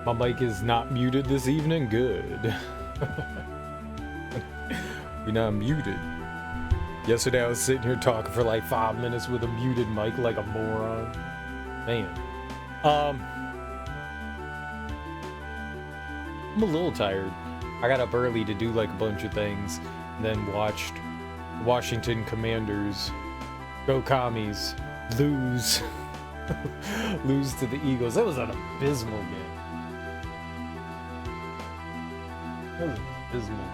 My mic is not muted this evening. Good. We're not muted. Yesterday I was sitting here talking for like 5 minutes with a muted mic like a moron. Man. I'm a little tired. I got up early to do like a bunch of things, and then watched Washington Commanders go commies lose lose to the Eagles. That was an abysmal game. That was abysmal.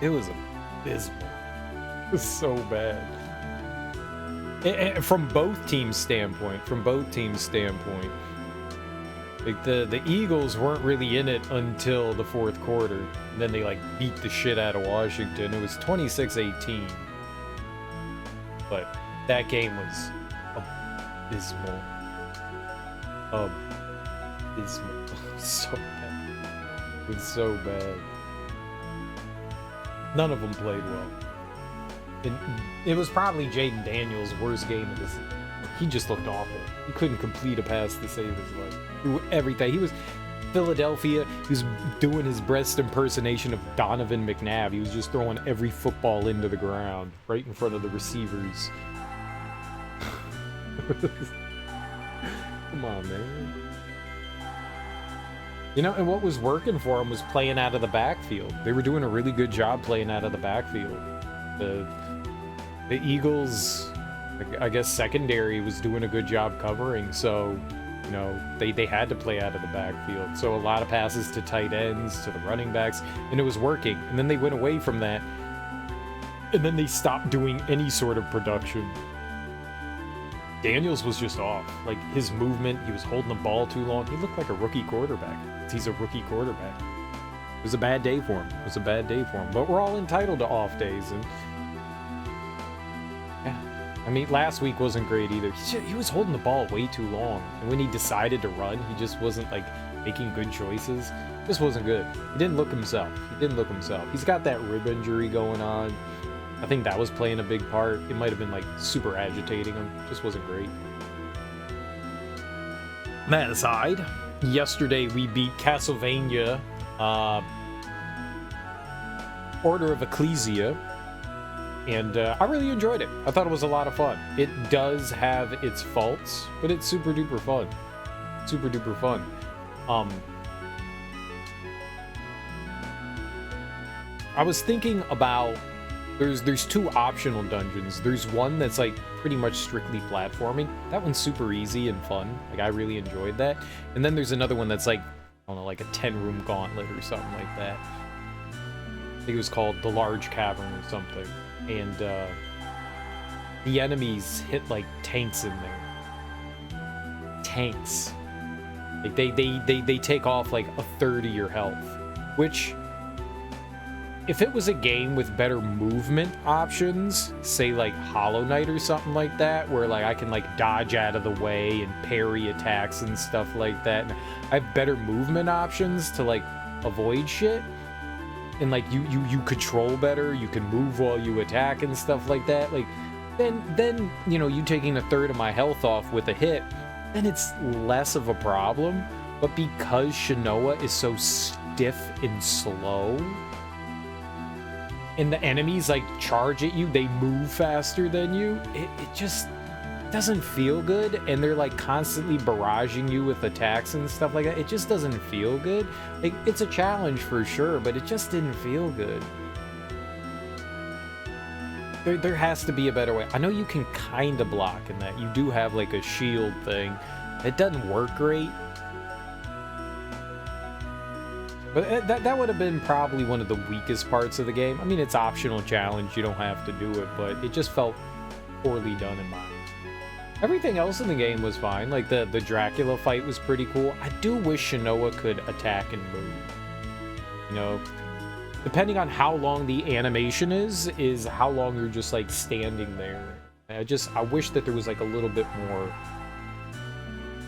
It was abysmal. It was so bad. And from both teams' standpoint, like the Eagles weren't really in it until the fourth quarter. And then they like beat the shit out of Washington. It was 26-18. But that game was abysmal. Abysmal. So bad. It was so bad. None of them played well. And it was probably Jaden Daniels' worst game of this. He just looked awful. He couldn't complete a pass to save his life. Everything. He was Philadelphia. He was doing his best impersonation of Donovan McNabb. He was just throwing every football into the ground right in front of the receivers. Come on, man. You know, and what was working for them was playing out of the backfield. They were doing a really good job playing out of the backfield. The Eagles, I guess secondary was doing a good job covering, so, you know, they had to play out of the backfield. So a lot of passes to tight ends, to the running backs, and it was working. And then they went away from that, and then they stopped doing any sort of production. Daniels was just off. Like, his movement, he was holding the ball too long. He looked like a rookie quarterback. He's a rookie quarterback. It was a bad day for him. It was a bad day for him. But we're all entitled to off days. And yeah, I mean, last week wasn't great either. He was holding the ball way too long. And when he decided to run, he just wasn't, like, making good choices. Just wasn't good. He didn't look himself. He's got that rib injury going on. I think that was playing a big part. It might have been, like, super agitating him. Just wasn't great. That aside, yesterday we beat Castlevania, Order of Ecclesia, and I really enjoyed it. I thought it was a lot of fun. It does have its faults, but it's super duper fun. Super duper fun. I was thinking about there's two optional dungeons. There's one that's like pretty much strictly platforming. That one's super easy and fun. Like, I really enjoyed that. And then there's another one that's like, I don't know, like a 10-room gauntlet or something like that. I think it was called The Large Cavern or something. And the enemies hit like tanks in there. Tanks. Like they take off like a third of your health, which, if it was a game with better movement options, say like Hollow Knight or something like that, where like I can like dodge out of the way and parry attacks and stuff like that, and I have better movement options to like avoid shit, and like you control better, you can move while you attack and stuff like that, like then you know, you taking a third of my health off with a hit, then it's less of a problem. But because Shinoa is so stiff and slow, and the enemies like charge at you, they move faster than you, it just doesn't feel good. And they're like constantly barraging you with attacks and stuff like that. It just doesn't feel good. Like, it's a challenge for sure, but it just didn't feel good. There has to be a better way. I know you can kind of block in that. You do have like a shield thing. It doesn't work great. But that would have been probably one of the weakest parts of the game. I mean, it's optional challenge, you don't have to do it, but it just felt poorly done in my mind. Everything else in the game was fine. Like, the Dracula fight was pretty cool. I do wish Shinoa could attack and move. You know, depending on how long the animation is how long you're just, like, standing there. I wish that there was, like, a little bit more...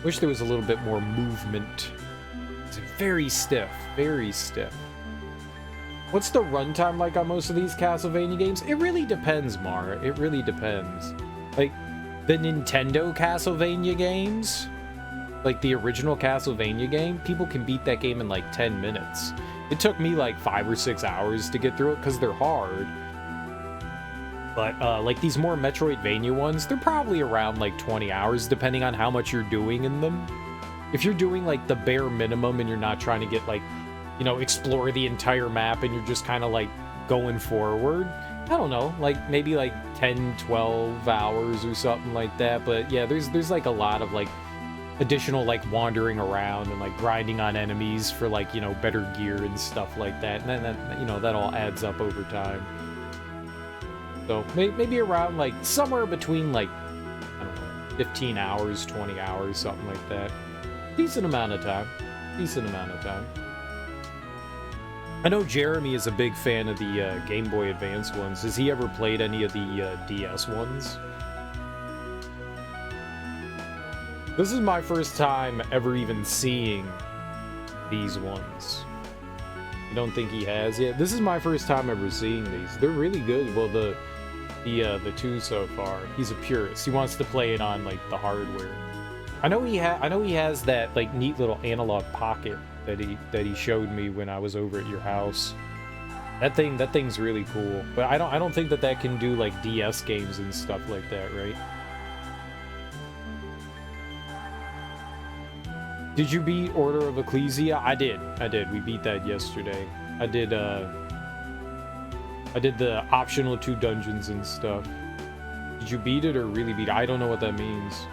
wish there was a little bit more movement. It's very stiff. Very stiff. What's the runtime like on most of these Castlevania games? It really depends, Mara. It really depends. Like, the Nintendo Castlevania games, like the original Castlevania game, people can beat that game in like 10 minutes. It took me like 5 or 6 hours to get through it because they're hard. But like these more Metroidvania ones, they're probably around like 20 hours, depending on how much you're doing in them. If you're doing like the bare minimum and you're not trying to get like, you know, explore the entire map and you're just kind of like going forward, I don't know, like maybe like 10, 12 hours or something like that. But yeah, there's like a lot of like additional like wandering around and like grinding on enemies for like, you know, better gear and stuff like that. And then that, you know, that all adds up over time. So maybe around like somewhere between like, I don't know, 15 hours, 20 hours, something like that. Decent amount of time. Decent amount of time. I know Jeremy is a big fan of the Game Boy Advance ones. Has he ever played any of the DS ones? This is my first time ever even seeing these ones. I don't think he has yet. This is my first time ever seeing these. They're really good. Well, the two so far. He's a purist. He wants to play it on like the hardware. I know he has that like neat little analog pocket that he showed me when I was over at your house. That thing's really cool. But I don't think that can do like DS games and stuff like that, right? Did you beat Order of Ecclesia? I did. We beat that yesterday. I did the optional 2 dungeons and stuff. Did you beat it or really beat it? I don't know what that means.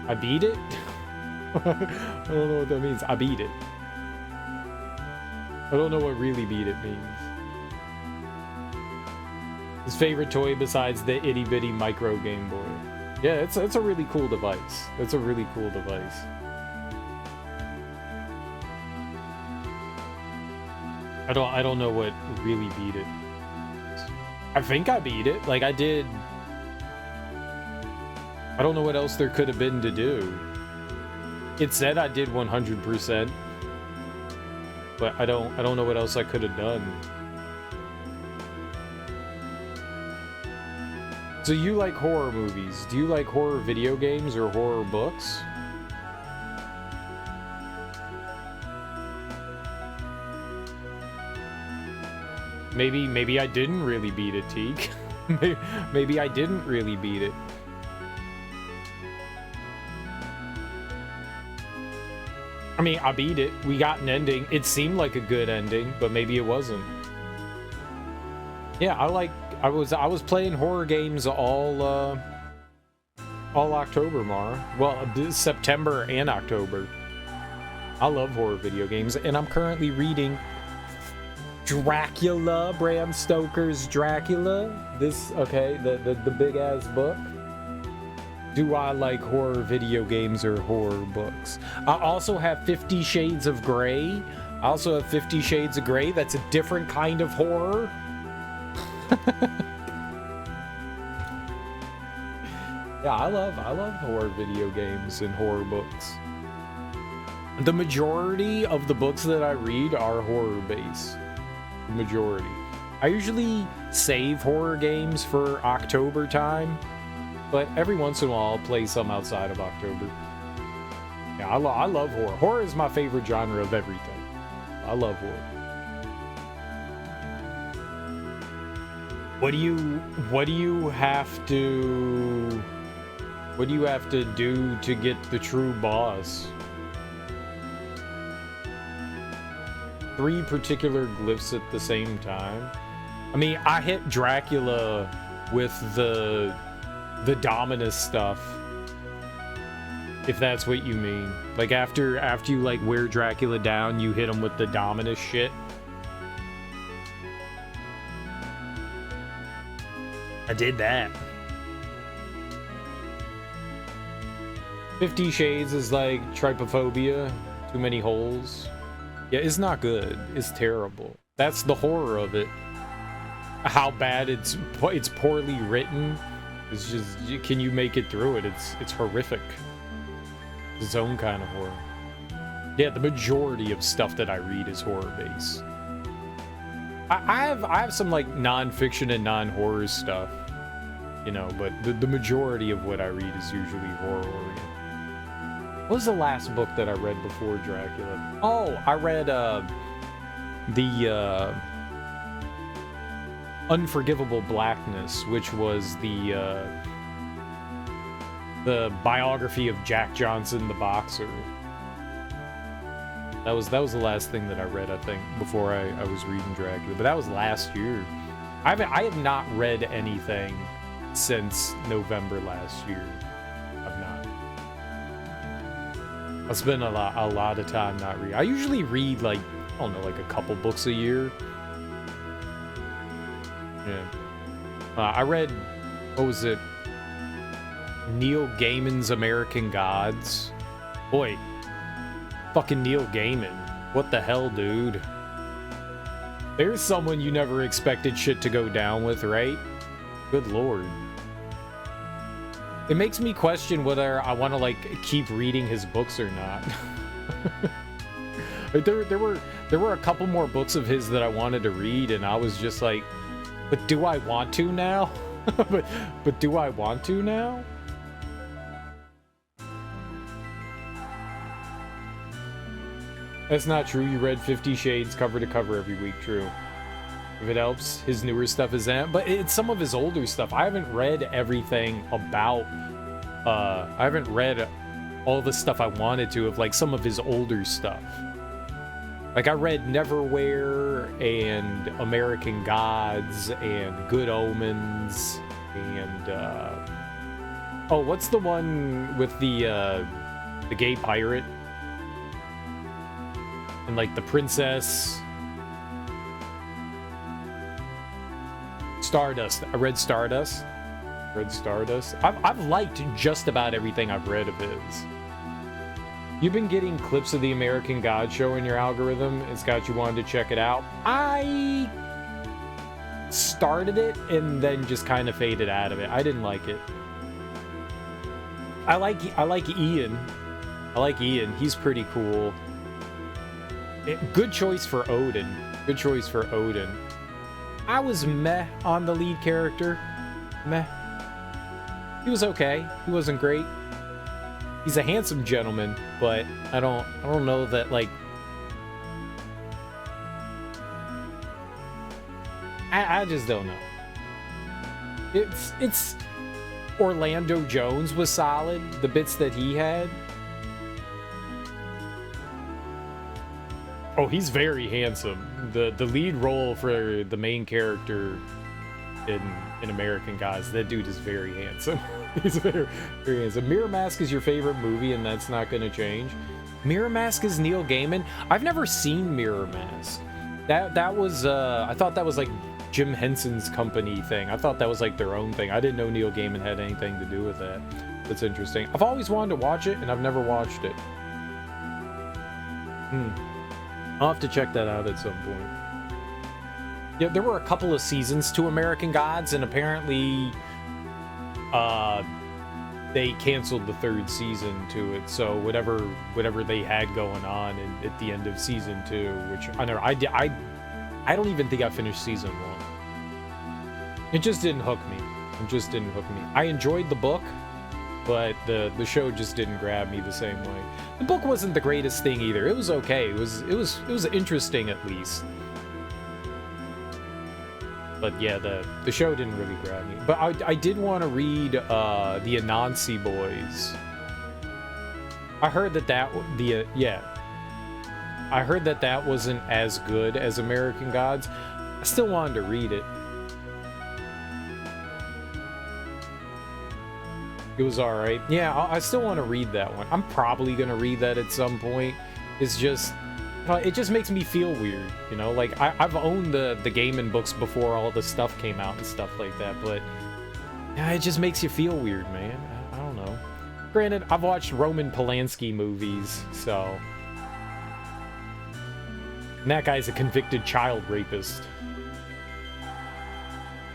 I beat it? I don't know what that means. I beat it. I don't know what really beat it means. His favorite toy besides the itty bitty micro Game Boy. Yeah, it's a really cool device. It's a really cool device. I don't know what really beat it. I think I beat it. Like I did. I don't know what else there could have been to do. It said I did 100%, but I don't know what else I could have done. So you like horror movies? Do you like horror video games or horror books? Maybe I didn't really beat it, Teak. Maybe I didn't really beat it. I mean, I beat it. We got an ending. It seemed like a good ending, but maybe it wasn't. Yeah, I was playing horror games all October, Mara. Well, September and October. I love horror video games, and I'm currently reading Dracula, Bram Stoker's Dracula. The big ass book. Do I like horror video games or horror books? I also have 50 Shades of Grey. I also have 50 Shades of Grey. That's a different kind of horror. Yeah, I love horror video games and horror books. The majority of the books that I read are horror based. The majority. I usually save horror games for October time. But every once in a while, I'll play some outside of October. Yeah, I love horror. Horror is my favorite genre of everything. I love horror. What do you have to do to get the true boss? 3 particular glyphs at the same time. I mean, I hit Dracula with the Dominus stuff, if that's what you mean. Like after you like wear Dracula down, you hit him with the Dominus shit. I did that. 50 Shades is like trypophobia, too many holes. Yeah, it's not good. It's terrible. That's the horror of it. How bad it's poorly written. It's just, can you make it through it? It's horrific. It's its own kind of horror. Yeah, the majority of stuff that I read is horror based. I have some like non-fiction and non-horror stuff, you know, but the majority of what I read is usually horror oriented. What was the last book that I read before Dracula? Oh, I read the Unforgivable Blackness, which was the biography of Jack Johnson, the boxer. That was the last thing that I read, I think, before I was reading Dracula. But that was last year. I have not read anything since November last year. I've not. I spent a lot of time not reading. I usually read, like, I don't know, like a couple books a year. Yeah. I read, what was it? Neil Gaiman's American Gods. Boy, fucking Neil Gaiman. What the hell, dude? There's someone you never expected shit to go down with, right? Good lord. It makes me question whether I want to, like, keep reading his books or not. There were a couple more books of his that I wanted to read, and I was just like, but do I want to now? but do I want to now? That's not true. You read 50 Shades cover to cover every week. True. If it helps, his newer stuff is that, but it's some of his older stuff. I haven't read everything about, I haven't read all the stuff I wanted to of, like, some of his older stuff. Like, I read Neverwhere and American Gods and Good Omens and, oh, what's the one with the gay pirate? And, like, the princess. Stardust. I read Stardust. I've liked just about everything I've read of his. You've been getting clips of the American God show in your algorithm. It's got you wanting to check it out. I started it and then just kind of faded out of it. I didn't like it. I like Ian. I like Ian. He's pretty cool. Good choice for Odin. Good choice for Odin. I was meh on the lead character. Meh. He was okay. He wasn't great. He's a handsome gentleman, but I don't know that, like, I just don't know. It's Orlando Jones was solid. The bits that he had. Oh, he's very handsome. The lead role for the main character in American Gods, that dude is very handsome. He's very, very handsome. Mirror Mask is your favorite movie, and that's not going to change. Mirror Mask is Neil Gaiman. I've never seen Mirror Mask. That was I thought that was like Jim Henson's company thing. I thought that was like their own thing. I didn't know Neil Gaiman had anything to do with that. That's interesting. I've always wanted to watch it, and I've never watched it. I'll have to check that out at some point. Yeah, there were a couple of seasons to American Gods, and apparently they canceled the third season to it. So whatever they had going on at the end of season 2, which I don't even think I finished season 1. It just didn't hook me. I enjoyed the book, but the show just didn't grab me the same way. The book wasn't the greatest thing either. It was okay. It was interesting at least. But yeah, the show didn't really grab me. But I did want to read the Anansi Boys. I heard I heard that wasn't as good as American Gods. I still wanted to read it. It was alright. Yeah, I still want to read that one. I'm probably going to read that at some point. It's just, it just makes me feel weird, you know? Like, I've owned the Gaiman books before all the stuff came out and stuff like that, but yeah, it just makes you feel weird, man. I don't know. Granted, I've watched Roman Polanski movies, so... And that guy's a convicted child rapist.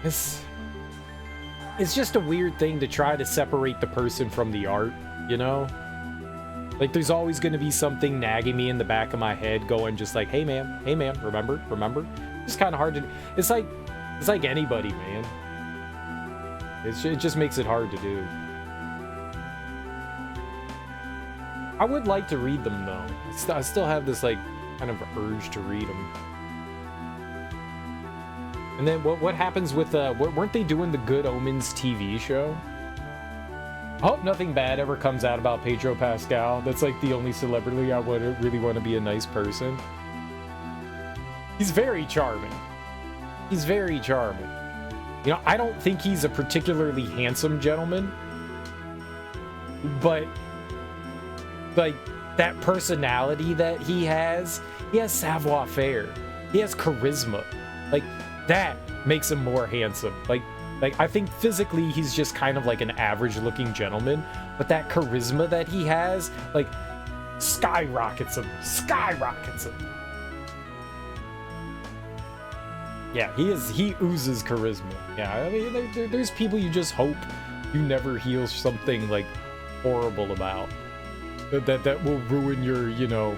It's just a weird thing to try to separate the person from the art, you know? Like, there's always going to be something nagging me in the back of my head going just like, hey man, remember? It's kind of hard to... It's like anybody, man. It just makes it hard to do. I would like to read them though. I still have this like kind of urge to read them. And then what happens with weren't they doing the Good Omens TV show? I hope nothing bad ever comes out about Pedro Pascal. That's like the only celebrity I would really want to be a nice person. He's very charming. He's very charming. You know, I don't think he's a particularly handsome gentleman, but like that personality that he has savoir-faire. He has charisma. Like that makes him more handsome. Like I think physically he's just kind of like an average looking gentleman, but that charisma that he has, like, skyrockets him. Yeah, he oozes charisma. Yeah, I mean, there's people you just hope you never hear something like horrible about. That will ruin your, you know,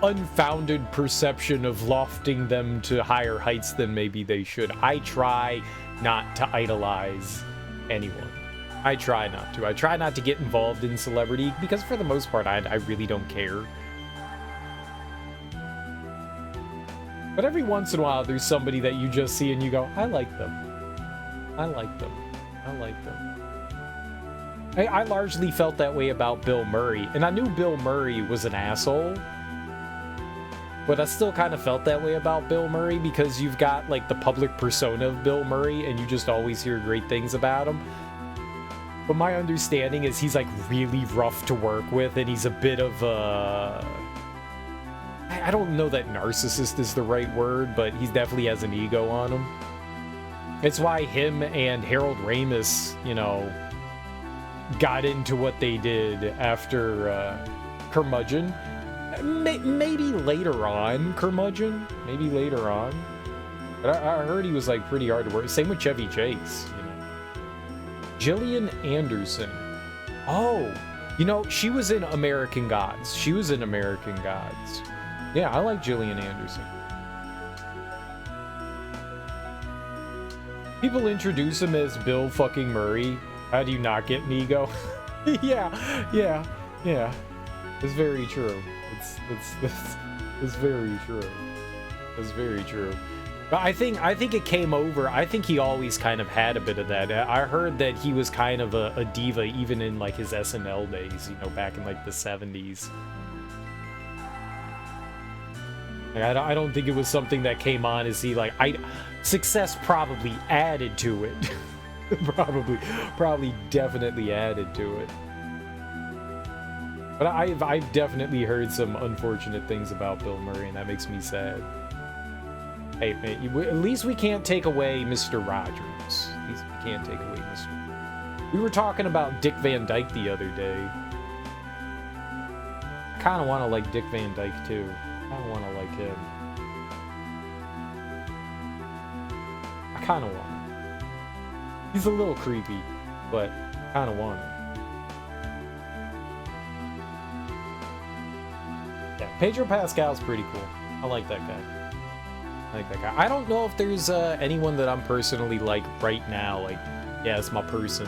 unfounded perception of lofting them to higher heights than maybe they should. I try not to idolize anyone. I try not to. I try not to get involved in celebrity because for the most part, I really don't care. But every once in a while, there's somebody that you just see and you go, I like them. I like them. I like them. I largely felt that way about Bill Murray, and I knew Bill Murray was an asshole. But I still kind of felt that way about Bill Murray because you've got like the public persona of Bill Murray and you just always hear great things about him. But my understanding is he's like really rough to work with and he's a bit of a... I don't know that narcissist is the right word, but he definitely has an ego on him. It's why him and Harold Ramis, you know, got into what they did after Curmudgeon. Maybe later on, Curmudgeon. Maybe later on. But I heard he was like pretty hard to work. Same with Chevy Chase, you know. Gillian Anderson. Oh, you know, she was in American Gods. Yeah, I like Gillian Anderson. People introduce him as Bill fucking Murray. How do you not get an ego? yeah. It's very true. It's very true. It's very true. But I think it came over. I think he always kind of had a bit of that. I heard that he was kind of a diva even in like his SNL days, you know, back in like the 70s. Like, I don't think it was something that came on as he like success probably added to it. probably definitely added to it. But I've definitely heard some unfortunate things about Bill Murray, and that makes me sad. Hey, man, at least we can't take away Mr. Rogers. At least we can't take away Mr. We were talking about Dick Van Dyke the other day. I kind of want to like Dick Van Dyke, too. I kind of want to like him. I kind of want him. He's a little creepy, but I kind of want him. Yeah, Pedro Pascal's pretty cool. I like that guy. I don't know if there's anyone that I'm personally like right now. Like, yeah, it's my person.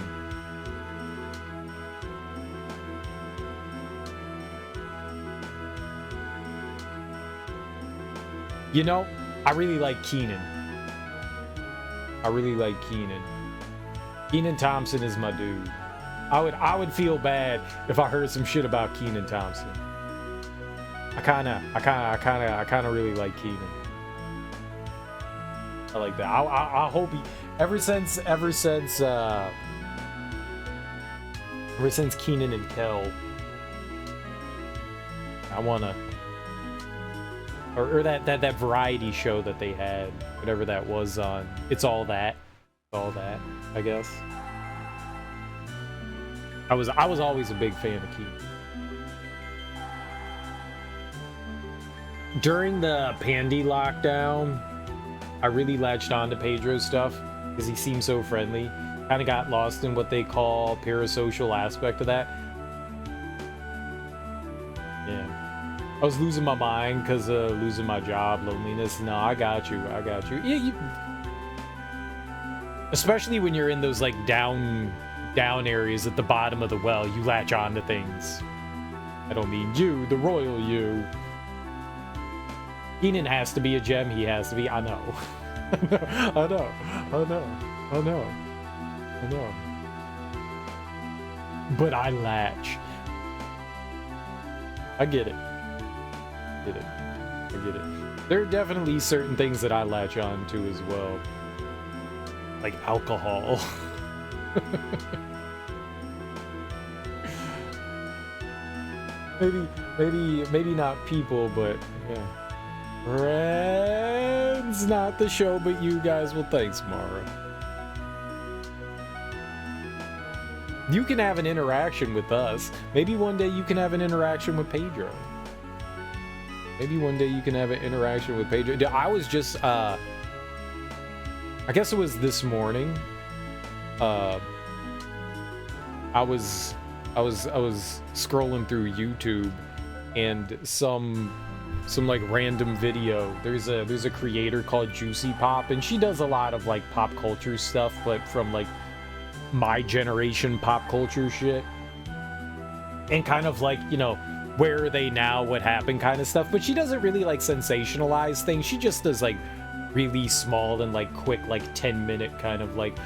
You know, I really like Kenan. Kenan Thompson is my dude. I would feel bad if I heard some shit about Kenan Thompson. I kind of really like Kenan. I like that. I hope he ever since Kenan and Kel. I wanna or that variety show that they had, whatever that was on. It's all that, I guess. I was always a big fan of Kenan. During the Pandy lockdown, I really latched on to Pedro's stuff because he seemed so friendly. Kind of got lost in what they call parasocial aspect of that. Yeah. I was losing my mind because of losing my job, loneliness. No, I got you. Yeah, especially when you're in those like down down areas at the bottom of the well, you latch on to things. I don't mean you, the royal you. Keenan has to be a gem, he has to be, I know. I know. But I latch. I get it. I get it. There are definitely certain things that I latch on to as well. Like alcohol. maybe not people, but yeah. Friends, not the show, but you guys. Well, thanks, Mara. You can have an interaction with us. Maybe one day you can have an interaction with Pedro. Maybe one day you can have an interaction with Pedro. I was just, I guess it was this morning. I was scrolling through YouTube, and some like random video. There's a creator called Juicy Pop, and she does a lot of like pop culture stuff, but from like my generation pop culture shit, and kind of like, you know, where are they now, what happened kind of stuff. But she doesn't really like sensationalize things. She just does like really small and like quick, like 10-minute kind of like,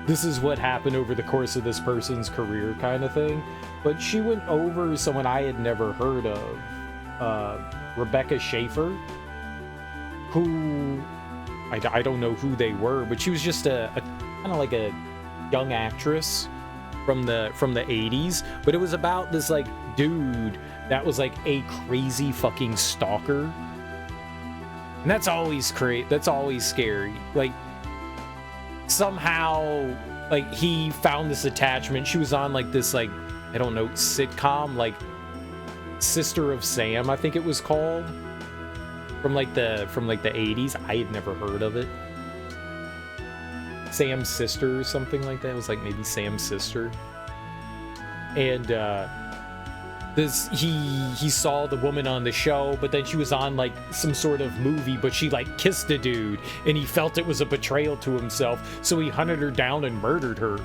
this is what happened over the course of this person's career kind of thing. But she went over someone I had never heard of, Rebecca Schaefer, who I don't know who they were, but she was just a kind of like a young actress from the 80s. But it was about this like dude that was like a crazy fucking stalker, and that's always scary. Like somehow like he found this attachment. She was on like this like, I don't know, sitcom, like Sister of Sam, I think it was called, from like the 80s. I had never heard of it. Sam's Sister or something like that. It was like maybe Sam's Sister. And he saw the woman on the show, but then she was on like some sort of movie, but she like kissed a dude, and he felt it was a betrayal to himself, so he hunted her down and murdered her.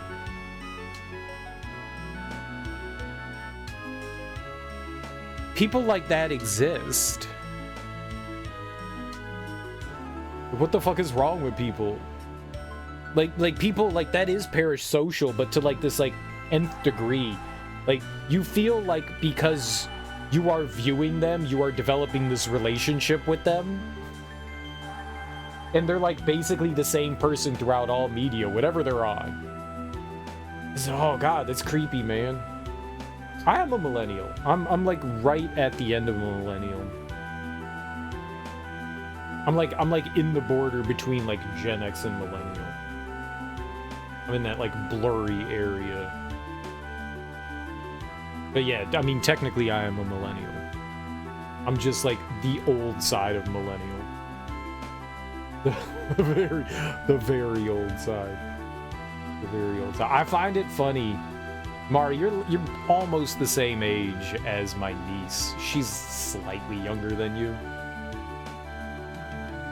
People like that exist. What the fuck is wrong with people? Like people like that is parasocial, but to like this like nth degree. Like, you feel like because you are viewing them, you are developing this relationship with them. And they're like basically the same person throughout all media, whatever they're on. So, oh god, that's creepy, man. I am a millennial. I'm like right at the end of a millennial. I'm like in the border between like Gen X and millennial. I'm in that like blurry area. But yeah, I mean, technically I am a millennial. I'm just like the old side of millennial. The very old side. The very old side. I find it funny. Mari, you're almost the same age as my niece. She's slightly younger than you.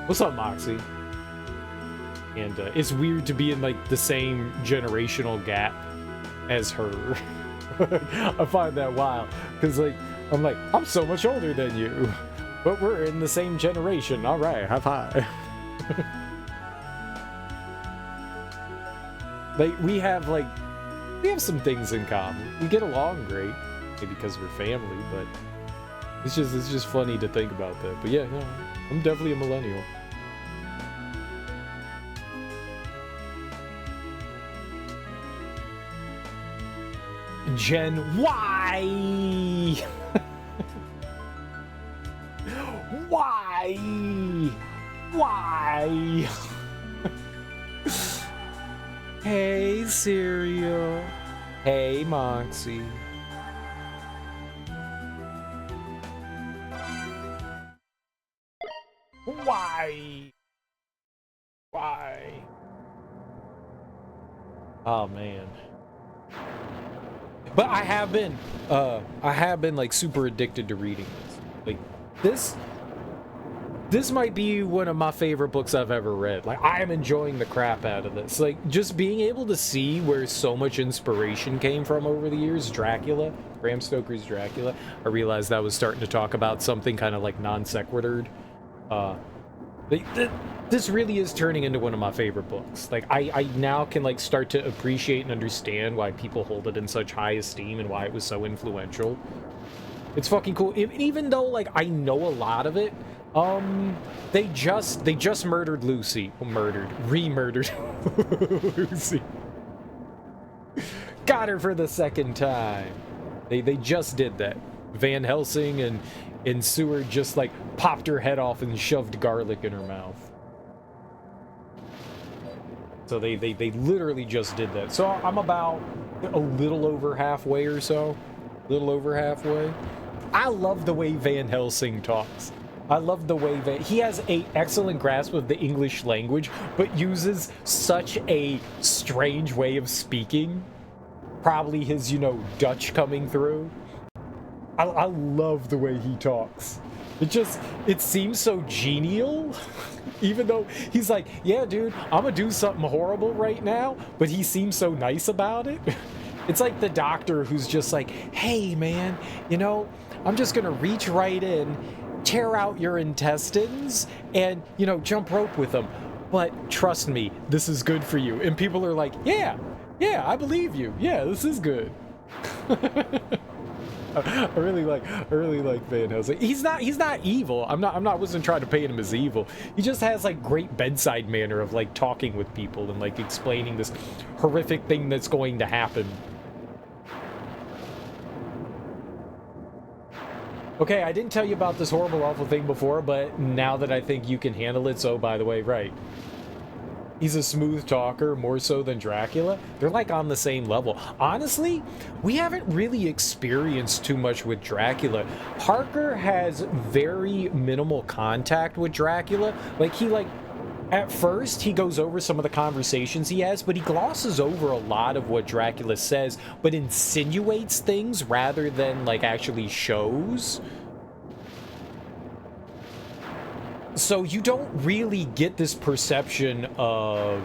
What's up, Moxie? And it's weird to be in like the same generational gap as her. I find that wild, because like I'm so much older than you, but we're in the same generation. All right, high five. Like we have some things in common. We get along great, maybe because we're family, but it's just funny to think about that. But yeah, no, I'm definitely a millennial. Gen Y. Why? Hey, Cereal. Hey, Moxie. Why? Oh, man. But I have been like super addicted to reading. Like this this might be one of my favorite books I've ever read. Like, I am enjoying the crap out of this. Like, just being able to see where so much inspiration came from over the years. Dracula, Bram Stoker's Dracula. I realized I was starting to talk about something kind of like non sequitur. This really is turning into one of my favorite books. Like, I now can like start to appreciate and understand why people hold it in such high esteem and why it was so influential. It's fucking cool. Even though like I know a lot of it, they just murdered Lucy. Re-murdered Lucy. Got her for the second time. They just did that. Van Helsing and Seward just like popped her head off and shoved garlic in her mouth. So they literally just did that. So I'm about a little over halfway or so. Little over halfway. I love the way Van Helsing talks. I love the way that he has an excellent grasp of the English language, but uses such a strange way of speaking. Probably his, you know, Dutch coming through. I love the way he talks. It seems so genial. Even though he's like, yeah, dude, I'm gonna do something horrible right now, but he seems so nice about it. It's like the doctor who's just like, hey, man, you know, I'm just gonna reach right in, tear out your intestines, and, you know, jump rope with them. But trust me, this is good for you. And people are like, yeah, I believe you. Yeah, this is good. I really like Van Helsing. He's not evil. Wasn't trying to paint him as evil. He just has like great bedside manner of like talking with people and like explaining this horrific thing that's going to happen. Okay, I didn't tell you about this horrible, awful thing before, but now that I think you can handle it, so by the way, right. He's a smooth talker, more so than Dracula. They're like on the same level. Honestly, we haven't really experienced too much with Dracula. Harker has very minimal contact with Dracula. At first, he goes over some of the conversations he has, but he glosses over a lot of what Dracula says, but insinuates things rather than, like, actually shows. So you don't really get this perception of...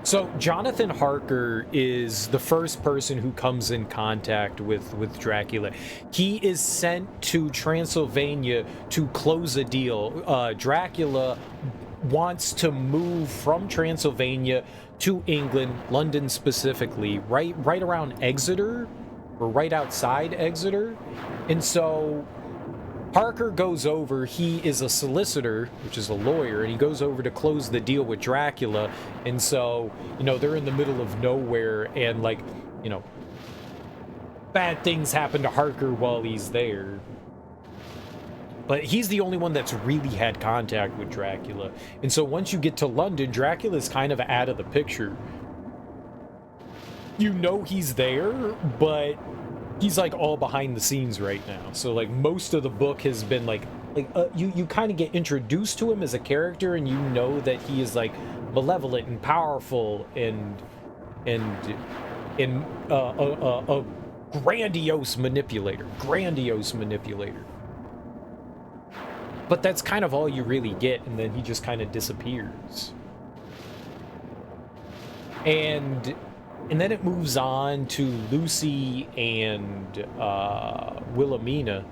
So Jonathan Harker is the first person who comes in contact with Dracula. He is sent to Transylvania to close a deal. Dracula wants to move from Transylvania to England, London specifically, right around Exeter, or right outside Exeter. And so Harker goes over, he is a solicitor, which is a lawyer, and he goes over to close the deal with Dracula. And so, you know, they're in the middle of nowhere, and, like, you know, bad things happen to Harker while he's there. But he's the only one that's really had contact with Dracula. And so once you get to London, Dracula's kind of out of the picture. You know he's there, but he's like all behind the scenes right now. So like most of the book has been you kind of get introduced to him as a character, and you know that he is like malevolent and powerful and a grandiose manipulator. But that's kind of all you really get, and then he just kind of disappears. And then it moves on to Lucy and Wilhelmina,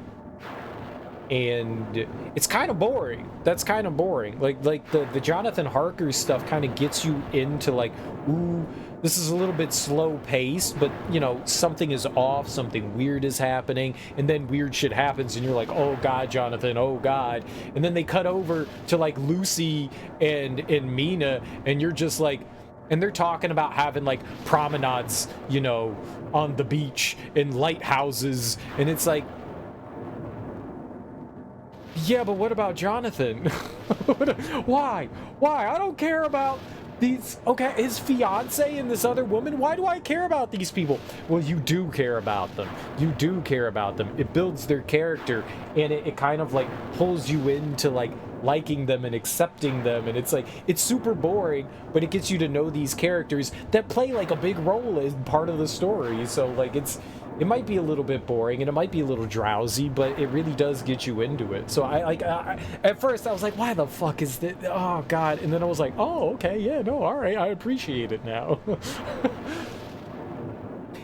and it's kind of boring. That's kind of boring. Like the Jonathan Harker stuff kind of gets you into like, ooh, this is a little bit slow paced, but you know, something is off, something weird is happening, and then weird shit happens, and you're like, oh god, Jonathan, oh god. And then they cut over to like Lucy and Mina, and you're just like, and they're talking about having like promenades, you know, on the beach and lighthouses, and it's like, yeah, but what about Jonathan? Why? I don't care about these, okay, his fiance and this other woman. Why do I care about these people? Well, you do care about them. It builds their character, and it kind of like pulls you into like liking them and accepting them, and it's like, it's super boring, but it gets you to know these characters that play like a big role as part of the story. So like it's it might be a little bit boring and it might be a little drowsy, but it really does get you into it. So at first I was like, why the fuck is this? Oh God. And then I was like, oh, okay. Yeah, no. All right. I appreciate it now.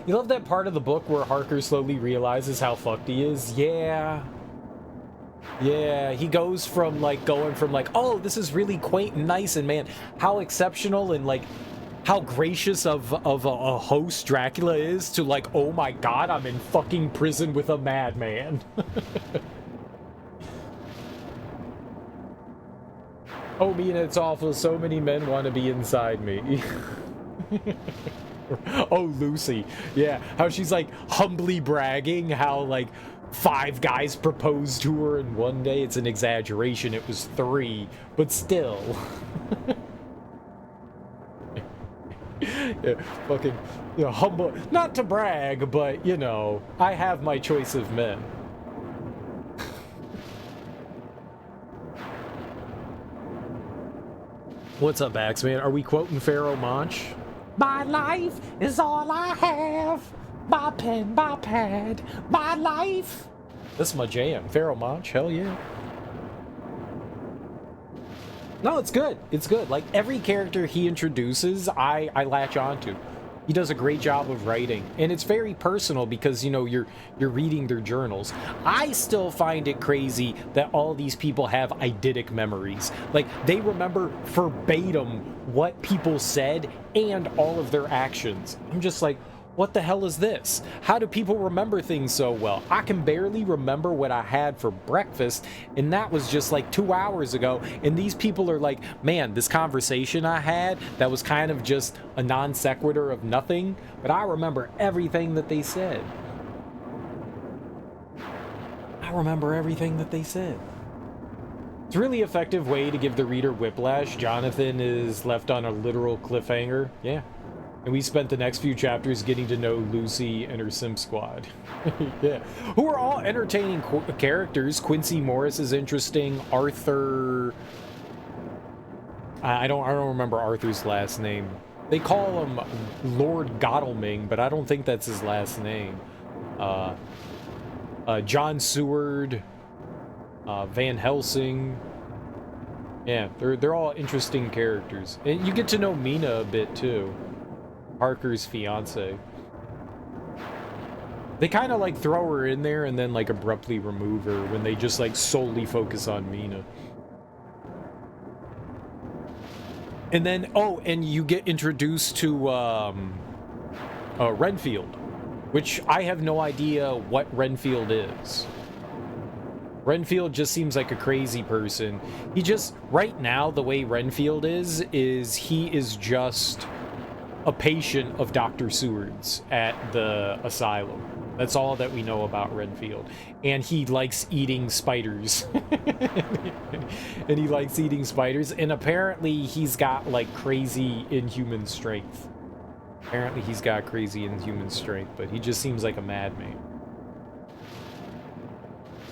You love that part of the book where Harker slowly realizes how fucked he is? Yeah. Yeah, he goes from going from oh, this is really quaint and nice, and man, how exceptional and how gracious of a host Dracula is, to oh my God, I'm in fucking prison with a madman. Oh, Mina, it's awful. So many men want to be inside me. Oh, Lucy. Yeah, how she's humbly bragging how 5 guys proposed to her in one day. It's an exaggeration. It was 3, but still. Yeah, fucking, humble. Not to brag, but, I have my choice of men. What's up, Axeman? Are we quoting Pharaoh Monch? My life is all I have. My pen, my pad, my life. That's my jam. Pharaoh Monch, hell yeah. No, it's good. It's good. Every character he introduces, I latch onto. He does a great job of writing, and it's very personal because you're reading their journals. I still find it crazy that all these people have eidetic memories. They remember verbatim what people said and all of their actions. I'm just what the hell is this? How do people remember things so well? I can barely remember what I had for breakfast, and that was just 2 hours ago, and these people are man, this conversation I had that was kind of just a non sequitur of nothing, but I remember everything that they said. I remember everything that they said. It's a really effective way to give the reader whiplash. Jonathan is left on a literal cliffhanger. Yeah. And we spent the next few chapters getting to know Lucy and her simp squad. Yeah. Who are all entertaining characters. Quincy Morris is interesting. Arthur... I don't remember Arthur's last name. They call him Lord Godalming, but I don't think that's his last name. John Seward. Van Helsing. Yeah, they're all interesting characters. And you get to know Mina a bit, too. Harker's fiance. They kind of throw her in there and then abruptly remove her when they just solely focus on Mina. And then and you get introduced to Renfield, which I have no idea what Renfield is. Renfield just seems like a crazy person. He just, right now, the way Renfield is he is just a patient of Dr. Seward's at the asylum. That's all that we know about Renfield. And he likes eating spiders. And he likes eating spiders. And apparently he's got crazy inhuman strength. Apparently he's got crazy inhuman strength, but he just seems like a madman.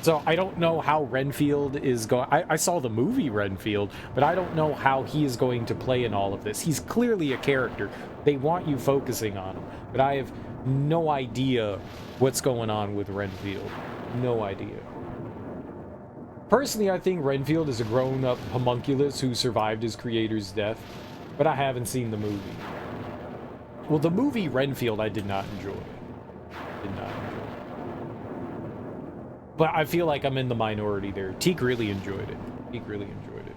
So I don't know how Renfield is going. I saw the movie Renfield, but I don't know how he is going to play in all of this. He's clearly a character. They want you focusing on him, but I have no idea what's going on with Renfield. No idea. Personally, I think Renfield is a grown-up homunculus who survived his creator's death, but I haven't seen the movie. Well, the movie Renfield I did not enjoy. Did not enjoy. But I feel like I'm in the minority there. Teak really enjoyed it. Teak really enjoyed it.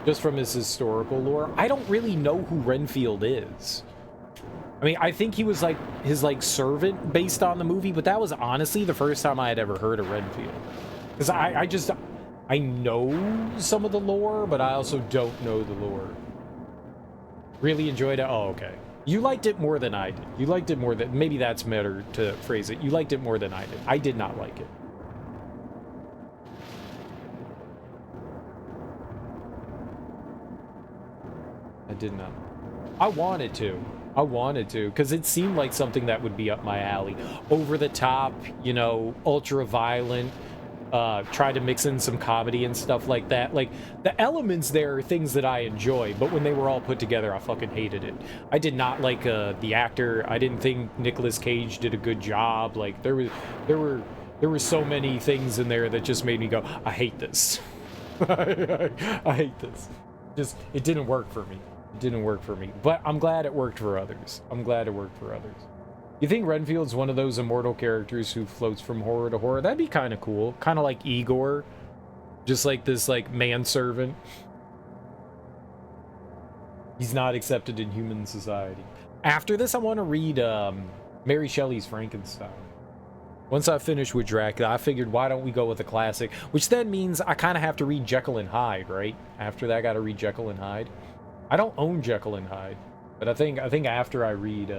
Just from his historical lore. I don't really know who Renfield is. I mean, I think he was his servant based on the movie, but that was honestly the first time I had ever heard of Renfield. Because I know some of the lore, but I also don't know the lore. Really enjoyed it? Oh, okay. You liked it more than I did. You liked it more than... Maybe that's better to phrase it. You liked it more than I did. I did not like it. I did not. I wanted to. I wanted to, because it seemed like something that would be up my alley. Over the top, ultra violent, try to mix in some comedy and stuff like that. Like, the elements there are things that I enjoy, but when they were all put together, I fucking hated it. I did not like the actor. I didn't think Nicolas Cage did a good job. Like, there were so many things in there that just made me go, I hate this. I hate this. Just, it didn't work for me. It didn't work for me. But I'm glad it worked for others. I'm glad it worked for others. You think Renfield's one of those immortal characters who floats from horror to horror? That'd be kind of cool. Kind of like Igor. Just like this, like, manservant. He's not accepted in human society. After this, I want to read Mary Shelley's Frankenstein. Once I finish with Dracula, I figured, why don't we go with a classic? Which then means I kind of have to read Jekyll and Hyde, right? After that, I got to read Jekyll and Hyde. I don't own Jekyll and Hyde, but I think after I read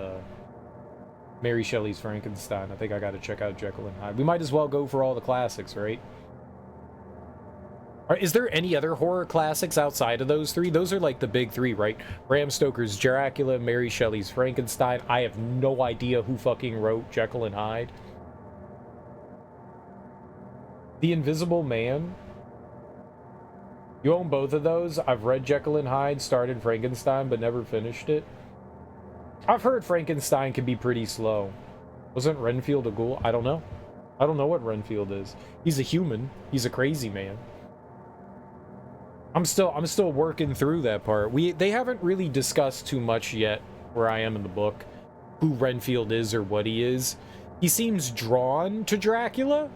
Mary Shelley's Frankenstein, I think I got to check out Jekyll and Hyde. We might as well go for all the classics, right? Is there any other horror classics outside of those three? Those are like the big three, right? Bram Stoker's Dracula, Mary Shelley's Frankenstein. I have no idea who fucking wrote Jekyll and Hyde. The Invisible Man. You own both of those? I've read Jekyll and Hyde, started Frankenstein, but never finished it. I've heard Frankenstein can be pretty slow. Wasn't Renfield a ghoul? I don't know. I don't know what Renfield is. He's a human. He's a crazy man. I'm still working through that part. They haven't really discussed too much yet where I am in the book who Renfield is or what he is. He seems drawn to Dracula.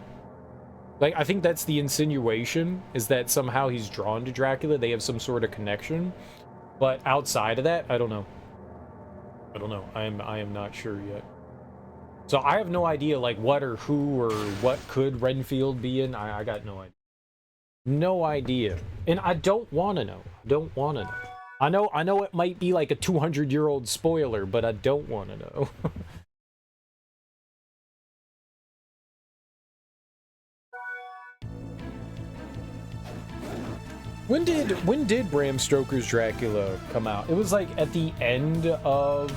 Like, I think that's the insinuation, is that somehow he's drawn to Dracula. They have some sort of connection. But outside of that, I don't know. I don't know. I am not sure yet. So I have no idea, like, what or who or what could Renfield be in. I got no idea. No idea. And I don't want to know. Don't want to know. I know it might be like a 200-year-old spoiler, but I don't want to know. When did Bram Stoker's Dracula come out? It was like at the end of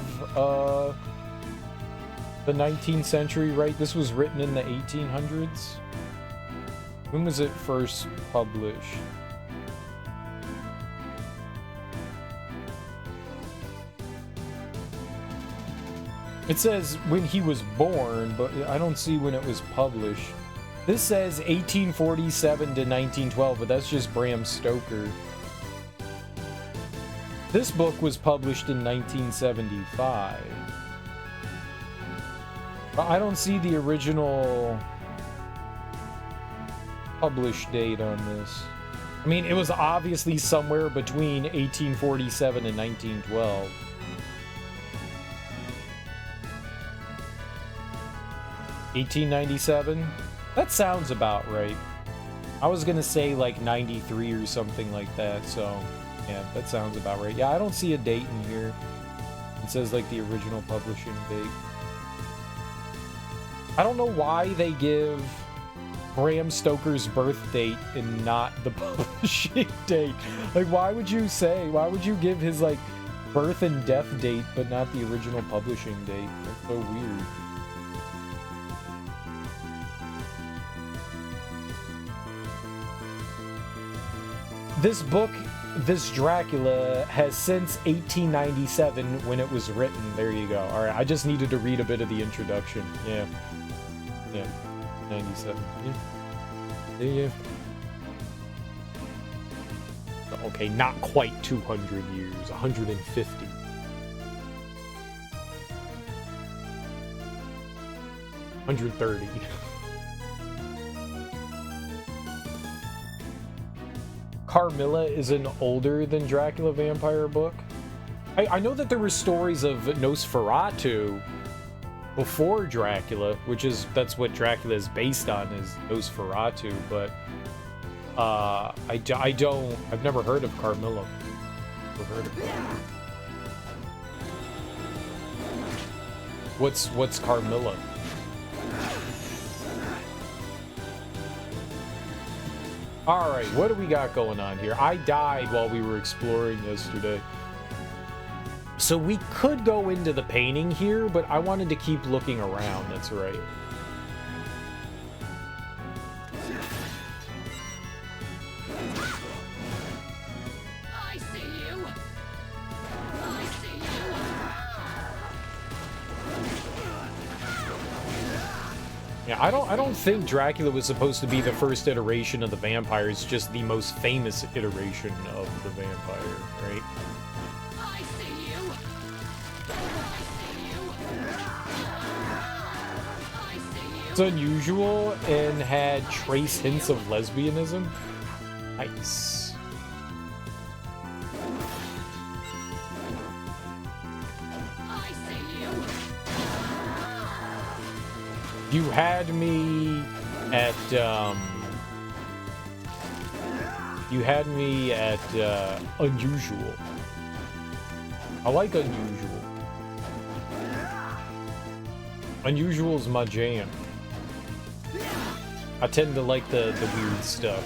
the 19th century, right? This was written in the 1800s. When was it first published? It says when he was born, but I don't see when it was published. This says 1847 to 1912, but that's just Bram Stoker. This book was published in 1975. But I don't see the original published date on this. I mean, it was obviously somewhere between 1847 and 1912. $1897? That sounds about right. I was gonna say like 93 or something like that, so yeah, that sounds about right. Yeah, I don't see a date in here. It says like the original publishing date. I don't know why they give Bram Stoker's birth date and not the publishing date. Like, why would you give his like birth and death date but not the original publishing date? That's so weird. This book, this Dracula, has since 1897 when it was written. There you go. All right, I just needed to read a bit of the introduction. Yeah. 97. Yeah. Okay, not quite 200 years. 150. $130. Carmilla is an older than Dracula vampire book. I know that there were stories of Nosferatu before Dracula, that's what Dracula is based on, is Nosferatu, but I've never heard of Carmilla. Never heard of her. What's Carmilla? Alright, what do we got going on here? I died while we were exploring yesterday. So we could go into the painting here, but I wanted to keep looking around, that's right. I don't think Dracula was supposed to be the first iteration of the vampire. It's just the most famous iteration of the vampire, right? I see you. I see you. It's unusual and had trace hints of lesbianism. Nice. I see you. You had me at unusual. I like unusual. Unusual's my jam. I tend to like the weird stuff.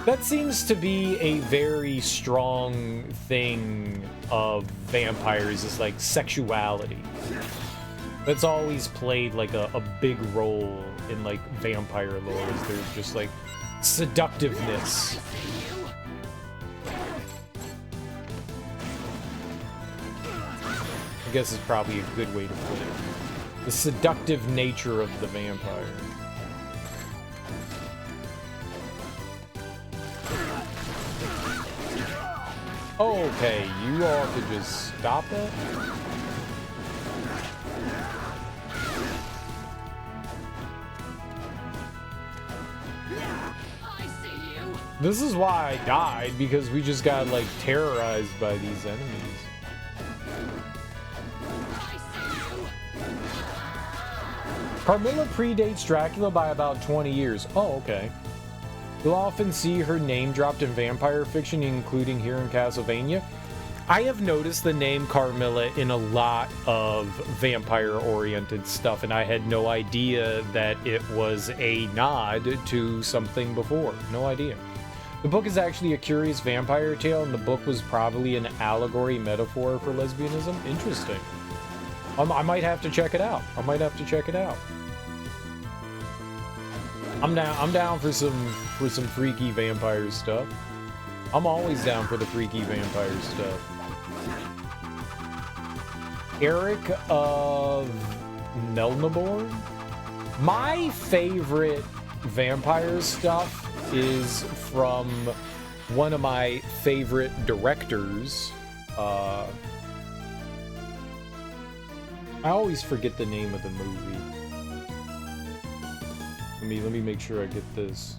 That seems to be a very strong thing of vampires, is like sexuality. That's always played like a big role in like vampire lore, is there's just like seductiveness. I guess is probably a good way to put it. The seductive nature of the vampire. Okay, you all could just stop it. I see you. This is why I died, because we just got like terrorized by these enemies. I see you. Carmilla predates Dracula by about 20 years. Oh, okay. You'll often see her name dropped in vampire fiction, including here in Castlevania. I have noticed the name Carmilla in a lot of vampire-oriented stuff, and I had no idea that it was a nod to something before. No idea. The book is actually a curious vampire tale, and the book was probably an allegory metaphor for lesbianism. Interesting. I might have to check it out. I might have to check it out. I'm down for some freaky vampire stuff. I'm always down for the freaky vampire stuff. Eric of Melniborn. My favorite vampire stuff is from one of my favorite directors. I always forget the name of the movie. Let me make sure I get this.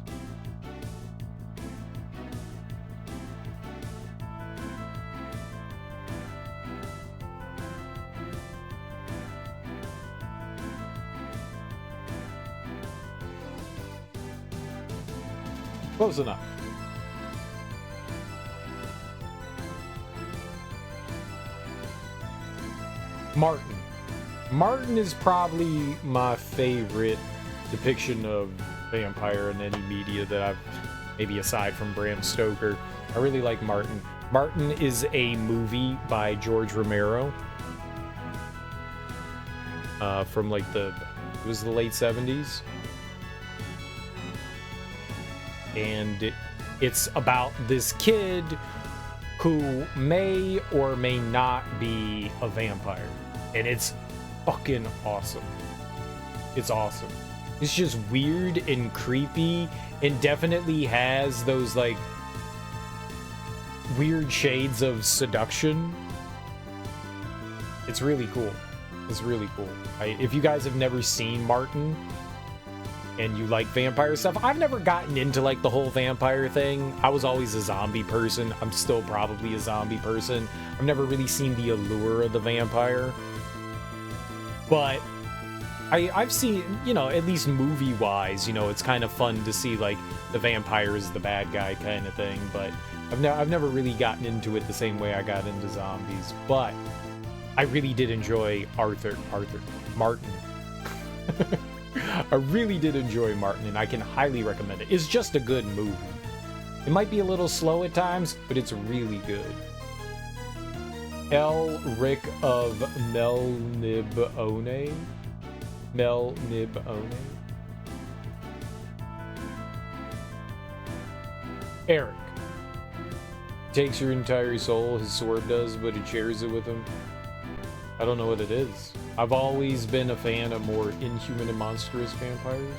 Close enough. Martin. Martin is probably my favorite depiction of vampire in any media that I've, maybe aside from Bram Stoker. I really like Martin. Martin is a movie by George Romero from like it was the late 70s. And it's about this kid who may or may not be a vampire. And it's fucking awesome. It's awesome. It's just weird and creepy, and definitely has those like weird shades of seduction. It's really cool. It's really cool. If you guys have never seen Martin and you like vampire stuff, I've never gotten into like the whole vampire thing. I was always a zombie person. I'm still probably a zombie person. I've never really seen the allure of the vampire. But I've seen, you know, at least movie-wise, you know, it's kind of fun to see, like, the vampire is the bad guy kind of thing, but I've never really gotten into it the same way I got into zombies, but I really did enjoy Martin. I really did enjoy Martin, and I can highly recommend it. It's just a good movie. It might be a little slow at times, but it's really good. Rick of Melnibone. Eric. Takes your entire soul, his sword does, but it shares it with him. I don't know what it is. I've always been a fan of more inhuman and monstrous vampires.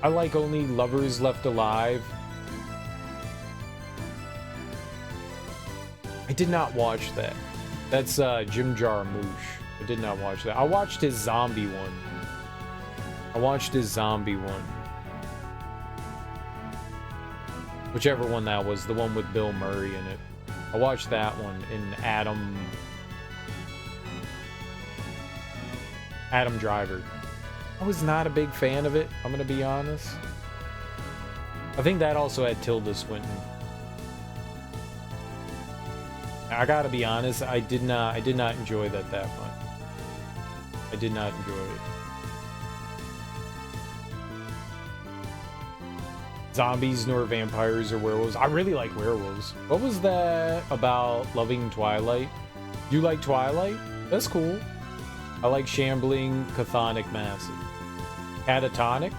I like only Lovers Left Alive. I did not watch that. That's Jim Jarmusch. I did not watch that. I watched his zombie one. Whichever one that was, the one with Bill Murray in it. I watched that one in Adam Driver. I was not a big fan of it, I'm gonna be honest. I think that also had Tilda Swinton. I gotta be honest, I did not enjoy that much. I did not enjoy it. Zombies nor vampires or werewolves. I really like werewolves. What was that about loving Twilight? You like Twilight? That's cool. I like shambling chthonic masses. Catatonic?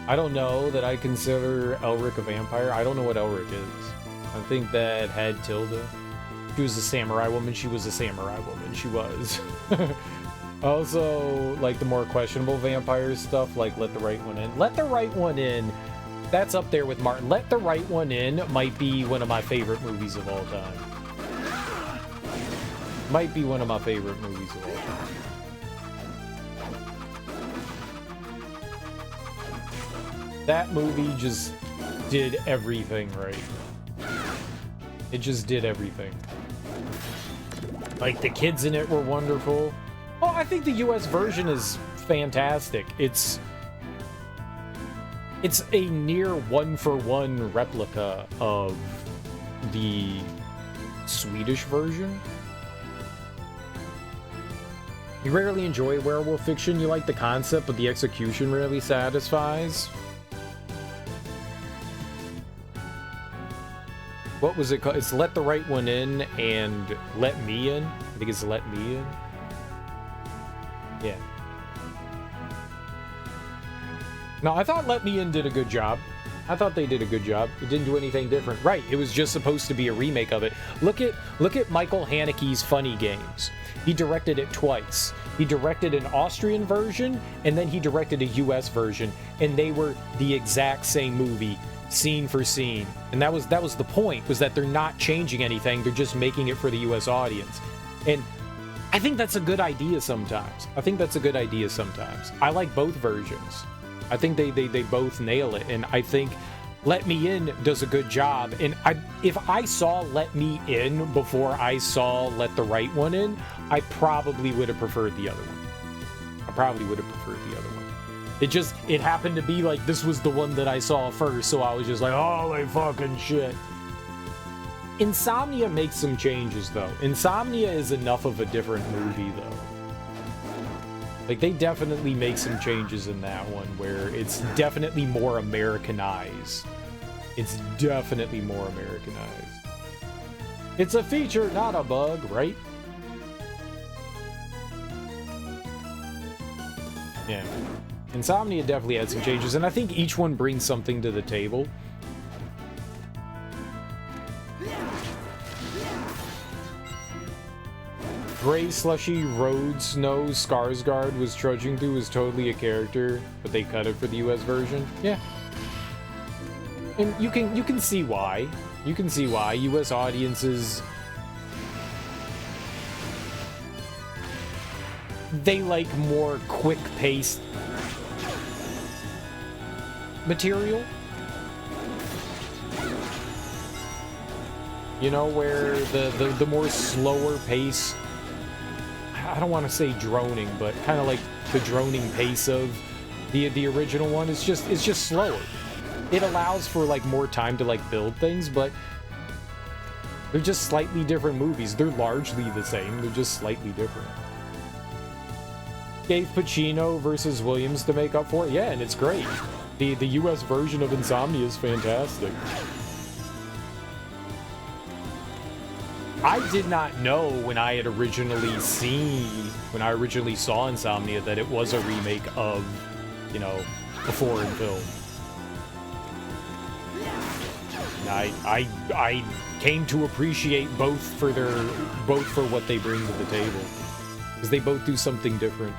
I don't know that I consider Elric a vampire. I don't know what Elric is. I think that had Tilda. She was a samurai woman. She was a samurai woman. She was. Also, like the more questionable vampire stuff, like Let the Right One In. Let the Right One In, that's up there with Martin. Let the Right One In might be one of my favorite movies of all time. Might be one of my favorite movies of all time. That movie just did everything right. It just did everything. Like, the kids in it were wonderful. Well, I think the US version is fantastic. It's a near one-for-one replica of the Swedish version. You rarely enjoy werewolf fiction. You like the concept, but the execution rarely satisfies. What was it called? It's Let the Right One In and Let Me In. I think it's Let Me In. Yeah. No, I thought Let Me In did a good job. I thought they did a good job. It didn't do anything different. Right, it was just supposed to be a remake of it. Look at Michael Haneke's Funny Games. He directed it twice. He directed an Austrian version, and then he directed a US version, and they were the exact same movie, scene for scene. And that was the point, was that they're not changing anything, they're just making it for the US audience. And I think that's a good idea sometimes. I like both versions. I think they both nail it, and I think Let Me In does a good job. And if I saw Let Me In before I saw Let the Right One In, I probably would have preferred the other one. It happened to be like this was the one that I saw first, so I was just like, holy fucking shit. Insomnia makes some changes, though. Insomnia is enough of a different movie, though. Like, they definitely make some changes in that one where it's definitely more Americanized. It's a feature, not a bug, right? Yeah. Insomnia definitely had some changes, and I think each one brings something to the table. Gray Slushy Road Snow Skarsgård was trudging through was totally a character, but they cut it for the US version. Yeah. And you can see why. You can see why. US audiences, they like more quick-paced material. You know, where the more slower pace, I don't want to say droning, but kind of like the droning pace of the original one is just slower. It allows for like more time to like build things, but they're just slightly different movies. They're largely the same, they're just slightly different. Gave Pacino versus Williams to make up for it. Yeah, and it's great. The US version of Insomnia is fantastic. I did not know when I originally saw Insomnia that it was a remake of, you know, a foreign film. I came to appreciate both for what they bring to the table, because they both do something different.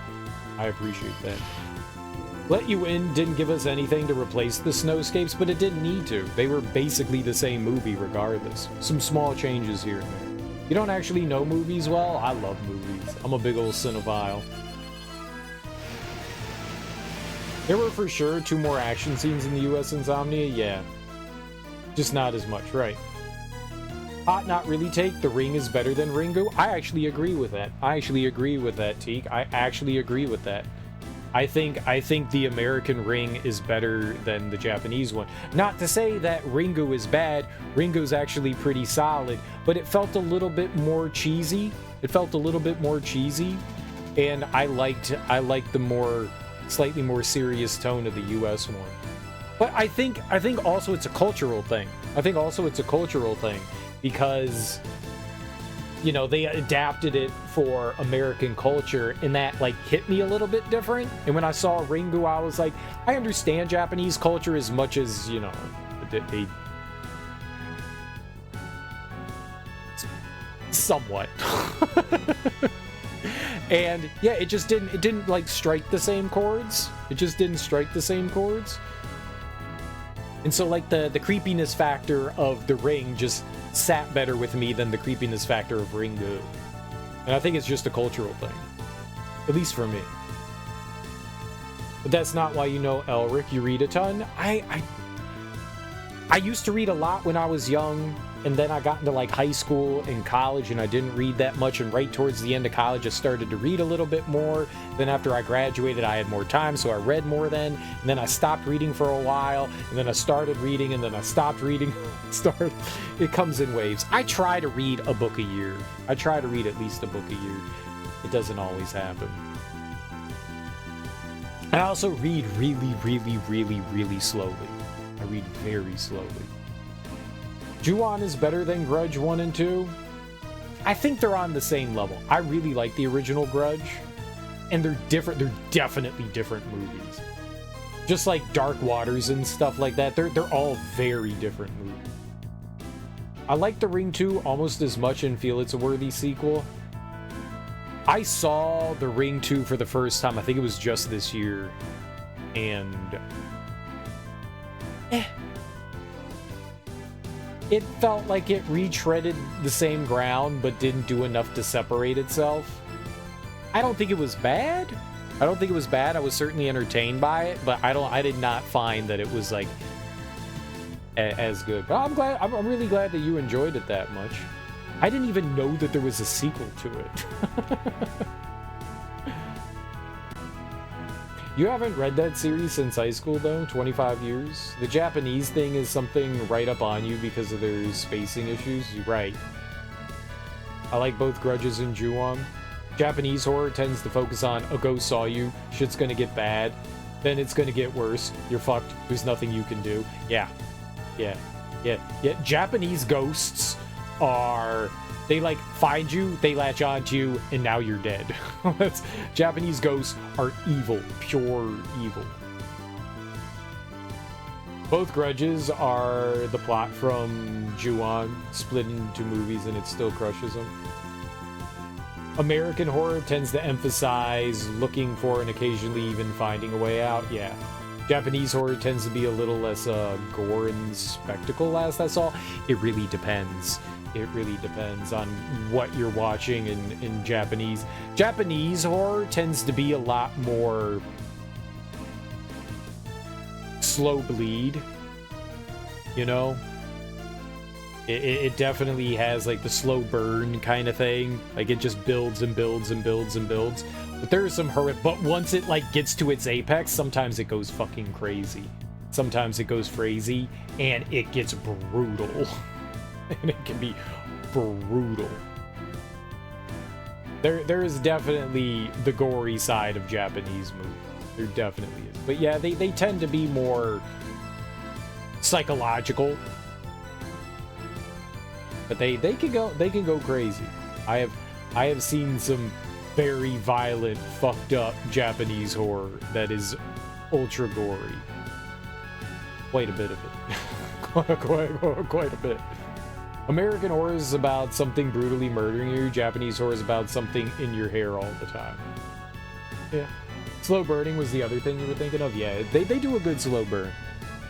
I appreciate that. Let You In didn't give us anything to replace the snowscapes, but it didn't need to. They were basically the same movie regardless. Some small changes here and there. You don't actually know movies well? I love movies. I'm a big old cinephile. There were for sure 2 more action scenes in the US Insomnia, yeah. Just not as much, right? Hot Not Really Take, The Ring is better than Ringu. I actually agree with that. Teak. I actually agree with that. I think the American Ring is better than the Japanese one. Not to say that Ringu is bad. Ringu's actually pretty solid, but it felt a little bit more cheesy. And I liked the slightly more serious tone of the US one. But I think also it's a cultural thing. Because, you know, they adapted it for American culture, and that like hit me a little bit different. And when I saw Ringu, I was like, I understand Japanese culture as much as, you know, they somewhat. And yeah, it didn't like strike the same chords. And so like the creepiness factor of The Ring just sat better with me than the creepiness factor of Ringu. And I think it's just a cultural thing. At least for me. But that's not why you know Elric. You read a ton. I used to read a lot when I was young, and then I got into like high school and college, and I didn't read that much, and right towards the end of college I started to read a little bit more. Then after I graduated I had more time, so I read more then, and then I stopped reading for a while, and then I started reading, and then I stopped reading. It comes in waves. I try to read a book a year. I try to read at least a book a year. It doesn't always happen. I also read really slowly. I read very slowly. Ju-on is better than Grudge 1 and 2. I think they're on the same level. I really like the original Grudge, and they're different. They're definitely different movies. Just like Dark Waters and stuff like that. They're all very different movies. I like The Ring 2 almost as much and feel it's a worthy sequel. I saw The Ring 2 for the first time, I think it was just this year, and it felt like it retreaded the same ground but didn't do enough to separate itself. I don't think it was bad. I was certainly entertained by it, but I did not find that it was like as good. But I'm really glad that you enjoyed it that much. I didn't even know that there was a sequel to it. You haven't read that series since high school, though? 25 years? The Japanese thing is something right up on you because of their spacing issues? You're right. I like both Grudges and Ju-on. Japanese horror tends to focus on, a ghost saw you, shit's gonna get bad, then it's gonna get worse, you're fucked, there's nothing you can do. Yeah. Japanese ghosts are... They, like, find you, they latch onto you, and now you're dead. Japanese ghosts are evil. Pure evil. Both Grudges are the plot from Ju-on, split into movies, and it still crushes them. American horror tends to emphasize looking for and occasionally even finding a way out. Yeah. Japanese horror tends to be a little less gore and spectacle, that's all. It really depends. It really depends on what you're watching in Japanese. Japanese horror tends to be a lot more slow bleed, you know? It definitely has like the slow burn kind of thing. Like it just builds and builds and builds and builds. But there are some horror, but once it like gets to its apex, sometimes it goes fucking crazy. Sometimes it goes crazy and it gets brutal. And it can be brutal. There is definitely the gory side of Japanese movies. There definitely is. But yeah, they tend to be more psychological. But they can go crazy. I have seen some very violent, fucked up Japanese horror that is ultra gory. Quite a bit of it. quite a bit. American horror is about something brutally murdering you. Japanese horror is about something in your hair all the time. Yeah. Slow burning was the other thing you were thinking of. Yeah, they do a good slow burn.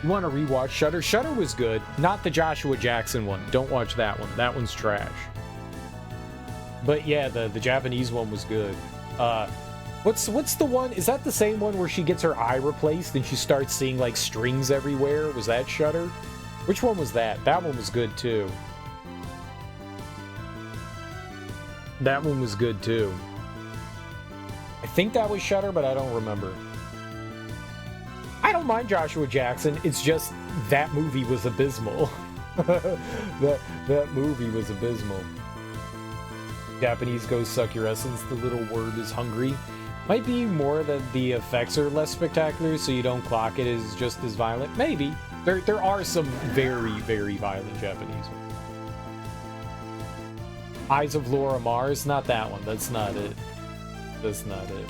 You want to rewatch Shudder? Shudder was good. Not the Joshua Jackson one. Don't watch that one. That one's trash. But yeah, the Japanese one was good. What's the one? Is that the same one where she gets her eye replaced and she starts seeing like strings everywhere? Was that Shudder? Which one was that? That one was good too. That one was good too. I think that was Shudder, but I don't remember. I don't mind Joshua Jackson. It's just that movie was abysmal. that movie was abysmal. Japanese goes suck your essence. The little word is hungry. Might be more that the effects are less spectacular, so you don't clock it as just as violent. Maybe. There are some very, very violent Japanese ones. Eyes of Laura Mars? Not that one. That's not it. That's not it.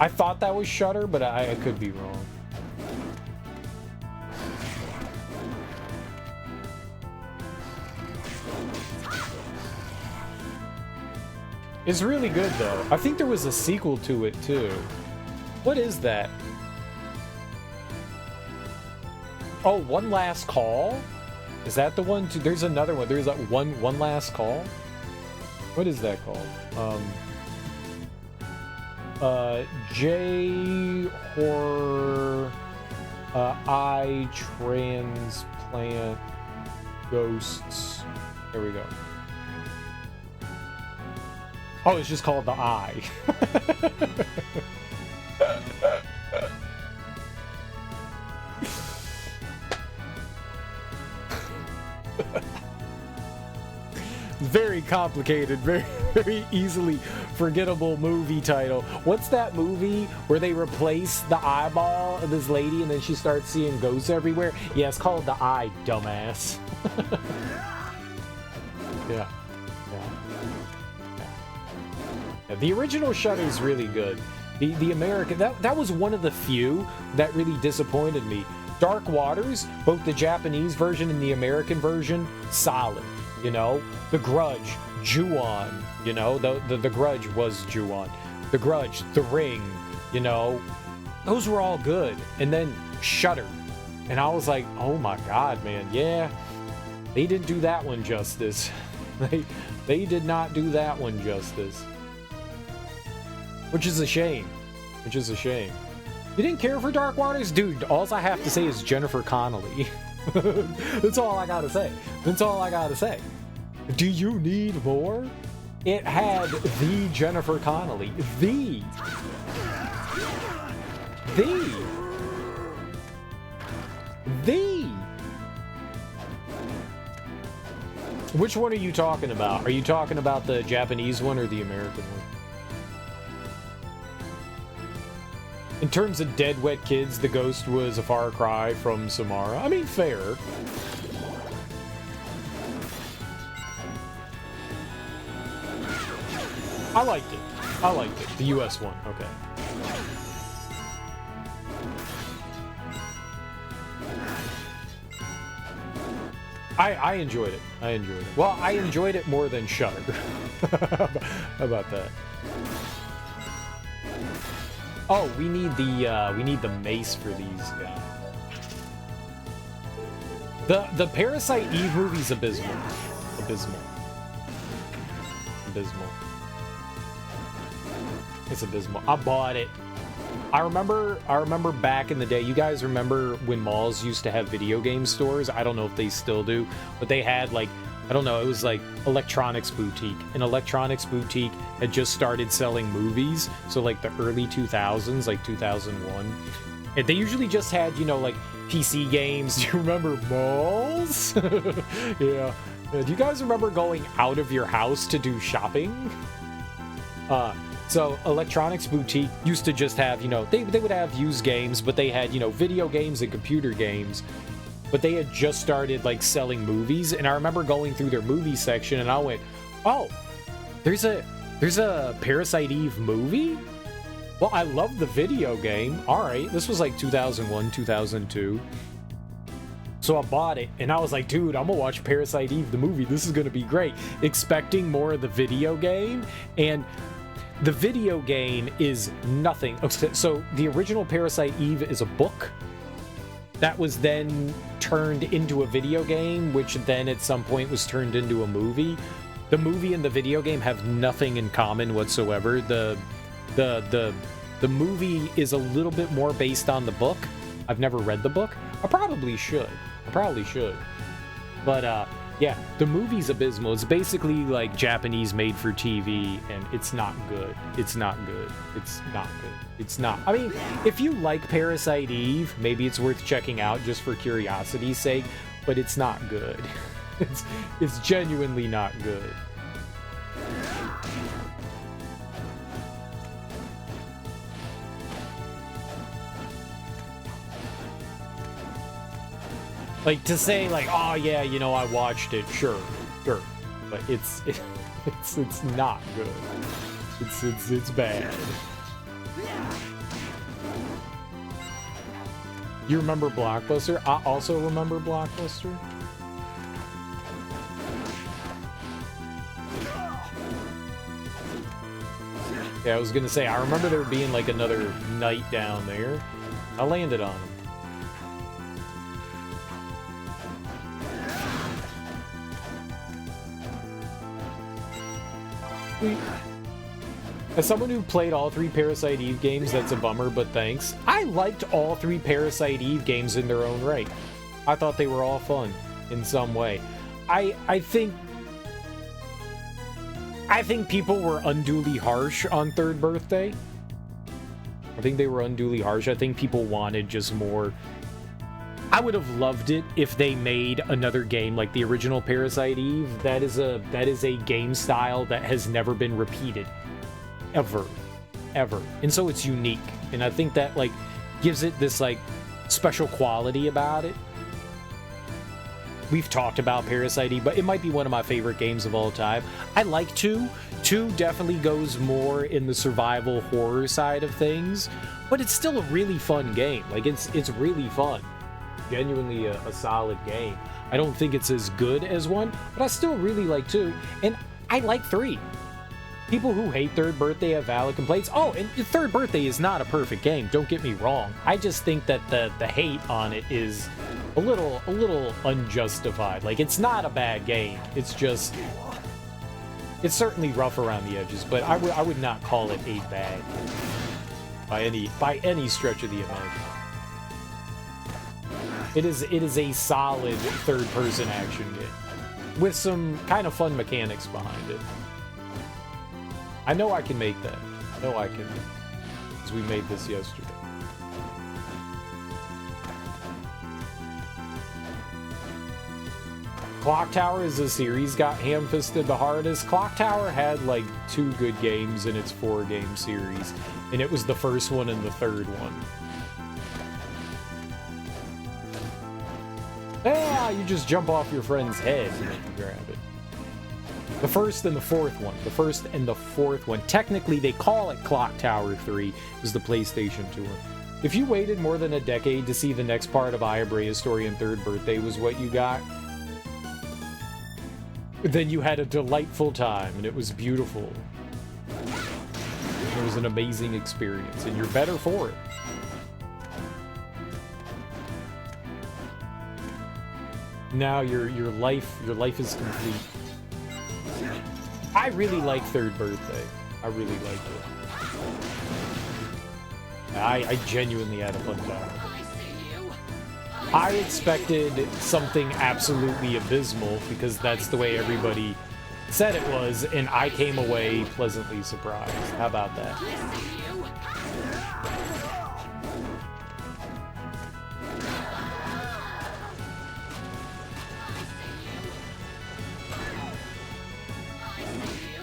I thought that was Shudder, but I could be wrong. It's really good, though. I think there was a sequel to it, too. What is that? Oh, One Last Call? Is that the one? There's another one. There's like one Last Call? What is that called? J horror eye transplant ghosts. There we go. Oh, it's just called The Eye. Very complicated, very easily forgettable movie title. What's that movie where they replace the eyeball of this lady and then she starts seeing ghosts everywhere? Yeah, it's called The Eye, dumbass. Yeah. The original Shudder is really good. The American, that was one of the few that really disappointed me. Dark Waters, both the Japanese version and the American version, solid. You know, The Grudge, Ju-on, you know, the Grudge was Ju-on. The Grudge, The Ring, you know, those were all good. And then Shudder. And I was like, oh my God, man, yeah, they didn't do that one justice. They did not do that one justice. Which is a shame. Which is a shame. You didn't care for Dark Waters? Dude, all I have to say is Jennifer Connelly. That's all I gotta say. That's all I gotta say. Do you need more? It had the Jennifer Connelly. The. Which one are you talking about? Are you talking about the Japanese one or the American one? In terms of Dead Wet Kids, the ghost was a far cry from Samara. I mean, fair. I liked it. I liked it. The US one. Okay. I enjoyed it. I enjoyed it. Well, I enjoyed it more than Shudder. How about that? Oh, we need the mace for these guys. The Parasite Eve movie's abysmal. Abysmal. It's abysmal. I bought it. I remember back in the day, you guys remember when malls used to have video game stores? I don't know if they still do, but they had like, I don't know, it was like Electronics Boutique. And Electronics Boutique had just started selling movies, so like the early 2000s, like 2001. And they usually just had, you know, like PC games. Do you remember malls? Yeah. Do you guys remember going out of your house to do shopping? So Electronics Boutique used to just have, you know, they would have used games, but they had, you know, video games and computer games. but they had just started like selling movies, and I remember going through their movie section, and I went, "Oh, there's a Parasite Eve movie? Well, I love the video game. All right." This was like 2001, 2002. So I bought it, and I was like, dude, I'm gonna watch Parasite Eve, the movie. This is gonna be great. Expecting more of the video game, and the video game is nothing. So the original Parasite Eve is a book that was then turned into a video game, which then at some point was turned into a movie. The movie and the video game have nothing in common whatsoever. The movie is a little bit more based on the book. I've never read the book. I probably should. But yeah, the movie's abysmal. It's basically like Japanese made for TV, and it's not good. It's not good. It's not good. It's not. I mean, if you like Parasite Eve, maybe it's worth checking out just for curiosity's sake, but it's not good. It's genuinely not good. Like, to say, like, oh, yeah, you know, I watched it, sure, but it's not good. It's bad. You remember Blockbuster? I also remember Blockbuster. Yeah, I was gonna say, I remember there being, like, another night down there. I landed on him. As someone who played all 3 Parasite Eve games, that's a bummer, but thanks. I liked all 3 Parasite Eve games in their own right. I thought they were all fun in some way. I think people were unduly harsh on Third Birthday. I think they were unduly harsh. I think people wanted just more. I would have loved it if they made another game like the original Parasite Eve. That is a game style that has never been repeated. Ever. And so it's unique. And I think that, like, gives it this, like, special quality about it. We've talked about Parasite Eve, but it might be one of my favorite games of all time. I like 2. 2 definitely goes more in the survival horror side of things, but it's still a really fun game. Like, it's really fun. Genuinely a solid game. I don't think it's as good as 1, but I still really like 2, and I like 3. People who hate Third Birthday have valid complaints. Oh, and Third Birthday is not a perfect game, don't get me wrong. I just think that the hate on it is a little unjustified. Like, it's not a bad game. It's just, it's certainly rough around the edges, but I would not call it a bad game by any stretch of the imagination. It is a solid third-person action game with some kind of fun mechanics behind it. I know I can make that. I know I can, because we made this yesterday. Clock Tower as a series got ham-fisted the hardest. Clock Tower had like 2 good games in its 4-game series, and it was the first one and the third one. Ah, you just jump off your friend's head and you grab it. The first and the fourth one. Technically, they call it Clock Tower 3. It was the PlayStation 2 one. If you waited more than a decade to see the next part of Aya Brea's story and Third Birthday was what you got, then you had a delightful time, and it was beautiful. It was an amazing experience, and you're better for it. Now your life is complete. I really like Third Birthday. I really liked it. I genuinely had a fun time. I expected something absolutely abysmal because that's the way everybody said it was, and I came away pleasantly surprised. How about that?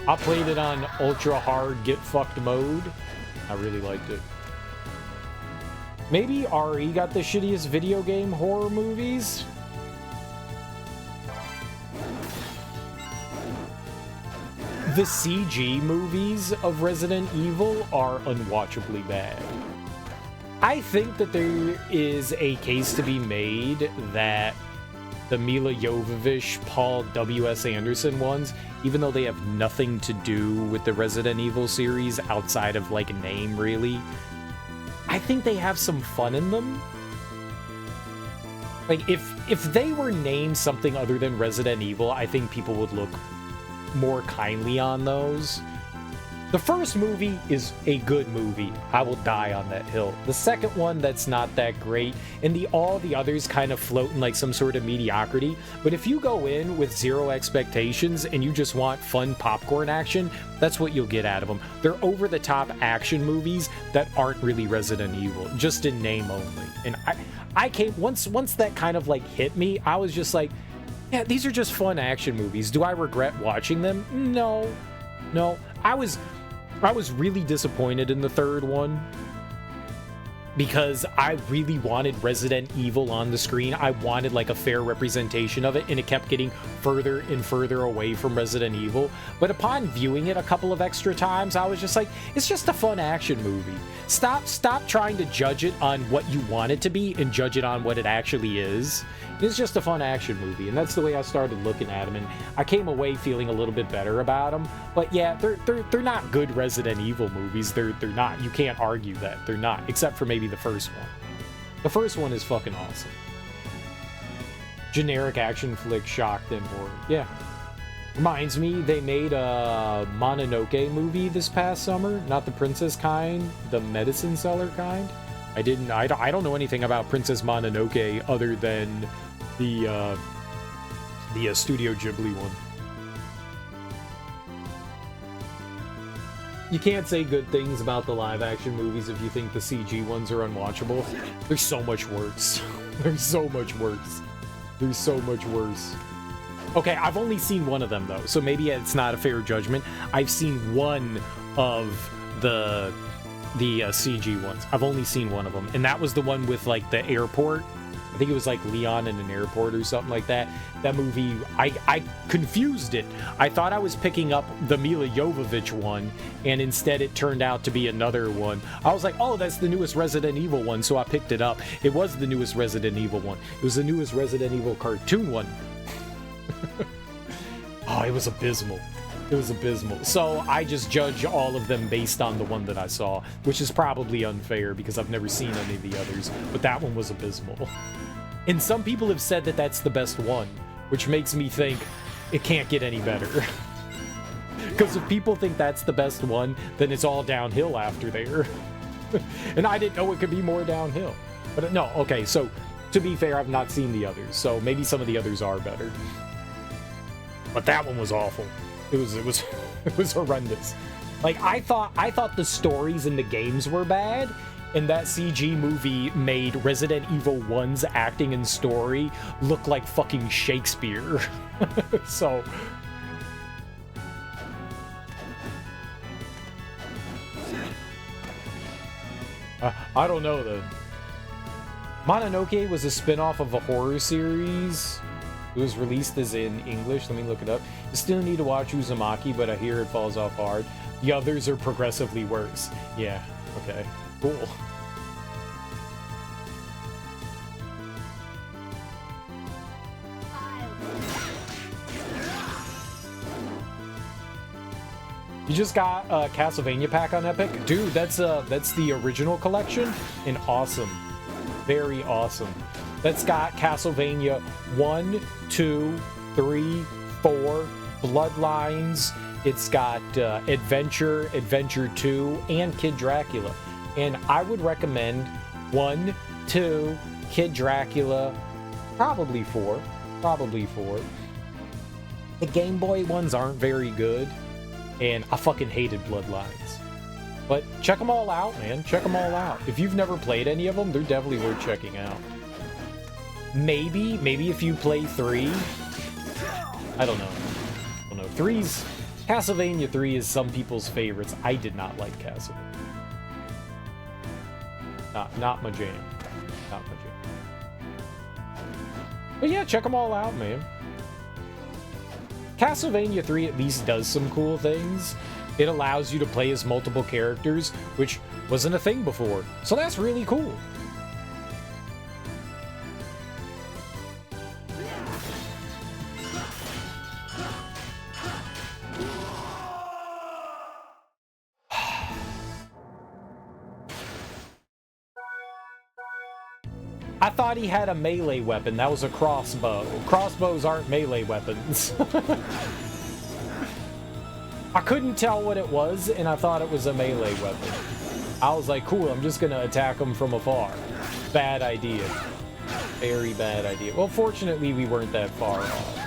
I played it on ultra hard get fucked mode. I really liked it. Maybe RE got the shittiest video game horror movies? the CG movies of Resident Evil are unwatchably bad. I think that there is a case to be made that the Mila Jovovich, Paul W.S. Anderson ones, even though they have nothing to do with the Resident Evil series outside of like a name, really, I think they have some fun in them. Like, if they were named something other than Resident Evil, I think people would look more kindly on those. The first movie is a good movie. I will die on that hill. The second one, that's not that great, and all the others kind of float in like some sort of mediocrity. But if you go in with zero expectations and you just want fun popcorn action, that's what you'll get out of them. They're over-the-top action movies that aren't really Resident Evil, just in name only. And I came once that kind of like hit me, I was just like, yeah, these are just fun action movies. Do I regret watching them? No. I was really disappointed in the third one because I really wanted Resident Evil on the screen. I wanted like a fair representation of it, and it kept getting further and further away from Resident Evil. But upon viewing it a couple of extra times, I was just like, it's just a fun action movie. Stop trying to judge it on what you want it to be and judge it on what it actually is. It's just a fun action movie, and that's the way I started looking at them, and I came away feeling a little bit better about them. But yeah, they're not good Resident Evil movies. They're not. You can't argue that. They're not, except for maybe the first one. The first one is fucking awesome. Generic action flick, shocked and horror. Yeah. Reminds me, they made a Mononoke movie this past summer. Not the princess kind, the medicine seller kind. I don't know anything about Princess Mononoke other than the Studio Ghibli one. You can't say good things about the live action movies if you think the CG ones are unwatchable. They're so much worse. They're so much worse. They're so much worse. Okay, I've only seen one of them though, so maybe it's not a fair judgment. I've seen one of the CG ones. I've only seen one of them, and that was the one with like the airport. I think it was like Leon in an airport or something like that. That movie, I confused it. I thought I was picking up the Mila Jovovich one, and instead it turned out to be another one. I was like, oh, that's the newest Resident Evil one, so I picked it up. It was the newest Resident Evil one. It was the newest Resident Evil cartoon one. Oh, it was abysmal. It was abysmal. So I just judge all of them based on the one that I saw, which is probably unfair because I've never seen any of the others, but that one was abysmal. And some people have said that that's the best one, which makes me think it can't get any better. Because if people think that's the best one, then it's all downhill after there. And I didn't know it could be more downhill. But no, okay, so to be fair, I've not seen the others, so maybe some of the others are better. But that one was awful. It was horrendous. Like, I thought the stories in the games were bad, and that CG movie made Resident Evil 1's acting and story look like fucking Shakespeare. So I don't know then. Mononoke was a spin-off of a horror series. It was released as in English. Let me look it up. You still need to watch Uzumaki, but I hear it falls off hard. The others are progressively worse. Yeah, okay, cool. You just got a Castlevania pack on Epic? Dude, that's the original collection, and awesome. Very awesome. That's got Castlevania 1, 2, 3, 4, Bloodlines. It's got Adventure, Adventure 2, and Kid Dracula. And I would recommend 1, 2, Kid Dracula, probably 4. The Game Boy ones aren't very good, and I fucking hated Bloodlines. But check them all out, man. Check them all out. If you've never played any of them, they're definitely worth checking out. Maybe if you play 3, I don't know. 3's Castlevania 3 is some people's favorites. I did not like Castlevania. Not my jam. Not my jam. But yeah, check them all out, man. Castlevania 3 at least does some cool things. It allows you to play as multiple characters, which wasn't a thing before. So that's really cool. I thought he had a melee weapon. That was a crossbow. Crossbows aren't melee weapons. I couldn't tell what it was, and I thought it was a melee weapon. I was like, cool, I'm just gonna attack him from afar. Bad idea. Very bad idea. Well, fortunately, we weren't that far off.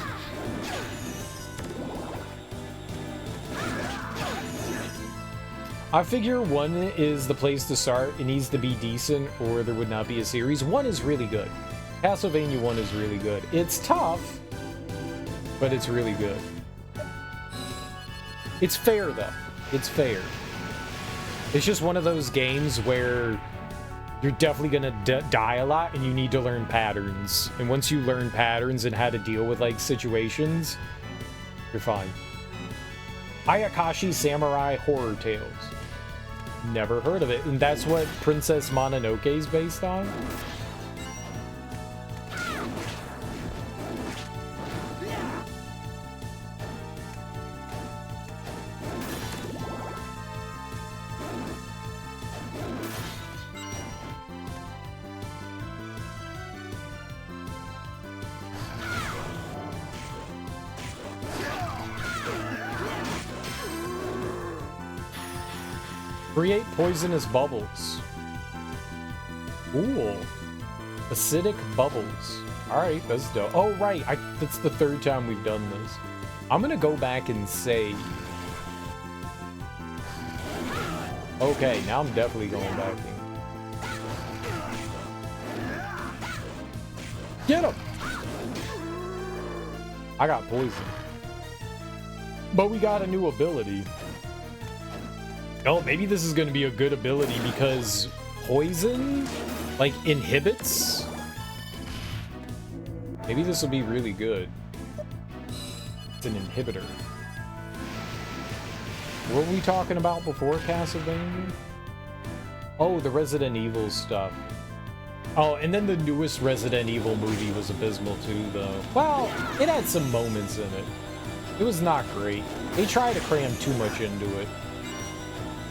I figure 1 is the place to start. It needs to be decent, or there would not be a series. 1 is really good. Castlevania 1 is really good. It's tough, but it's really good. It's fair, though. It's fair. It's just one of those games where you're definitely gonna die a lot, and you need to learn patterns. And once you learn patterns and how to deal with, like, situations, you're fine. Ayakashi Samurai Horror Tales. Never heard of it. And that's what Princess Mononoke is based on? Create poisonous bubbles. Cool. Acidic bubbles. Alright, that's dope. Oh, right. That's the 3rd time we've done this. I'm gonna go back and save. Okay, now I'm definitely going back in. Get him! I got poison. But we got a new ability. Oh, maybe this is going to be a good ability because poison, like, inhibits? Maybe this will be really good. It's an inhibitor. What were we talking about before Castlevania? Oh, the Resident Evil stuff. Oh, and then the newest Resident Evil movie was abysmal too, though. Well, it had some moments in it. It was not great. They tried to cram too much into it.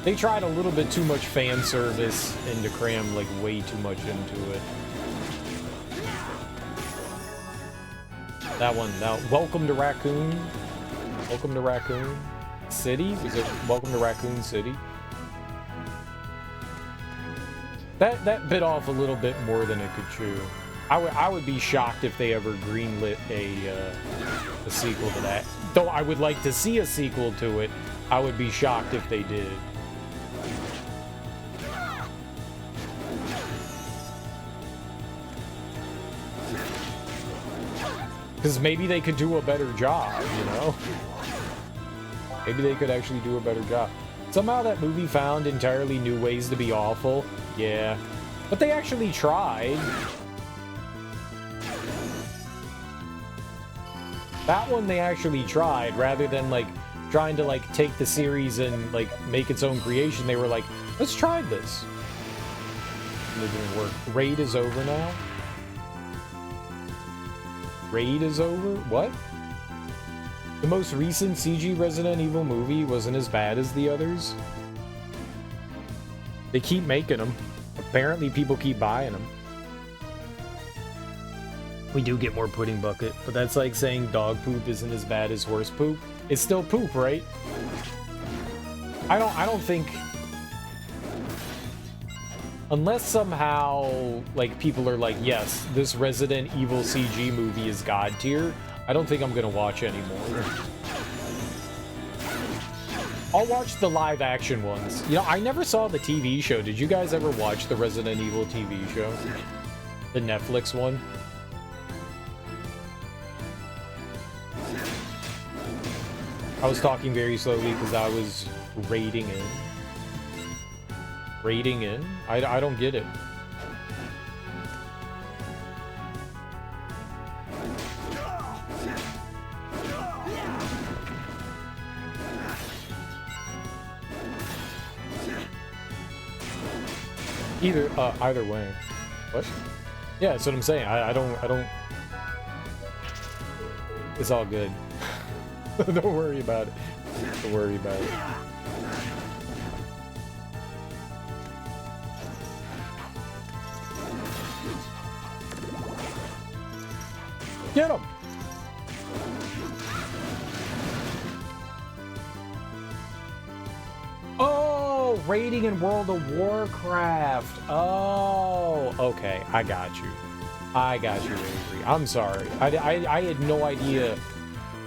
They tried a little bit too much fan service and to cram, like, way too much into it. That one, now, Welcome to Raccoon? Welcome to Raccoon City? Was it Welcome to Raccoon City? That bit off a little bit more than it could chew. I would be shocked if they ever greenlit a sequel to that. Though I would like to see a sequel to it, I would be shocked if they did. Because maybe they could do a better job, you know? Maybe they could actually do a better job. Somehow that movie found entirely new ways to be awful. Yeah. But they actually tried. That one they actually tried, rather than, like, trying to, like, take the series and, like, make its own creation. They were like, let's try this. And it didn't work. Raid is over now? Raid is over? What? The most recent CG Resident Evil movie wasn't as bad as the others? They keep making them. Apparently people keep buying them. We do get more pudding bucket, but that's like saying dog poop isn't as bad as horse poop. It's still poop, right? I don't think... Unless somehow, like, people are like, yes, this Resident Evil CG movie is god tier, I don't think I'm gonna watch anymore. I'll watch the live action ones. You know, I never saw the TV show. Did you guys ever watch the Resident Evil TV show? The Netflix one? I was talking very slowly because I was raiding in. Raiding in? I don't get it. Either way. What? Yeah, that's what I'm saying. I don't. It's all good. Don't worry about it. Don't worry about it. Get him! Oh, raiding in World of Warcraft. Oh, okay. I got you. I got you, Avery. I'm sorry. I had no idea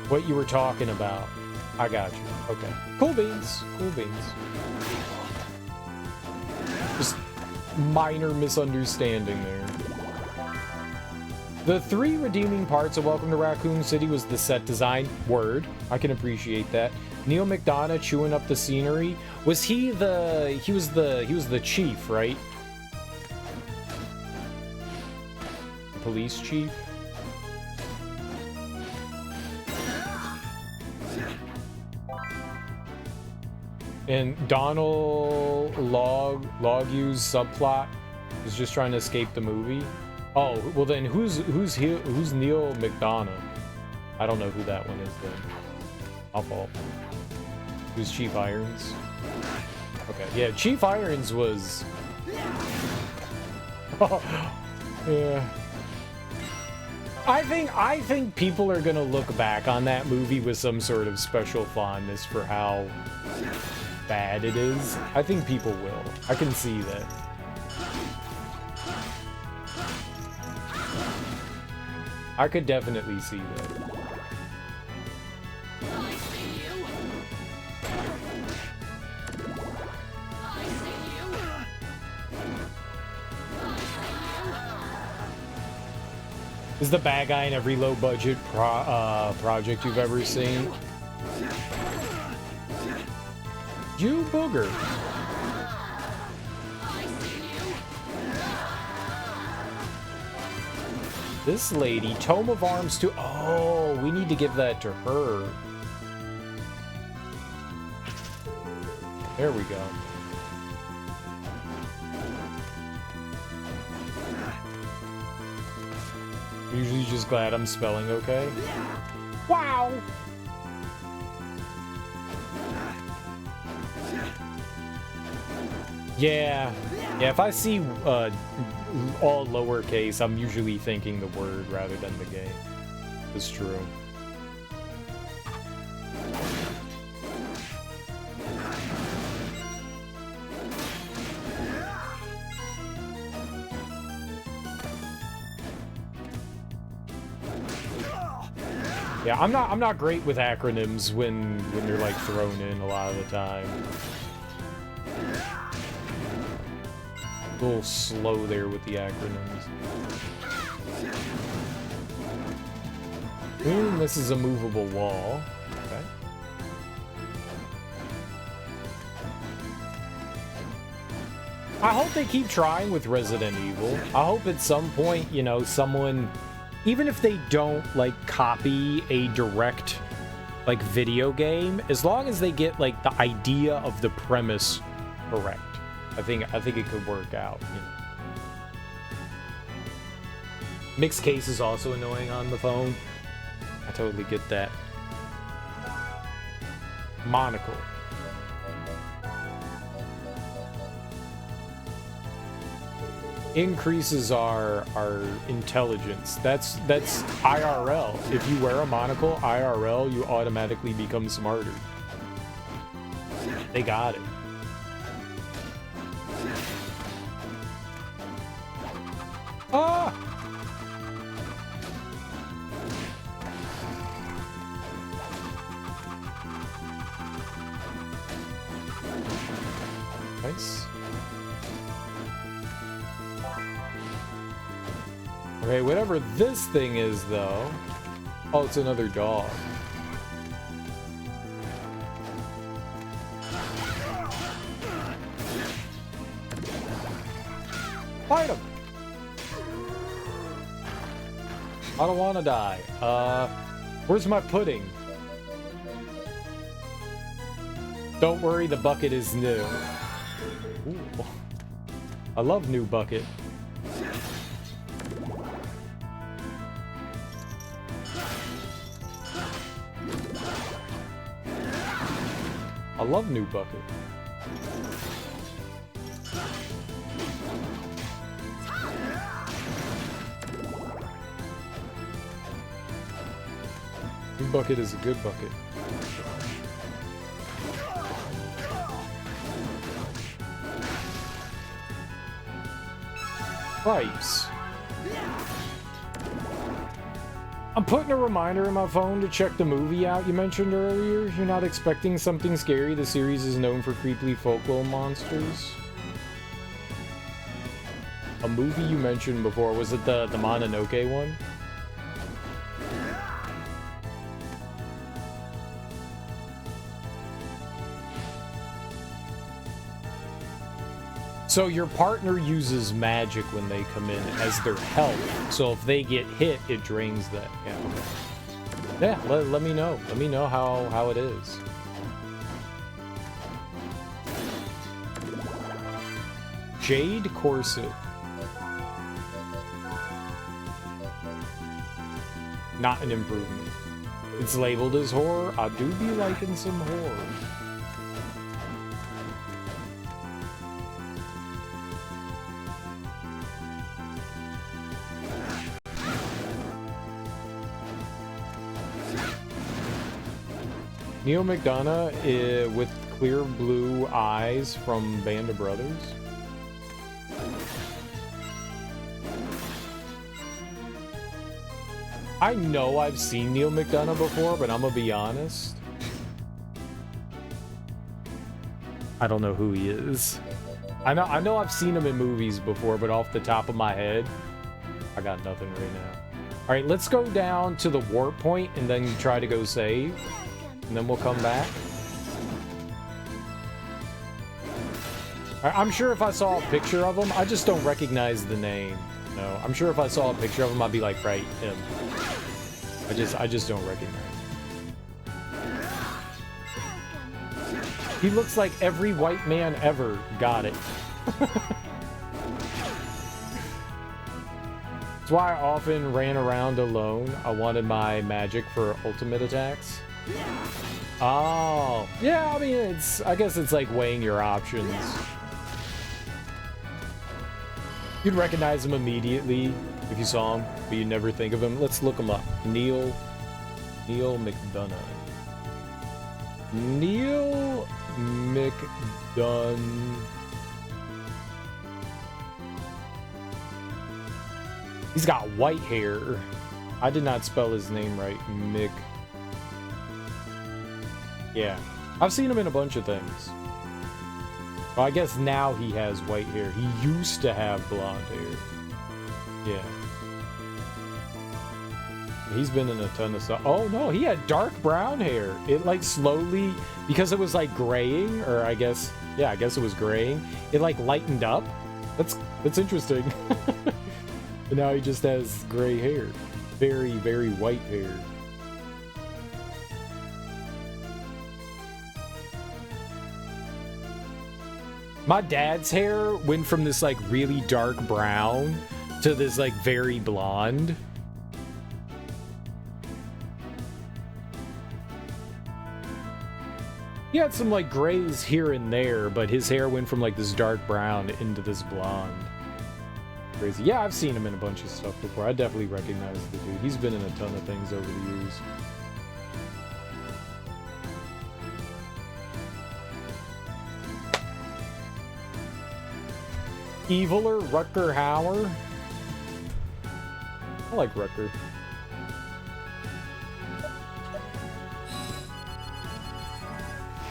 what you were talking about. I got you. Okay. Cool beans. Cool beans. Just minor misunderstanding there. The 3 redeeming parts of Welcome to Raccoon City was the set design. Word. I can appreciate that. Neil McDonough chewing up the scenery. Was he the... He was the chief, right? The police chief? And Donald Logue's subplot was just trying to escape the movie. Oh, well then who's Neil McDonough? I don't know who that one is then. My fault. Who's Chief Irons? Okay, yeah, Chief Irons was... yeah. I think people are gonna look back on that movie with some sort of special fondness for how bad it is. I think people will. I can see that. I could definitely see that. I see you. I see you. I see you. Is the bad guy in every low-budget project you've ever seen? You booger. This lady, Tome of Arms too. Oh, we need to give that to her. There we go. Usually just glad I'm spelling okay. Wow! Yeah. Yeah, if I see all lowercase, I'm usually thinking the word rather than the game. It's true. Yeah, I'm not great with acronyms when they're like thrown in a lot of the time. A little slow there with the acronyms. Ooh, this is a movable wall. Okay. I hope they keep trying with Resident Evil. I hope at some point, you know, someone, even if they don't like copy a direct like video game, as long as they get like the idea of the premise correct. I think it could work out, you know. Mixed case is also annoying on the phone. I totally get that. Monocle. Increases our intelligence. That's IRL. If you wear a monocle, IRL, you automatically become smarter. They got it. Ah! Nice. Okay, whatever this thing is, though. Oh, it's another dog. Fight him! I don't want to die. Where's my pudding? Don't worry, the bucket is new. Ooh. I love New Bucket. I love New Bucket. New Bucket is a good bucket. Pipes. I'm putting a reminder in my phone to check the movie out you mentioned earlier. You're not expecting something scary. The series is known for creepy folklore monsters. A movie you mentioned before, was it the Mononoke one? So your partner uses magic when they come in as their health. So if they get hit, it drains that. Yeah, okay. Yeah, let me know. Let me know how it is. Jade corset. Not an improvement. It's labeled as horror. I do be liking some horror. Neil McDonough with clear blue eyes from Band of Brothers. I know I've seen Neil McDonough before, but I'm gonna be honest. I don't know who he is. I know I've seen him in movies before, but off the top of my head, I got nothing right now. All right, let's go down to the warp point and then try to go save. And then we'll come back. I'm sure if I saw a picture of him, I just don't recognize the name. No, I'm sure if I saw a picture of him, I'd be like, right, him. I just don't recognize him. He looks like every white man ever. Got it. That's why I often ran around alone. I wanted my magic for ultimate attacks. Oh, yeah, I mean, I guess it's like weighing your options. You'd recognize him immediately if you saw him, but you'd never think of him. Let's look him up. Neil McDonough. Neil McDonough. He's got white hair. I did not spell his name right. Yeah, I've seen him in a bunch of things. Well, I guess now he has white hair. He used to have blonde hair. Yeah. He's been in a ton of stuff. Oh no, he had dark brown hair. It like slowly, because it was like graying, or I guess it was graying. It like lightened up. That's interesting. But now he just has gray hair. Very, very white hair. My dad's hair went from this like really dark brown to this like very blonde. He had some like grays here and there, but his hair went from like this dark brown into this blonde. Crazy. Yeah, I've seen him in a bunch of stuff before. I definitely recognize the dude. He's been in a ton of things over the years. Eviler, Rutger Hauer. I like Rutger.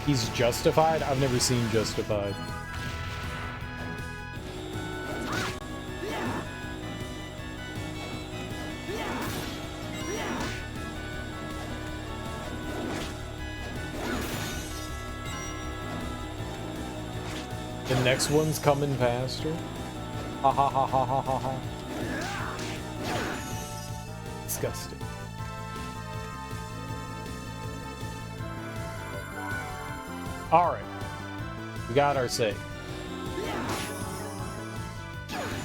He's Justified? I've never seen Justified. The next one's coming faster. Ha ha ha ha ha ha ha. Disgusting. Alright. We got our save.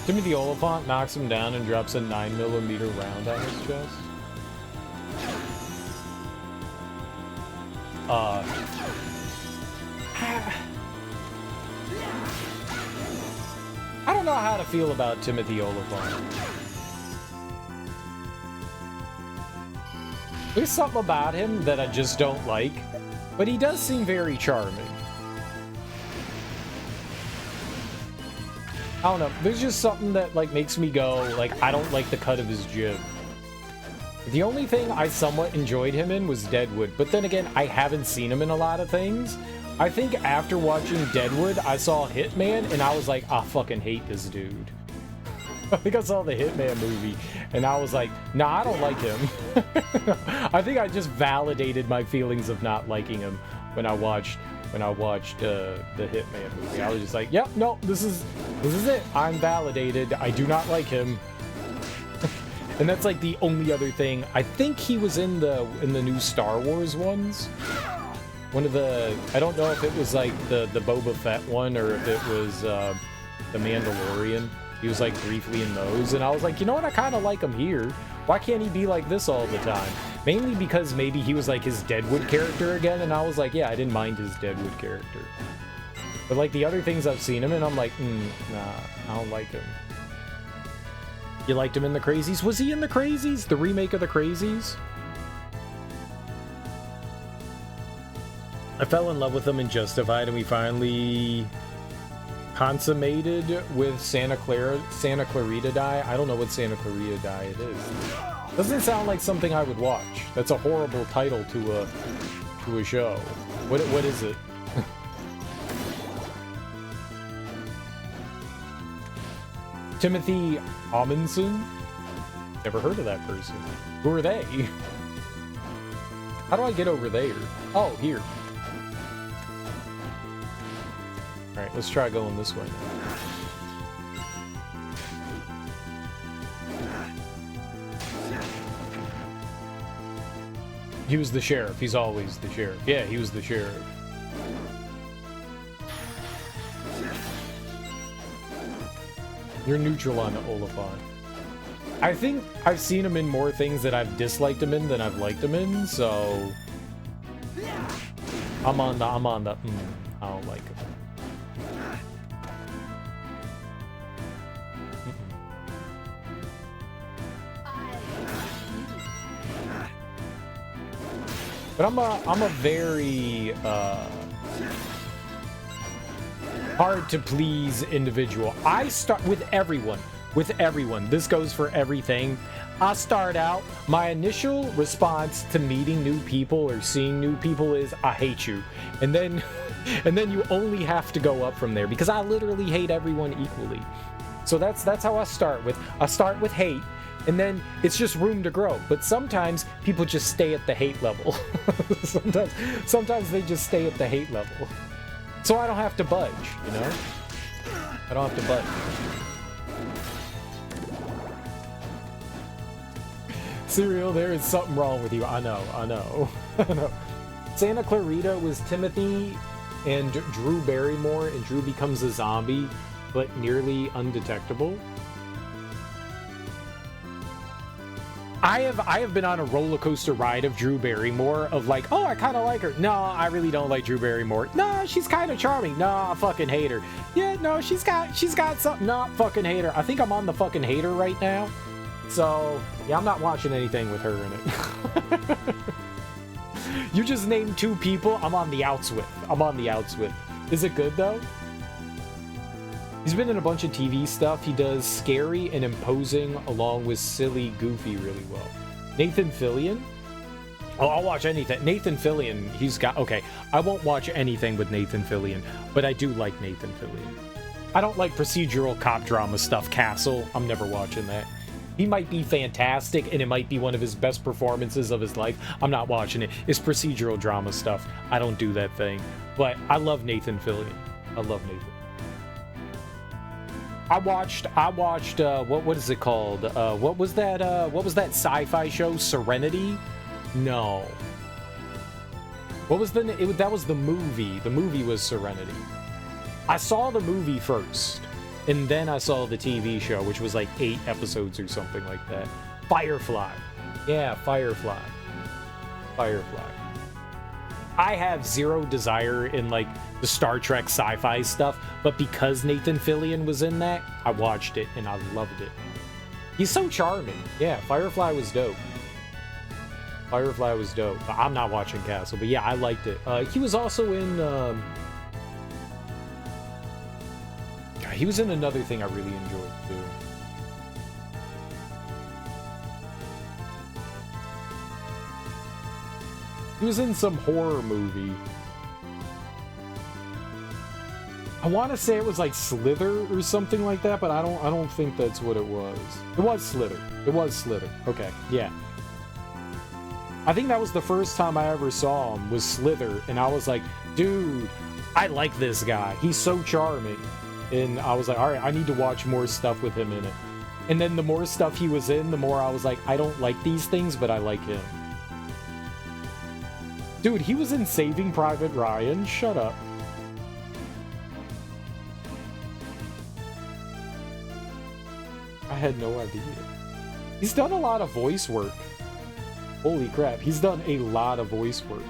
Timothy Oliphant knocks him down and drops a 9mm round on his chest. I don't know how to feel about Timothy Oliphant. There's something about him that I just don't like, but he does seem very charming. I don't know, there's just something that like makes me go, like, I don't like the cut of his jib. The only thing I somewhat enjoyed him in was Deadwood, but then again, I haven't seen him in a lot of things. I think after watching Deadwood, I saw Hitman, and I was like, I fucking hate this dude. I think I saw the Hitman movie, and I was like, nah, I don't like him. I think I just validated my feelings of not liking him when I watched the Hitman movie. I was just like, yep, no, this is it. I'm validated. I do not like him. And that's like the only other thing. I think he was in the new Star Wars ones. One of the, I don't know if it was like the Boba Fett one or if it was the Mandalorian. He was like briefly in those, and I was like, you know what? I kind of like him here. Why can't he be like this all the time? Mainly because maybe he was like his Deadwood character again, and I was like, yeah, I didn't mind his Deadwood character. But like the other things I've seen him in, I'm like, nah, I don't like him. You liked him in The Crazies? Was he in The Crazies? The remake of The Crazies? I fell in love with him in Justified, and we finally consummated with Santa Clarita Die. I don't know what Santa Clarita Die it is. Doesn't sound like something I would watch. That's a horrible title to a show. What is it? Timothy Amundsen? Never heard of that person. Who are they? How do I get over there? Oh, here. Alright, let's try going this way. He was the sheriff. He's always the sheriff. Yeah, he was the sheriff. You're neutral on Oliphant. I think I've seen him in more things that I've disliked him in than I've liked him in, so I'm on the I don't like him. But I'm a very hard to please individual. I start with everyone. This goes for everything. I start out, my initial response to meeting new people or seeing new people is, I hate you. And then you only have to go up from there, because I literally hate everyone equally. So that's how I start with. I start with hate, and then it's just room to grow. But sometimes people just stay at the hate level. sometimes they just stay at the hate level. So I don't have to budge, you know? I don't have to budge. Serial, there is something wrong with you. I know. I know. Santa Clarita was Timothy and Drew Barrymore, and Drew becomes a zombie, but nearly undetectable. I have been on a roller coaster ride of Drew Barrymore of like, oh, I kind of like her. No, I really don't like Drew Barrymore. No, she's kind of charming. No, I fucking hate her. Yeah, no, she's got something. No, fucking hate her. I think I'm on the fucking hater right now. So, yeah, I'm not watching anything with her in it. You just named two people I'm on the outs with. Is it good, though? He's been in a bunch of TV stuff. He does scary and imposing along with silly, goofy really well. Nathan Fillion? Oh, I'll watch anything. Nathan Fillion, he's got... Okay, I won't watch anything with Nathan Fillion, but I do like Nathan Fillion. I don't like procedural cop drama stuff. Castle, I'm never watching that. He might be fantastic, and it might be one of his best performances of his life. I'm not watching it. It's procedural drama stuff. I don't do that thing. But I love Nathan Fillion. I love Nathan. I watched what is it called? What was that sci-fi show? Serenity? No. What was that was the movie. The movie was Serenity. I saw the movie first. And then I saw the TV show, which was like 8 episodes or something like that. Firefly. Yeah, Firefly. Firefly. I have zero desire in like the Star Trek sci-fi stuff, but because Nathan Fillion was in that, I watched it and I loved it. He's so charming. Yeah, Firefly was dope. Firefly was dope. I'm not watching Castle, but yeah, I liked it. He was also in... God, he was in another thing I really enjoyed, too. He was in some horror movie. I want to say it was like Slither or something like that, but I don't think that's what it was. It was Slither. It was Slither. Okay, yeah. I think that was the first time I ever saw him, was Slither, and I was like, dude, I like this guy. He's so charming. And I was like, all right, I need to watch more stuff with him in it. And then the more stuff he was in, the more I was like, I don't like these things, but I like him. Dude, he was in Saving Private Ryan. Shut up. I had no idea. He's done a lot of voice work. Holy crap, he's done a lot of voice work.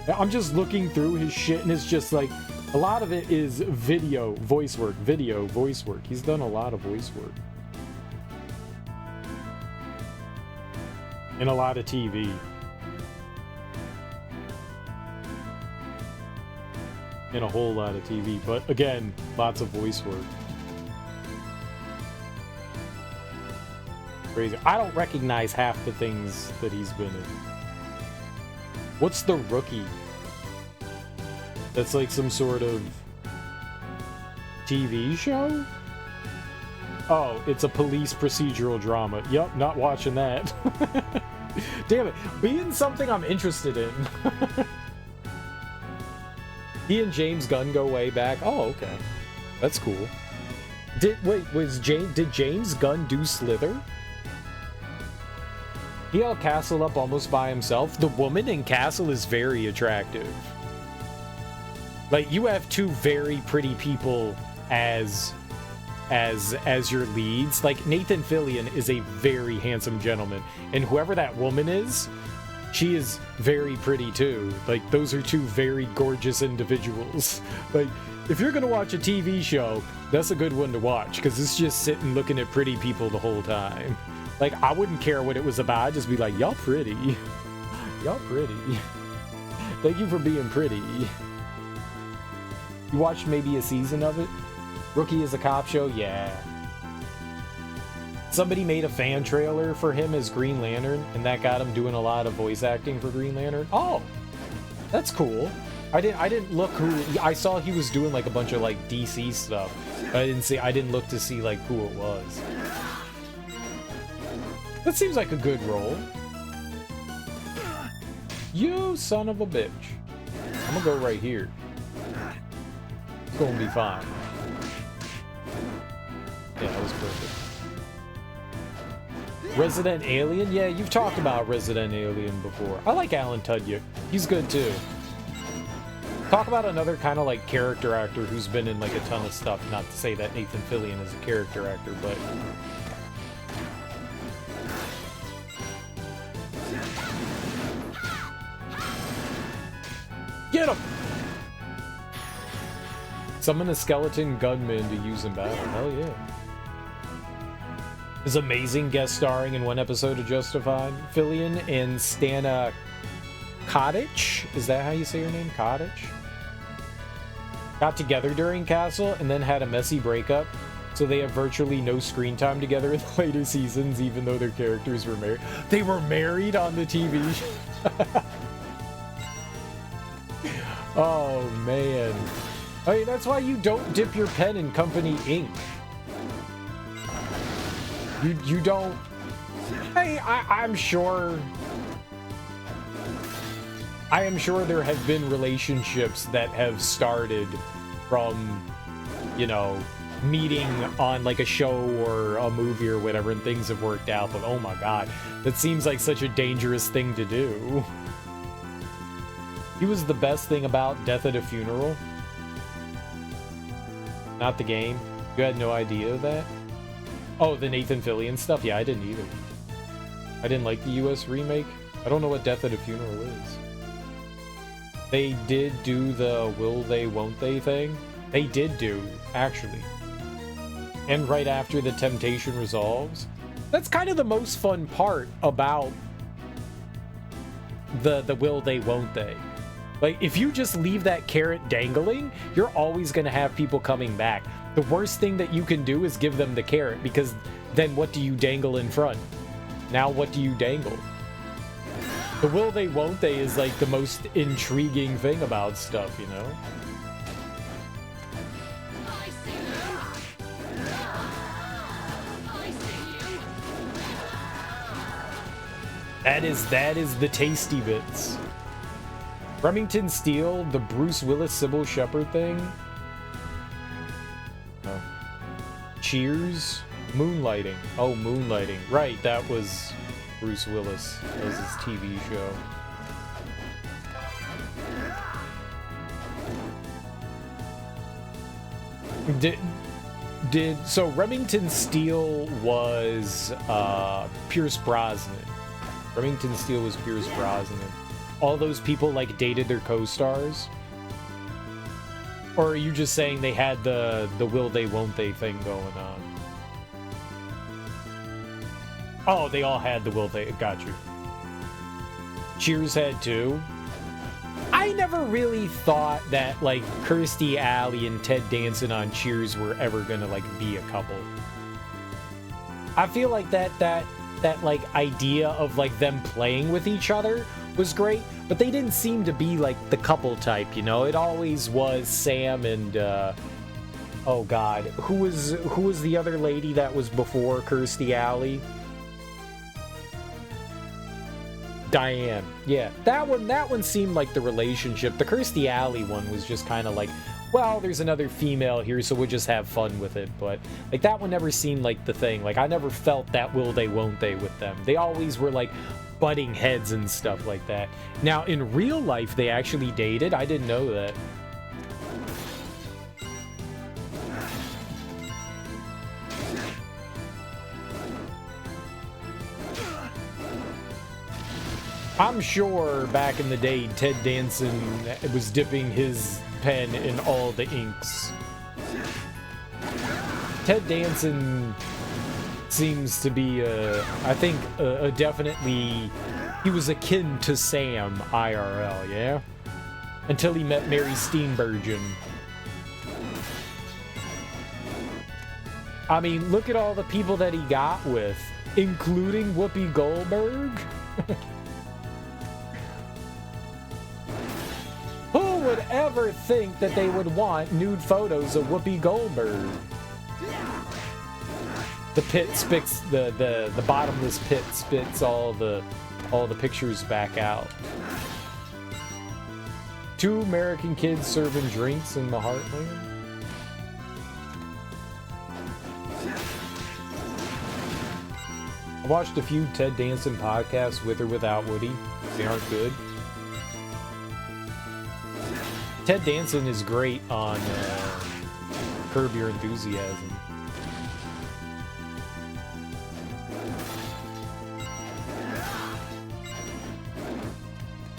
I'm just looking through his shit and it's just like, a lot of it is video, voice work, video, voice work. He's done a lot of voice work. And a lot of TV. And a whole lot of TV, but again, lots of voice work. Crazy. I don't recognize half the things that he's been in. What's The Rookie? That's like some sort of TV show? Oh, it's a police procedural drama. Yup, not watching that. Damn it. Being something I'm interested in. He and James Gunn go way back. Oh, okay. That's cool. Did James Gunn do Slither? He held Castle up almost by himself. The woman in Castle is very attractive. Like, you have two very pretty people as your leads. Like, Nathan Fillion is a very handsome gentleman, and whoever that woman is, she is very pretty too. Like, those are two very gorgeous individuals. Like, if you're gonna watch a TV show, that's a good one to watch, because it's just sitting looking at pretty people the whole time. Like, I wouldn't care what it was about. I'd just be like, y'all pretty. Y'all pretty. Thank you for being pretty. You watched maybe a season of it? Rookie is a cop show? Yeah. Somebody made a fan trailer for him as Green Lantern, and that got him doing a lot of voice acting for Green Lantern. Oh, that's cool. I didn't look who... I saw he was doing like a bunch of like DC stuff, but I didn't look to see like who it was. That seems like a good role. You son of a bitch. I'm gonna go right here. It's gonna be fine. Yeah, that was perfect. Resident Alien? Yeah, you've talked about Resident Alien before. I like Alan Tudyk. He's good too. Talk about another kind of like character actor who's been in like a ton of stuff. Not to say that Nathan Fillion is a character actor, but... Get him! Summon a skeleton gunman to use in battle. Hell yeah. His amazing guest starring in one episode of Justified. Fillion and Stana Cottage? Is that how you say her name? Cottage? Got together during Castle and then had a messy breakup. So they have virtually no screen time together in the later seasons, even though their characters were married. They were married on the TV show. Oh, man. I mean, that's why you don't dip your pen in company ink. You don't... Hey, I'm sure... I am sure there have been relationships that have started from, you know, meeting on like a show or a movie or whatever, and things have worked out, but oh my god, that seems like such a dangerous thing to do. He was the best thing about Death at a Funeral. Not the game. You had no idea of that? Oh, the Nathan Fillion stuff? Yeah, I didn't either. I didn't like the US remake. I don't know what Death at a Funeral is. They did do the will they, won't they thing. They did do, actually. And right after the temptation resolves. That's kind of the most fun part about the will they, won't they. Like, if you just leave that carrot dangling, you're always going to have people coming back. The worst thing that you can do is give them the carrot, because then what do you dangle in front? Now what do you dangle? The will they, won't they is like the most intriguing thing about stuff, you know? I see you. I see you. That is the tasty bits. Remington Steele, the Bruce Willis Sybil Shepherd thing. Oh. Cheers, Moonlighting. Oh, Moonlighting. Right, that was Bruce Willis. That was his TV show. So Remington Steele was Pierce Brosnan. Remington Steele was Pierce Brosnan. All those people like dated their co-stars? Or are you just saying they had the will they, won't they thing going on? Oh, they all had the will they. Got you. Cheers had too. I never really thought that like Kirstie Alley and Ted Danson on Cheers were ever gonna like be a couple. I feel like that like idea of like them playing with each other was great, but they didn't seem to be like the couple type, you know? It always was Sam and oh god, who was the other lady that was before Kirstie Alley? Diane. Yeah, that one seemed like the relationship. The Kirstie Alley one was just kind of like, well, there's another female here, so we'll just have fun with it. But like that one never seemed like the thing. Like I never felt that will they, won't they with them. They always were like butting heads and stuff like that. Now in real life they actually dated. I didn't know that. I'm sure back in the day, Ted Danson was dipping his pen in all the inks. Ted Danson seems to be, I think, definitely, he was akin to Sam IRL, yeah? Until he met Mary Steenburgen. I mean, look at all the people that he got with, including Whoopi Goldberg. Who would ever think that they would want nude photos of Whoopi Goldberg? The pit spits the bottomless pit spits all the pictures back out. 2 American kids serving drinks in the heartland. I watched a few Ted Danson podcasts with or without Woody. They aren't good. Ted Danson is great on Curb Your Enthusiasm.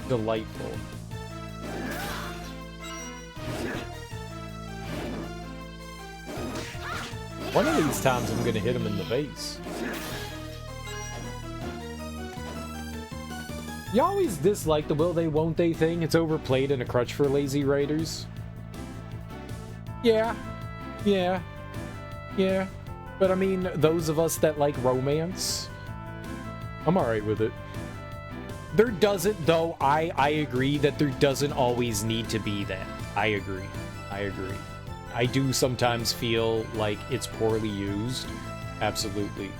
Delightful. One of these times I'm gonna hit him in the face. You always dislike the will they, won't they thing. It's overplayed and a crutch for lazy writers. Yeah. But I mean, those of us that like romance, I'm alright with it. There doesn't, though, I agree that there doesn't always need to be that. I agree. I do sometimes feel like it's poorly used. Absolutely.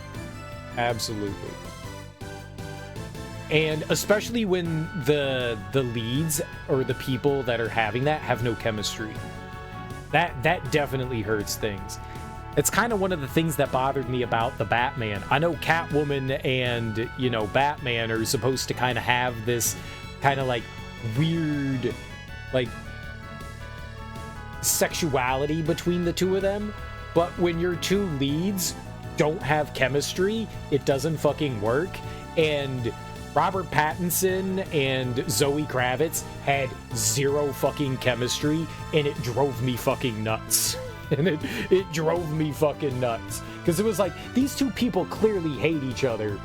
And especially when the leads or the people that are having that have no chemistry. That definitely hurts things. It's kind of one of the things that bothered me about the Batman. I know Catwoman and, you know, Batman are supposed to kind of have this kind of like weird, like, sexuality between the two of them. But when your two leads don't have chemistry, it doesn't fucking work. And Robert Pattinson and Zoe Kravitz had zero fucking chemistry, and it drove me fucking nuts. And it drove me fucking nuts. Because it was like, these two people clearly hate each other.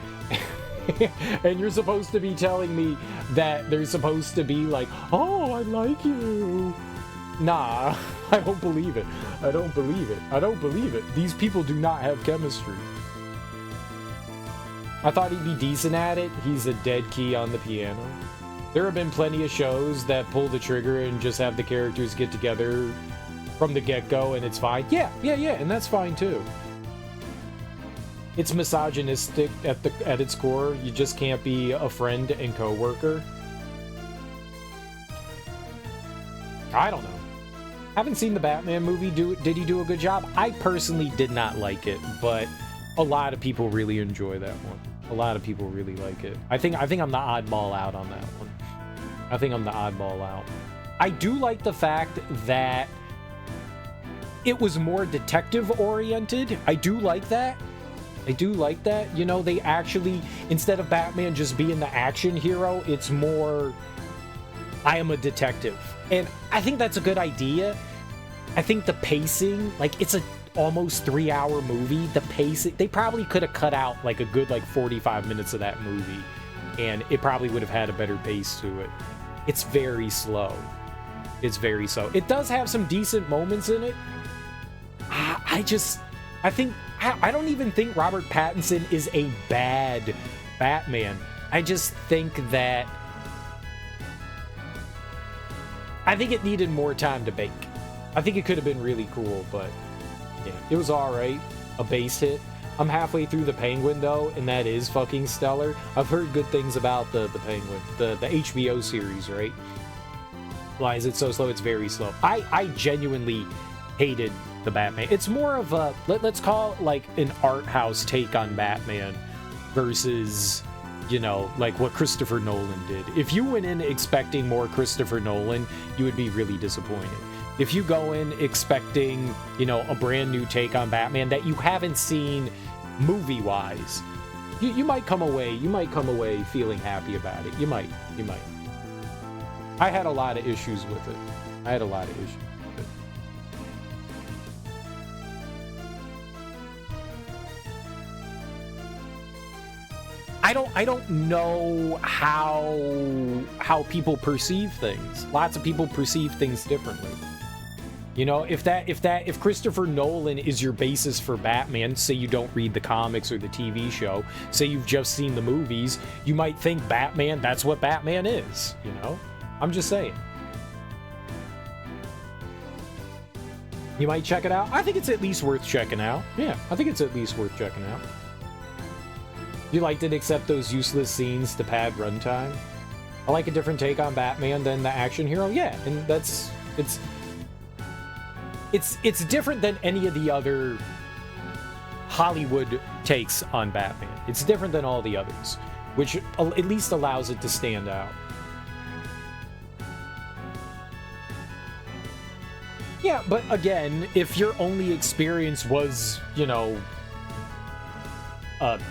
And you're supposed to be telling me that they're supposed to be like, oh, I like you. Nah, I don't believe it. I don't believe it. I don't believe it. These people do not have chemistry. I thought he'd be decent at it. He's a dead key on the piano. There have been plenty of shows that pull the trigger and just have the characters get together from the get-go and it's fine. Yeah, and that's fine too. It's misogynistic at its core. You just can't be a friend and co-worker. I don't know. Haven't seen the Batman movie. Did he do a good job? I personally did not like it, but a lot of people really enjoy that one. A lot of people really like it. I think I'm the oddball out on that one. I think I'm the oddball out. I do like the fact that it was more detective oriented. I do like that. I do like that. You know, they actually, instead of Batman just being the action hero, it's more, I am a detective. And I think that's a good idea. I think the pacing, like, it's a almost 3-hour movie. The pacing, they probably could have cut out like a good 45 minutes of that movie, and it probably would have had a better pace to it. It's very slow. It's very slow. It does have some decent moments in it. I don't even think Robert Pattinson is a bad Batman. I just think that I think it needed more time to bake. I think it could have been really cool, but yeah, it was alright. A base hit. I'm halfway through the Penguin though, and that is fucking stellar. I've heard good things about the Penguin, the HBO series, right? Why is it so slow? It's very slow. I genuinely hated the Batman. It's more of a, let's call it like an art house take on Batman versus, you know, like what Christopher Nolan did. If you went in expecting more Christopher Nolan, you would be really disappointed. If you go in expecting, you know, a brand new take on Batman that you haven't seen movie-wise, you might come away feeling happy about it. You might. I had a lot of issues with it. I don't know how people perceive things. Lots of people perceive things differently. You know, if Christopher Nolan is your basis for Batman, say you don't read the comics or the TV show, say you've just seen the movies, you might think Batman, that's what Batman is, you know? I'm just saying. You might check it out. I think it's at least worth checking out. Yeah, I think it's at least worth checking out. You liked it except those useless scenes to pad runtime? I like a different take on Batman than the action hero. Yeah, and it's different than any of the other Hollywood takes on Batman. It's different than all the others, which at least allows it to stand out. Yeah, but again, if your only experience was, you know,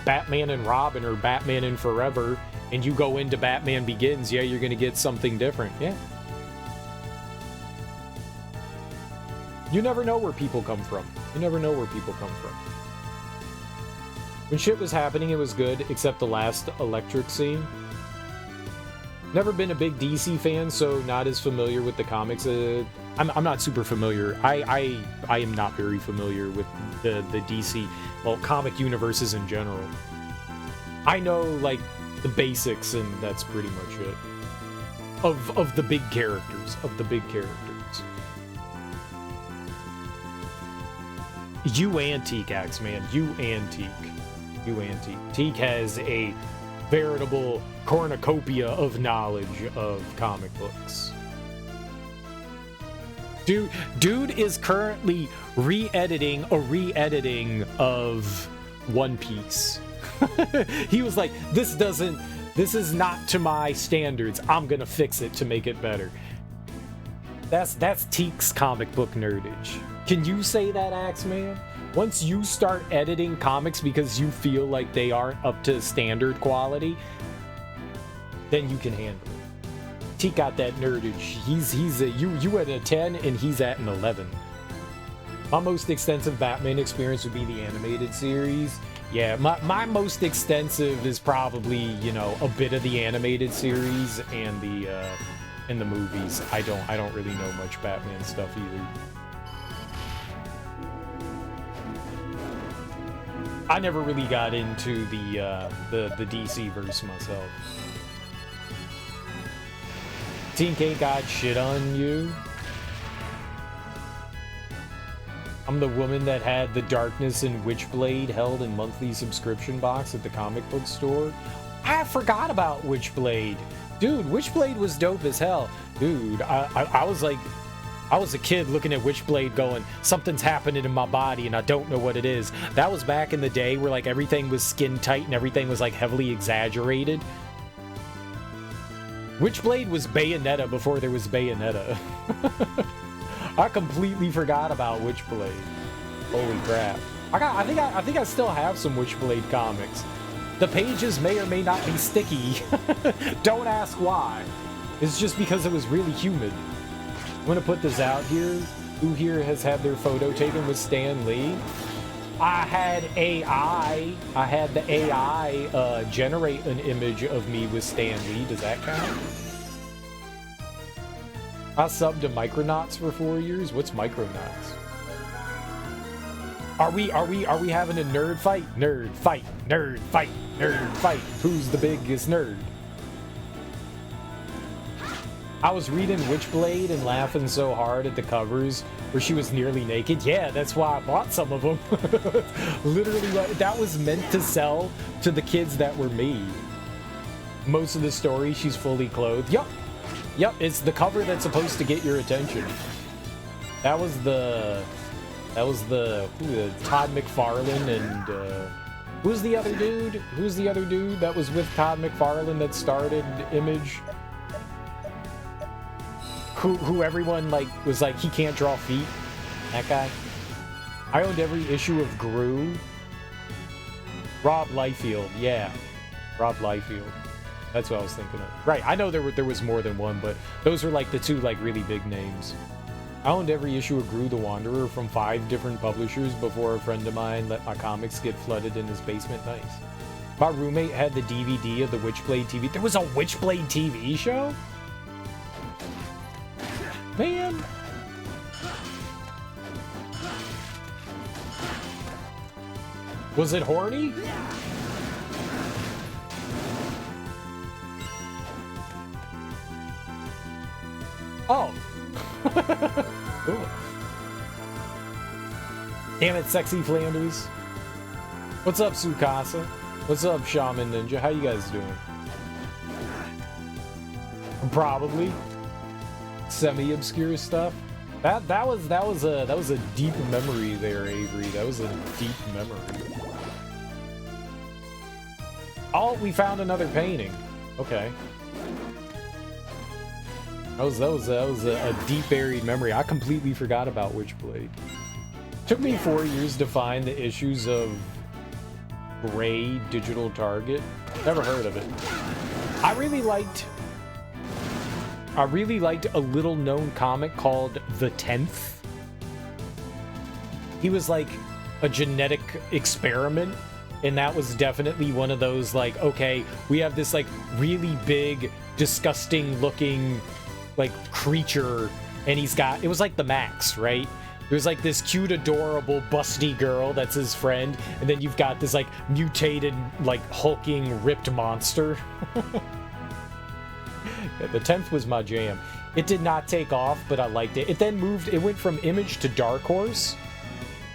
Batman and Robin or Batman and Forever, and you go into Batman Begins, yeah, you're gonna get something different. Yeah. You never know where people come from. When shit was happening, it was good, except the last electric scene. Never been a big DC fan, so not as familiar with the comics. I'm not super familiar. I am not very familiar with the DC, well, comic universes in general. I know, like, the basics, and that's pretty much it. Of the big characters. You antique, Axeman. You antique. Teak has a veritable cornucopia of knowledge of comic books. Dude is currently re-editing a re-editing of One Piece. He was like, this is not to my standards. I'm gonna fix it to make it better. That's Teak's comic book nerdage. Can you say that, Axeman? Once you start editing comics because you feel like they aren't up to standard quality, then you can handle it. T got that nerdage. He's a you at a 10 and he's at an 11. My most extensive Batman experience would be the animated series. Yeah, my most extensive is probably, you know, a bit of the animated series and the movies. I don't really know much Batman stuff either. I never really got into the DC verse myself. Tink ain't got shit on you. I'm the woman that had the Darkness and Witchblade held in monthly subscription box at the comic book store. I forgot about Witchblade. Dude, Witchblade was dope as hell. Dude, I was like, I was a kid looking at Witchblade going, something's happening in my body and I don't know what it is. That was back in the day where like everything was skin tight and everything was like heavily exaggerated. Witchblade was Bayonetta before there was Bayonetta. I completely forgot about Witchblade. Holy crap. I think I still have some Witchblade comics. The pages may or may not be sticky. Don't ask why. It's just because it was really humid. I'm gonna put this out here. Who here has had their photo taken with Stan Lee? I had the AI generate an image of me with Stan Lee. Does that count? I subbed to Micronauts for 4 years. What's Micronauts? Are we having a nerd fight? Nerd fight, nerd fight, nerd fight. Who's the biggest nerd? I was reading Witchblade and laughing so hard at the covers where she was nearly naked. Yeah, that's why I bought some of them. Literally, that was meant to sell to the kids that were me. Most of the story, she's fully clothed. Yep, it's the cover that's supposed to get your attention. That was the Todd McFarlane and who's the other dude? Who's the other dude that was with Todd McFarlane that started Image? Who everyone like was like, he can't draw feet? That guy. I owned every issue of Gru. Rob Liefeld, yeah. Rob Liefeld. That's what I was thinking of. Right, I know there was more than one, but those are like the two like really big names. I owned every issue of Gru the Wanderer from 5 different publishers before a friend of mine let my comics get flooded in his basement. Nice. My roommate had the DVD of the Witchblade TV. There was a Witchblade TV show? Man. Was it horny? Oh. Cool. Damn it, Sexy Flanders. What's up, Sukasa? What's up, Shaman Ninja? How you guys doing? Probably. Semi-obscure stuff. That was a deep memory there, Avery. That was a deep memory. Oh, we found another painting. Okay. That was a deep buried memory. I completely forgot about Witchblade. Took me 4 years to find the issues of Gray Digital Target. Never heard of it. I really liked a little known comic called The 10th. He was like a genetic experiment, and that was definitely one of those like, okay, we have this like really big, disgusting looking like creature, and it was like the Max, right? There's like this cute, adorable, busty girl that's his friend, and then you've got this like mutated, like hulking, ripped monster. The 10th was my jam. It did not take off, but I liked it. It then went from Image to Dark Horse,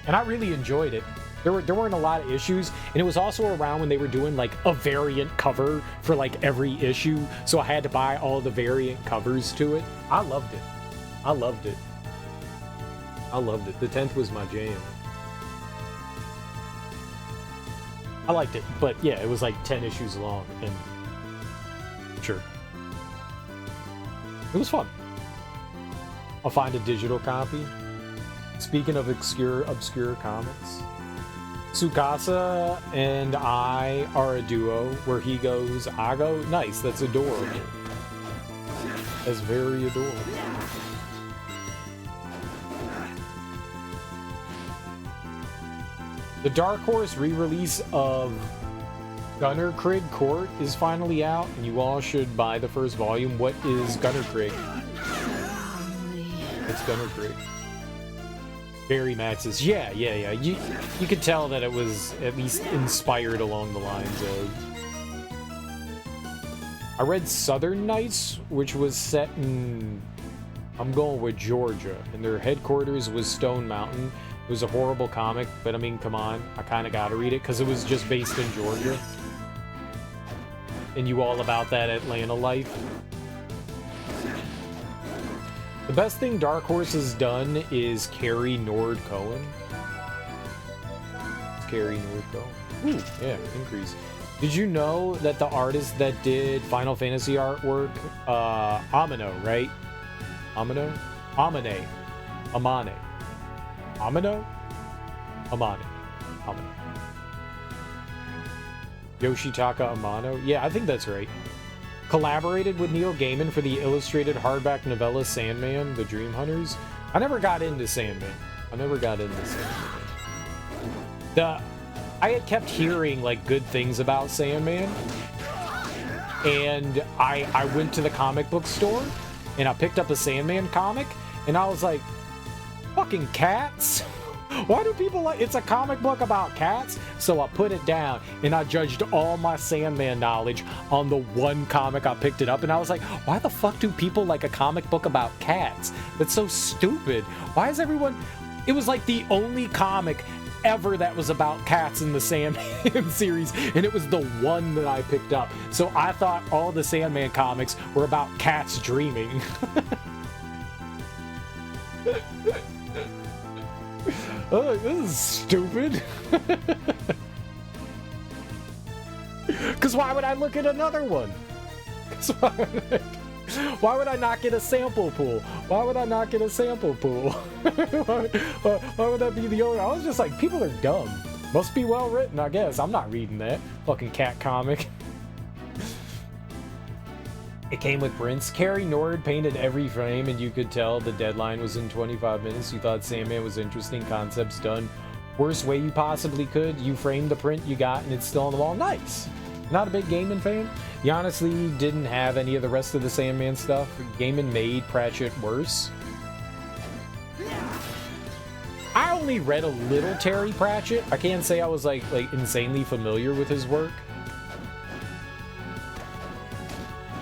and I really enjoyed it. There weren't a lot of issues, and it was also around when they were doing like a variant cover for like every issue, so I had to buy all the variant covers to it. I loved it. I loved it. I loved it. The 10th was my jam. I liked it, but yeah, it was like 10 issues long, and sure. It was fun. I'll find a digital copy. Speaking of obscure comics, Tsukasa and I are a duo. Where he goes, I go. Nice, that's adorable. That's very adorable. The Dark Horse re-release of Gunner Krieg Court is finally out, and you all should buy the first volume. What is Gunner Krieg? It's Gunner Krieg. Barry Max's. Yeah. You could tell that it was at least inspired along the lines of... I read Southern Nights, which was set in... I'm going with Georgia, and their headquarters was Stone Mountain. It was a horrible comic, but I mean, come on. I kind of got to read it, because it was just based in Georgia. And you all about that Atlanta life. The best thing Dark Horse has done is Carrie Nord Cohen. It's Carrie Nord Cohen. Ooh, yeah, increase. Did you know that the artist that did Final Fantasy artwork, Amino, right? Amino? Amane. Amane. Amino? Amane. Amano. Yoshitaka Amano? Yeah, I think that's right. Collaborated with Neil Gaiman for the illustrated hardback novella Sandman, The Dream Hunters. I never got into Sandman. I had kept hearing, like, good things about Sandman. And I went to the comic book store, and I picked up a Sandman comic, and I was like, fucking cats? Why do people like... It's a comic book about cats? So I put it down, and I judged all my Sandman knowledge on the one comic I picked it up, and I was like, why the fuck do people like a comic book about cats? That's so stupid. Why is everyone... It was like the only comic ever that was about cats in the Sandman series, and it was the one that I picked up. So I thought all the Sandman comics were about cats dreaming. Oh, this is stupid. Because why would I look at another one? Why would I not get a sample pool? Why would I not get a sample pool? Why would that be the only... I was just like, people are dumb. Must be well written, I guess. I'm not reading that fucking cat comic. It came with prints. Carrie Nord painted every frame, and you could tell the deadline was in 25 minutes. You thought Sandman was interesting, concepts done worst way you possibly could. You framed the print you got, and it's still on the wall. Nice. Not a big Gaiman fan. He honestly didn't have any of the rest of the Sandman stuff. Gaiman made Pratchett worse. I only read a little Terry Pratchett. I can't say I was like insanely familiar with his work.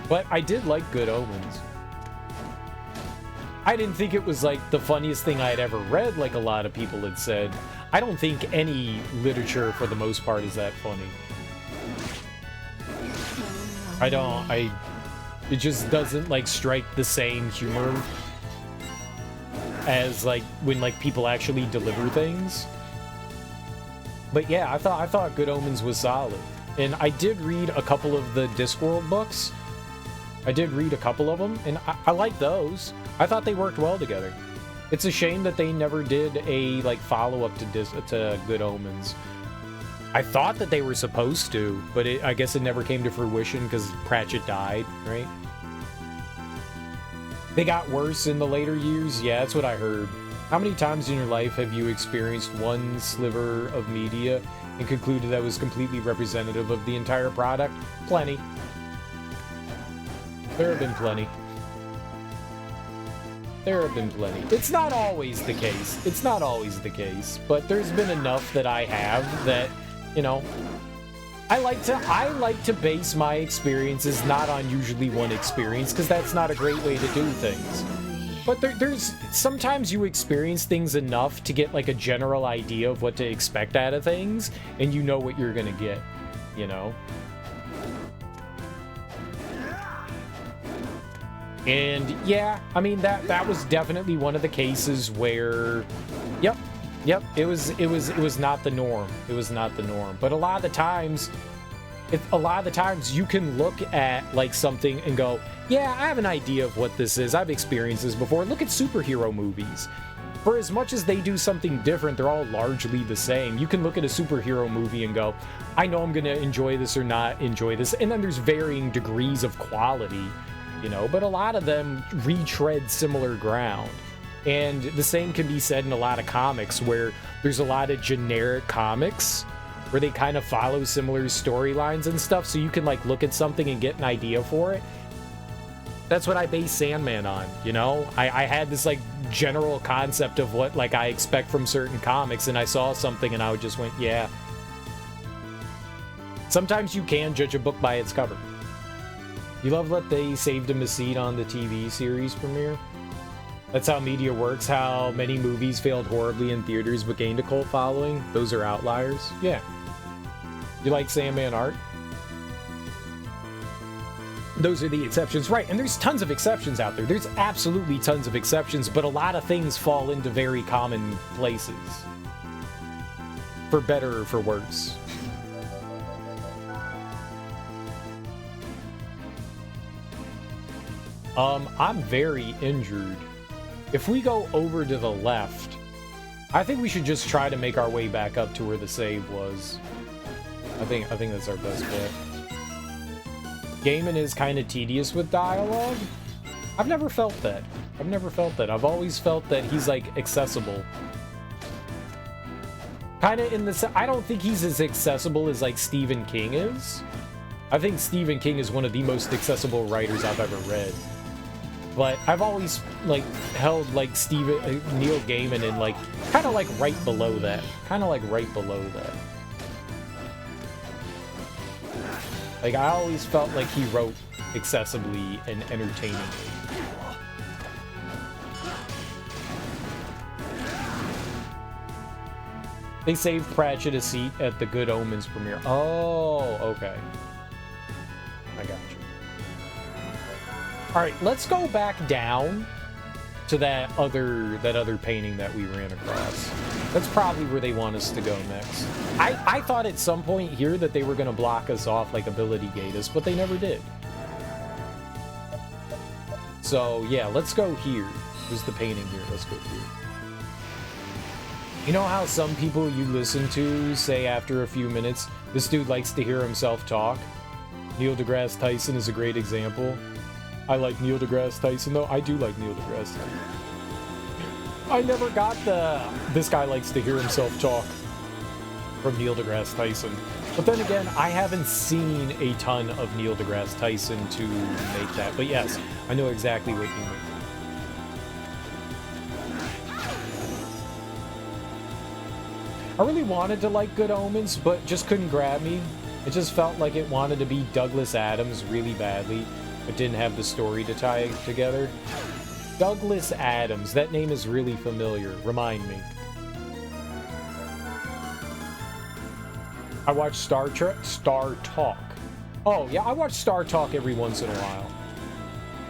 But I did like Good Omens. I didn't think it was like the funniest thing I had ever read, like a lot of people had said. I don't think any literature for the most part is that funny. It just doesn't like strike the same humor as like when like people actually deliver things. But yeah, I thought Good Omens was solid. And I did read a couple of the Discworld books. I did read a couple of them, and I like those. I thought they worked well together. It's a shame that they never did a like follow-up to Good Omens. I thought that they were supposed to, but I guess it never came to fruition because Pratchett died, right? They got worse in the later years? Yeah, that's what I heard. How many times in your life have you experienced one sliver of media and concluded that was completely representative of the entire product? Plenty. There have been plenty. There have been plenty. It's not always the case. It's not always the case, but there's been enough that I have that, you know, I like to base my experiences not on usually one experience, because that's not a great way to do things. But there's sometimes you experience things enough to get like a general idea of what to expect out of things, and you know what you're gonna get, you know? And yeah, I mean that was definitely one of the cases where, yep, it was not the norm. It was not the norm. But a lot of the times you can look at like something and go, yeah, I have an idea of what this is. I've experienced this before. Look at superhero movies. for as much as they do something different, they're all largely the same. You can look at a superhero movie and go, I know I'm going to enjoy this or not enjoy this. And then there's varying degrees of quality, you know, but a lot of them retread similar ground. And the same can be said in a lot of comics, where there's a lot of generic comics where they kind of follow similar storylines and stuff, so you can like look at something and get an idea for it. That's what I base Sandman on, you know? I had this like general concept of what like I expect from certain comics, and I saw something and I just went, yeah. Sometimes you can judge a book by its cover. You love that they saved him a seat on the TV series premiere? That's how media works, how many movies failed horribly in theaters but gained a cult following. Those are outliers. Yeah. You like Sandman art? Those are the exceptions, right? And there's tons of exceptions out there. There's absolutely tons of exceptions, but a lot of things fall into very common places. For better or for worse. I'm very injured. If we go over to the left, I think we should just try to make our way back up to where the save was. I think that's our best bet. Gaiman is kind of tedious with dialogue. I've never felt that. I've always felt that he's like accessible. Kind of in the... I don't think he's as accessible as like Stephen King is. I think Stephen King is one of the most accessible writers I've ever read. But I've always like held like Neil Gaiman in like kind of like right below that. Like I always felt like he wrote accessibly and entertainingly. They saved Pratchett a seat at the Good Omens premiere. Oh, okay. I got you. All right, let's go back down to that other painting that we ran across. That's probably where they want us to go next. I thought at some point here that they were going to block us off, like ability gate us, but they never did. So yeah, let's go here. There's the painting here. Let's go here. You know how some people you listen to say after a few minutes, this dude likes to hear himself talk? Neil deGrasse Tyson is a great example. I like Neil deGrasse Tyson, though. I do like Neil deGrasse Tyson. I never got this guy likes to hear himself talk from Neil deGrasse Tyson. But then again, I haven't seen a ton of Neil deGrasse Tyson to make that. But yes, I know exactly what you mean. I really wanted to like Good Omens, but just couldn't grab me. It just felt like it wanted to be Douglas Adams really badly, but didn't have the story to tie together. Douglas Adams, that name is really familiar. Remind me. I watch Star Talk. Oh, yeah, I watch Star Talk every once in a while.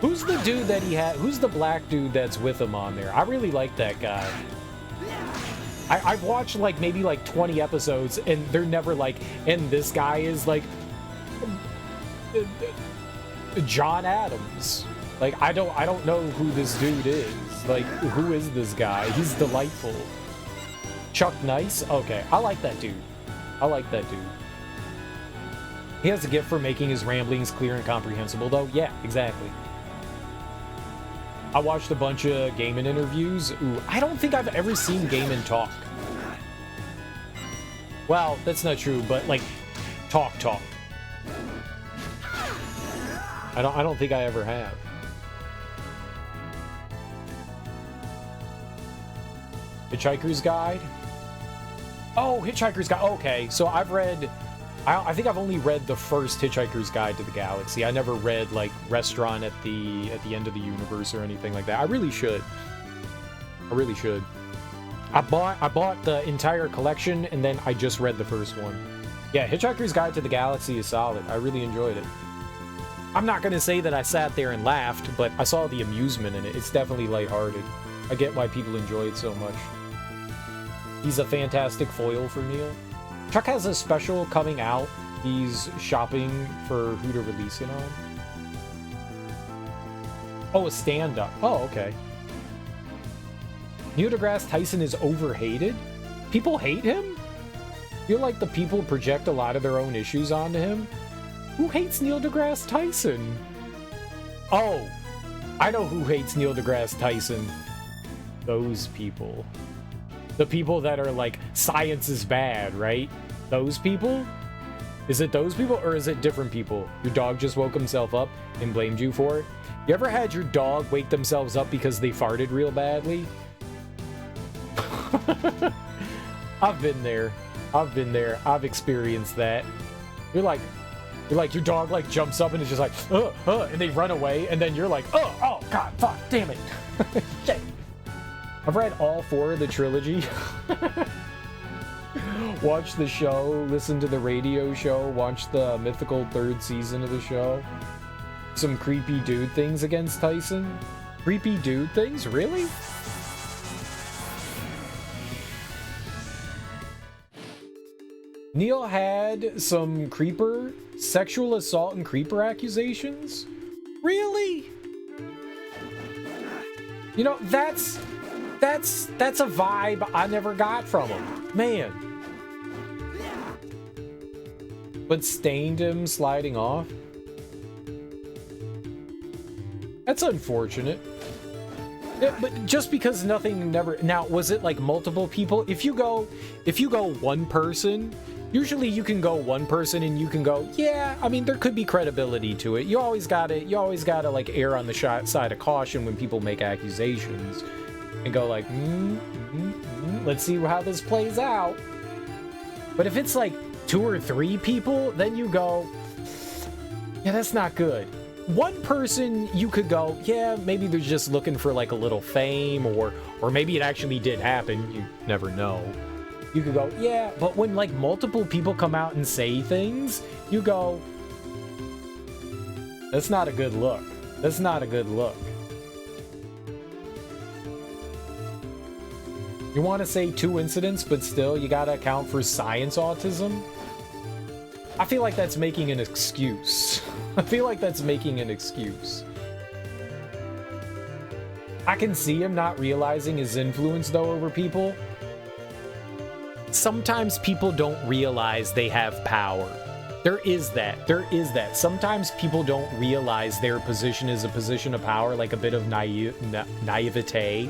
Who's the dude that he had? Who's the black dude that's with him on there? I really like that guy. I've watched like maybe like 20 episodes, and they're never like, and this guy is like John Adams. Like I don't know who this dude is. Like who is this guy? He's delightful. Chuck Nice? Okay, I like that dude. He has a gift for making his ramblings clear and comprehensible, though. Yeah, exactly. I watched a bunch of Gaiman interviews. Ooh, I don't think I've ever seen Gaiman talk. Well, that's not true, but like, talk. I don't think I ever have. Hitchhiker's Guide? Oh, Hitchhiker's Guide. Okay, so I've read... I think I've only read the first Hitchhiker's Guide to the Galaxy. I never read, like, Restaurant at the End of the Universe or anything like that. I really should. I bought the entire collection, and then I just read the first one. Yeah, Hitchhiker's Guide to the Galaxy is solid. I really enjoyed it. I'm not going to say that I sat there and laughed, but I saw the amusement in it. It's definitely lighthearted. I get why people enjoy it so much. He's a fantastic foil for Neil. Chuck has a special coming out. He's shopping for who to release it on. Oh, a stand-up. Oh, okay. Neil deGrasse Tyson is overhated? People hate him? Feel like the people project a lot of their own issues onto him? Who hates Neil deGrasse Tyson? Oh, I know who hates Neil deGrasse Tyson. Those people. The people that are like, science is bad, right? Those people? Is it those people or is it different people? Your dog just woke himself up and blamed you for it? You ever had your dog wake themselves up because they farted real badly? I've been there. I've been there. I've experienced that. You're like your dog like jumps up and is just like, and they run away, and then you're like, oh god, fuck, damn it. Shit. I've read all 4 of the trilogy. Watched the show, listened to the radio show, watched the mythical 3rd season of the show. Some creepy dude things against Tyson. Creepy dude things? Really? Neil had some sexual assault and creeper accusations? Really? You know, that's a vibe I never got from him. Man. But stained him sliding off? That's unfortunate. Yeah, but just because nothing never... Now, was it like multiple people? If you go one person, usually you can go one person and you can go, yeah, I mean, there could be credibility to it. You always gotta like err on the side of caution when people make accusations and go like, let's see how this plays out. But if it's like 2 or 3 people, then you go, yeah, that's not good. One person, you could go, yeah, maybe they're just looking for like a little fame, or maybe it actually did happen. You never know. You could go, yeah, but when like multiple people come out and say things, you go, that's not a good look. That's not a good look. You want to say 2 incidents, but still you gotta account for science autism? I feel like that's making an excuse. I feel like that's making an excuse. I can see him not realizing his influence, though, over people. Sometimes people don't realize they have power. There is that. There is that. Sometimes people don't realize their position is a position of power, like a bit of naivete.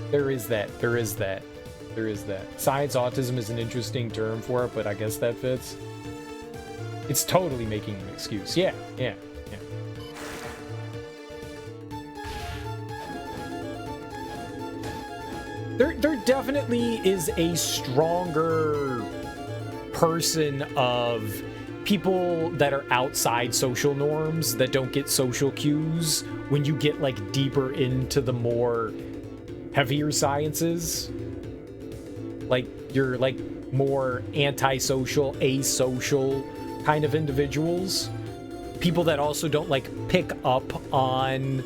There is that. There is that. There is that. Science autism is an interesting term for it, but I guess that fits. It's totally making an excuse. Yeah. There definitely is a stronger person of people that are outside social norms that don't get social cues when you get like deeper into the more heavier sciences. Like you're like more antisocial, asocial kind of individuals. People that also don't like pick up on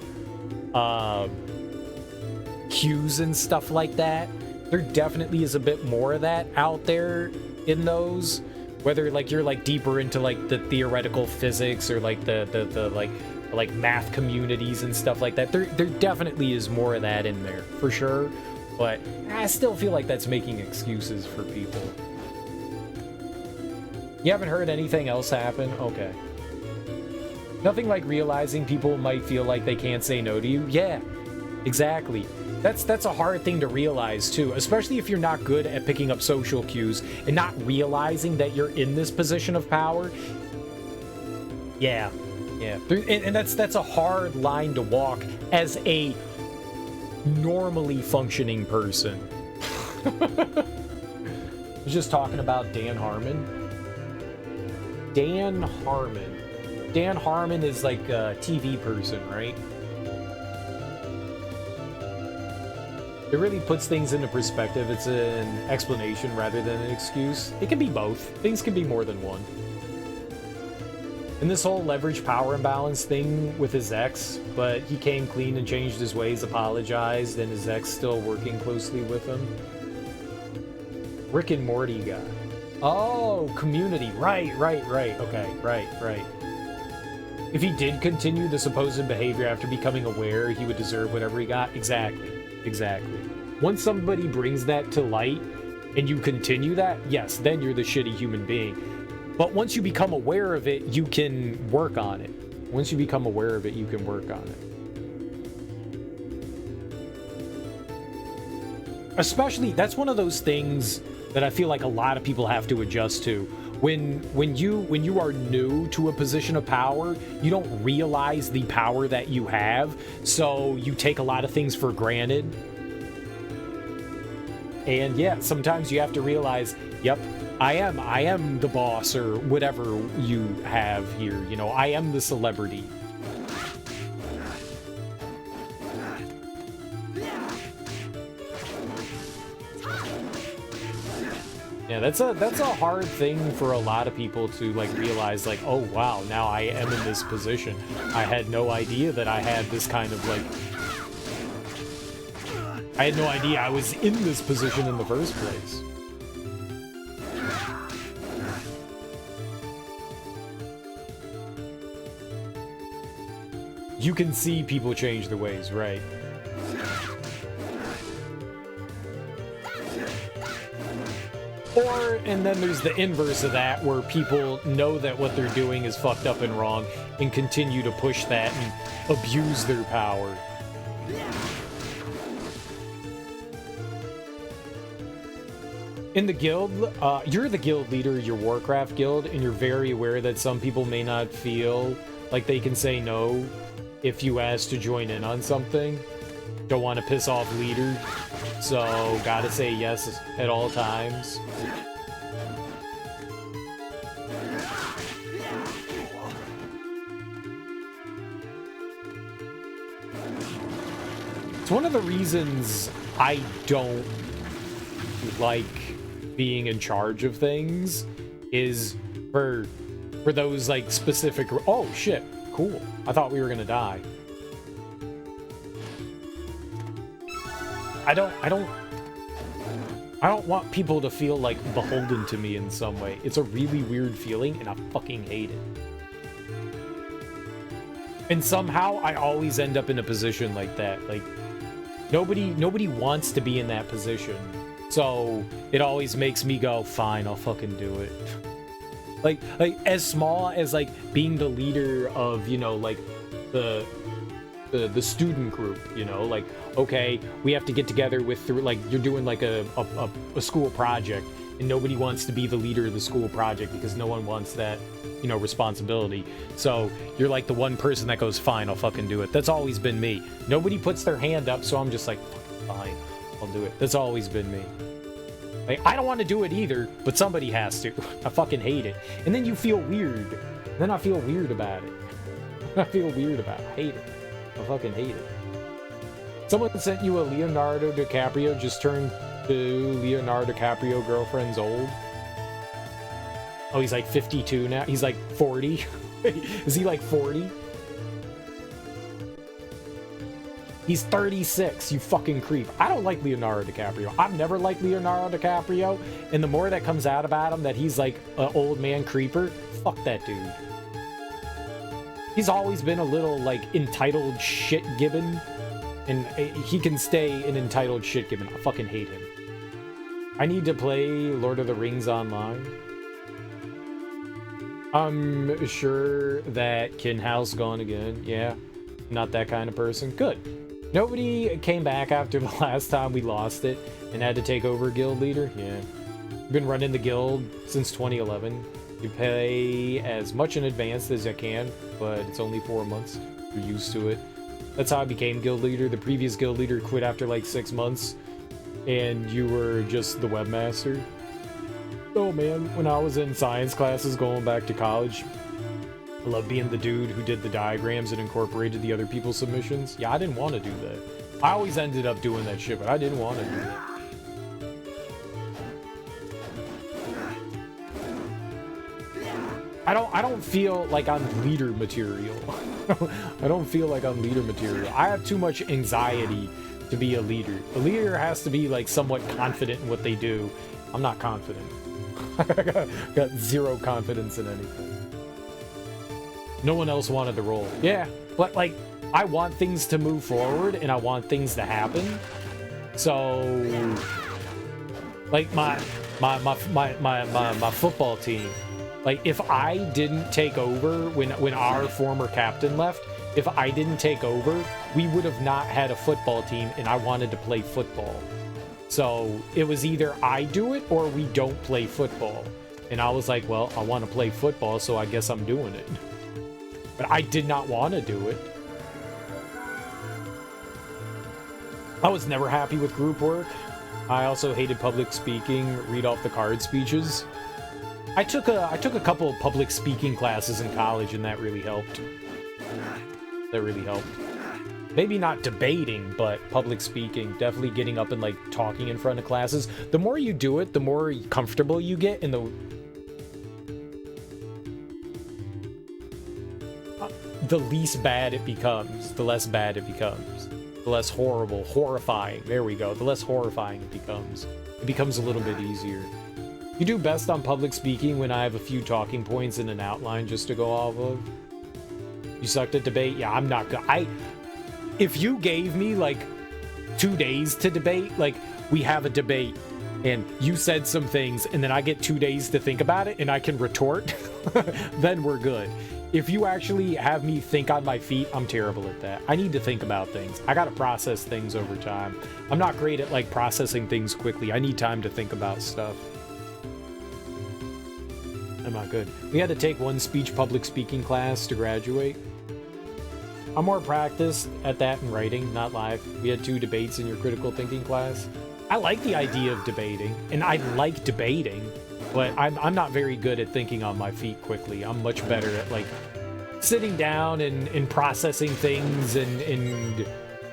cues and stuff like that. There definitely is a bit more of that out there in those, whether like you're like deeper into like the theoretical physics or like the like math communities and stuff like that. There definitely is more of that in there for sure, but I still feel like that's making excuses for people. You haven't heard anything else happen? Okay. Nothing like realizing people might feel like they can't say no to you? Yeah, exactly. That's a hard thing to realize too, especially if you're not good at picking up social cues and not realizing that you're in this position of power. Yeah. And that's a hard line to walk as a normally functioning person. I was just talking about Dan Harmon. Dan Harmon is like a TV person, right? It really puts things into perspective. It's an explanation rather than an excuse. It can be both. Things can be more than one. And this whole leverage power imbalance thing with his ex, but he came clean and changed his ways, apologized, and his ex still working closely with him. Rick and Morty guy. Oh, Community. Right. Okay, right. If he did continue the supposed behavior after becoming aware, he would deserve whatever he got. Exactly. Once somebody brings that to light and you continue that, yes, then you're the shitty human being. But once you become aware of it, you can work on it. Once you become aware of it, you can work on it. Especially, that's one of those things that I feel like a lot of people have to adjust to. When you are new to a position of power, you don't realize the power that you have, so you take a lot of things for granted. And yeah, sometimes you have to realize, yep, I am the boss, or whatever you have here. You know, I am the celebrity. Yeah, that's a hard thing for a lot of people to like realize, like, oh wow, now I am in this position. I had no idea that I had this kind of like, I had no idea I was in this position in the first place. You can see people change their ways, right? Or, and then there's the inverse of that, where people know that what they're doing is fucked up and wrong and continue to push that and abuse their power. In the guild, you're the guild leader of your Warcraft guild, and you're very aware that some people may not feel like they can say no if you ask to join in on something. Don't want to piss off leader, so gotta say yes at all times. It's one of the reasons I don't like being in charge of things, is for those like specific. Oh shit, cool. I thought we were gonna die. I don't want people to feel like beholden to me in some way. It's a really weird feeling, and I fucking hate it. And somehow I always end up in a position like that. Like nobody wants to be in that position. So it always makes me go, fine, I'll fucking do it. like as small as like being the leader of, you know, like the student group, you know, like, okay, we have to get together with, like, you're doing like a school project, and nobody wants to be the leader of the school project because no one wants that, you know, responsibility. So you're like the one person that goes, fine, I'll fucking do it. That's always been me. Nobody puts their hand up, so I'm just like, fine, I'll do it. That's always been me. Like, I don't want to do it either, but somebody has to. I fucking hate it. And then you feel weird. Then I feel weird about it. I feel weird about it. I hate it. I fucking hate it. Someone sent you a Leonardo DiCaprio just turned to Leonardo DiCaprio girlfriend's old. Oh, he's like 52 now. He's like 40. Is he like 40? He's 36, you fucking creep. I don't like Leonardo DiCaprio. I've never liked Leonardo DiCaprio, and the more that comes out about him that he's like an old man creeper, fuck that dude. He's always been a little, like, entitled shit-gibbon, and he can stay an entitled shit-gibbon. I fucking hate him. I need to play Lord of the Rings online. I'm sure that Kin House gone again. Yeah, not that kind of person. Good. Nobody came back after the last time we lost it and had to take over guild leader. Yeah. Been running the guild since 2011. You pay as much in advance as I can, but it's only 4 months. You're used to it. That's how I became guild leader. The previous guild leader quit after like 6 months, and you were just the webmaster. Oh man, when I was in science classes going back to college, I loved being the dude who did the diagrams and incorporated the other people's submissions. Yeah, I didn't want to do that. I always ended up doing that shit, but I didn't want to do that. I don't feel like I'm leader material. I don't feel like I'm leader material. I have too much anxiety to be a leader. A leader has to be like somewhat confident in what they do. I'm not confident. I got zero confidence in anything. No one else wanted the role. Yeah, but like, I want things to move forward and I want things to happen. So, like my football team, like if I didn't take over when our former captain left, if I didn't take over, we would have not had a football team, and I wanted to play football. So it was either I do it or we don't play football. And I was like, well, I want to play football, so I guess I'm doing it. But I did not want to do it. I was never happy with group work. I also hated public speaking, read off the card speeches. I took a couple of public speaking classes in college, and that really helped. That really helped. Maybe not debating, but public speaking, definitely getting up and like talking in front of classes. The more you do it, the more comfortable you get, and the least bad it becomes, the less bad it becomes, the less horrifying. There we go. The less horrifying it becomes. It becomes a little bit easier. You do best on public speaking when I have a few talking points and an outline just to go off of. You sucked at debate? Yeah, I'm not good. If you gave me like 2 days to debate, like we have a debate and you said some things and then I get 2 days to think about it and I can retort, then we're good. If you actually have me think on my feet, I'm terrible at that. I need to think about things. I gotta process things over time. I'm not great at like processing things quickly. I need time to think about stuff. I'm not good. We had to take one speech public speaking class to graduate. I'm more practiced at that in writing, not live. We had 2 debates in your critical thinking class. I like the idea of debating, and I like debating, but I'm not very good at thinking on my feet quickly. I'm much better at like sitting down and processing things and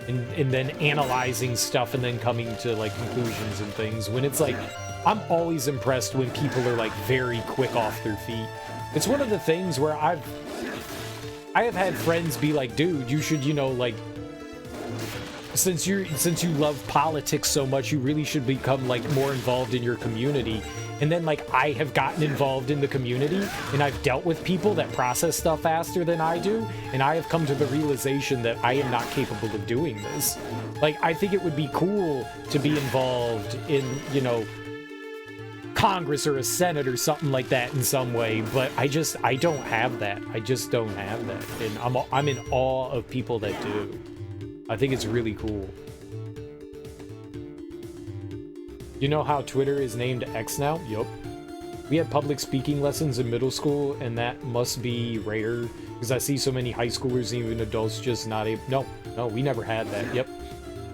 then analyzing stuff and then coming to like conclusions and things. When it's like, I'm always impressed when people are like very quick off their feet. It's one of the things where I have had friends be like, dude, you should, you know, like, since you love politics so much, you really should become like more involved in your community. And then like I have gotten involved in the community and I've dealt with people that process stuff faster than I do, and I have come to the realization that I am not capable of doing this. Like, I think it would be cool to be involved in, you know, Congress or a Senate or something like that in some way, but I don't have that. I just don't have that, and I'm in awe of people that do. I think it's really cool. You know how Twitter is named X now? Yup. We had public speaking lessons in middle school, and that must be rare because I see so many high schoolers and even adults just not able. No, we never had that. Yep.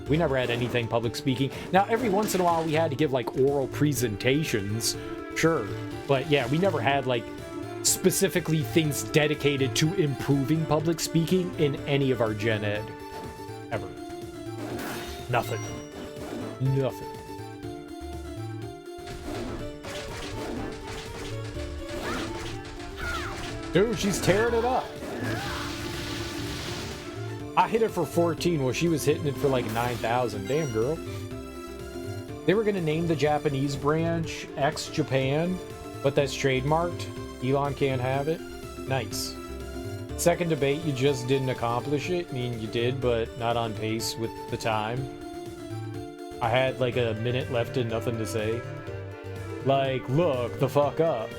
We never had anything public speaking. Now, every once in a while, we had to give, like, oral presentations. Sure. But, yeah, we never had, like, specifically things dedicated to improving public speaking in any of our gen ed. Ever. Nothing. Nothing. Dude, she's tearing it up. I hit it for 14 while she was hitting it for like 9,000. Damn, girl. They were going to name the Japanese branch X Japan, but that's trademarked. Elon can't have it. Nice. Second debate, you just didn't accomplish it. I mean, you did, but not on pace with the time. I had like a minute left and nothing to say. Like, look the fuck up.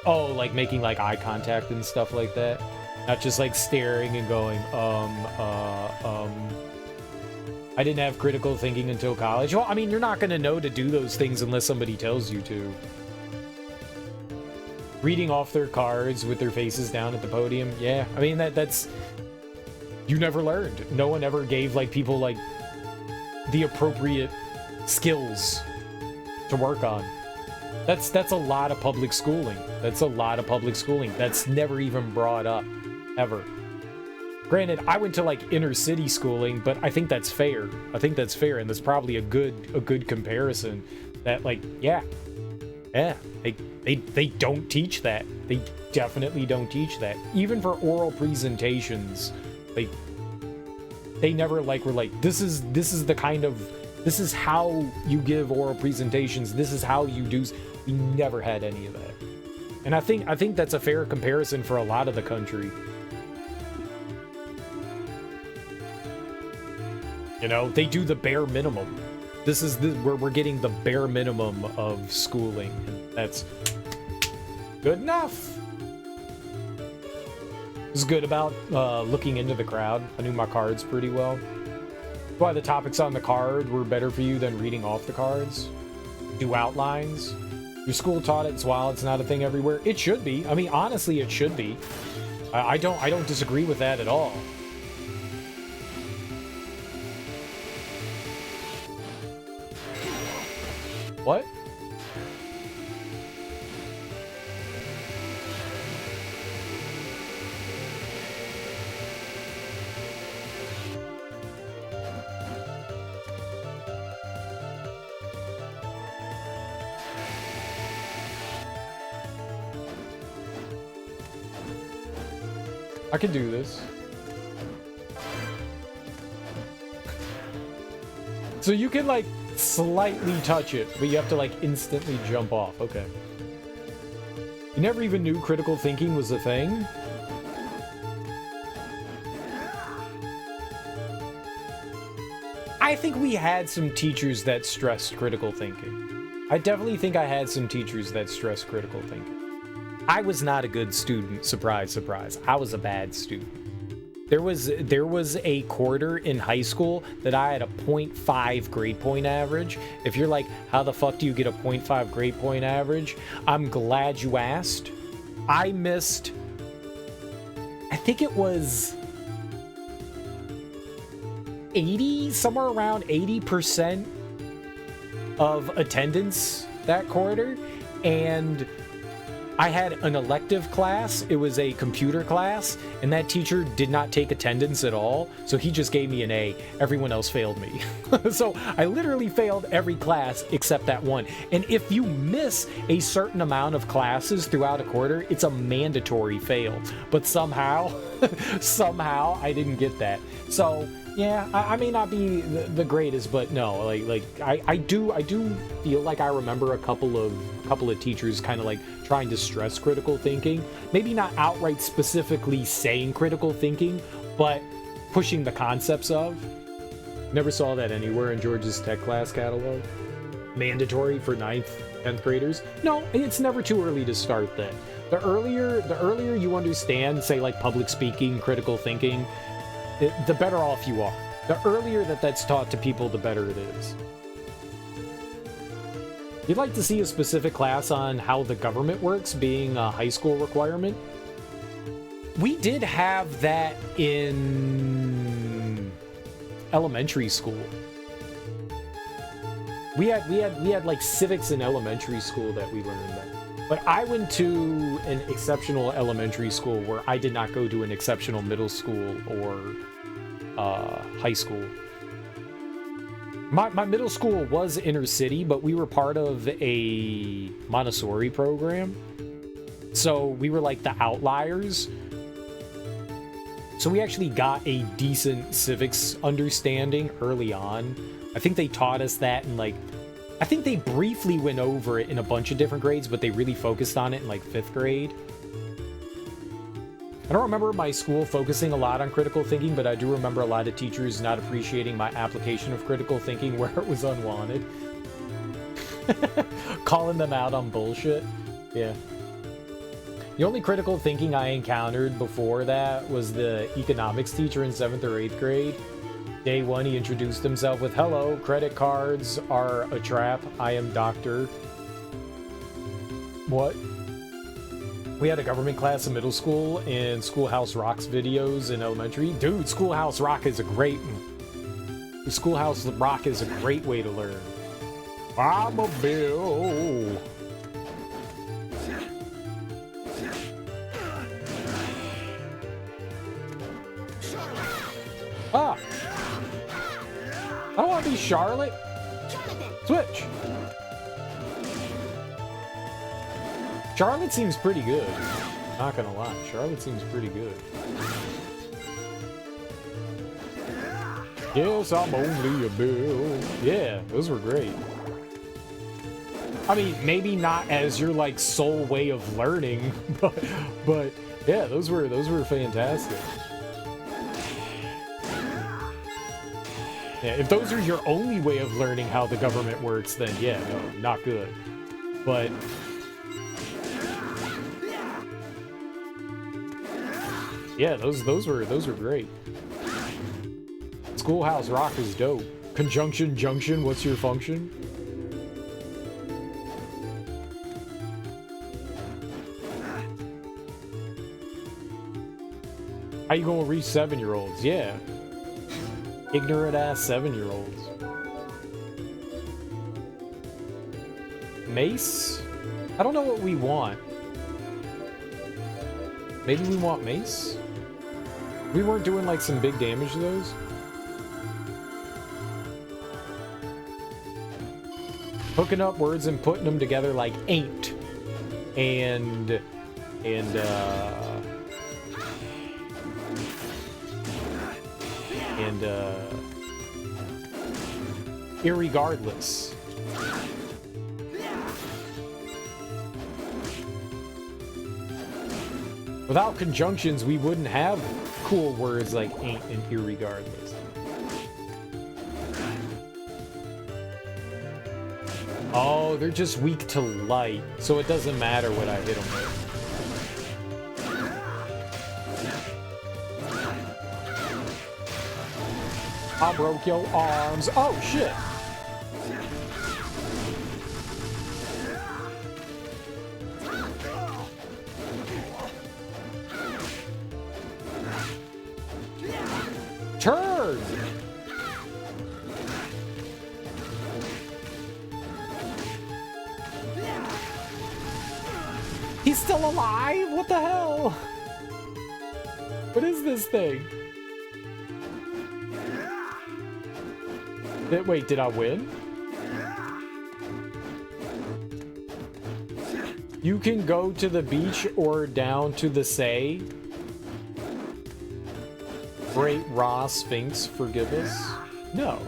Oh, like making like eye contact and stuff like that. Not just like staring and going, I didn't have critical thinking until college. Well, I mean, you're not going to know to do those things unless somebody tells you to. Reading off their cards with their faces down at the podium. Yeah, I mean, that's... You never learned. No one ever gave like people like the appropriate skills to work on. That's a lot of public schooling. That's a lot of public schooling. That's never even brought up, ever. Granted, I went to like inner city schooling, but I think that's fair. I think that's fair, and that's probably a good comparison. That like, yeah, they don't teach that. They definitely don't teach that. Even for oral presentations, they never like were like, this is the kind of, this is how you give oral presentations. This is how you do. We never had any of that. And I think that's a fair comparison for a lot of the country. You know, they do the bare minimum. This is where we're getting the bare minimum of schooling, and that's good enough. It's good about looking into the crowd. I knew my cards pretty well. That's why the topics on the card were better for you than reading off the cards. Do outlines. Your school taught it, so while it's not a thing everywhere, it should be. I mean, honestly, it should be. I don't disagree with that at all. What? I can do this. So you can, like, slightly touch it, but you have to, like, instantly jump off. Okay. You never even knew critical thinking was a thing? I think we had some teachers that stressed critical thinking. I definitely think I had some teachers that stressed critical thinking. I was not a good student. Surprise, surprise. I was a bad student. There was a quarter in high school that I had a 0.5 grade point average. If you're like, how the fuck do you get a 0.5 grade point average? I'm glad you asked. I missed, I think it was 80, somewhere around 80% of attendance that quarter, and I had an elective class. It was a computer class, and that teacher did not take attendance at all, so he just gave me an A. Everyone else failed me. So I literally failed every class except that one. And if you miss a certain amount of classes throughout a quarter, it's a mandatory fail. But somehow, somehow I didn't get that. So yeah, I may not be the greatest, but no, like I do feel like I remember a couple of teachers kind of like trying to stress critical thinking. Maybe not outright specifically saying critical thinking, but pushing the concepts of. Never saw that anywhere in George's tech class catalog. Mandatory for 9th, 10th graders. No, it's never too early to start that. The earlier you understand, say like public speaking, critical thinking, the better off you are. The earlier that's taught to people, the better it is. You'd like to see a specific class on how the government works, being a high school requirement? We did have that in elementary school. We had like civics in elementary school that we learned that. But I went to an exceptional elementary school where I did not go to an exceptional middle school or high school. My middle school was inner city, but we were part of a Montessori program. So we were like the outliers. So we actually got a decent civics understanding early on. I think they taught us that in like, I think they briefly went over it in a bunch of different grades, but they really focused on it in like 5th grade. I don't remember my school focusing a lot on critical thinking, but I do remember a lot of teachers not appreciating my application of critical thinking where it was unwanted. Calling them out on bullshit. Yeah. The only critical thinking I encountered before that was the economics teacher in 7th or 8th grade. Day one, he introduced himself with, "Hello, credit cards are a trap. I am Dr." What? We had a government class in middle school and Schoolhouse Rock's videos in elementary. Dude, Schoolhouse Rock is a great... Schoolhouse Rock is a great way to learn. I'm a Bill. Ah! I don't want to be Charlotte. Switch. Charlotte seems pretty good. Not gonna lie, Charlotte seems pretty good. Yes, I'm only a Bill. Yeah, those were great. I mean, maybe not as your like sole way of learning, but yeah, those were fantastic. Yeah, if those are your only way of learning how the government works, then yeah, no, not good. But yeah, those were great. Schoolhouse Rock was dope. Conjunction junction, what's your function? How you gonna reach 7-year-olds? Yeah. Ignorant ass 7-year-olds. Mace? I don't know what we want. Maybe we want mace? We weren't doing like some big damage to those? Hooking up words and putting them together like ain't. And irregardless. Without conjunctions, we wouldn't have cool words like ain't and irregardless. Oh, they're just weak to light, so it doesn't matter what I hit them with. I broke your arms. Oh, shit. Turn! He's still alive? What the hell? What is this thing? Wait, did I win? You can go to the beach or down to the say. Great Ra Sphinx, forgive us? No.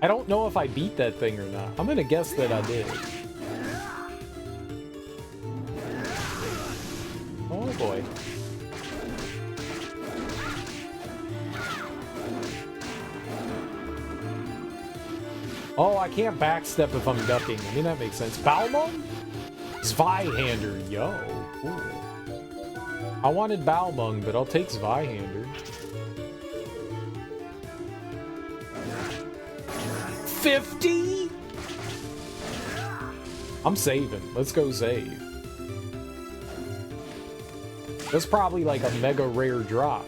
I don't know if I beat that thing or not. I'm gonna guess that I did. Oh boy. Oh, I can't backstep if I'm ducking. I mean, that makes sense. Balmung? Zweihander, yo. Cool. I wanted Balmung, but I'll take Zweihander. 50? I'm saving. Let's go save. That's probably like a mega rare drop.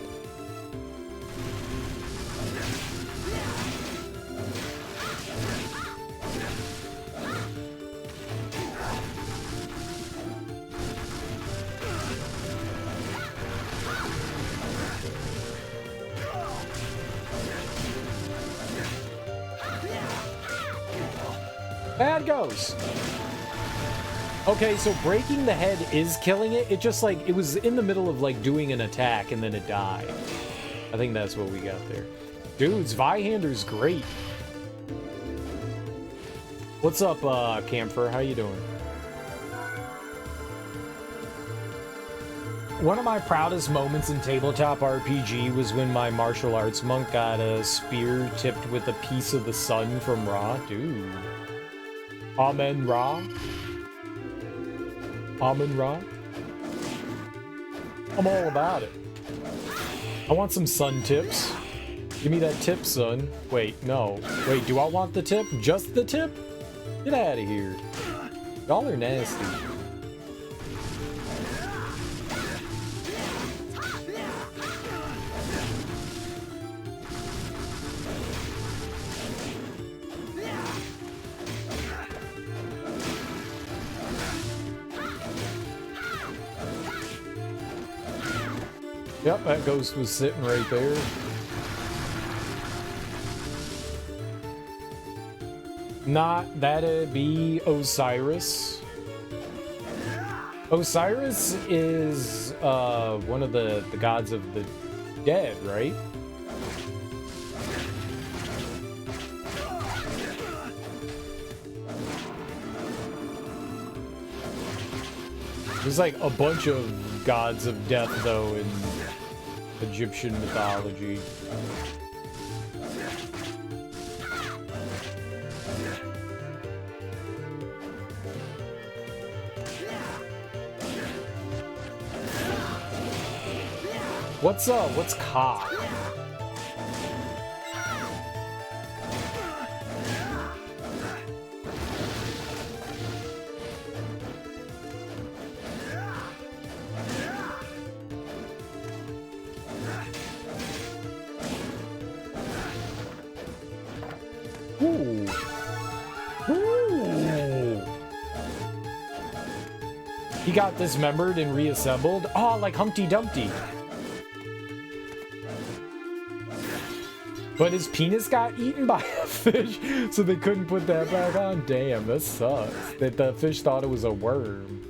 Bad goes. Okay, so breaking the head is killing it. It just like, it was in the middle of like doing an attack and then it died. I think that's what we got there. Dude, Zweihander's great. What's up, Camphor? How you doing? One of my proudest moments in tabletop RPG was when my martial arts monk got a spear tipped with a piece of the sun from Ra. Dude. Amen Ra. Amen Ra. I'm all about it. I want some sun tips. Give me that tip, son. Wait, no. Wait, do I want the tip? Just the tip? Get out of here. Y'all are nasty. Yep, that ghost was sitting right there. Not that'd be Osiris. Osiris is one of the gods of the dead, right? There's like a bunch of gods of death though in Egyptian mythology. What's Ka? Ooh. Ooh. He got dismembered and reassembled. Oh, like Humpty Dumpty. But his penis got eaten by a fish, so they couldn't put that back on. Damn, that sucks. That the fish thought it was a worm.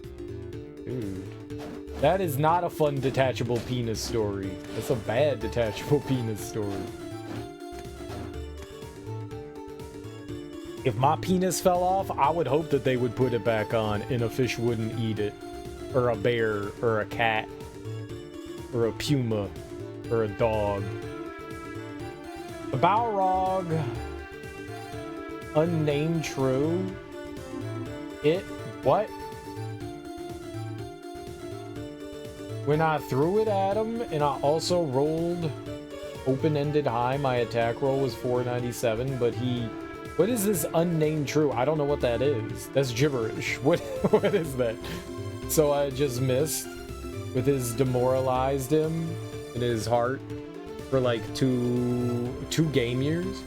Dude. That is not a fun detachable penis story. That's a bad detachable penis story. If my penis fell off, I would hope that they would put it back on and a fish wouldn't eat it. Or a bear, or a cat, or a puma, or a dog. The Balrog, unnamed true. What? When I threw it at him and I also rolled open-ended high, my attack roll was 497, but what is this unnamed true? I don't know what that is. That's gibberish. What is that? So I just missed with his demoralized him in his heart. For like two game years.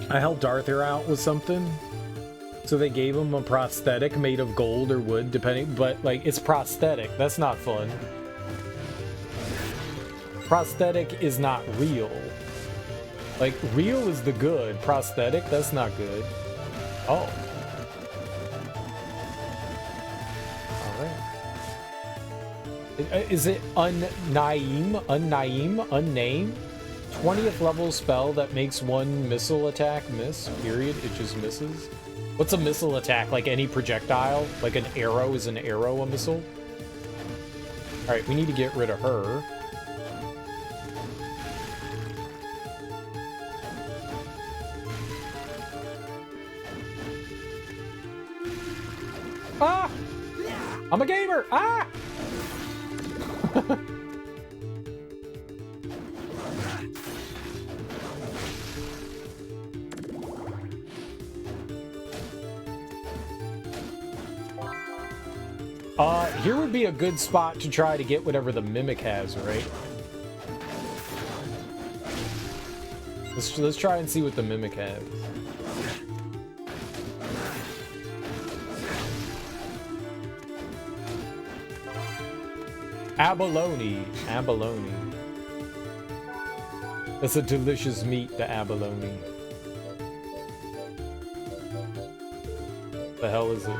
I helped Arthur out with something. So they gave him a prosthetic made of gold or wood, depending, but like it's prosthetic. That's not fun. Prosthetic is not real. Like real is the good. Prosthetic, that's not good. Oh. Is it unnamed? 20th level spell that makes one missile attack miss, period. It just misses. What's a missile attack? Like any projectile? Like an arrow, is an arrow a missile? Alright, we need to get rid of her. Ah! I'm a gamer! Ah! Here would be a good spot to try to get whatever the Mimic has, right? Let's try and see what the Mimic has. Abalone. Abalone. That's a delicious meat, the abalone. The hell is it?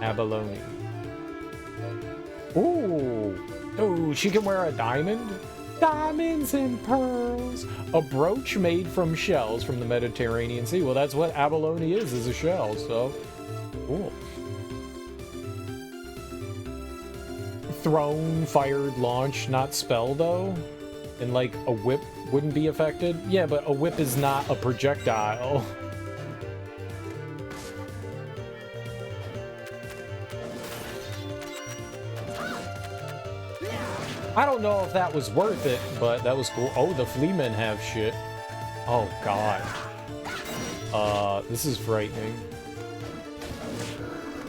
Abalone. Ooh. Oh, she can wear a diamond? Diamonds and pearls. A brooch made from shells from the Mediterranean Sea. Well, that's what abalone is a shell, so cool. Thrown, fired, launched, not spell though. And like a whip wouldn't be affected. Yeah, but a whip is not a projectile. I don't know if that was worth it, but that was cool. Oh, the Fleamen have shit. Oh god. This is frightening.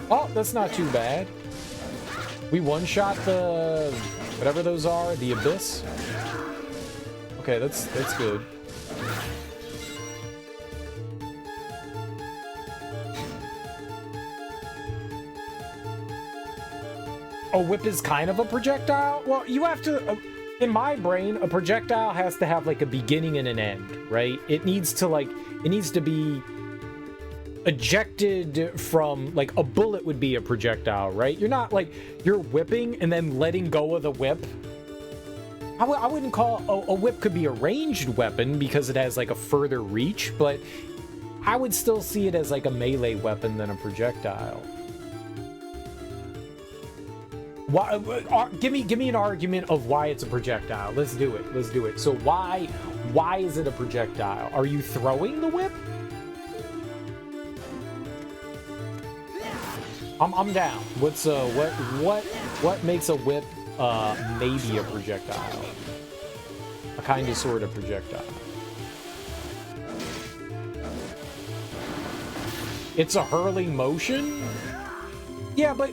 Oh, that's not too bad. We one-shot the whatever those are, the Abyss. Okay, that's good. A whip is kind of a projectile? Well, you have to... in my brain, a projectile has to have, like, a beginning and an end, right? It needs to, like... It needs to be ejected from... Like, a bullet would be a projectile, right? You're not, like... You're whipping and then letting go of the whip. I wouldn't call... A whip could be a ranged weapon because it has, like, a further reach, but... I would still see it as, like, a melee weapon than a projectile. Why? Give me an argument of why it's a projectile. Let's do it. Let's do it. So why is it a projectile? Are you throwing the whip? I'm down. What's what makes a whip maybe a projectile? A kind of sort of projectile. It's a hurling motion? Yeah, but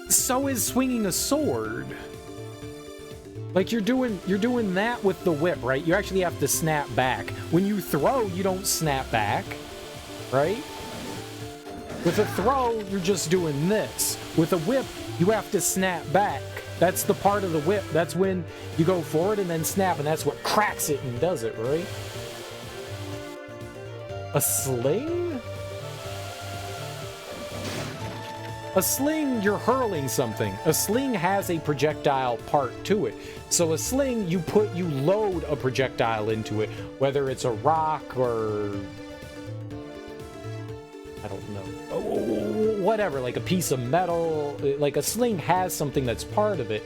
so is swinging a sword. Like you're doing that with the whip, right? You actually have to snap back. When you throw, you don't snap back, right? With a throw, you're just doing this. With a whip, you have to snap back. That's the part of the whip. That's when you go forward and then snap, and that's what cracks it and does it, right? A sling? A sling, you're hurling something. A sling has a projectile part to it. So a sling, you load a projectile into it, whether it's a rock or I don't know, whatever, like a piece of metal. Like a sling has something that's part of it.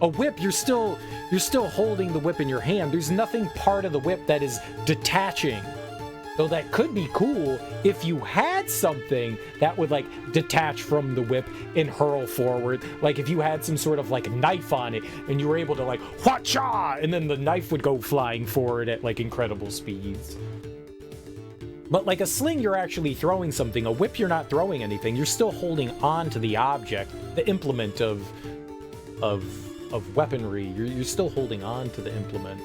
A whip, you're still holding the whip in your hand. There's nothing part of the whip that is detaching. So that could be cool if you had something that would like detach from the whip and hurl forward. Like if you had some sort of like knife on it and you were able to like wha-cha, and then the knife would go flying forward at like incredible speeds. But like a sling, you're actually throwing something. A whip, you're not throwing anything. You're still holding on to the object, the implement of weaponry. You're still holding on to the implement.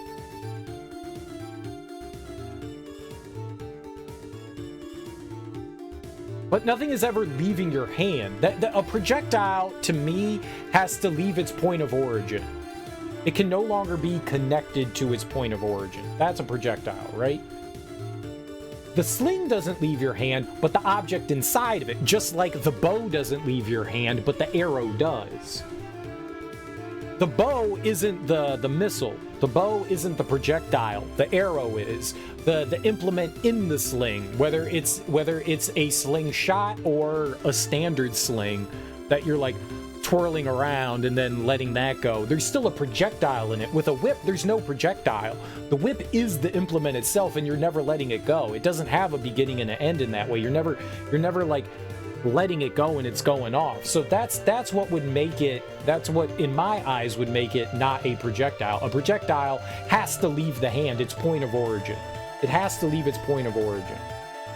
But nothing is ever leaving your hand. A projectile, to me, has to leave its point of origin. It can no longer be connected to its point of origin. That's a projectile, right? The sling doesn't leave your hand, but the object inside of it, just like the bow doesn't leave your hand, but the arrow does. The bow isn't the missile. The bow isn't the projectile. The arrow is. The implement in the sling, whether it's a slingshot or a standard sling that you're like twirling around and then letting that go, there's still a projectile in it. With a whip, there's no projectile. The whip is the implement itself, and you're never letting it go. It doesn't have a beginning and an end in that way. You're never like letting it go and it's going off. So that's what would make it, that's what in my eyes would make it not a projectile. A projectile has to leave the hand, its point of origin. It has to leave its point of origin,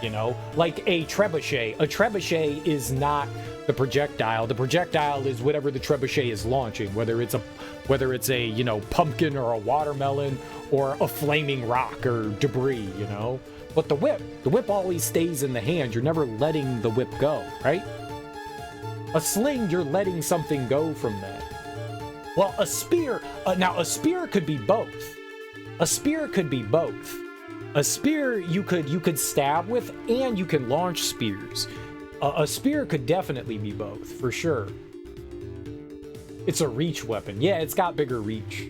you know? Like a trebuchet. A trebuchet is not the projectile. The projectile is whatever the trebuchet is launching, whether it's a you know, pumpkin or a watermelon or a flaming rock or debris, you know? But the whip always stays in the hand. You're never letting the whip go, right? A sling, you're letting something go from that. Well, a spear, now a spear could be both. A spear could be both. A spear you could stab with, and you can launch spears. A spear could definitely be both, for sure. It's a reach weapon. Yeah, it's got bigger reach.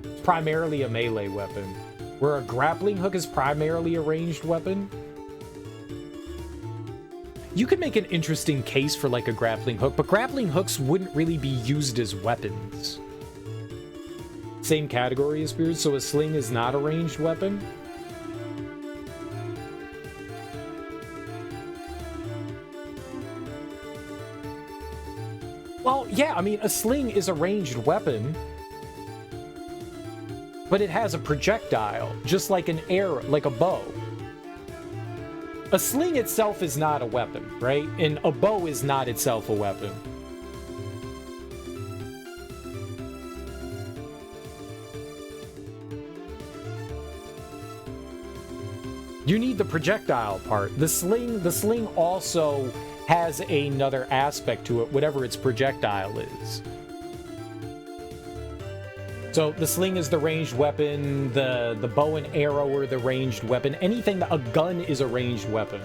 It's primarily a melee weapon. Where a grappling hook is primarily a ranged weapon. You could make an interesting case for like a grappling hook, but grappling hooks wouldn't really be used as weapons. Same category as spears, so a sling is not a ranged weapon. Well, yeah, I mean, a sling is a ranged weapon, but it has a projectile, just like an arrow, like a bow. A sling itself is not a weapon, right? And a bow is not itself a weapon. You need the projectile part. The sling also has another aspect to it, whatever its projectile is. So the sling is the ranged weapon, the bow and arrow are the ranged weapon. Anything that a gun is a ranged weapon.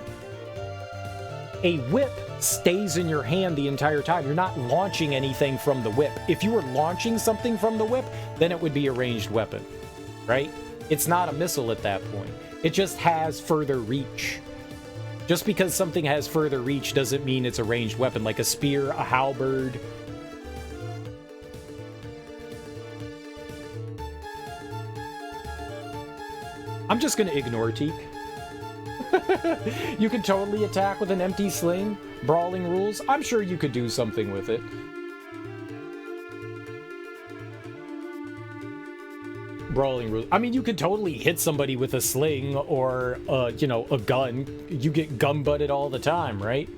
A whip stays in your hand the entire time. You're not launching anything from the whip. If you were launching something from the whip, then it would be a ranged weapon, right? It's not a missile at that point. It just has further reach. Just because something has further reach doesn't mean it's a ranged weapon, like a spear, a halberd. I'm just gonna ignore Teak. You can totally attack with an empty sling. Brawling rules. I'm sure you could do something with it. Brawling rules. I mean, you could totally hit somebody with a sling or, you know, a gun. You get gun-butted all the time, right?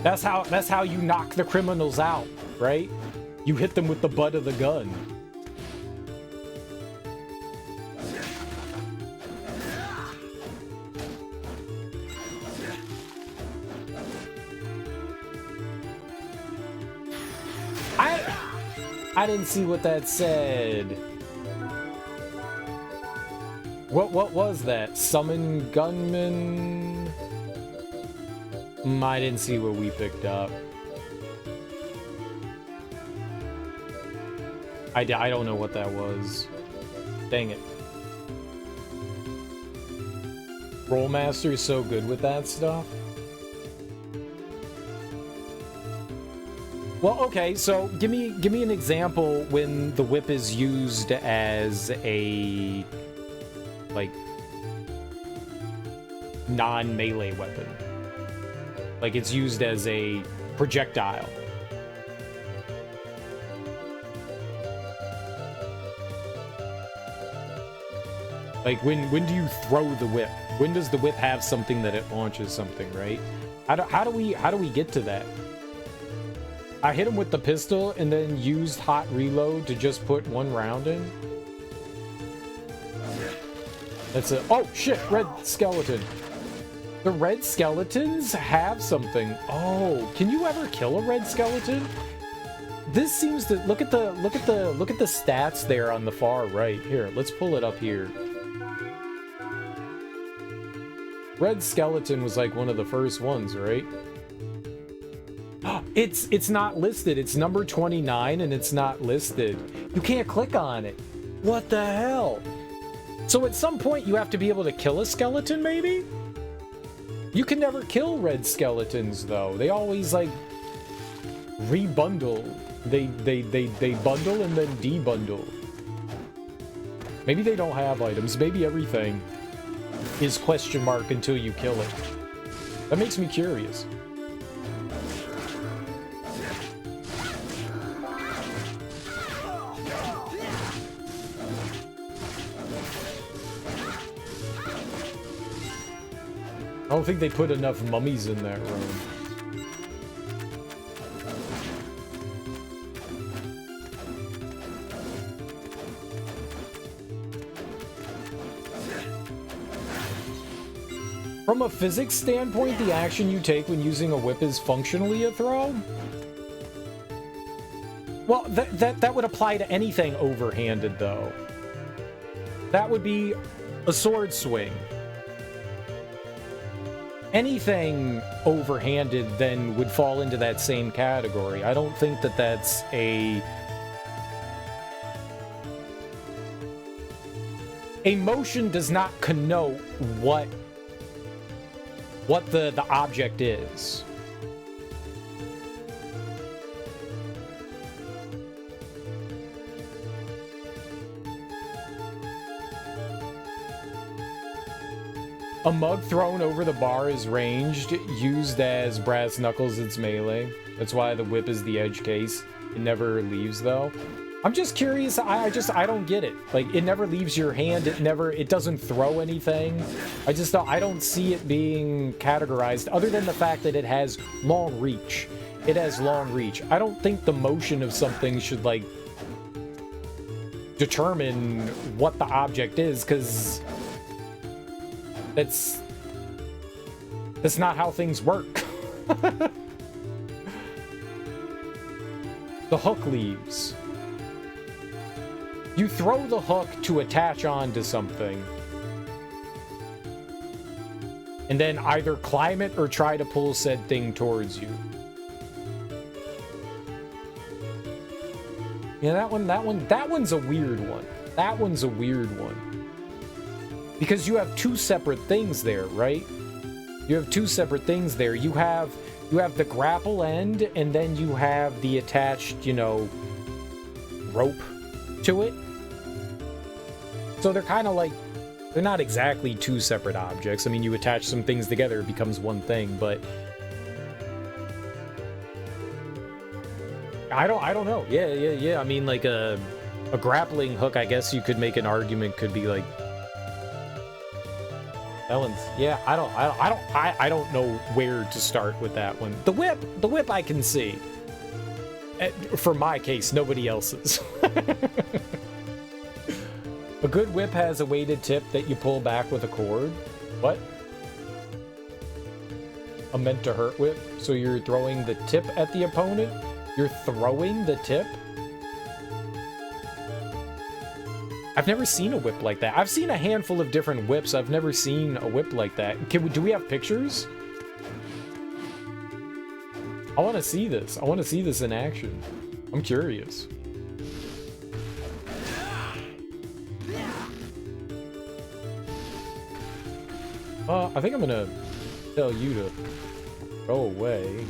That's how you knock the criminals out, right? You hit them with the butt of the gun. I didn't see what that said. What was that? Summon gunman? I didn't see what we picked up. I don't know what that was. Dang it. Rollmaster is so good with that stuff. Well, okay, so give me an example when the whip is used as a, like, non-melee weapon. Like, it's used as a projectile. Like, when do you throw the whip? When does the whip have something that it launches something, right? How do we get to that? I hit him with the pistol and then used hot reload to just put one round in. That's it. Oh shit, red skeleton. The red skeletons have something. Oh, can you ever kill a red skeleton? This seems to look at the stats there on the far right. Here, let's pull it up here. Red skeleton was like one of the first ones, right? It's not listed. It's number 29 and it's not listed. You can't click on it. What the hell? So at some point you have to be able to kill a skeleton, maybe? You can never kill red skeletons though. They always like rebundle. They bundle and then debundle. Maybe they don't have items. Maybe everything is question mark until you kill it. That makes me curious. I don't think they put enough mummies in that room. From a physics standpoint, the action you take when using a whip is functionally a throw? Well, that would apply to anything overhanded, though. That would be a sword swing. Anything overhanded then would fall into that same category. I don't think that that's a motion does not connote what the object is. A mug thrown over the bar is ranged, used as brass knuckles, it's melee. That's why the whip is the edge case. It never leaves though. I'm just curious, I don't get it. Like, it never leaves your hand, it doesn't throw anything. I don't see it being categorized, other than the fact that it has long reach. It has long reach. I don't think the motion of something should, like, determine what the object is, because that's not how things work. The hook leaves. You throw the hook to attach onto something. And then either climb it or try to pull said thing towards you. Yeah, that one's a weird one. That one's a weird one. Because you have two separate things there, right? You have two separate things there. You have the grapple end, and then you have the attached, you know, rope to it. So they're kind of like, they're not exactly two separate objects. I mean, you attach some things together, it becomes one thing, but I don't know. Yeah. I mean, like a grappling hook, I guess you could make an argument could be like that one's, yeah, I don't know where to start with that one. The whip I can see. For my case, nobody else's. A good whip has a weighted tip that you pull back with a cord. What? A meant to hurt whip? So you're throwing the tip at the opponent? You're throwing the tip? I've never seen a whip like that. I've seen a handful of different whips. I've never seen a whip like that. Do we have pictures? I want to see this. I want to see this in action. I'm curious. I think I'm gonna tell you to go away.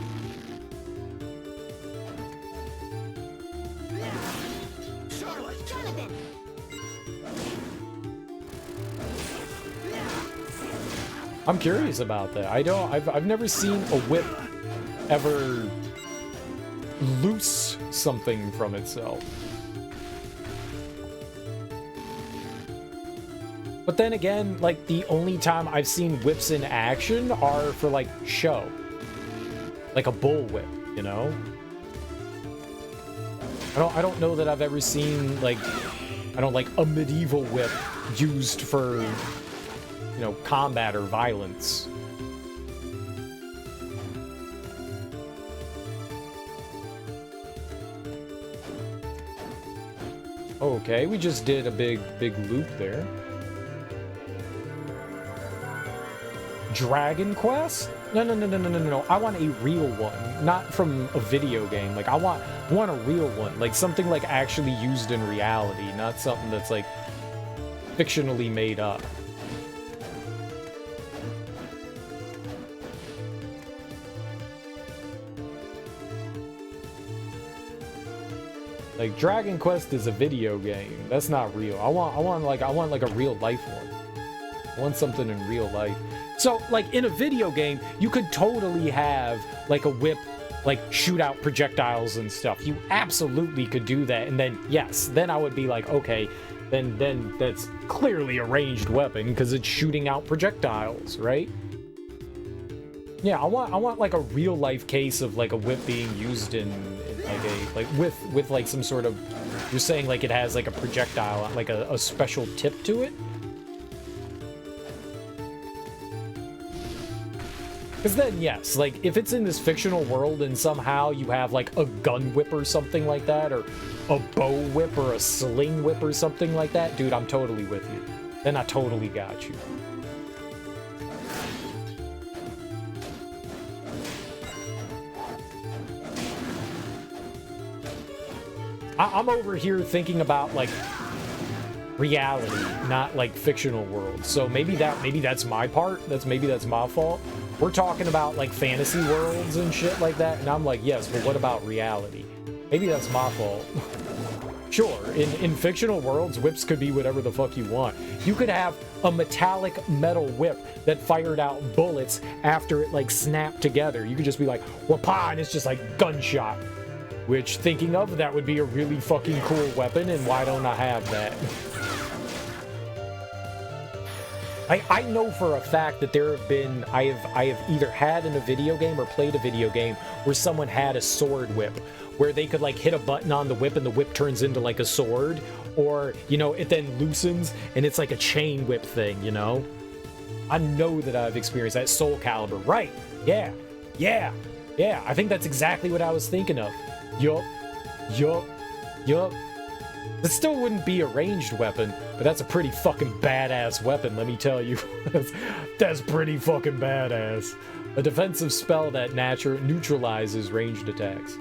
I'm curious about that. I've never seen a whip ever loose something from itself. But then again, like, the only time I've seen whips in action are for, like, show. Like a bull whip, you know? I don't know that I've ever seen, like, a medieval whip used for, you know, combat or violence. Okay, we just did a big loop there. Dragon Quest? No. I want a real one, not from a video game. Like, I want a real one, like something like actually used in reality, not something that's like fictionally made up. Like, Dragon Quest is a video game. That's not real. I want like a real life one. I want something in real life. So, like, in a video game, you could totally have, like, a whip, like, shoot out projectiles and stuff. You absolutely could do that, and then, yes, then I would be like, okay, then that's clearly a ranged weapon, because it's shooting out projectiles, right? Yeah, I want, like, a real-life case of, like, a whip being used in like, with, like, some sort of, you're saying, like, it has, like, a projectile, like, a special tip to it? Because then, yes, like, if it's in this fictional world and somehow you have, like, a gun whip or something like that, or a bow whip or a sling whip or something like that, dude, I'm totally with you. Then I totally got you. I'm over here thinking about, like, reality, not, like, fictional worlds. So maybe that's my part. Maybe that's my fault. We're talking about, like, fantasy worlds and shit like that, and I'm like, yes, but what about reality? Maybe that's my fault. Sure, in fictional worlds, whips could be whatever the fuck you want. You could have a metallic metal whip that fired out bullets after it, like, snapped together. You could just be like, wapa, and it's just like gunshot. Which, thinking of, that would be a really fucking cool weapon, and why don't I have that? I know for a fact that there have been, I have either had in a video game or played a video game where someone had a sword whip, where they could, like, hit a button on the whip and the whip turns into, like, a sword, or, you know, it then loosens and it's like a chain whip thing, you know? I know that I've experienced that. Soul Calibur, right? Yeah, I think that's exactly what I was thinking of. Yup. That still wouldn't be a ranged weapon, but that's a pretty fucking badass weapon, let me tell you. That's pretty fucking badass. A defensive spell that neutralizes ranged attacks.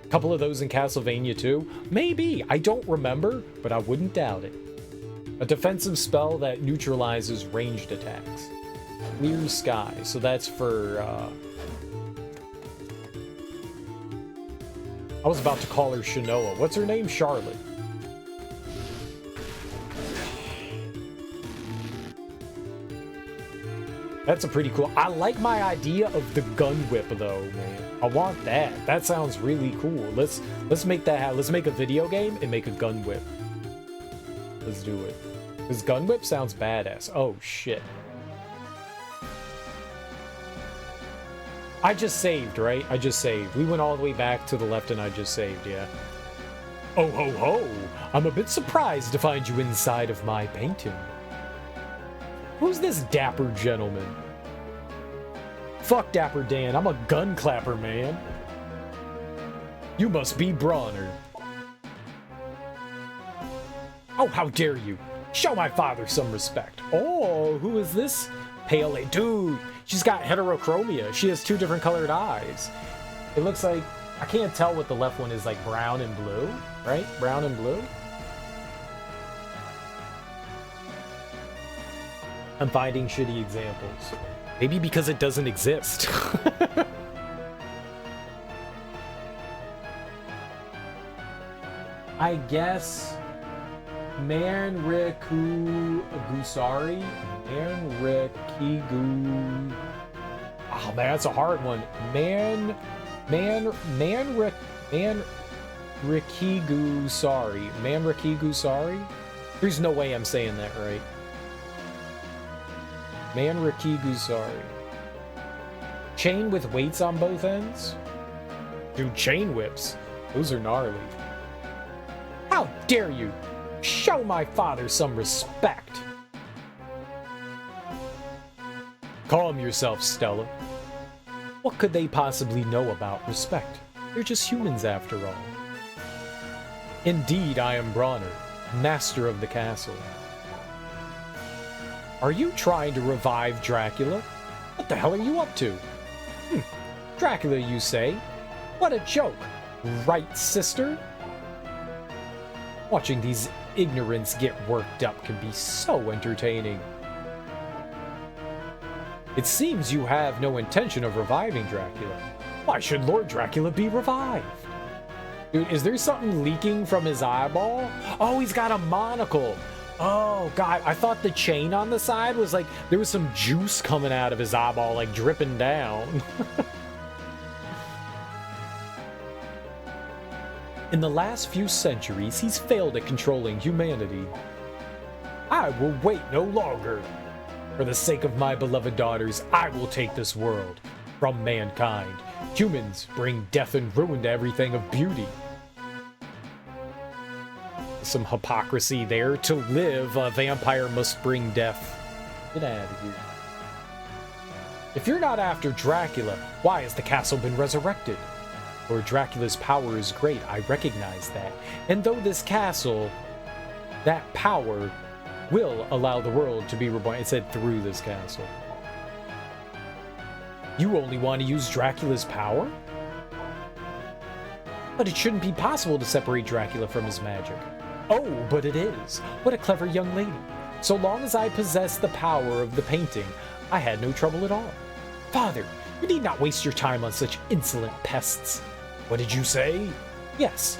A couple of those in Castlevania too? Maybe, I don't remember, but I wouldn't doubt it. A defensive spell that neutralizes ranged attacks. Clear Sky, so that's for, I was about to call her Shanoa. What's her name? Charlotte. That's a pretty cool. I like my idea of the gun whip though, man. I want that. That sounds really cool. Let's make that happen. Let's make a video game and make a gun whip. Let's do it. This gun whip sounds badass. Oh shit. I just saved, right? I just saved. We went all the way back to the left and I just saved, yeah. Oh ho ho! I'm a bit surprised to find you inside of my painting. Who's this dapper gentleman? Fuck Dapper Dan, I'm a gun clapper, man. You must be Bronner. Oh, how dare you! Show my father some respect. Oh, who is this? Pale A. Dude, she's got heterochromia. She has 2 different colored eyes. It looks like, I can't tell what the left one is, like brown and blue, right? Brown and blue? I'm finding shitty examples. Maybe because it doesn't exist. I guess Manriku Gusari. Manrikigu. Oh man, that's a hard one. Manrikigu sorry. Manrikigu sorry? There's no way I'm saying that right. Manrikigu sorry. Chain with weights on both ends? Dude, chain whips. Those are gnarly. How dare you! Show my father some respect! Calm yourself, Stella. What could they possibly know about respect? They're just humans after all. Indeed, I am Bronner, master of the castle. Are you trying to revive Dracula? What the hell are you up to? Dracula, you say? What a joke! Right, sister? Watching these ignorants get worked up can be so entertaining. It seems you have no intention of reviving Dracula. Why should Lord Dracula be revived? Dude, is there something leaking from his eyeball? Oh, he's got a monocle. Oh, God, I thought the chain on the side was like, there was some juice coming out of his eyeball, like dripping down. In the last few centuries, he's failed at controlling humanity. I will wait no longer. For the sake of my beloved daughters, I will take this world from mankind. Humans bring death and ruin to everything of beauty. Some hypocrisy there. To live, a vampire must bring death. Get out of here. If you're not after Dracula, why has the castle been resurrected? Lord Dracula's power is great, I recognize that. And though this castle, that power will allow the world to be reborn. It said through this castle. You only want to use Dracula's power? But it shouldn't be possible to separate Dracula from his magic. Oh, but it is. What a clever young lady. So long as I possess the power of the painting, I had no trouble at all. Father, you need not waste your time on such insolent pests. What did you say? Yes.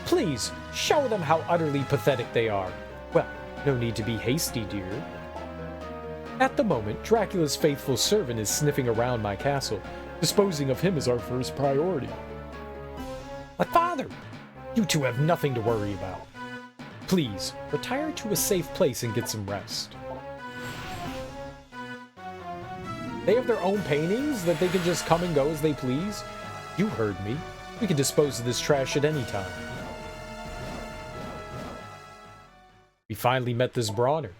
Please, show them how utterly pathetic they are. Well, no need to be hasty, dear. At the moment, Dracula's faithful servant is sniffing around my castle. Disposing of him is our first priority. But father, you two have nothing to worry about. Please, retire to a safe place and get some rest. They have their own paintings that they can just come and go as they please? You heard me. We can dispose of this trash at any time. We finally met this Bronner.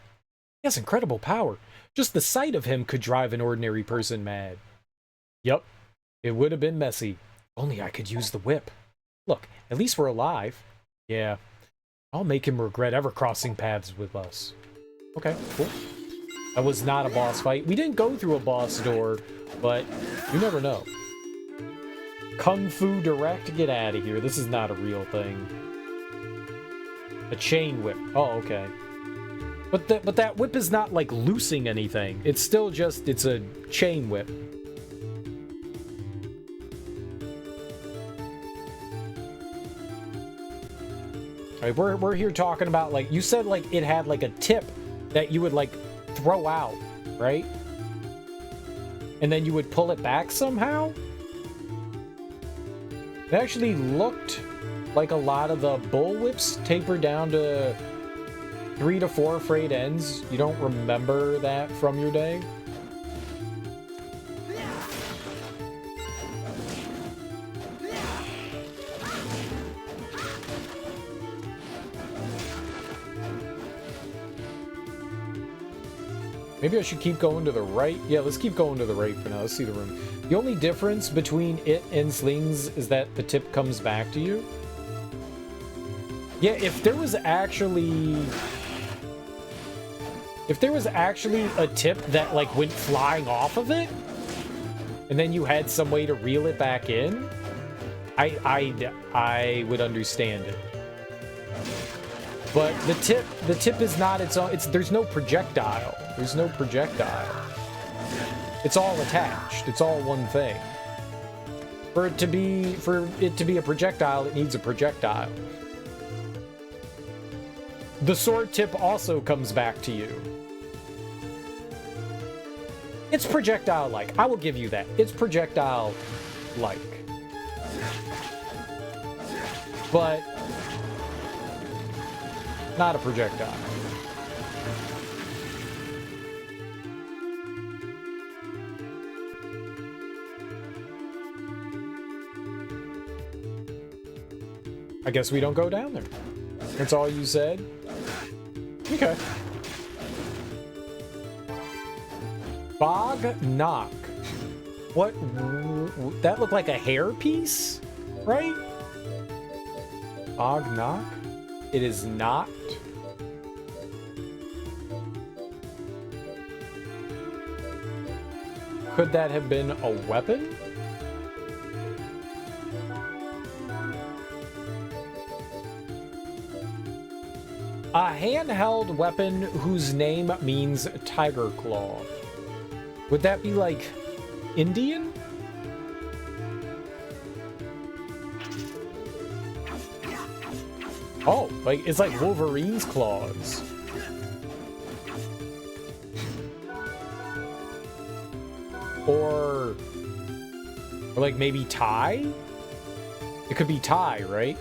He has incredible power. Just the sight of him could drive an ordinary person mad. Yup, it would have been messy. Only I could use the whip. Look, at least we're alive. Yeah, I'll make him regret ever crossing paths with us. Okay, cool. That was not a boss fight. We didn't go through a boss door, but you never know. Kung Fu Direct? Get out of here. This is not a real thing. A chain whip. Oh, okay. But that whip is not, like, loosing anything. It's still just, it's a chain whip. Alright, we're here talking about, like, you said, like, it had, like, a tip that you would, like, throw out, right? and then you would pull it back somehow. It actually looked like a lot of the bullwhips taper down to 3 to 4 frayed ends. You don't remember that from your day? Maybe I should keep going to the right. Yeah, let's keep going to the right for now. Let's see the room. The only difference between it and slings is that the tip comes back to you. Yeah, if there was actually a tip that like went flying off of it, and then you had some way to reel it back in, I would understand it. But the tip is not its own. There's no projectile. There's no projectile. It's all attached. It's all one thing. For it to be a projectile, it needs a projectile. The sword tip also comes back to you. It's projectile-like. I will give you that. It's projectile-like. But not a projectile. I guess we don't go down there. That's all you said? Okay. Bog knock. What? That looked like a hair piece, right? Bog knock? It is not. Could that have been a weapon? A handheld weapon whose name means tiger claw. Would that be like Indian? Oh, like it's like Wolverine's claws. Or like maybe Thai? It could be Thai, right?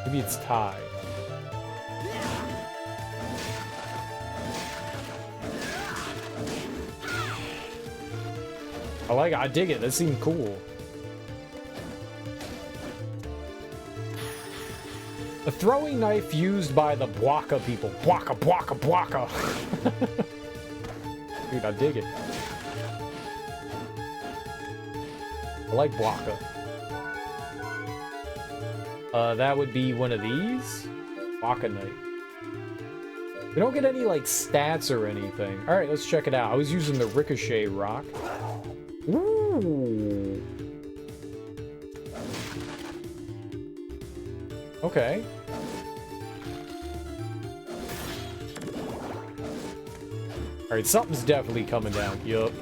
Maybe it's Thai. I like it. I dig it. That seemed cool. A throwing knife used by the Bwaka people. Bwaka, Bwaka, Bwaka. Dude, I dig it. I like Bwaka. That would be one of these. Bwaka knife. We don't get any, like, stats or anything. Alright, let's check it out. I was using the Ricochet Rock. Ooh. Okay. Alright, something's definitely coming down. Yup.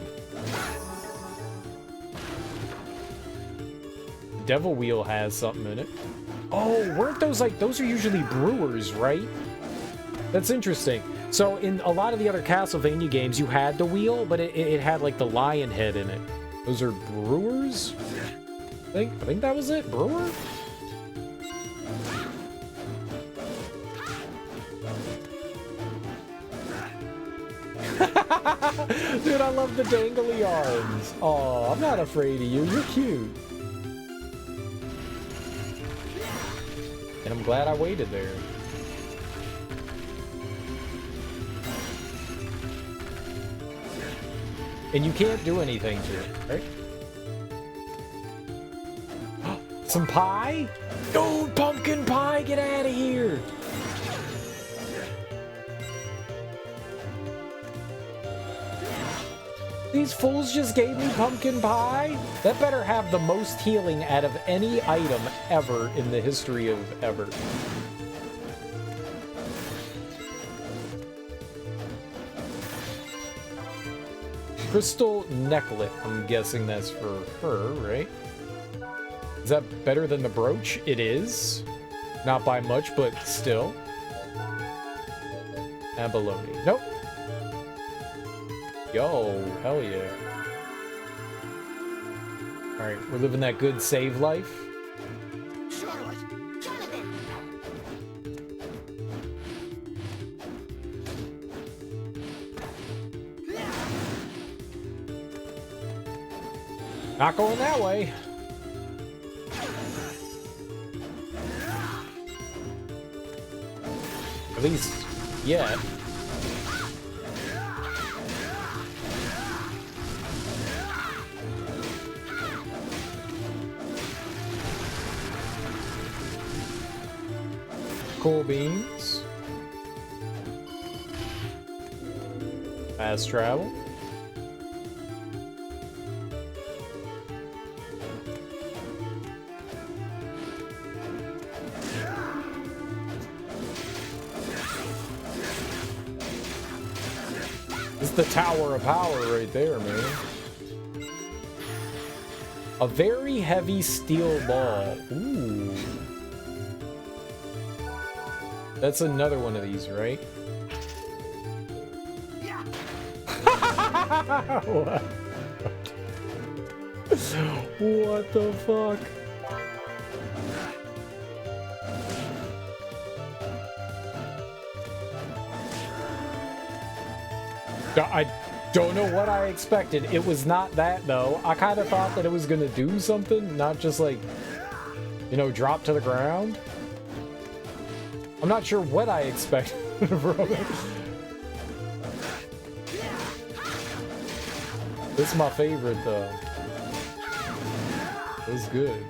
Devil Wheel has something in it. Oh, weren't those like... Those are usually brewers, right? That's interesting. So in a lot of the other Castlevania games, you had the wheel, but it had like the lion head in it. Those are brewers? I think that was it? Brewer? Dude, I love the dangly arms. Oh, I'm not afraid of you. You're cute. And I'm glad I waited there. And you can't do anything to it, right? Some pie? Dude, pumpkin pie, get out of here! These fools just gave me pumpkin pie? That better have the most healing out of any item ever in the history of ever. Crystal necklet. I'm guessing that's for her, right? Is that better than the brooch? It is. Not by much, but still. Abalone. Nope. Yo, hell yeah. Alright, we're living that good save life. Charlotte, Jonathan. Not going that way. At least, yet. Cool beans. Fast travel. It's the Tower of Power right there, man. A very heavy steel ball. Ooh. That's another one of these, right? What? What the fuck? I don't know what I expected. It was not that, though. I kind of thought that it was going to do something, not just like, you know, drop to the ground. I'm not sure what I expected from it. This is my favorite, though. It was good.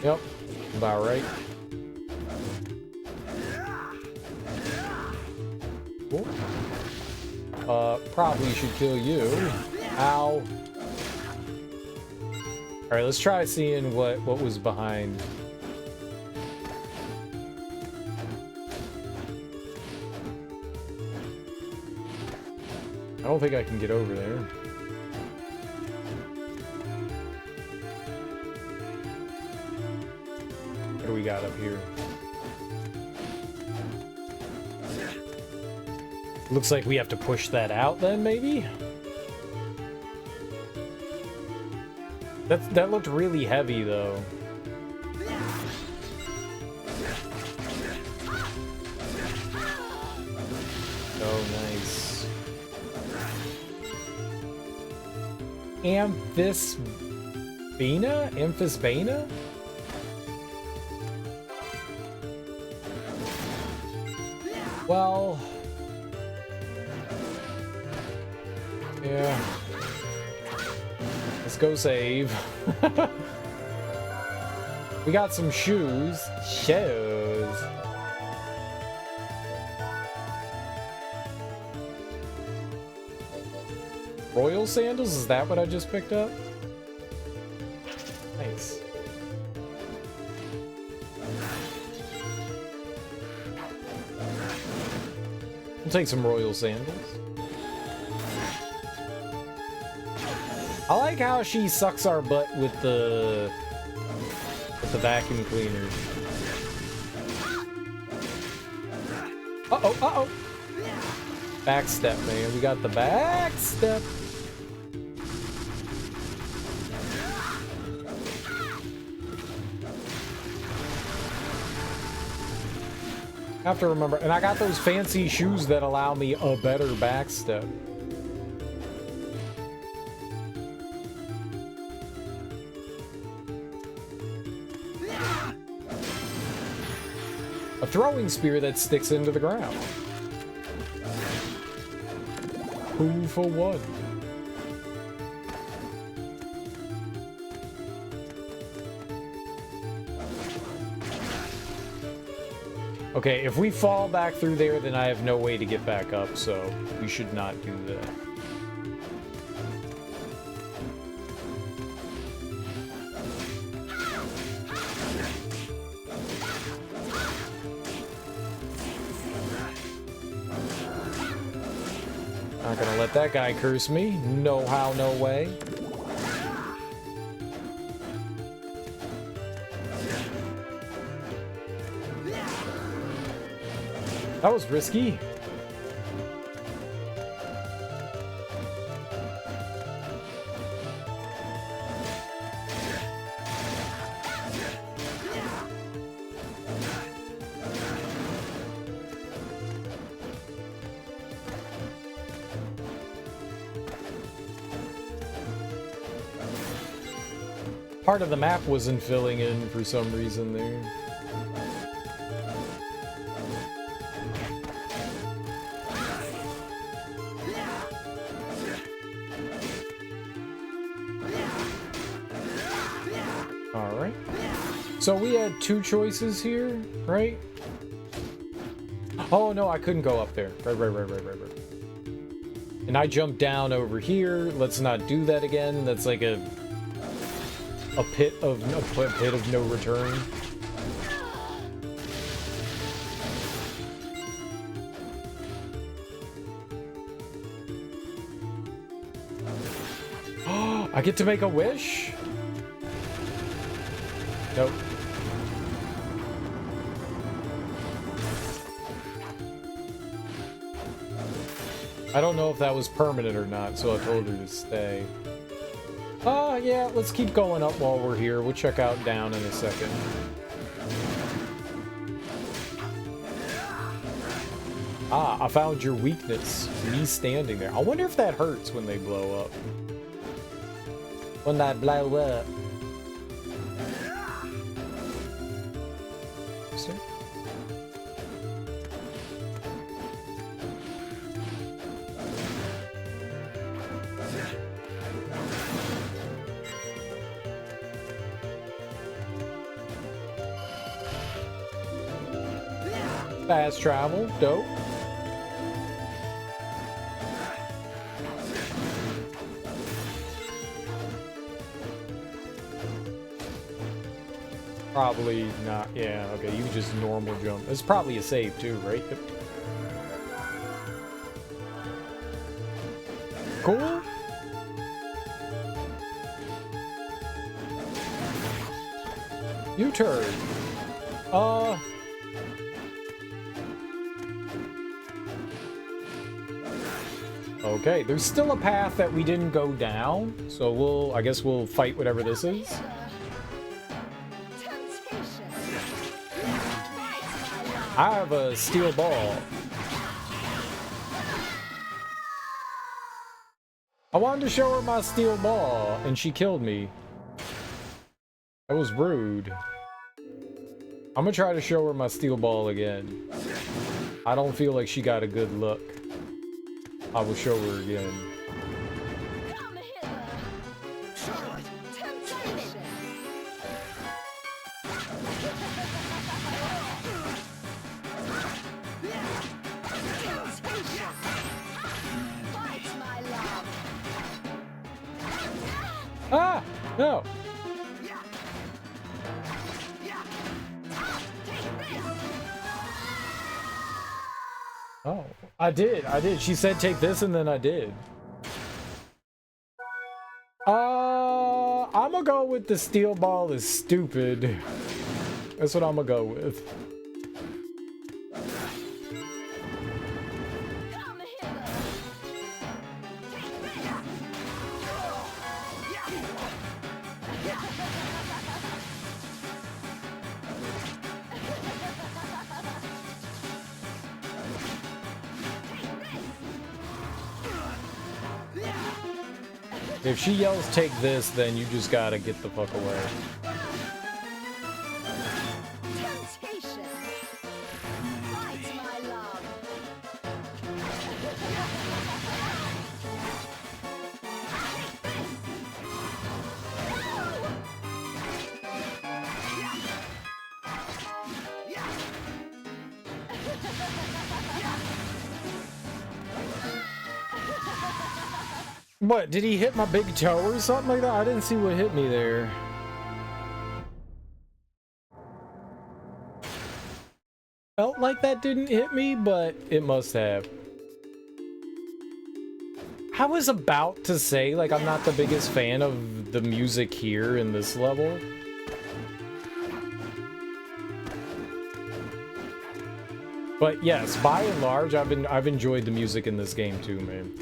Yep, about right. Cool. Probably should kill you. Ow. Alright, let's try seeing what was behind. I don't think I can get over there. What do we got up here? Looks like we have to push that out then, maybe? That looked really heavy, though. Oh, nice. Amphisbena? Amphisbena? Well... yeah. Let's go save. We got some shoes. Shoes. Royal sandals? Is that what I just picked up? Nice. We'll take some royal sandals. I like how she sucks our butt with the vacuum cleaner. Uh-oh, uh-oh. Backstep, man. We got the backstep. I have to remember, and I got those fancy shoes that allow me a better backstep. A throwing spear that sticks into the ground. 2 for 1. Okay, if we fall back through there, then I have no way to get back up, so we should not do that. Not gonna let that guy curse me. No how, no way. That was risky. Part of the map wasn't filling in for some reason there. Alright. So we had two choices here, right? Oh no, I couldn't go up there. Right. And I jumped down over here. Let's not do that again. That's like a pit of no return. Oh, I get to make a wish? Nope. I don't know if that was permanent or not, so I told her to stay. Yeah, let's keep going up while we're here. We'll check out down in a second. Ah, I found your weakness. Me standing there. I wonder if that hurts when they blow up. When they blow up. See? Fast travel, dope. Probably not. Yeah, okay, you just normal jump. It's probably a save too, right? Yep. Cool. U-turn. Okay, there's still a path that we didn't go down, so I guess we'll fight whatever this is. I have a steel ball. I wanted to show her my steel ball, and she killed me. That was rude. I'm gonna try to show her my steel ball again. I don't feel like she got a good look. I will show her again. Come hither, Charlotte. Temptation. Temptation. Fight, my love. Ah! No! Oh, I did. She said take this and then I did. I'm gonna go with the steel ball is stupid. That's what I'm gonna go with. Come hither. If she yells take this, then you just gotta get the fuck away. Temptation. Fight, my love. What, did he hit my big toe or something like that? I didn't see what hit me there. Felt like that didn't hit me, but it must have. I was about to say, like, I'm not the biggest fan of the music here in this level. But yes, by and large, I've enjoyed the music in this game too, man.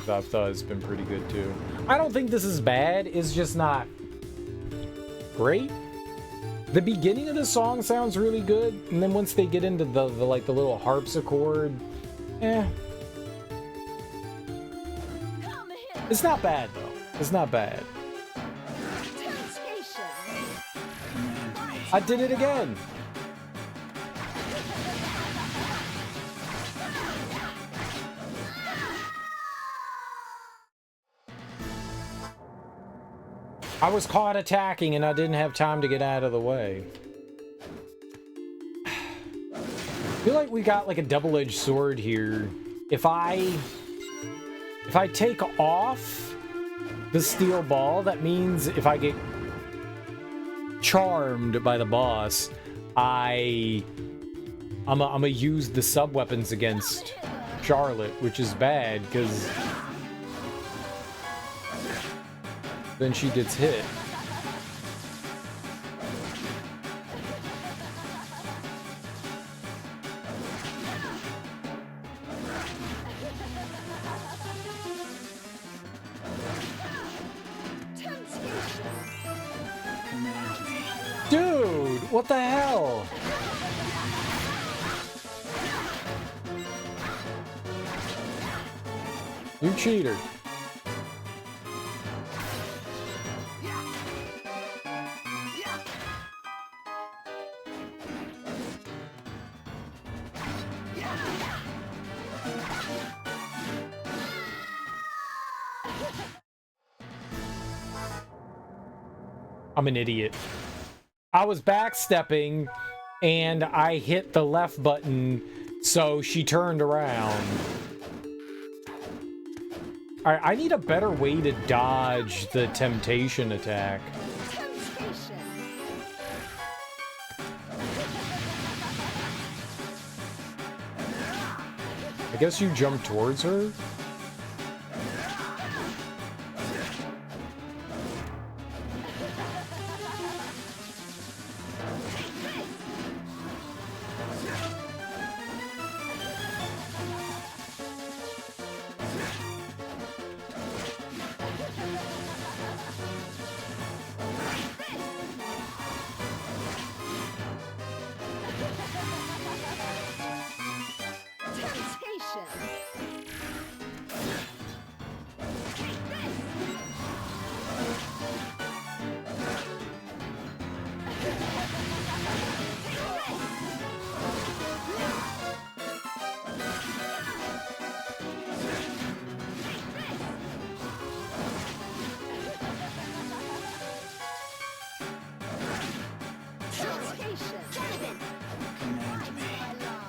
I thought it's been pretty good too. I don't think this is bad. It's just not great. The beginning of the song sounds really good, and then once they get into the like the little harpsichord, it's not bad though. It's not bad. I did it again. I was caught attacking and I didn't have time to get out of the way. I feel like we got like a double-edged sword here. If I take off the steel ball, that means if I get charmed by the boss, I'm gonna use the sub-weapons against Charlotte, which is bad because then she gets hit. Dude, what the hell? You cheater. I'm an idiot. I was backstepping and I hit the left button, so she turned around. Alright, I need a better way to dodge the temptation attack. I guess you jump towards her?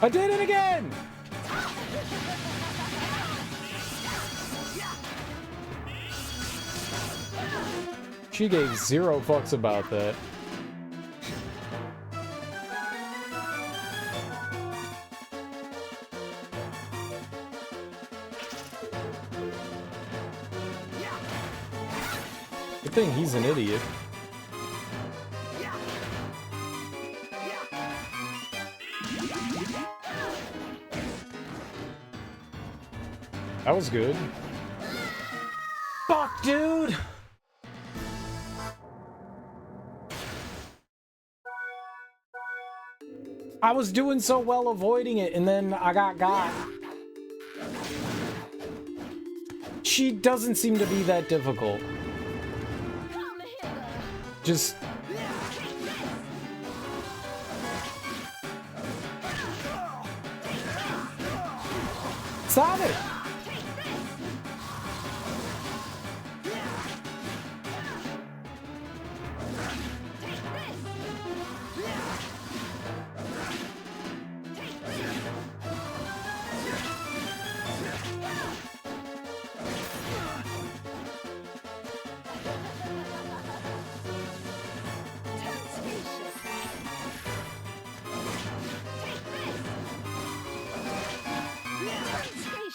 I did it again! She gave 0 fucks about that. Good thing he's an idiot. That was good. Fuck, dude! I was doing so well avoiding it, and then I got. She doesn't seem to be that difficult. Just... stop it!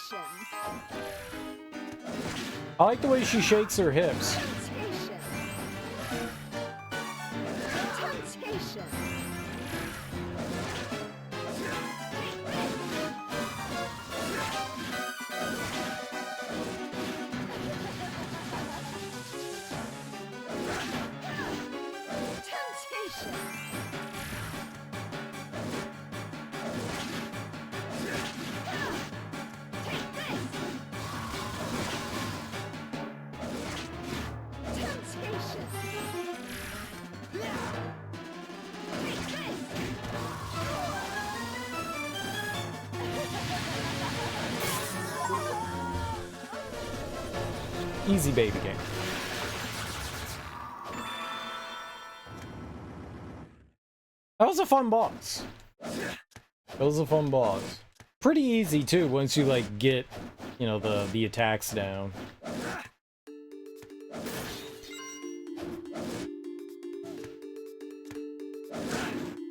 Station. I like the way she shakes her hips. Temptation. Temptation. Easy baby game. That was a fun boss. That was a fun boss. Pretty easy too once you like get, you know, the attacks down.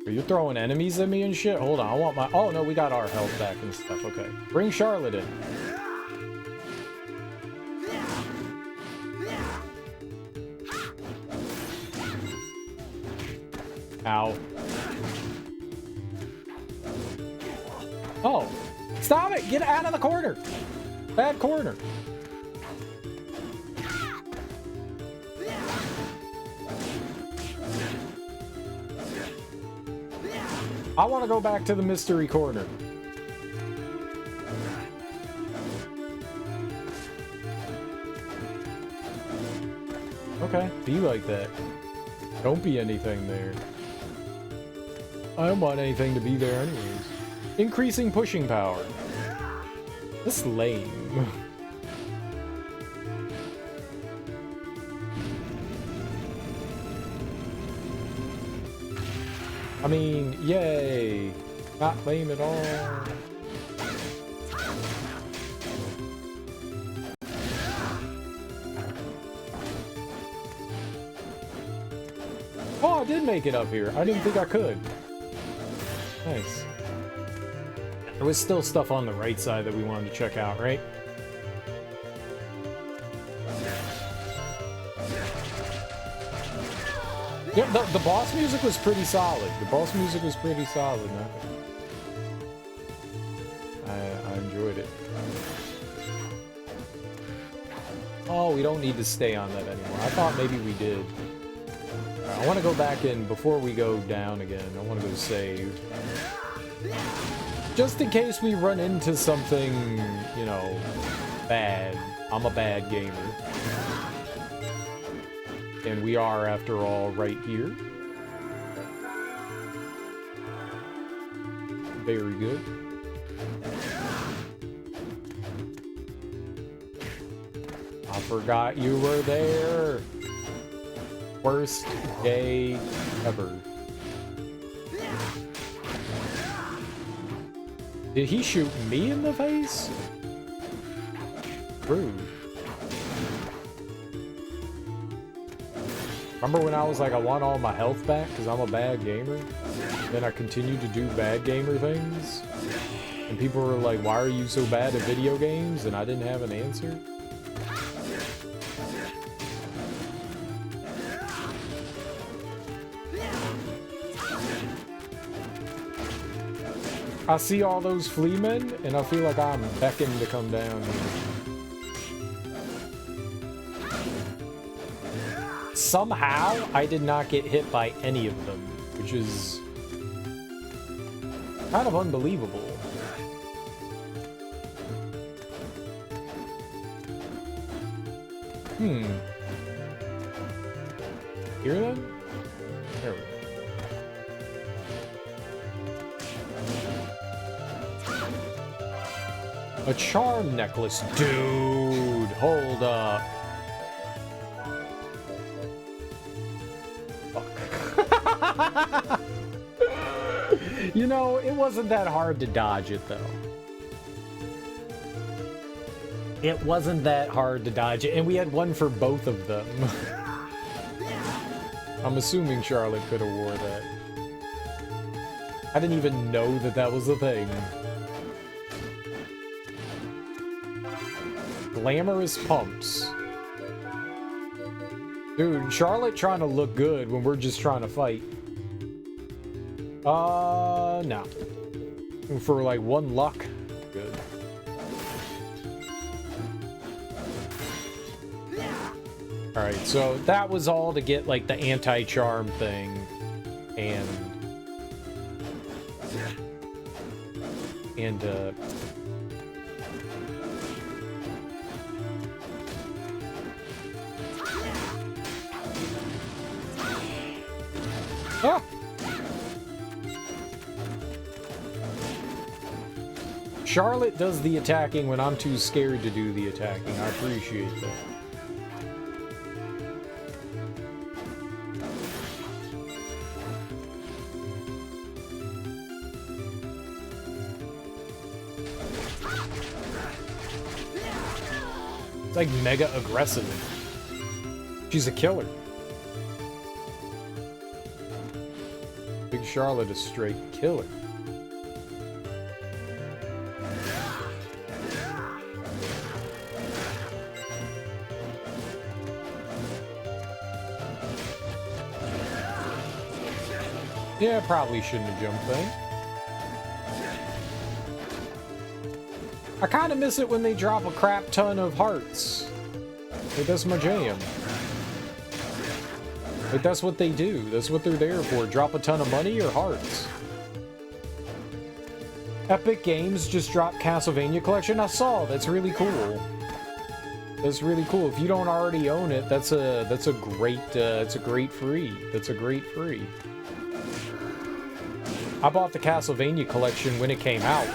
Are you throwing enemies at me and shit? Hold on, I want my... Oh no, we got our health back and stuff. Okay. Bring Charlotte in. Ow. Oh. Stop it! Get out of the corner! Bad corner. I want to go back to the mystery corner. Okay, be like that. Don't be anything there. I don't want anything to be there anyways. Increasing pushing power. This is lame. I mean, yay! Not lame at all. Oh, I did make it up here. I didn't think I could. Nice. There was still stuff on the right side that we wanted to check out, right? Yeah, the boss music was pretty solid. The boss music was pretty solid, man. I enjoyed it. Oh, we don't need to stay on that anymore. I thought maybe we did. Right, I want to go back in before we go down again. I want to go save. Just in case we run into something, you know, bad. I'm a bad gamer. And we are, after all, right here. Very good. I forgot you were there. Worst day ever. Did he shoot me in the face? Rude. Remember when I was like, I want all my health back because I'm a bad gamer? Then I continued to do bad gamer things? And people were like, why are you so bad at video games? And I didn't have an answer? I see all those flea men, and I feel like I'm beckoned to come down here. Somehow, I did not get hit by any of them, which is kind of unbelievable. Hear them? There we go. A charm necklace. Dude, hold up. Fuck. You know, it wasn't that hard to dodge it, though. It wasn't that hard to dodge it, and we had one for both of them. I'm assuming Charlotte could have wore that. I didn't even know that that was a thing. Glamorous pumps. Dude, Charlotte trying to look good when we're just trying to fight. No. For like 1 luck. Good. Alright, so that was all to get like the anti-charm thing. And ah! Charlotte does the attacking when I'm too scared to do the attacking. I appreciate that. It's like mega aggressive. She's a killer. Big Charlotte is straight killer. Yeah, probably shouldn't have jumped there. I kind of miss it when they drop a crap ton of hearts. Like, that's my jam. Like, that's what they do. That's what they're there for. Drop a ton of money or hearts. Epic Games just dropped Castlevania Collection. I saw. That's really cool. That's really cool. If you don't already own it, that's a great free. That's a great free. I bought the Castlevania Collection when it came out.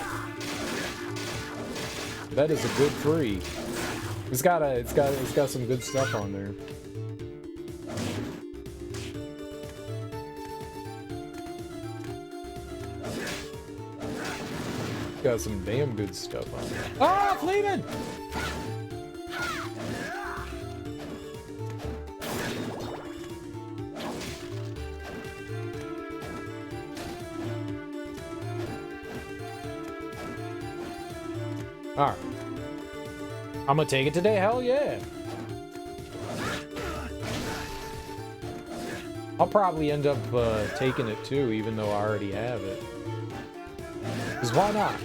That is a good free. It's got some good stuff on there. Got some damn good stuff on there. Ah, Fleeman! Alright. I'm gonna take it today, hell yeah. I'll probably end up taking it too, even though I already have it. Because why not?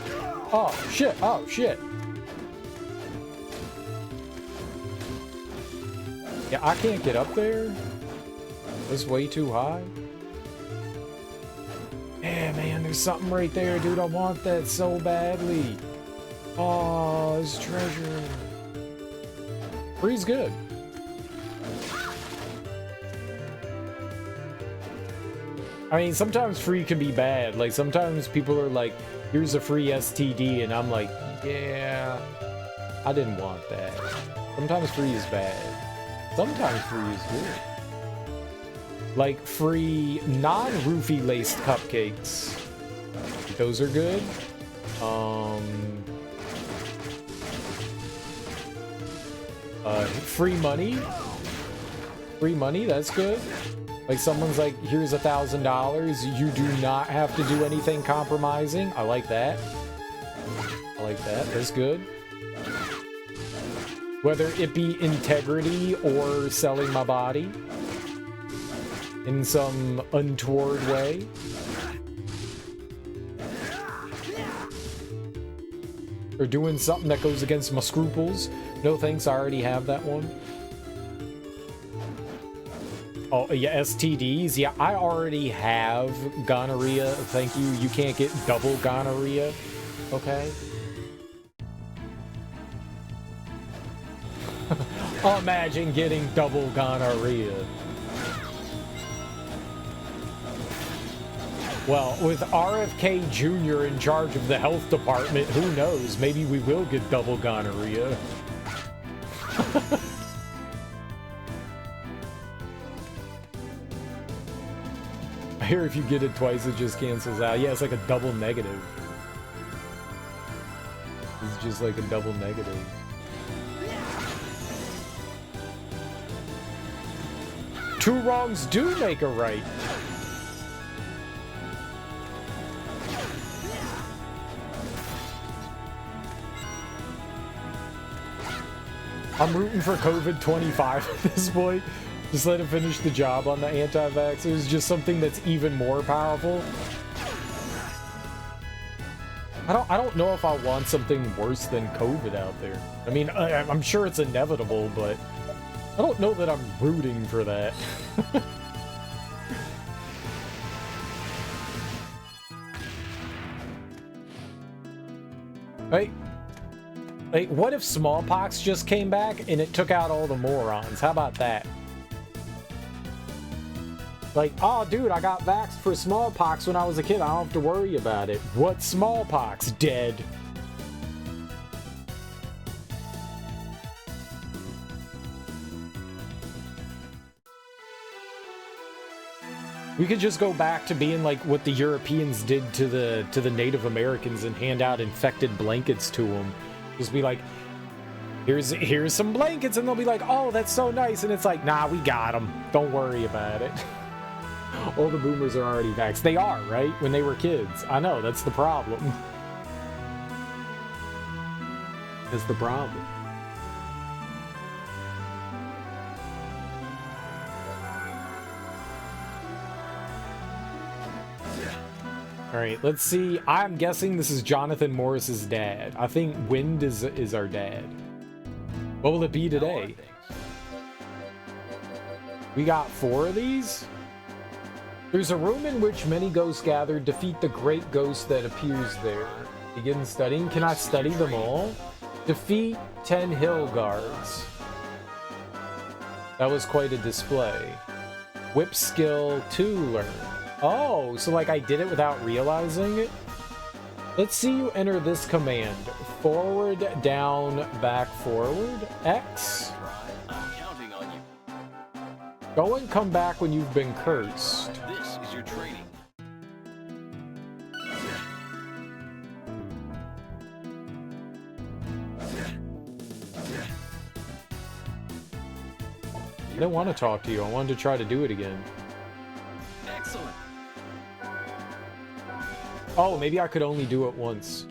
Oh, shit, oh, shit. Yeah, I can't get up there. That's way too high. Yeah, man, there's something right there, dude. I want that so badly. Oh, it's treasure. Free's good. I mean, sometimes free can be bad. Like, sometimes people are like, here's a free STD, and I'm like, yeah, I didn't want that. Sometimes free is bad. Sometimes free is good. Like, free non-roofie laced cupcakes. Those are good. Free money. Free money, that's good. Like, someone's like, here's $1,000. You do not have to do anything compromising. I like that. I like that. That's good. Whether it be integrity or selling my body in some untoward way. Or doing something that goes against my scruples. No thanks, I already have that one. Oh, yeah, STDs. Yeah, I already have gonorrhea. Thank you. You can't get double gonorrhea. Okay. Imagine getting double gonorrhea. Well, with RFK Jr. in charge of the health department, who knows? Maybe we will get double gonorrhea. I hear if you get it twice, it just cancels out. Yeah, it's like a double negative. It's just like a double negative. Two wrongs do make a right. I'm rooting for COVID-25 at this point. Just let him finish the job on the anti-vaxxers. Just something that's even more powerful. I don't know if I want something worse than COVID out there. I mean, I'm sure it's inevitable, but I don't know that I'm rooting for that. Right? Like, what if smallpox just came back and it took out all the morons? How about that? Like, oh, dude, I got vaxxed for smallpox when I was a kid. I don't have to worry about it. What smallpox? Dead. We could just go back to being like what the Europeans did to the Native Americans and hand out infected blankets to them. Just be like, here's some blankets, and they'll be like, oh, that's so nice, and it's like, nah, we got them. Don't worry about it. All the boomers are already vaxxed. They are, right? When they were kids. I know, that's the problem. That's the problem. Alright, let's see. I'm guessing this is Jonathan Morris's dad. I think Wind is our dad. What will it be today? We got 4 of these? There's a room in which many ghosts gather. Defeat the great ghost that appears there. Begin studying. Can I study them all? Defeat 10 hill guards. That was quite a display. Whip skill 2 learn. Oh, so like I did it without realizing it? Let's see you enter this command. Forward, down, back, forward. X. I'm counting on you. Go and come back when you've been cursed. This is your training. I didn't want to talk to you. I wanted to try to do it again. Excellent. Oh, maybe I could only do it once.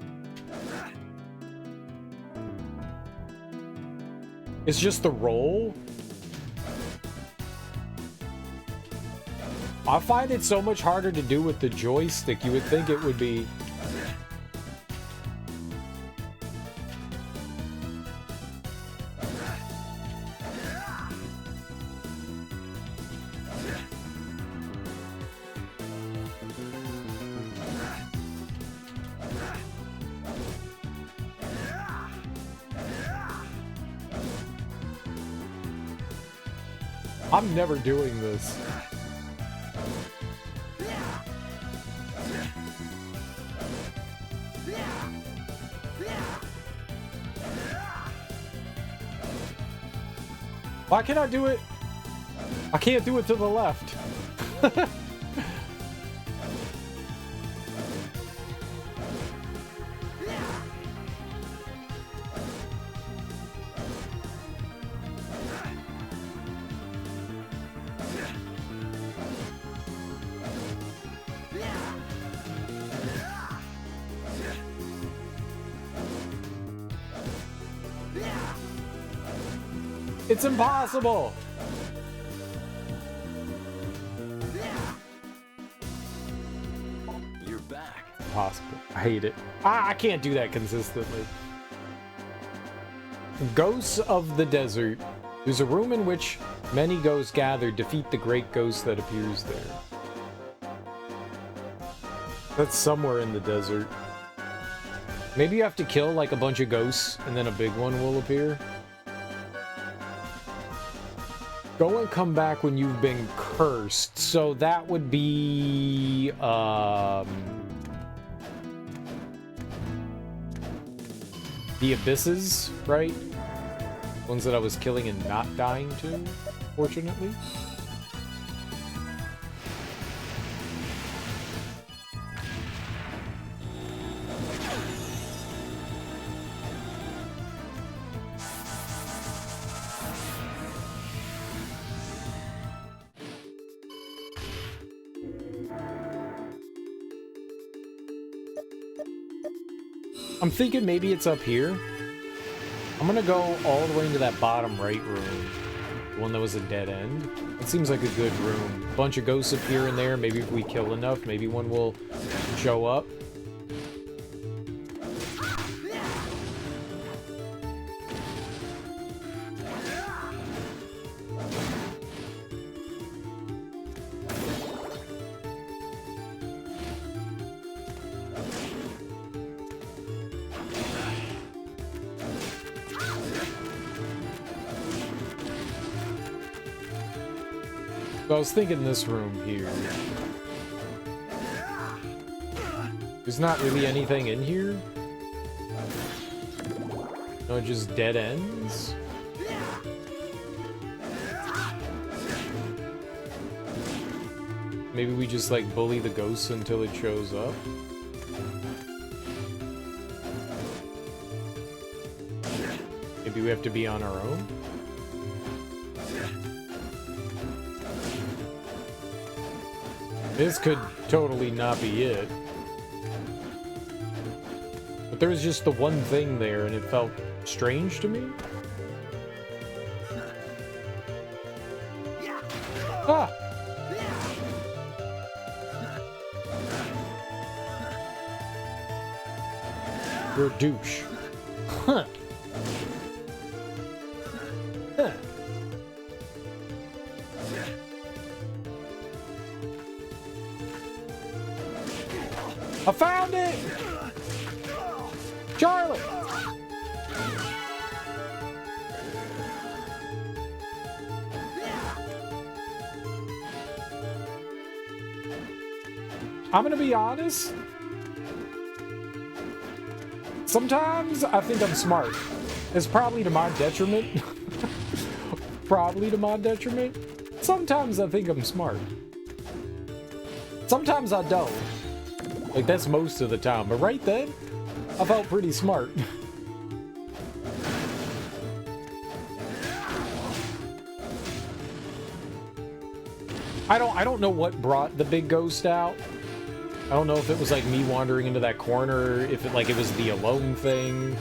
It's just the roll? I find it so much harder to do with the joystick. You would think it would be... I'm never doing this. Why can't I do it? I can't do it to the left. It's impossible! You're back. Impossible. I hate it. I can't do that consistently. Ghosts of the Desert. There's a room in which many ghosts gather. Defeat the great ghost that appears there. That's somewhere in the desert. Maybe you have to kill like a bunch of ghosts and then a big one will appear. Go and come back when you've been cursed. So that would be the abysses, right? Ones that I was killing and not dying to, fortunately. I'm thinking maybe it's up here. I'm gonna go all the way into that bottom right room. The one that was a dead end. It seems like a good room. Bunch of ghosts appear in there. Maybe if we kill enough, maybe one will show up. So I was thinking this room here. There's not really anything in here. No, just dead ends. Maybe we just like bully the ghosts until it shows up. Maybe we have to be on our own. This could totally not be it. But there was just the one thing there and it felt strange to me. Ah! You're a douche. Huh. Huh. I found it! Charlie! I'm gonna be honest. Sometimes I think I'm smart. It's probably to my detriment. Probably to my detriment. Sometimes I think I'm smart. Sometimes I don't. Like, that's most of the time. But right then, I felt pretty smart. I don't know what brought the big ghost out. I don't know if it was like me wandering into that corner, if it was the alone thing.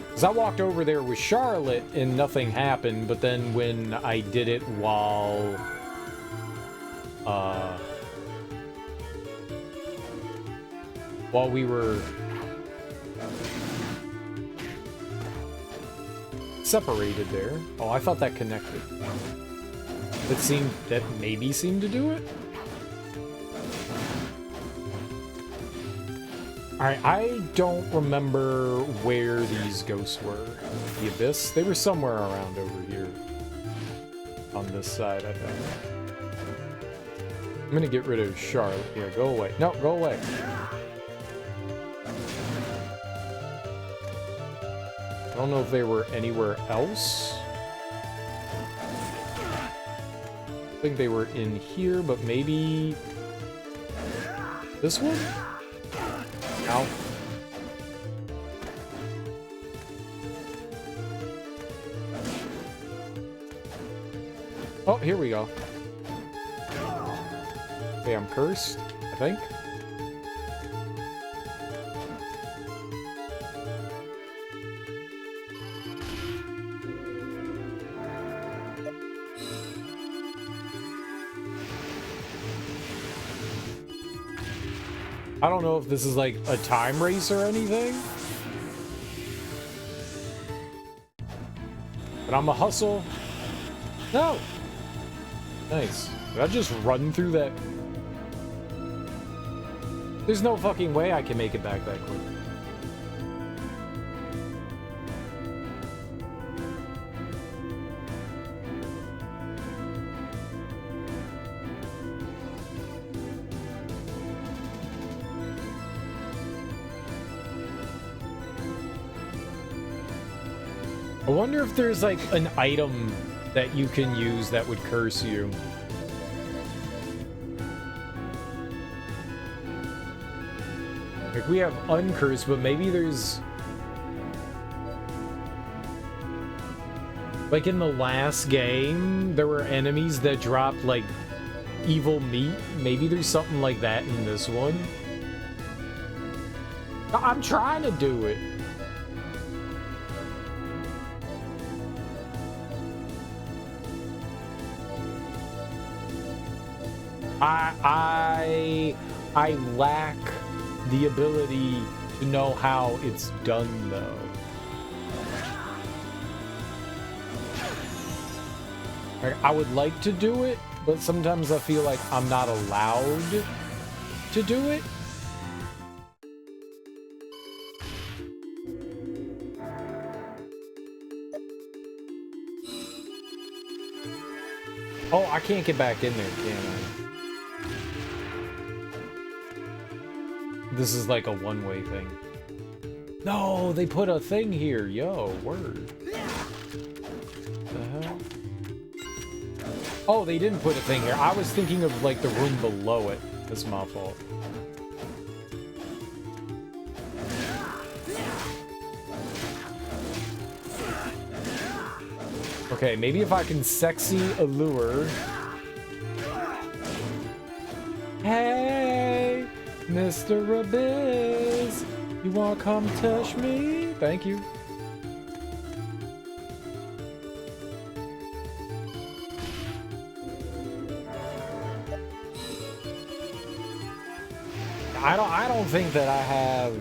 Because I walked over there with Charlotte and nothing happened, but then when I did it while we were separated there. Oh, I thought that connected. That maybe seemed to do it. Alright, I don't remember where these ghosts were. The Abyss? They were somewhere around over here. On this side, I think. I'm gonna get rid of Charlotte. Yeah, go away. No, go away. I don't know if they were anywhere else. I think they were in here, but maybe... this one? Ow. Oh, here we go. Okay, I'm cursed, I think. I don't know if this is like a time race or anything. But I'm a hustle. No! Nice. Did I just run through that? There's no fucking way I can make it back that quick. I wonder if there's like an item that you can use that would curse you. Like, we have uncursed, but maybe there's... like in the last game, there were enemies that dropped like evil meat. Maybe there's something like that in this one. I'm trying to do it. I lack the ability to know how it's done though. Like, I would like to do it, but sometimes I feel like I'm not allowed to do it. Oh, I can't get back in there, can I? This is like a one-way thing. No, they put a thing here. Yo, word. The hell? Oh, they didn't put a thing here. I was thinking of like the room below it. That's my fault. Okay, maybe if I can sexy allure. Hey, Mr. Abyss, you wanna come touch me? Thank you. I don't think that I have.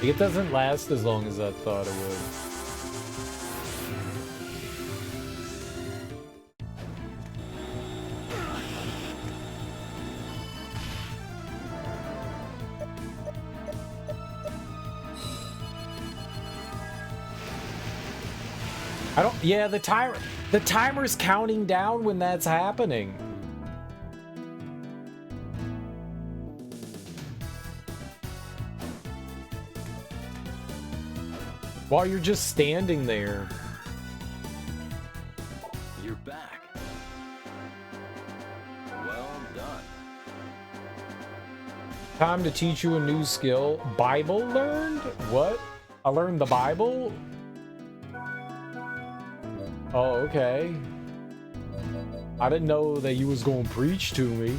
It doesn't last as long as I thought it would. I don't. Yeah, the timer's counting down when that's happening. While you're just standing there. You're back. Well done. Time to teach you a new skill. Bible learned? What? I learned the Bible? Oh, okay. I didn't know that you was gonna preach to me.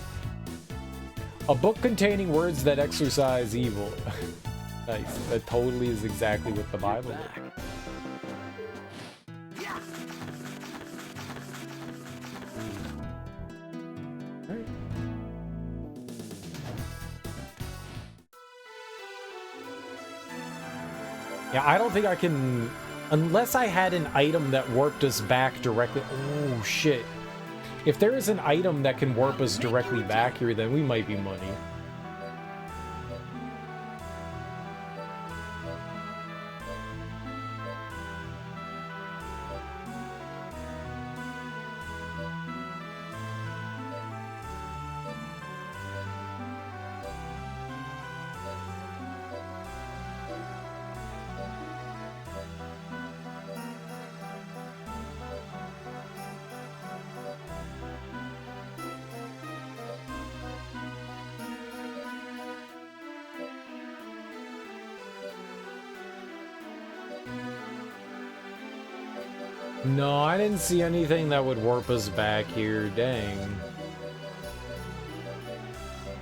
A book containing words that exorcise evil. Nice. That totally is exactly what the Bible is. Right. Yeah, I don't think I can... Unless I had an item that warped us back directly... Oh, shit. If there is an item that can warp us directly back here, then we might be money. No, I didn't see anything that would warp us back here. Dang.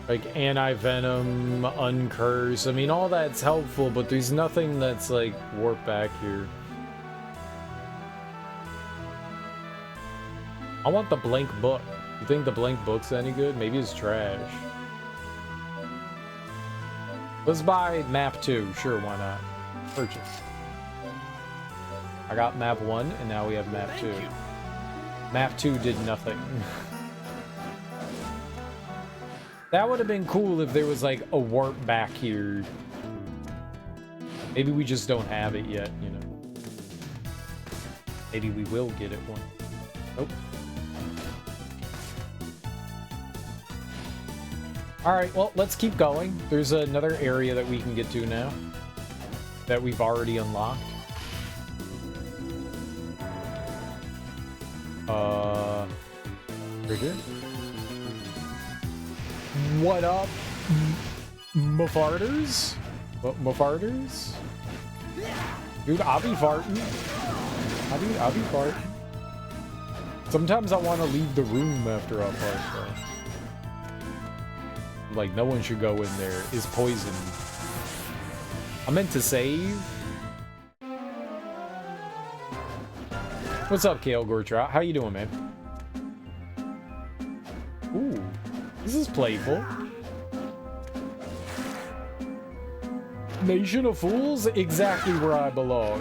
Like anti-venom, uncurse. I mean, all that's helpful, but there's nothing that's like warp back here. I want the blank book. You think the blank book's any good? Maybe it's trash. Let's buy map 2. Sure, why not? Purchase. I got map 1, and now we have map 2. Map 2 did nothing. That would have been cool if there was like a warp back here. Maybe we just don't have it yet, you know. Maybe we will get it one. Nope. Alright, well, let's keep going. There's another area that we can get to now. That we've already unlocked. Right here. What up, Mafarders? What, Mafarders? Dude, I'll be farting. I'll be farting. Sometimes I want to leave the room after I fart, though. Like, no one should go in there. It's poison. I meant to save. What's up, Kale Gortrot? How you doing, man? Ooh. This is playful. Nation of Fools? Exactly where I belong.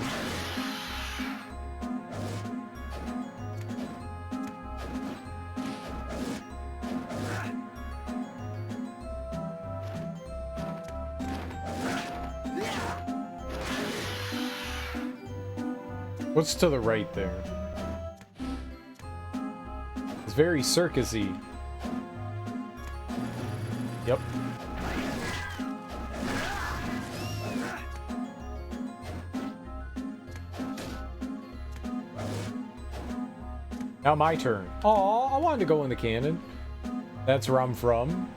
What's to the right there? It's very circusy. Yep. Now my turn. Aw, I wanted to go in the cannon. That's where I'm from.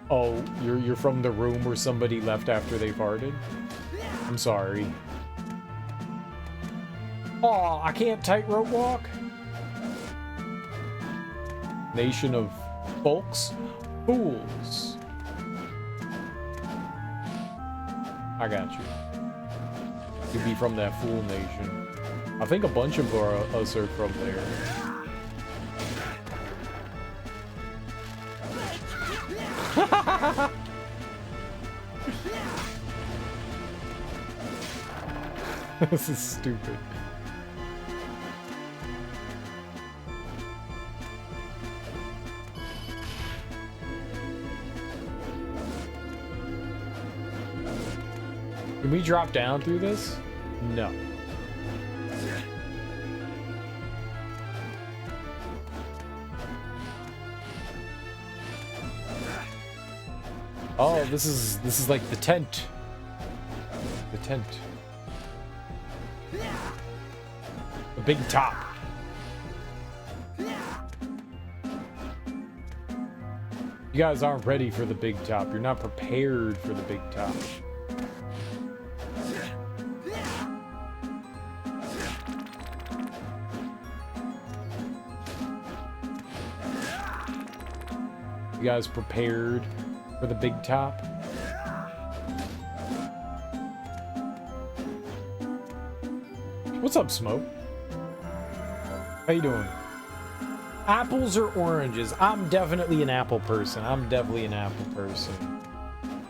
Oh, you're from the room where somebody left after they farted? I'm sorry. Aw, I can't tightrope walk? Nation of folks? Fools. I got you. You'd be from that fool nation. I think a bunch of us are from there. This is stupid. Can we drop down through this? No. Oh, this is like the tent. The tent. The big top. You guys aren't ready for the big top. You're not prepared for the big top. You guys prepared for the big top? What's up, Smoke? How you doing? Apples or oranges? I'm definitely an apple person. I'm definitely an apple person.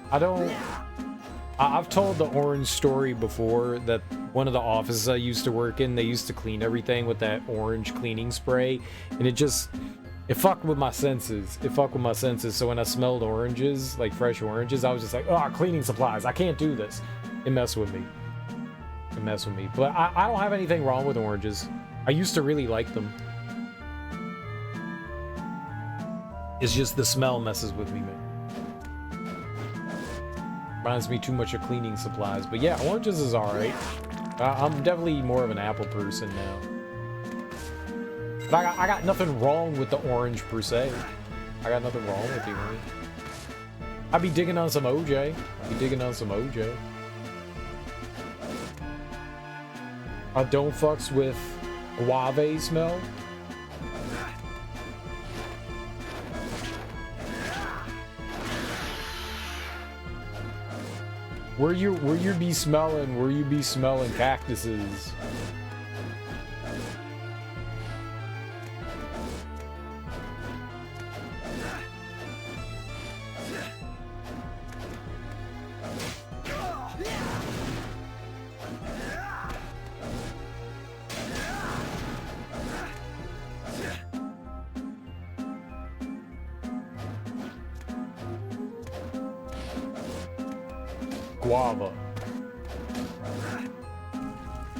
I've told the orange story before that one of the offices I used to work in, they used to clean everything with that orange cleaning spray, and it fucked with my senses. It fucked with my senses. So when I smelled oranges, like fresh oranges, I was just like, oh, cleaning supplies. I can't do this. It messed with me. It messed with me. But I don't have anything wrong with oranges. I used to really like them. It's just the smell messes with me, man. Reminds me too much of cleaning supplies. But yeah, oranges is alright. I'm definitely more of an apple person now. But I got nothing wrong with the orange per se. I got nothing wrong with the orange. I'd be digging on some OJ. I don't fucks with guave smell. Where you be smelling cactuses. Guava.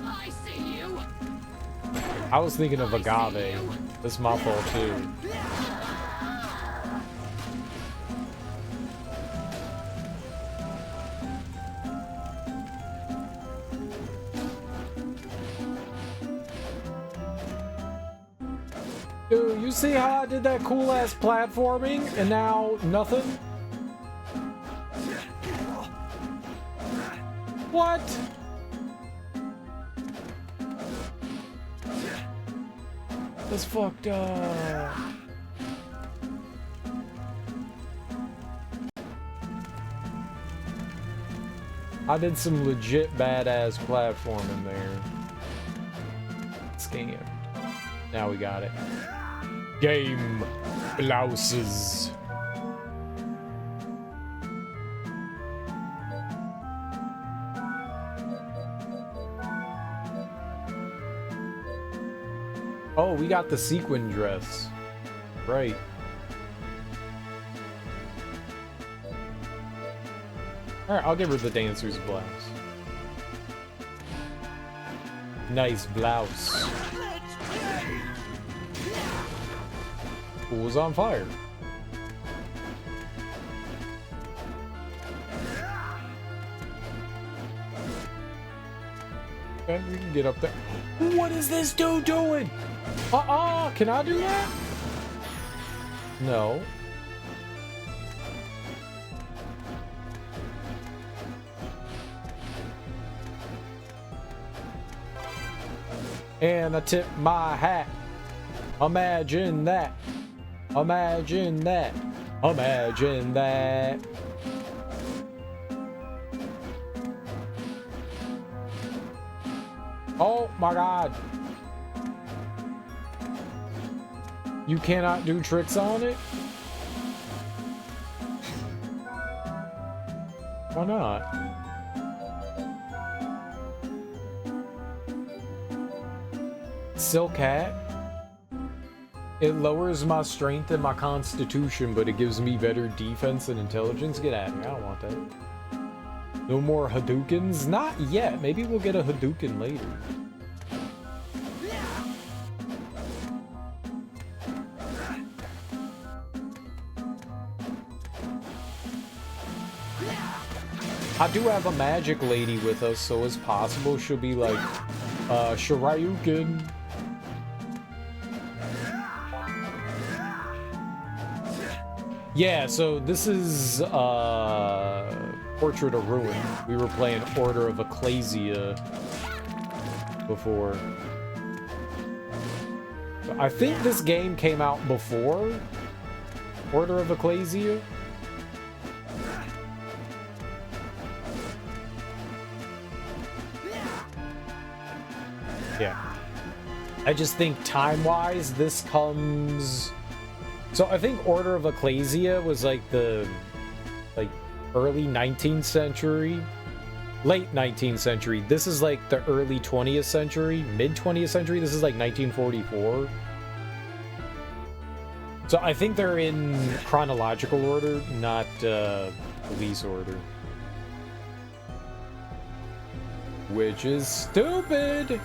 I see you. I was thinking of agave. That's my fault too. Dude, you see how I did that cool ass platforming and now nothing? What? That's fucked up. I did some legit badass platforming there. Scammed. Now we got it. Game blouses. Oh, we got the sequin dress. Right. Alright, I'll give her the dancer's blouse. Nice blouse. Pool's on fire. Okay, we can get up there. What is this dude doing? Can I do that? No. And I tip my hat. Imagine that. Imagine that. Imagine that. Oh my God. You cannot do tricks on it? Why not? Silk hat? It lowers my strength and my constitution, but it gives me better defense and intelligence. Get out of here. I don't want that. No more Hadoukens? Not yet. Maybe we'll get a Hadouken later. I do have a magic lady with us, so it's possible she'll be like, Shoryuken. Yeah, so this is Portrait of Ruin. We were playing Order of Ecclesia before. I think this game came out before Order of Ecclesia. Yeah. I just think time-wise, this comes... So I think Order of Ecclesia was like the early 19th century, late 19th century. This is like the early 20th century, mid 20th century. This is like 1944. So I think they're in chronological order, not release order. Which is stupid.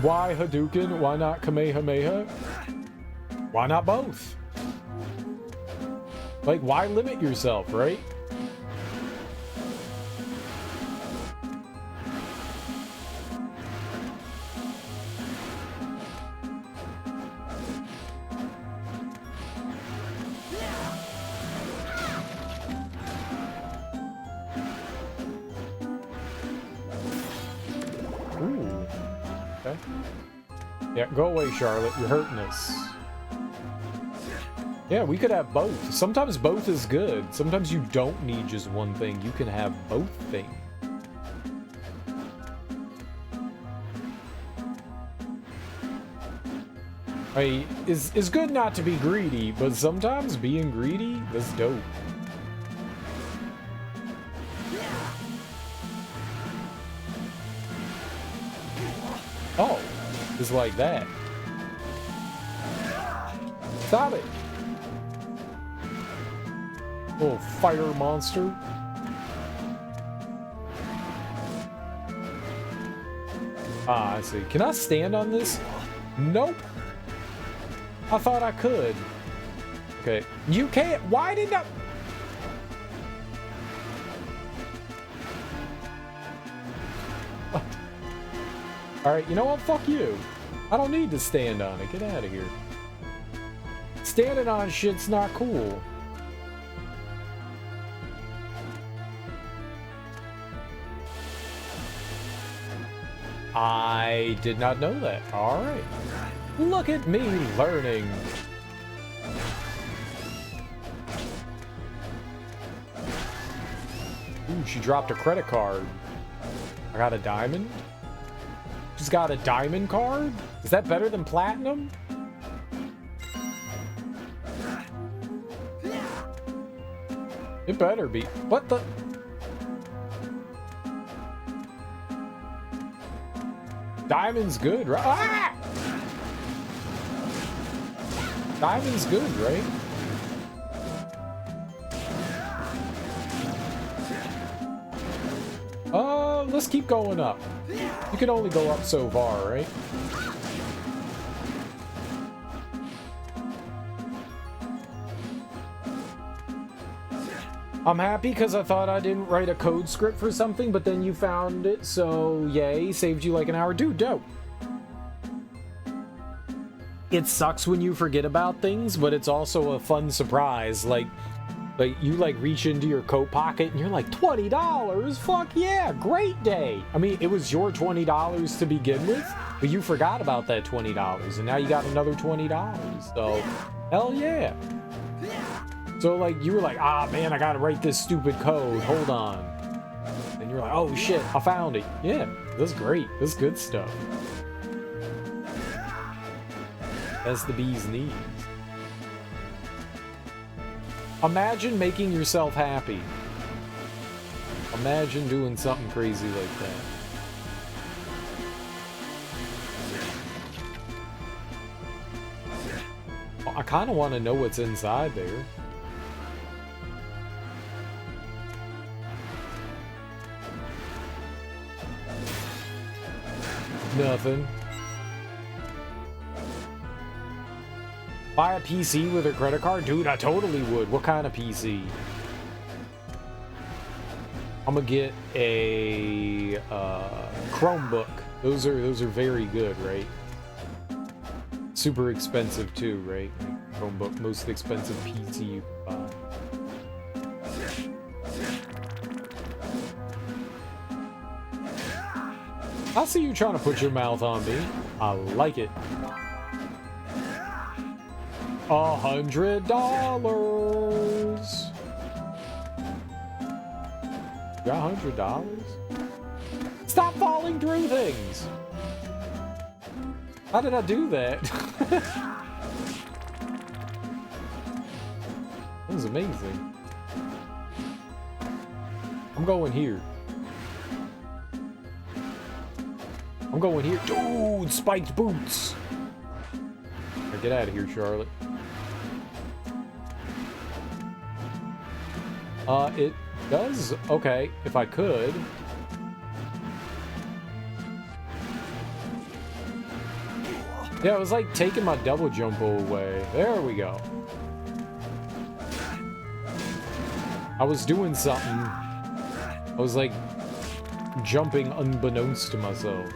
Why Hadouken? Why not Kamehameha? Why not both? Like, why limit yourself, right? Ooh. Okay. Yeah, go away, Charlotte. You're hurting us. Yeah, we could have both. Sometimes both is good. Sometimes you don't need just one thing. You can have both things. Right, it's good not to be greedy, but sometimes being greedy is dope. Oh, just like that. Stop it. Little fire monster. Ah, I see. Can I stand on this? Nope. I thought I could. Okay. You can't. Why did I? Alright, you know what? Fuck you. I don't need to stand on it. Get out of here. Standing on shit's not cool. I did not know that. Alright. Look at me learning. Ooh, she dropped a credit card. I got a diamond? She's got a diamond card? Is that better than platinum? It better be. What the? Diamond's good, right? Ah! Diamond's good, right? Let's keep going up. You can only go up so far, right? I'm happy because I thought I didn't write a code script for something, but then you found it, so yay, saved you like an hour. Dude, dope. It sucks when you forget about things, but it's also a fun surprise. Like you like reach into your coat pocket and you're like, $20? Fuck yeah, great day. I mean, it was your $20 to begin with, but you forgot about that $20 and now you got another $20. So, hell yeah. So like, you were like, ah man, I gotta write this stupid code, hold on. And you're like, oh shit, I found it. Yeah, that's great, that's good stuff. That's the bee's knees. Imagine making yourself happy. Imagine doing something crazy like that. Well, I kind of want to know what's inside there. Nothing. Buy a PC with a credit card? Dude, I totally would. What kind of PC? I'm gonna get a Chromebook. Those are very good, right? Super expensive too, right? Chromebook, most expensive PC you can buy. I see you trying to put your mouth on me. I like it. $100. Got $100? Stop falling through things. How did I do that? That was amazing. I'm going here. I'm going here. Dude, spiked boots. Now get out of here, Charlotte. It does. Okay, if I could. Yeah, it was like taking my double jump away. There we go. I was doing something. I was like jumping unbeknownst to myself.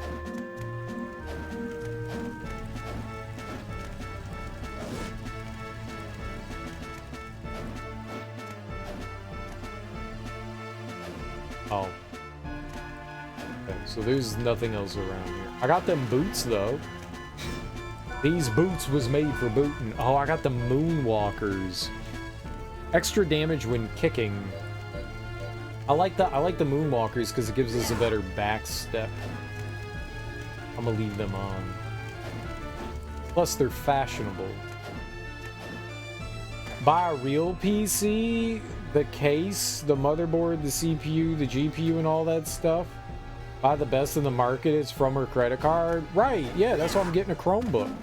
Oh. Okay, so there's nothing else around here. I got them boots though. These boots was made for booting. Oh, I got the moonwalkers. Extra damage when kicking. I like the moonwalkers because it gives us a better back step. I'm gonna leave them on. Plus they're fashionable. Buy a real PC, the case, the motherboard, the CPU, the GPU, and all that stuff. Buy the best in the market. It's from her credit card. Right, yeah, that's why I'm getting a Chromebook.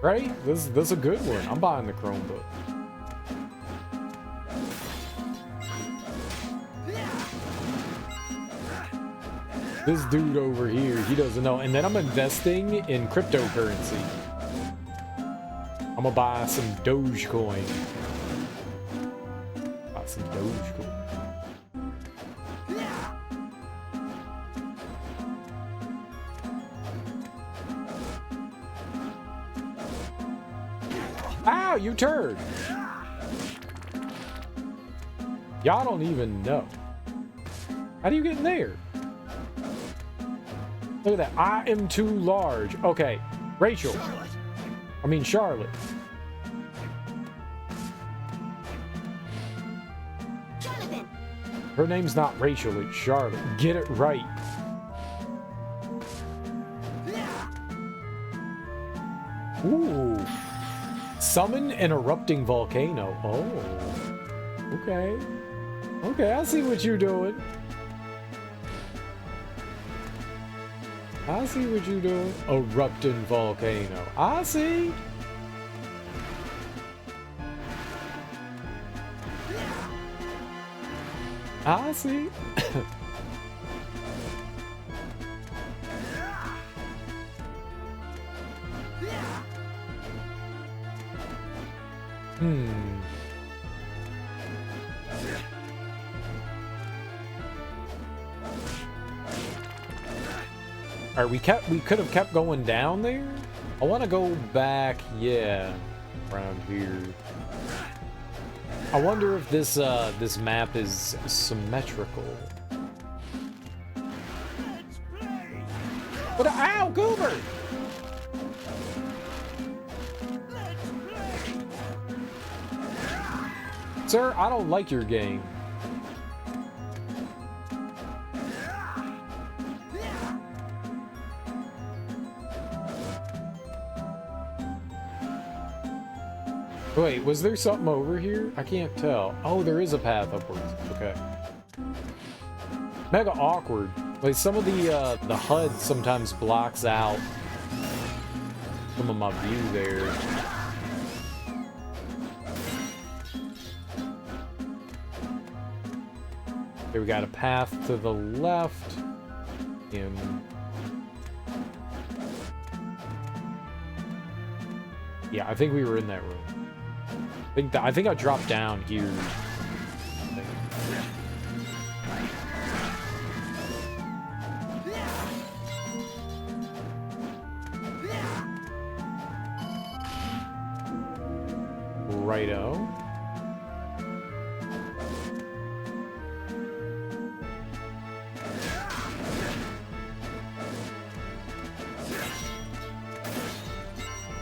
Right? This is a good one. I'm buying the Chromebook. This dude over here, he doesn't know. And then I'm investing in cryptocurrency. I'm gonna buy some Dogecoin. Buy some Dogecoin. Ow, you turd! Y'all don't even know. How do you get in there? Look at that. I am too large. Okay. Rachel. I mean, Charlotte. Jonathan. Her name's not Rachel, it's Charlotte. Get it right. Ooh. Summon an erupting volcano. Oh. Okay. Okay, I see what you're doing. I see what you're doing. Erupting volcano. I see. I see. All right, we could have kept going down there. I want to go back, yeah, around here. I wonder if this this map is symmetrical. But ow, Goober! Sir, I don't like your game. Wait, was there something over here? I can't tell. Oh, there is a path upwards. Okay. Mega awkward. Like, some of the HUD sometimes blocks out some of my view there. Okay, we got a path to the left. And yeah, I think we were in that room. I think I dropped down here. Righto.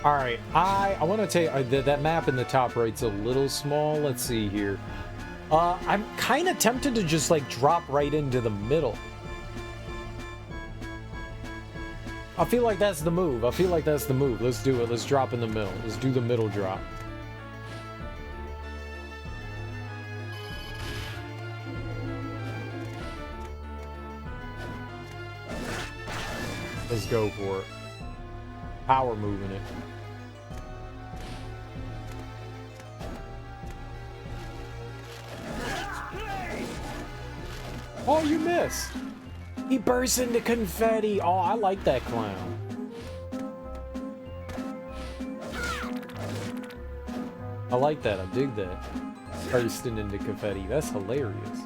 All right, I want to tell you that map in the top right's a little small. Let's see here. I'm kind of tempted to just like drop right into the middle. I feel like that's the move. I feel like that's the move. Let's do it. Let's drop in the middle. Let's do the middle drop. Let's go for it. Power moving it. Oh, you missed. He bursts into confetti. Oh, I like that clown. I like that. I dig that. Bursting into confetti. That's hilarious.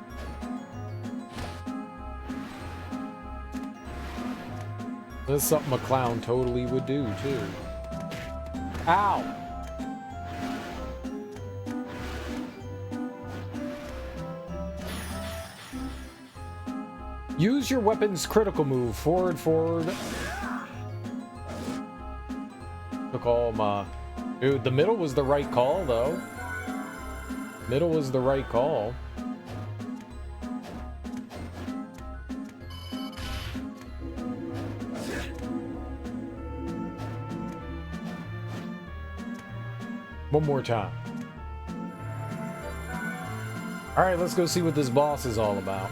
That's something a clown totally would do, too. Ow! Use your weapon's critical move. Forward, forward. Took all my... Dude, the middle was the right call, though. Middle was the right call. One more time. Alright, let's go see what this boss is all about.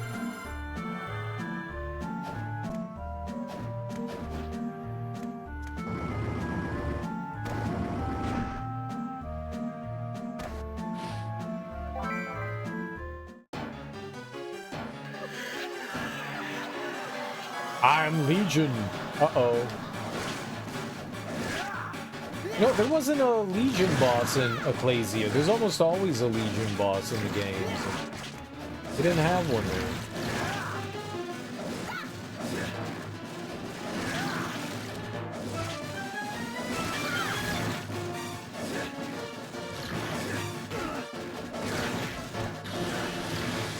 I'm Legion. Uh-oh. No, there wasn't a Legion boss in Ecclesia. There's almost always a Legion boss in the games. We didn't have one there.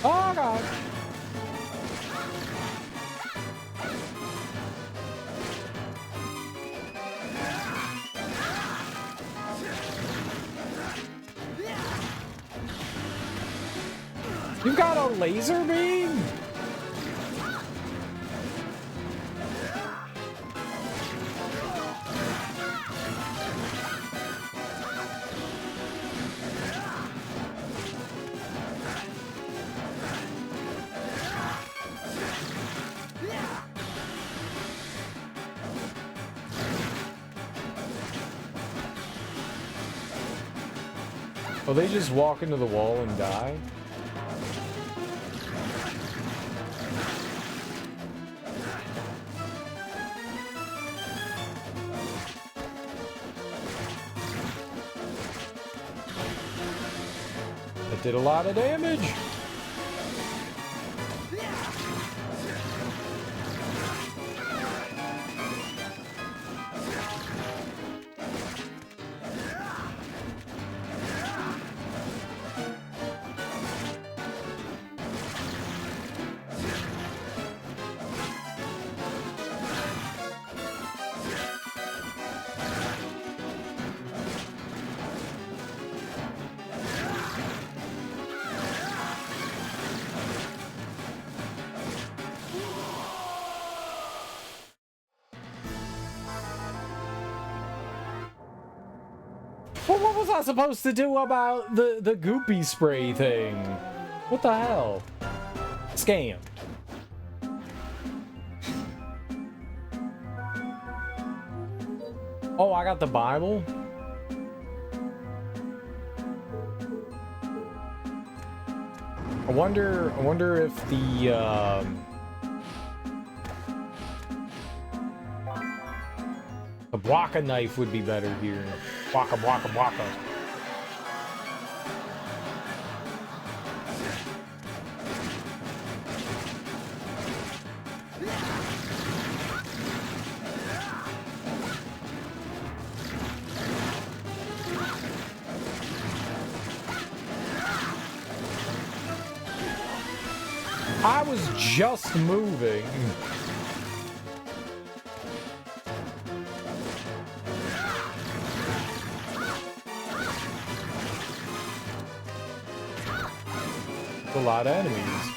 Oh, God. You got a laser beam? Oh, they just walk into the wall and die? That did a lot of damage. Well, what was I supposed to do about the goopy spray thing? What the hell? Scammed. Oh, I got the Bible? I wonder if the Waka knife would be better here. Waka, waka, waka. I was just moving. A lot of enemies.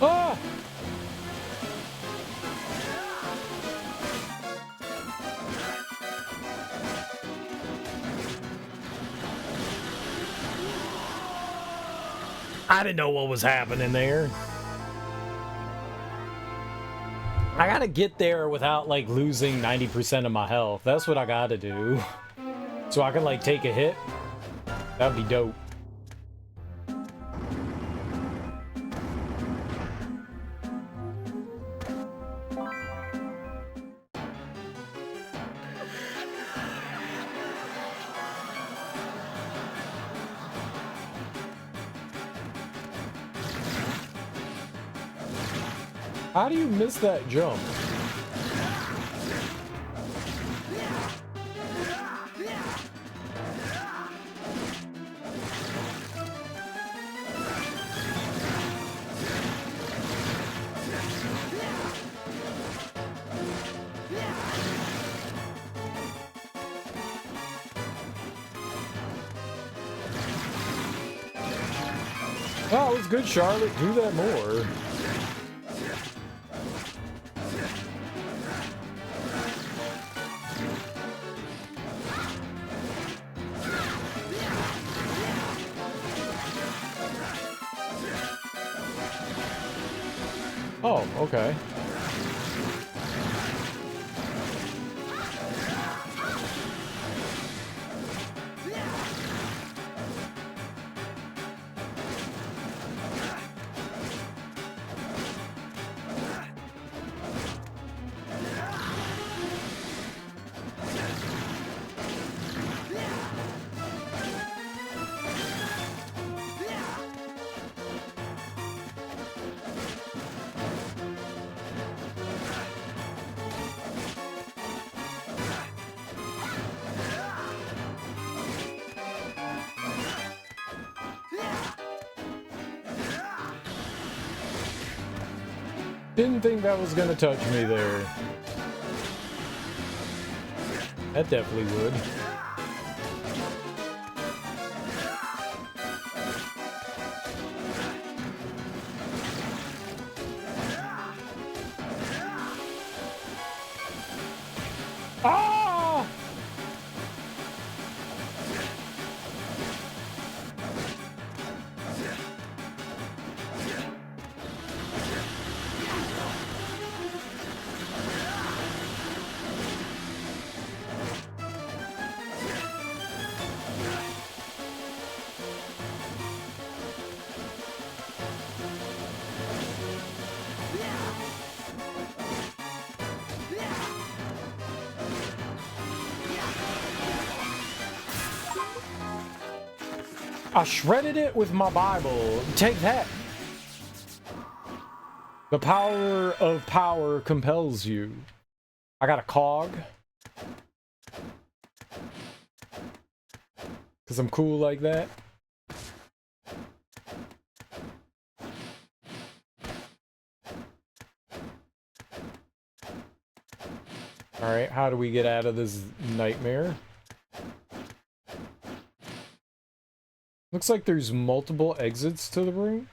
Ah! I didn't know what was happening there. I gotta get there without, like, losing 90% of my health. That's what I gotta do. So I can, like, take a hit. That'd be dope. How do you miss that jump? Oh, it's good, Charlotte. Do that more. Oh, okay. Didn't think that was gonna touch me there. That definitely would. Ah! I shredded it with my Bible. Take that. The power of power compels you. I got a cog. Because I'm cool like that. Alright, how do we get out of this nightmare? Looks like there's multiple exits to the room.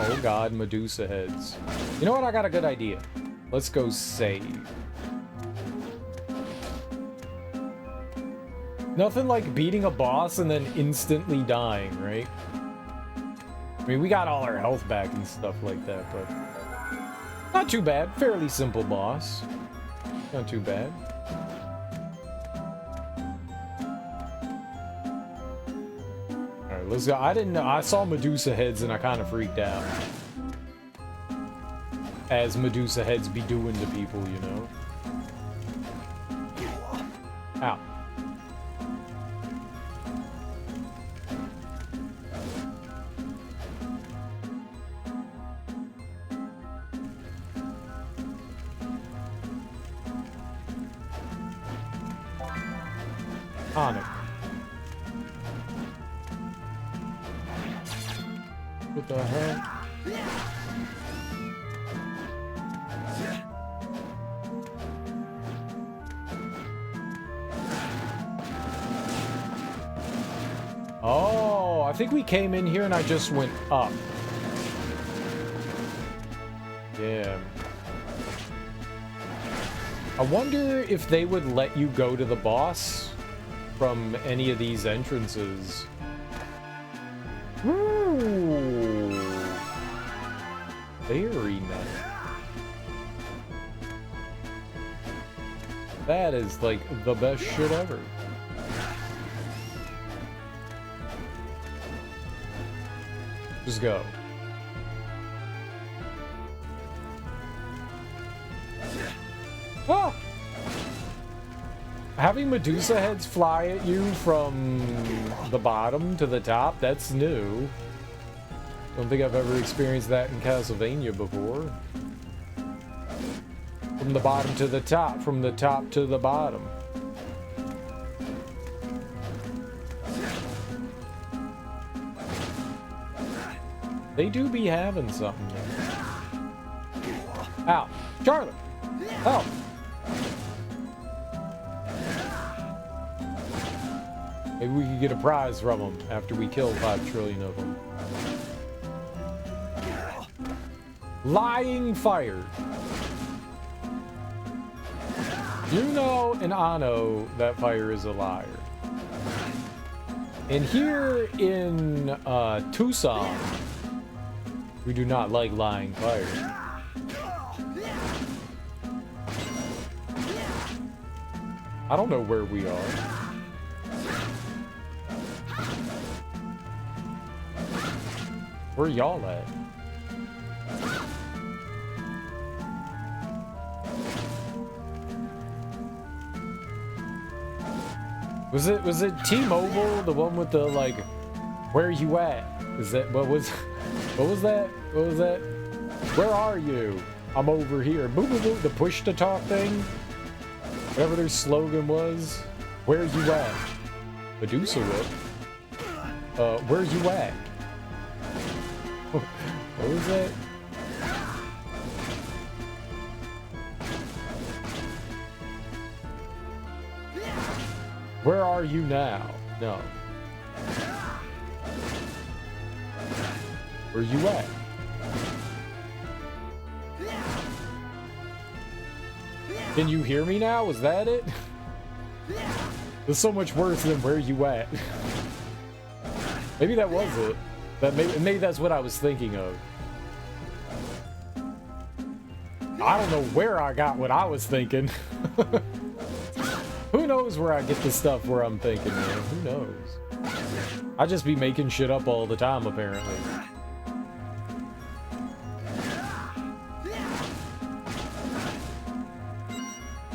Oh god, Medusa heads. You know what? I got a good idea. Let's go save. Nothing like beating a boss and then instantly dying, right? I mean, we got all our health back and stuff like that, but... not too bad. Fairly simple boss. Not too bad. Alright, let's go. I didn't know. I saw Medusa heads and I kind of freaked out. As Medusa heads be doing to people, you know? Ow. On it. What the hell? Oh, I think we came in here and I just went up. Yeah. I wonder if they would let you go to the boss from any of these entrances. Ooh. Very nice. That is like the best shit ever. Just go. Ah! Having Medusa heads fly at you from the bottom to the top, that's new. Don't think I've ever experienced that in Castlevania before. From the bottom to the top, from the top to the bottom. They do be having something there. Ow. Charlie! Help! Maybe we could get a prize from them after we kill 5 trillion of them. Lying fire. You know and I know that fire is a liar. And here in Tucson, we do not like lying fire. I don't know where we are. Where y'all at? Was it T-Mobile, the one with the like, where you at? Is that what was that? What was that? Where are you? I'm over here. Boo boo boo. The push to talk thing. Whatever their slogan was. Where you at? Medusa whip. Where you at? What was that? Where are you now? No. Where you at? Can you hear me now? Was that it? It's so much worse than where you at. Maybe that was it. Maybe that's what I was thinking of. I don't know where I got what I was thinking. Who knows where I get the stuff where I'm thinking, man? Who knows? I just be making shit up all the time, apparently.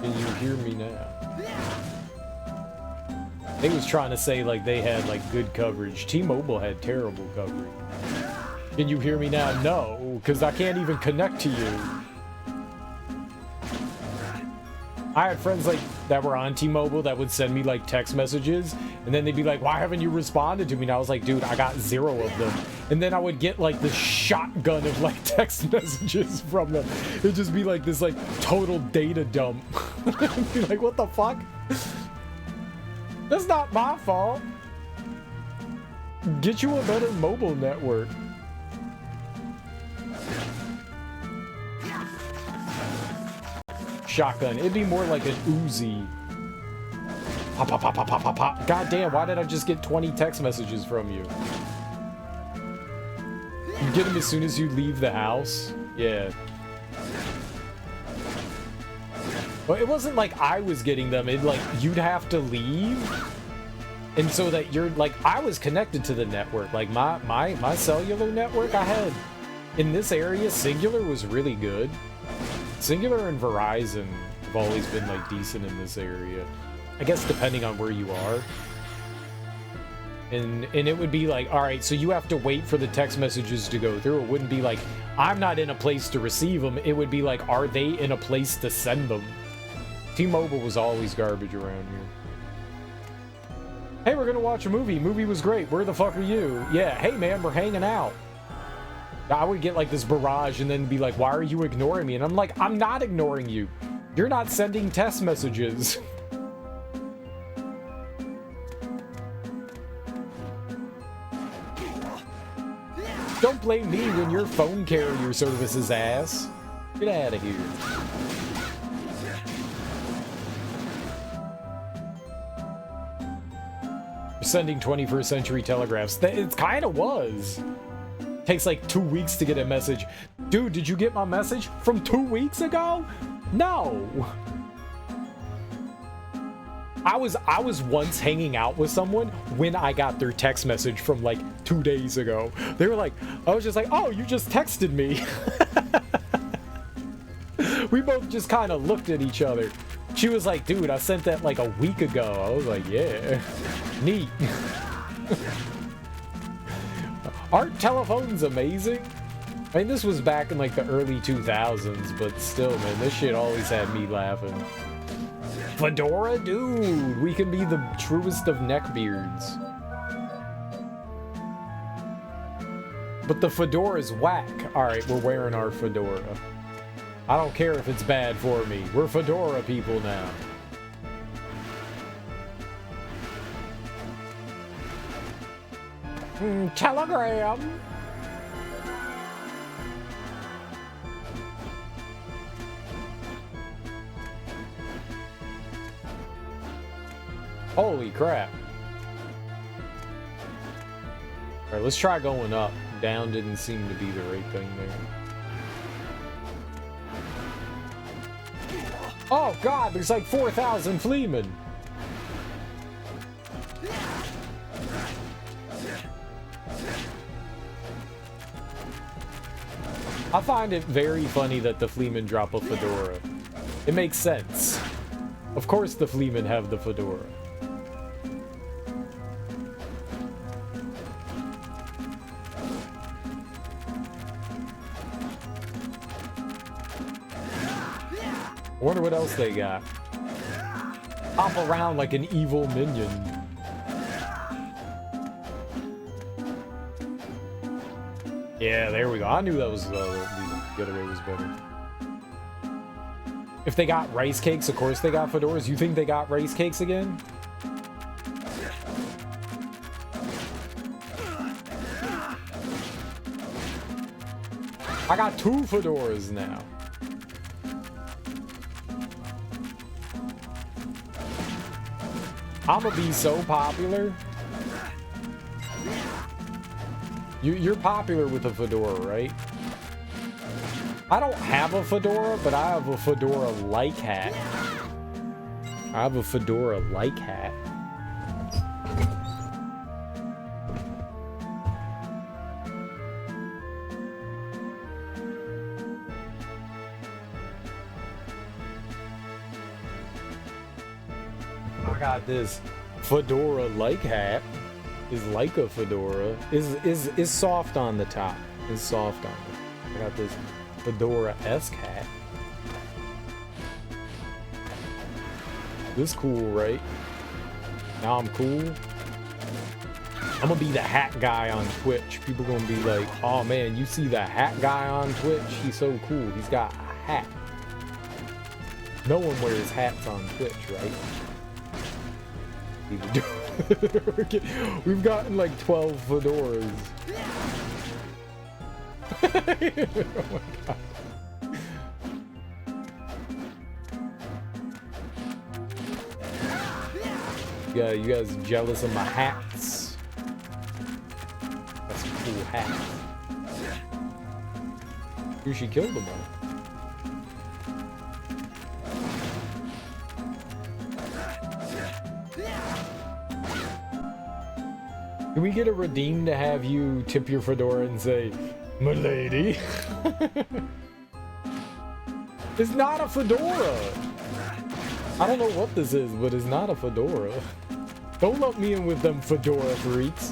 Can you hear me now? They was trying to say like they had like good coverage. T-Mobile had terrible coverage. Can you hear me now? No, because I can't even connect to you. I had friends like that were on T-Mobile that would send me like text messages, and then they'd be like, "Why haven't you responded to me?" And I was like, "Dude, I got 0 of them." And then I would get like the shotgun of like text messages from them. It'd just be like this like total data dump. I'd be like, "What the fuck?" That's not my fault. Get you a better mobile network. Shotgun. It'd be more like an Uzi. Pop, pop, pop, pop, pop, pop, pop. God damn, why did I just get 20 text messages from you? You get them as soon as you leave the house? Yeah. Well, it wasn't like I was getting them. It like you'd have to leave, and so that you're like I was connected to the network. Like my cellular network I had in this area, Singular was really good. Singular and Verizon have always been like decent in this area. I guess depending on where you are. And it would be like, all right, so you have to wait for the text messages to go through. It wouldn't be like I'm not in a place to receive them. It would be like, are they in a place to send them? T-Mobile was always garbage around here. Hey, we're gonna watch a movie. Movie was great. Where the fuck are you? Yeah, hey man, we're hanging out. I would get like this barrage and then be like, why are you ignoring me? And I'm like, I'm not ignoring you. You're not sending text messages. Don't blame me when your phone carrier service is ass. Get out of here. Sending 21st century telegraphs. It kind of was. Takes like 2 weeks to get a message. Dude, did you get my message from 2 weeks ago? No. I was once hanging out with someone when I got their text message from like 2 days ago. They were like, I was just like, oh, you just texted me. We both just kind of looked at each other. She was like, dude, I sent that like a week ago. I was like, yeah, neat. Aren't telephones amazing? I mean, this was back in like the early 2000s, but still, man, this shit always had me laughing. Fedora? Dude, we can be the truest of neckbeards. But the fedora's whack. Alright, we're wearing our fedora. I don't care if it's bad for me. We're fedora people now. Telegram. Holy crap. Alright, let's try going up. Down didn't seem to be the right thing there. Oh god, there's like 4,000 fleamen. I find it very funny that the fleamen drop a fedora. It makes sense. Of course the fleamen have the fedora. I wonder what else they got. Hop around like an evil minion. Yeah, there we go. I knew that was the other way was better. If they got rice cakes, of course they got fedoras. You think they got rice cakes again? I got 2 fedoras now. I'ma be so popular. You're popular with a fedora, right? I don't have a fedora, but I have a fedora-like hat. I have a fedora-like hat. I got this fedora-like hat. Is like a fedora. Is soft on the top. Is soft on it. I got this fedora-esque hat. This cool, right? Now I'm cool. I'm gonna be the hat guy on Twitch. People gonna be like, oh man, you see the hat guy on Twitch? He's so cool. He's got a hat. No one wears hats on Twitch, right? We've gotten like 12 fedoras. Oh my god. Yeah, you guys jealous of my hats? That's a cool hat. Who she killed them all? Can we get a redeem to have you tip your fedora and say, "Milady"? It's not a fedora. I don't know what this is, but it's not a fedora. Don't lump me in with them fedora freaks.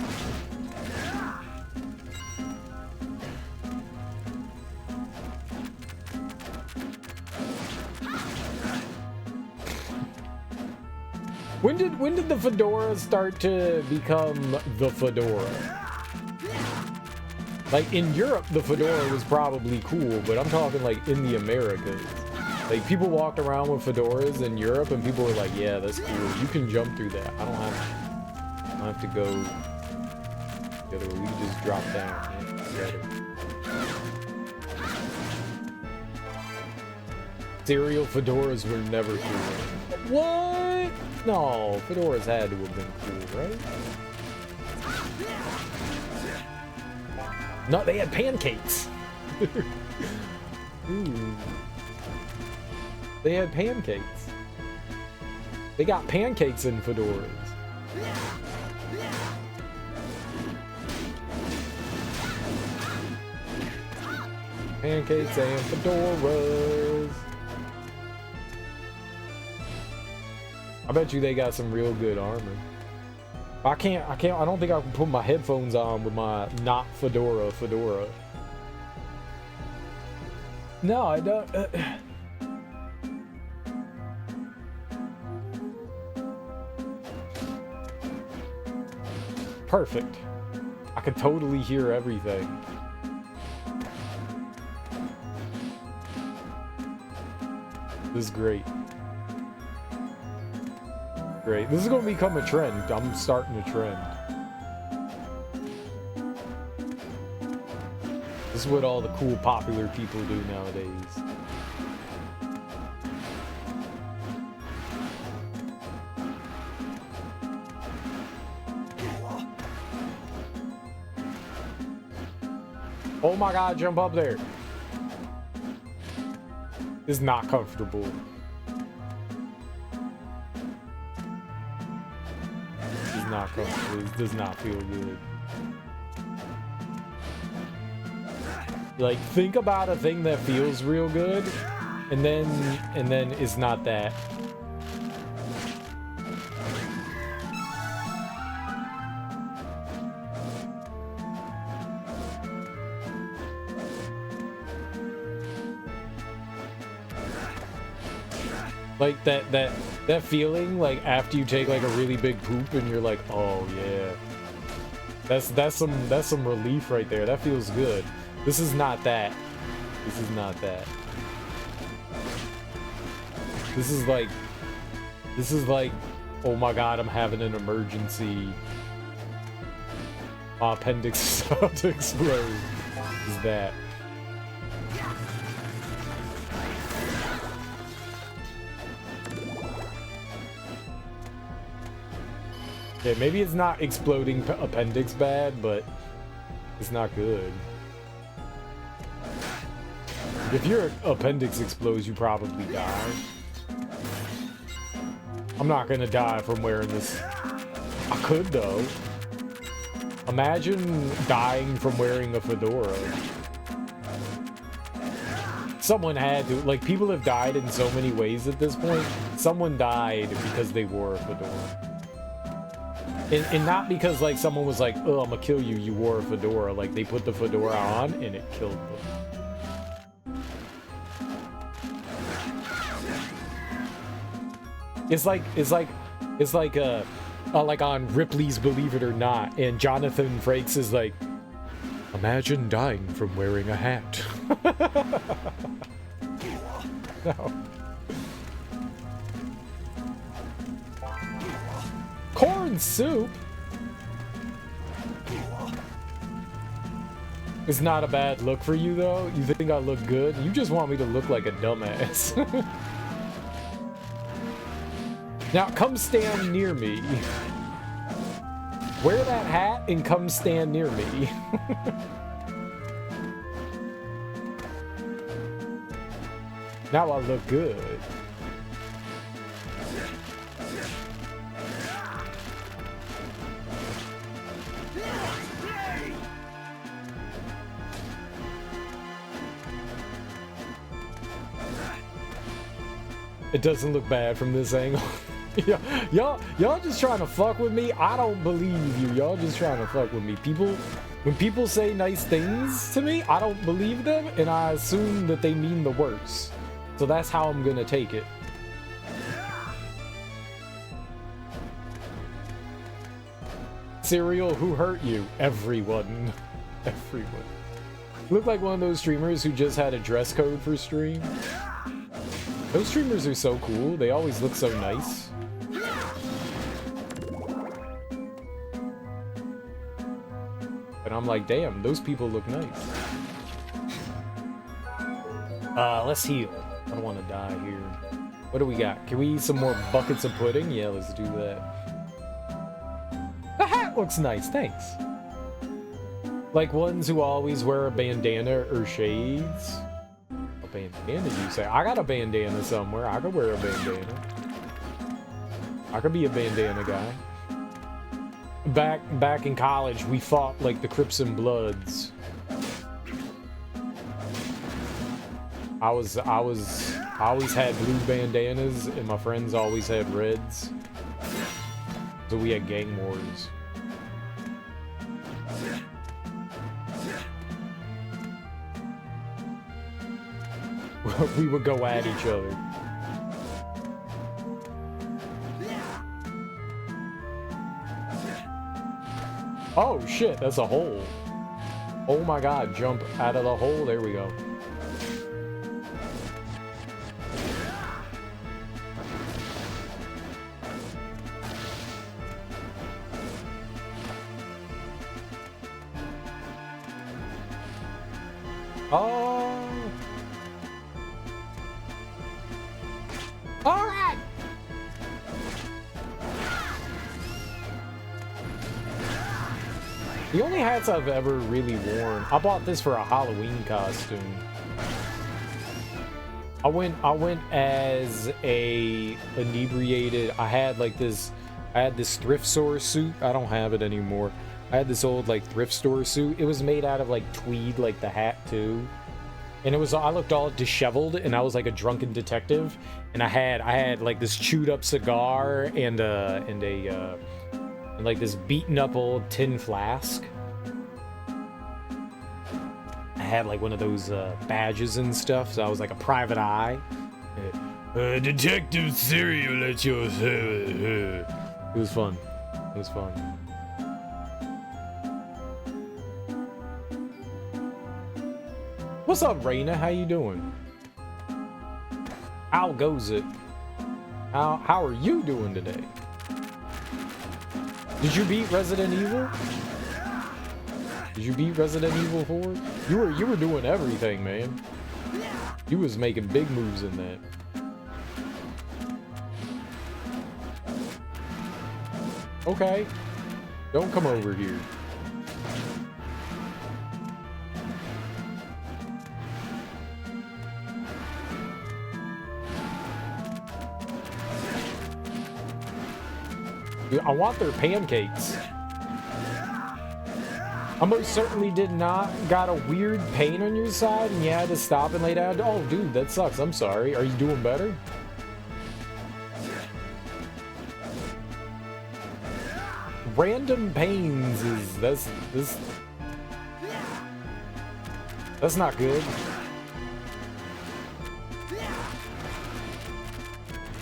When did the fedora start to become the fedora? Like in Europe, the fedora was probably cool, but I'm talking like in the Americas. Like people walked around with fedoras in Europe, and people were like, "Yeah, that's cool. You can jump through that. I don't have to go the other way. We can just drop down." Cereal fedoras were never cool. What? No, fedoras had to have been cool, right? No, they had pancakes. Ooh. They had pancakes. They got pancakes in fedoras. Pancakes and fedoras. I bet you they got some real good armor. I don't think I can put my headphones on with my not fedora. No, I don't. Perfect. I could totally hear everything. This is great. Great. This is going to become a trend. I'm starting a trend. This is what all the cool, popular people do nowadays. Oh my god, jump up there. It's not comfortable. It's not comfortable. It does not feel good. Like, think about a thing that feels real good, and then it's not that. Like that feeling, like after you take like a really big poop and you're like, oh yeah, that's some relief right there. That feels good. This is not that. This is not that. This is like, oh my god, I'm having an emergency. My appendix is about to explode. Is that? Yeah, maybe it's not exploding appendix bad, but it's not good. If your appendix explodes, you probably die. I'm not gonna die from wearing this. I could, though. Imagine dying from wearing a fedora. Someone had to. Like, people have died in so many ways at this point. Someone died because they wore a fedora. And not because, like, someone was like, oh, I'm gonna kill you, you wore a fedora. Like, they put the fedora on and it killed them. It's like on Ripley's Believe It or Not, and Jonathan Frakes is like, imagine dying from wearing a hat. No. Corn soup? It's not a bad look for you, though? You think I look good? You just want me to look like a dumbass. Now, come stand near me. Wear that hat and come stand near me. Now I look good. It doesn't look bad from this angle. Y'all just trying to fuck with me. I don't believe you. Y'all just trying to fuck with me. When people say nice things to me, I don't believe them, and I assume that they mean the worst. So that's how I'm gonna take it. Cereal, who hurt you? Everyone. Everyone. You look like one of those streamers who just had a dress code for stream. Those streamers are so cool. They always look so nice. And I'm like, damn, those people look nice. Let's heal. I don't want to die here. What do we got? Can we eat some more buckets of pudding? Yeah, let's do that. The hat looks nice, thanks. Like ones who always wear a bandana or shades. A bandana, you say? I got a bandana somewhere. I could wear a bandana. I could be a bandana guy. Back in college, we fought like the Crips and Bloods. I always had blue bandanas, and my friends always had reds. So we had gang wars. We would go at each other. Oh shit, that's a hole. Oh my god, jump out of the hole. There we go. Oh. All right. The only hats I've ever really worn, I bought this for a Halloween costume. I went as a inebriated. I had this thrift store suit. I don't have it anymore. I had this old like thrift store suit. It was made out of like tweed, like the hat too. And I looked all disheveled, and I was like a drunken detective. And I had like this chewed up cigar and like this beaten up old tin flask. I had like one of those badges and stuff, so I was like a private eye. Detective Cereal at your It was fun. It was fun. What's up, Raina? How you doing? How goes it? How are you doing today? Did you beat Resident Evil? Did you beat Resident Evil 4? You were doing everything, man. You was making big moves in that. Okay. Don't come over here. Dude, I want their pancakes. I most certainly did not got a weird pain on your side and you had to stop and lay down. Oh, dude, that sucks. I'm sorry. Are you doing better? Random pains is that's not good.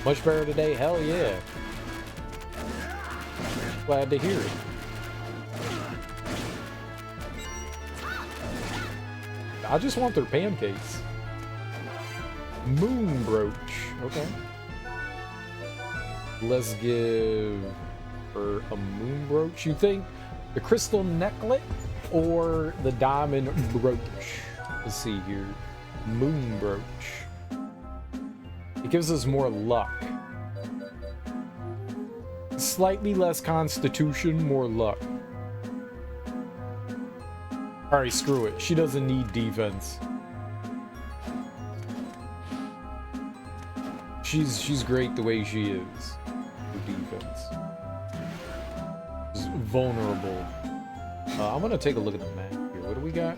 Much better today? Hell yeah. Glad to hear it. I just want their pancakes. Moon brooch. Okay. Let's give her a moon brooch. You think the crystal necklet or the diamond brooch? Let's see here. Moon brooch. It gives us more luck. Slightly less constitution, more luck. Alright, screw it. She doesn't need defense. She's great the way she is. For defense. She's vulnerable. I'm gonna take a look at the map here. What do we got?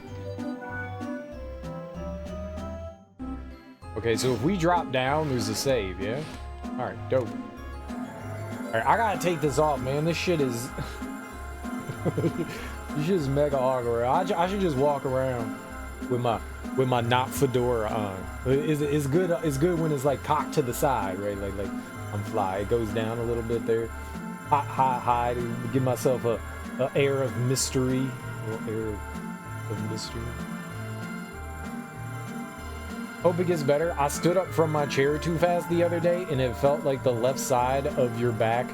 Okay, so if we drop down, there's a save, yeah? Alright, dope. Alright, I gotta take this off, man. This shit is... This shit is mega awkward. I should just walk around with my not fedora on. It's good when it's like cocked to the side, right? Like I'm fly. It goes down a little bit there. High to give myself a air of mystery. A little air of mystery. Hope it gets better. I stood up from my chair too fast the other day and it felt like the left side of your back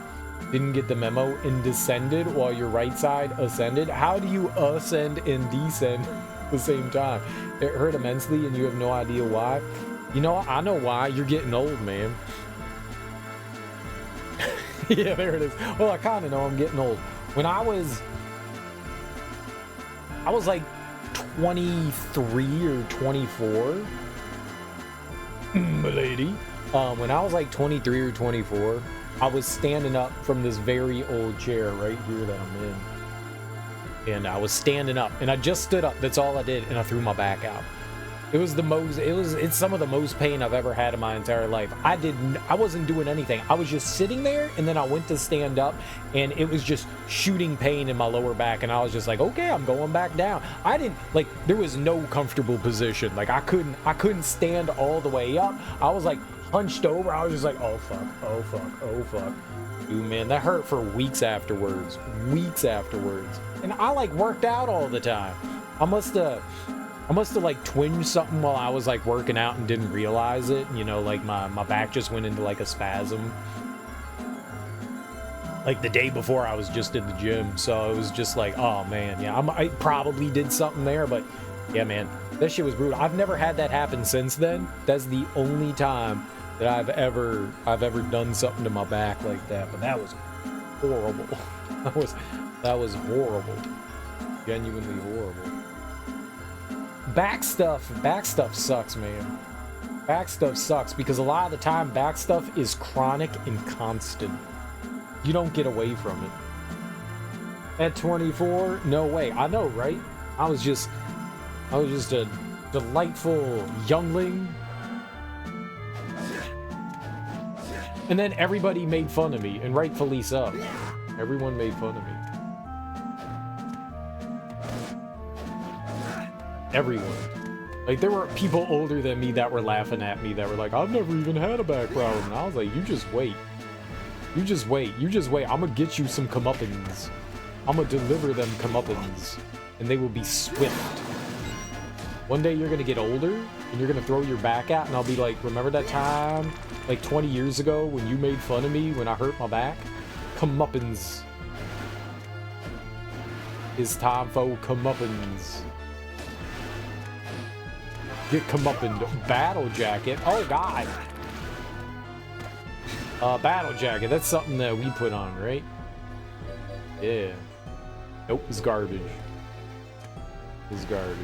didn't get the memo and descended while your right side ascended. How do you ascend and descend at the same time? It hurt immensely and you have no idea why. You know, I know why. You're getting old, man. Yeah, there it is. Well, I kind of know I'm getting old. When I was like 23 or 24, milady. When I was like 23 or 24, I was standing up from this very old chair right here that I'm in. And I was standing up and I just stood up. That's all I did. And I threw my back out. It's some of the most pain I've ever had in my entire life. I wasn't doing anything. I was just sitting there and then I went to stand up and it was just shooting pain in my lower back. And I was just like, okay, I'm going back down. There was no comfortable position. Like I couldn't stand all the way up. I was like hunched over. I was just like, oh fuck, oh fuck, oh fuck. Dude, man, that hurt for weeks afterwards. And I like worked out all the time. I must have like twinged something while I was like working out and didn't realize it. You know, like my back just went into like a spasm. Like the day before I was just in the gym. So it was just like, oh man, yeah, I probably did something there, but yeah, man, that shit was brutal. I've never had that happen since then. That's the only time that I've ever done something to my back like that. But that was horrible. That was horrible. Genuinely horrible. Back stuff sucks, man. Back stuff sucks because a lot of the time back stuff is chronic and constant. You don't get away from it. At 24, no way. I know, right? I was just a delightful youngling. And then everybody made fun of me, and rightfully so. Everyone made fun of me. Everyone. Like, there were people older than me that were laughing at me that were like, I've never even had a back problem. And I was like, you just wait. You just wait. You just wait. I'm gonna get you some comeuppance. I'm gonna deliver them comeuppance. And they will be swift. One day you're gonna get older and you're gonna throw your back out and I'll be like, remember that time like 20 years ago when you made fun of me when I hurt my back? Comeuppance. It's time for comeuppance. Get comeuppance. Battle jacket. Oh god. Battle jacket. That's something that we put on, right? Yeah. Nope, it's garbage. It's garbage.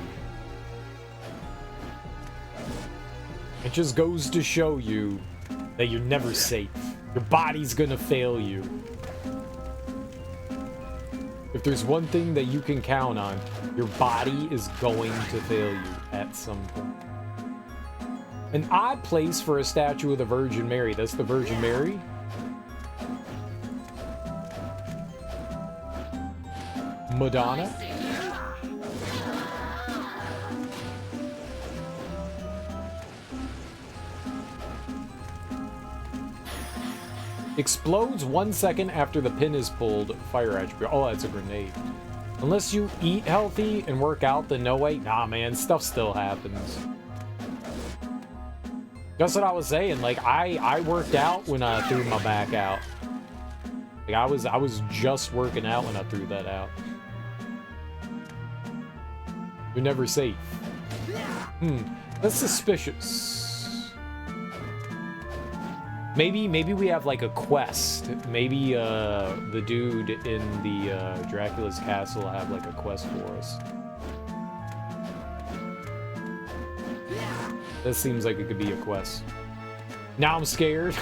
It just goes to show you that you're never safe. Your body's gonna fail you. If there's one thing that you can count on, your body is going to fail you at some point. An odd place for a statue of the Virgin Mary. That's the Virgin Mary? Madonna? Explodes 1 second after the pin is pulled. Fire attribute. Oh, that's a grenade. Unless you eat healthy and work out, then no way. Nah, man, stuff still happens. That's what I was saying. Like, I worked out when I threw my back out. Like, I was just working out when I threw that out. You're never safe. That's suspicious. Maybe we have like a quest. Maybe the dude in the Dracula's castle will have like a quest for us. That seems like it could be a quest. Now I'm scared.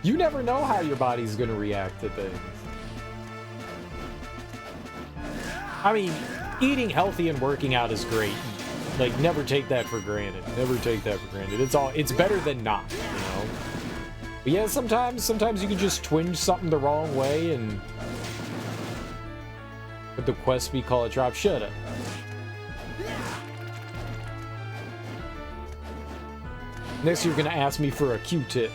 You never know how your body's gonna react to things. I mean, eating healthy and working out is great. Like, never take that for granted. Never take that for granted. It's better than not, you know? But yeah, sometimes you can just twinge something the wrong way and... But the quest we call it drop. Shut up. Next you're gonna ask me for a Q-tip.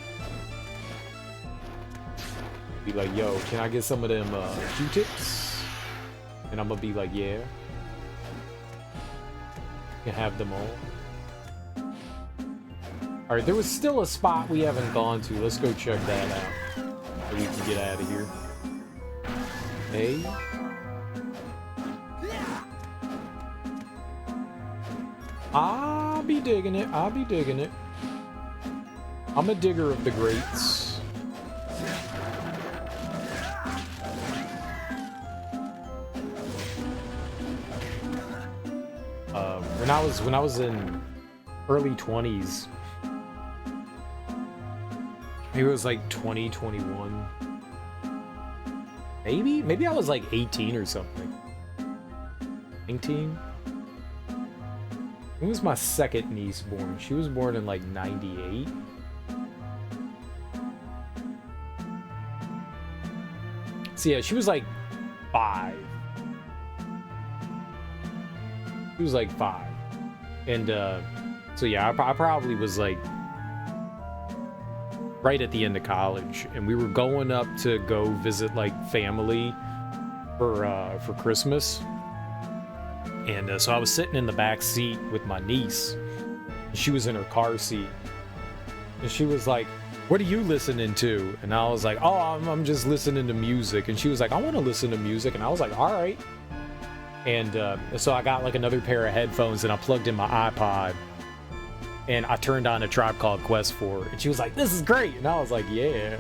Be like, yo, can I get some of them Q-tips? And I'm gonna be like, yeah. You can have them all. Alright, there was still a spot we haven't gone to. Let's go check that out. So we can get out of here. Hey. I'll be digging it. I'll be digging it. I'm a digger of the greats. When I was in early 20s, maybe it was like 2021. Maybe I was like 18 or something. 19? When was my second niece born? She was born in like 98. So yeah, she was like 5. She was like 5. And so yeah, I probably was like right at the end of college, and we were going up to go visit like family for Christmas. And so I was sitting in the back seat with my niece. She was in her car seat, and she was like, "What are you listening to?" And I was like, "Oh, I'm just listening to music." And she was like, "I want to listen to music." And I was like, "All right." And so I got like another pair of headphones and I plugged in my iPod and I turned on A Tribe Called Quest for her. And she was like, "This is great." And I was like, yeah.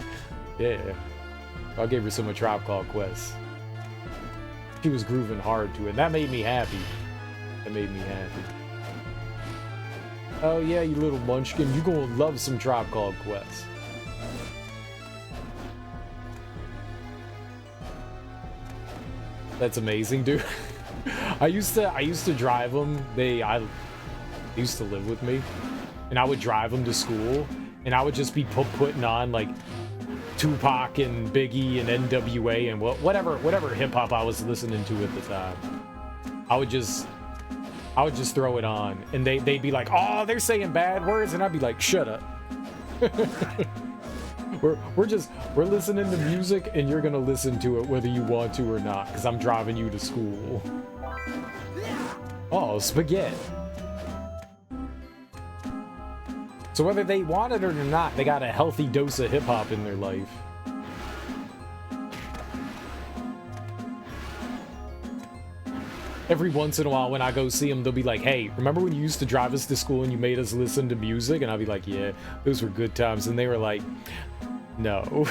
I gave her some A Tribe Called Quest. She was grooving hard to it. And that made me happy. That made me happy. Oh yeah, you little munchkin. You gonna love some Tribe Called Quest. That's amazing, dude. I used to drive them. They used to live with me, and I would drive them to school, and I would just be putting on like Tupac and Biggie and NWA and whatever hip hop I was listening to at the time. I would just throw it on, and they'd be like, "Oh, they're saying bad words," and I'd be like, "Shut up." We're listening to music, and you're gonna listen to it whether you want to or not, because I'm driving you to school. Oh, spaghetti. So whether they want it or not, they got a healthy dose of hip-hop in their life. Every once in a while when I go see them, they'll be like, hey, remember when you used to drive us to school and you made us listen to music? And I'll be like, yeah, those were good times. And they were like, no.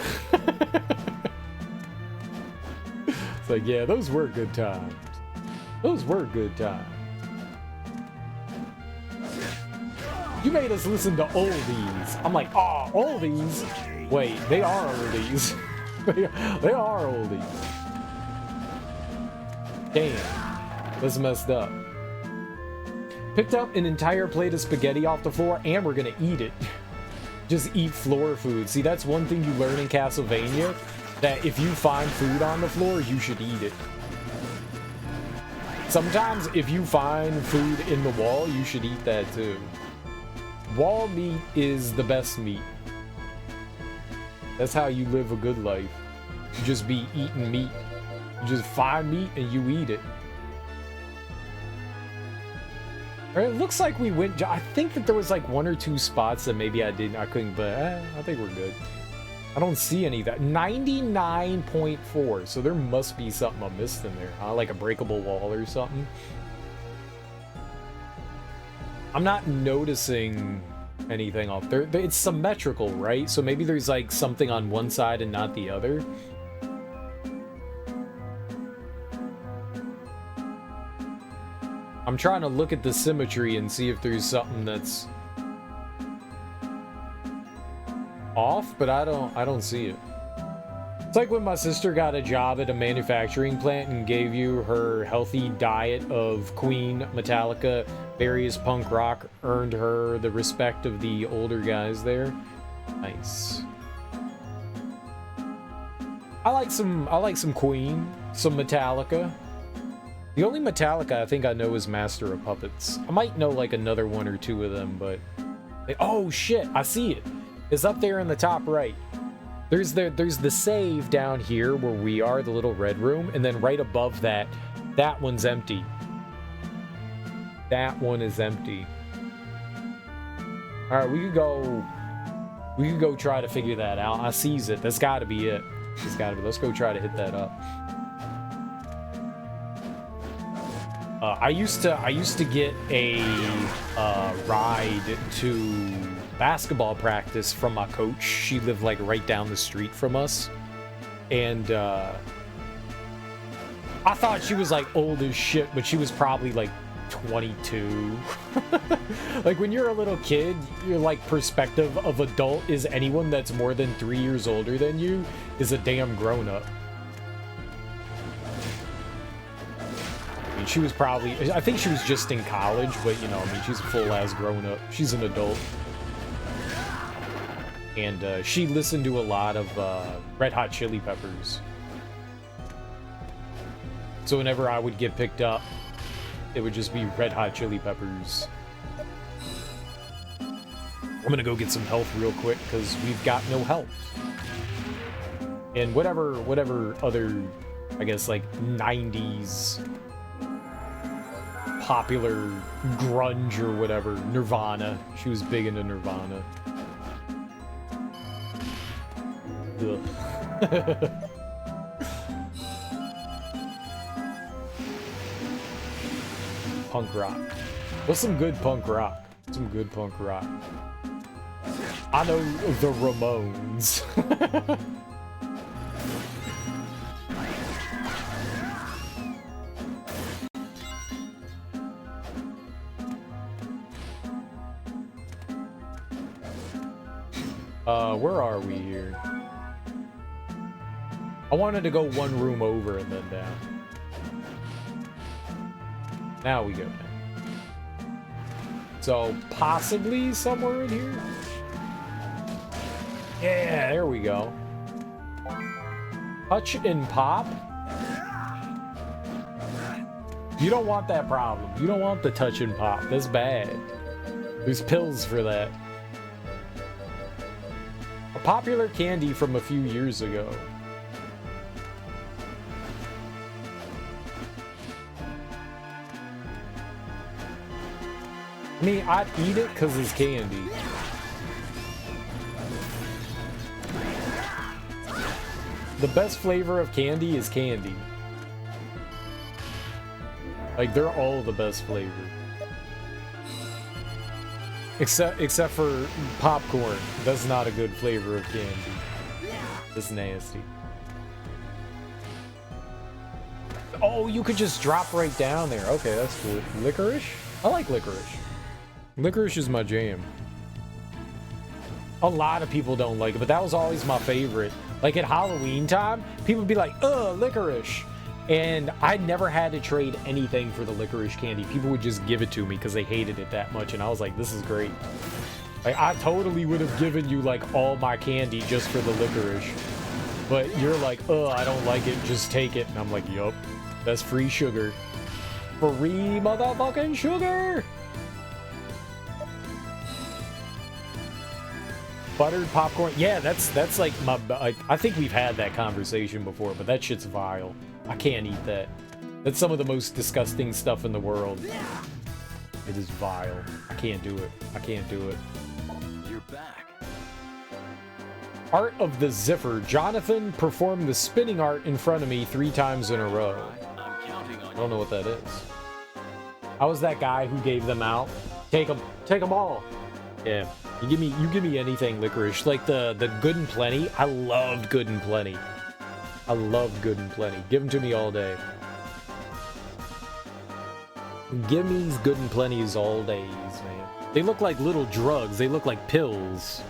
It's like, yeah, those were good times. Those were good times. You made us listen to oldies. I'm like, oh, oldies? Wait, they are oldies. they are oldies. Damn, that's messed up. Picked up an entire plate of spaghetti off the floor, and we're gonna eat it. Just eat floor food. See, that's one thing you learn in Castlevania, that if you find food on the floor, you should eat it. Sometimes if you find food in the wall, you should eat that too. Wall meat is the best meat. That's how you live a good life. You just be eating meat. You just find meat and you eat it. It looks like we went. I think that there was like 1 or 2 spots that maybe I couldn't, but I think we're good. I don't see any of that. 99.4. So there must be something I missed in there, huh? Like a breakable wall or something. I'm not noticing anything off there. It's symmetrical, right? So maybe there's like something on one side and not the other. I'm trying to look at the symmetry and see if there's something that's off, but I don't see it. It's like when my sister got a job at a manufacturing plant and gave you her healthy diet of Queen, Metallica, various punk rock, earned her the respect of the older guys there. Nice. I like some Queen, some Metallica. The only Metallica I think I know is Master of Puppets. I might know like another 1 or 2 of them, but oh shit, I see it. It's up there in the top right. There's the save down here where we are, the little red room, and then right above that, that one's empty. That one is empty. All right, we could go try to figure that out. I sees it. That's got to be it. It's got to be. Let's go try to hit that up. I used to get a ride to basketball practice from my coach. She lived like right down the street from us, and I thought she was like old as shit, but she was probably like 22. Like when you're a little kid, your like perspective of adult is anyone that's more than 3 years older than you is a damn grown-up. I mean, she was probably, I think she was just in college, but you know, I mean, she's a full-ass grown-up. She's an adult. And she listened to a lot of Red Hot Chili Peppers. So whenever I would get picked up, it would just be Red Hot Chili Peppers. I'm gonna go get some health real quick because we've got no health. And whatever other, I guess, like 90s popular grunge or whatever, Nirvana. She was big into Nirvana. Ugh. Punk rock. What's some good punk rock? Some good punk rock. I know the Ramones. Where are we here? I wanted to go one room over and then down. Now we go down. So, possibly somewhere in here? Yeah, there we go. Touch and pop? You don't want that problem. You don't want the touch and pop. That's bad. There's pills for that. A popular candy from a few years ago. I mean, I'd eat it because it's candy. The best flavor of candy is candy. Like, they're all the best flavor. Except for popcorn. That's not a good flavor of candy. It's nasty. Oh, you could just drop right down there. Okay, that's cool. Licorice? I like licorice. Licorice is my jam. A lot of people don't like it, but that was always my favorite. Like at Halloween time, people would be like, ugh, licorice. And I never had to trade anything for the licorice candy. People would just give it to me because they hated it that much. And I was like, this is great. Like, I totally would have given you like all my candy just for the licorice. But you're like, ugh, I don't like it. Just take it. And I'm like, yup, that's free sugar. Free motherfucking sugar. Buttered popcorn. Yeah, that's like my... I think we've had that conversation before, but that shit's vile. I can't eat that. That's some of the most disgusting stuff in the world. It is vile. I can't do it. I can't do it. You're back. Art of the Ziffer. Jonathan performed the spinning art in front of me 3 times in a row. I'm counting on I don't know what that is. I was that guy who gave them out. Take them all. Yeah. You give me anything licorice. Like the Good and Plenty. I loved Good and Plenty. I loved Good and Plenty. Give them to me all day. Give me Good and Plenties all days, man. They look like little drugs. They look like pills.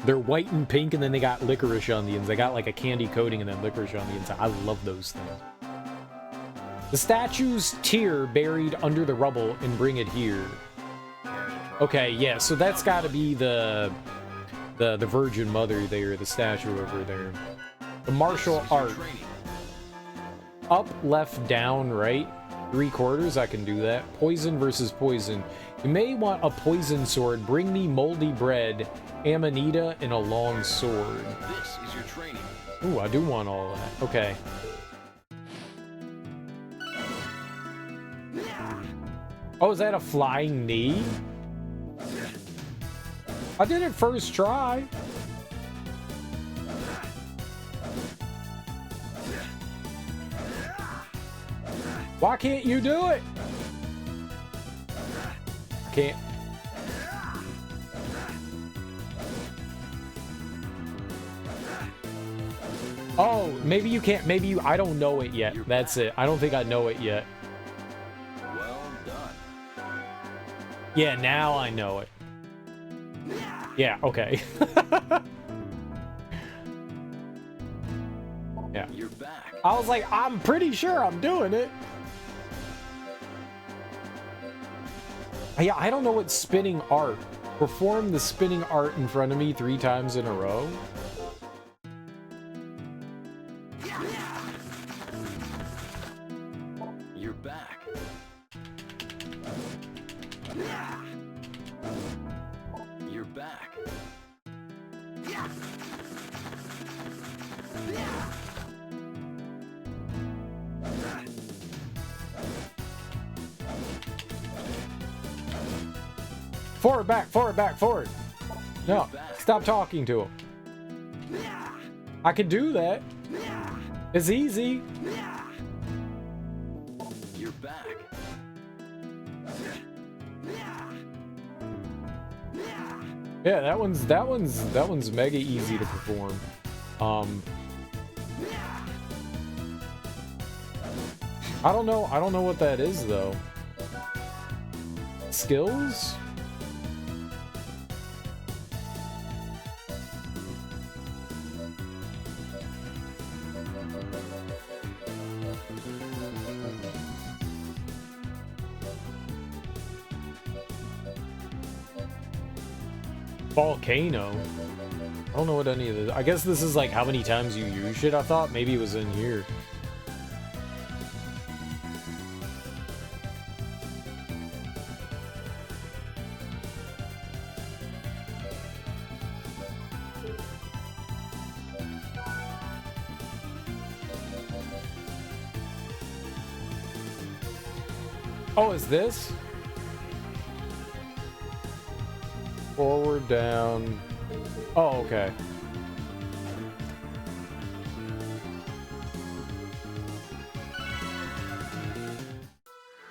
They're white and pink, and then they got licorice on the ends. They got like a candy coating and then licorice on the inside. I love those things. The statue's tear buried under the rubble and bring it here. Okay, yeah, so that's got to be the Virgin Mother there, the statue over there. The martial art. Up, left, down, right. 3/4, I can do that. Poison versus poison. You may want a poison sword. Bring me moldy bread, amanita, and a long sword. This is your training. Ooh, I do want all of that. Okay. Oh, is that a flying knee? I did it first try. Why can't you do it? I can't. Oh, maybe you can't. Maybe you. I don't know it yet. That's it. I don't think I know it yet. Well done. Yeah, now I know it. Yeah, okay. Yeah. You're back. I was like, I'm pretty sure I'm doing it. Yeah, I don't know what spinning art. Perform the spinning art in front of me 3 times in a row. You're back. You're back. Forward, back, forward, back, forward. No, stop talking to him. I can do that. It's easy. You're back. Yeah, that one's mega easy to perform. I don't know what that is though. Skills? Volcano? I don't know what any of this. I guess this is like how many times you use it. I thought maybe it was in here. Oh, is this? Forward, down. Oh, okay.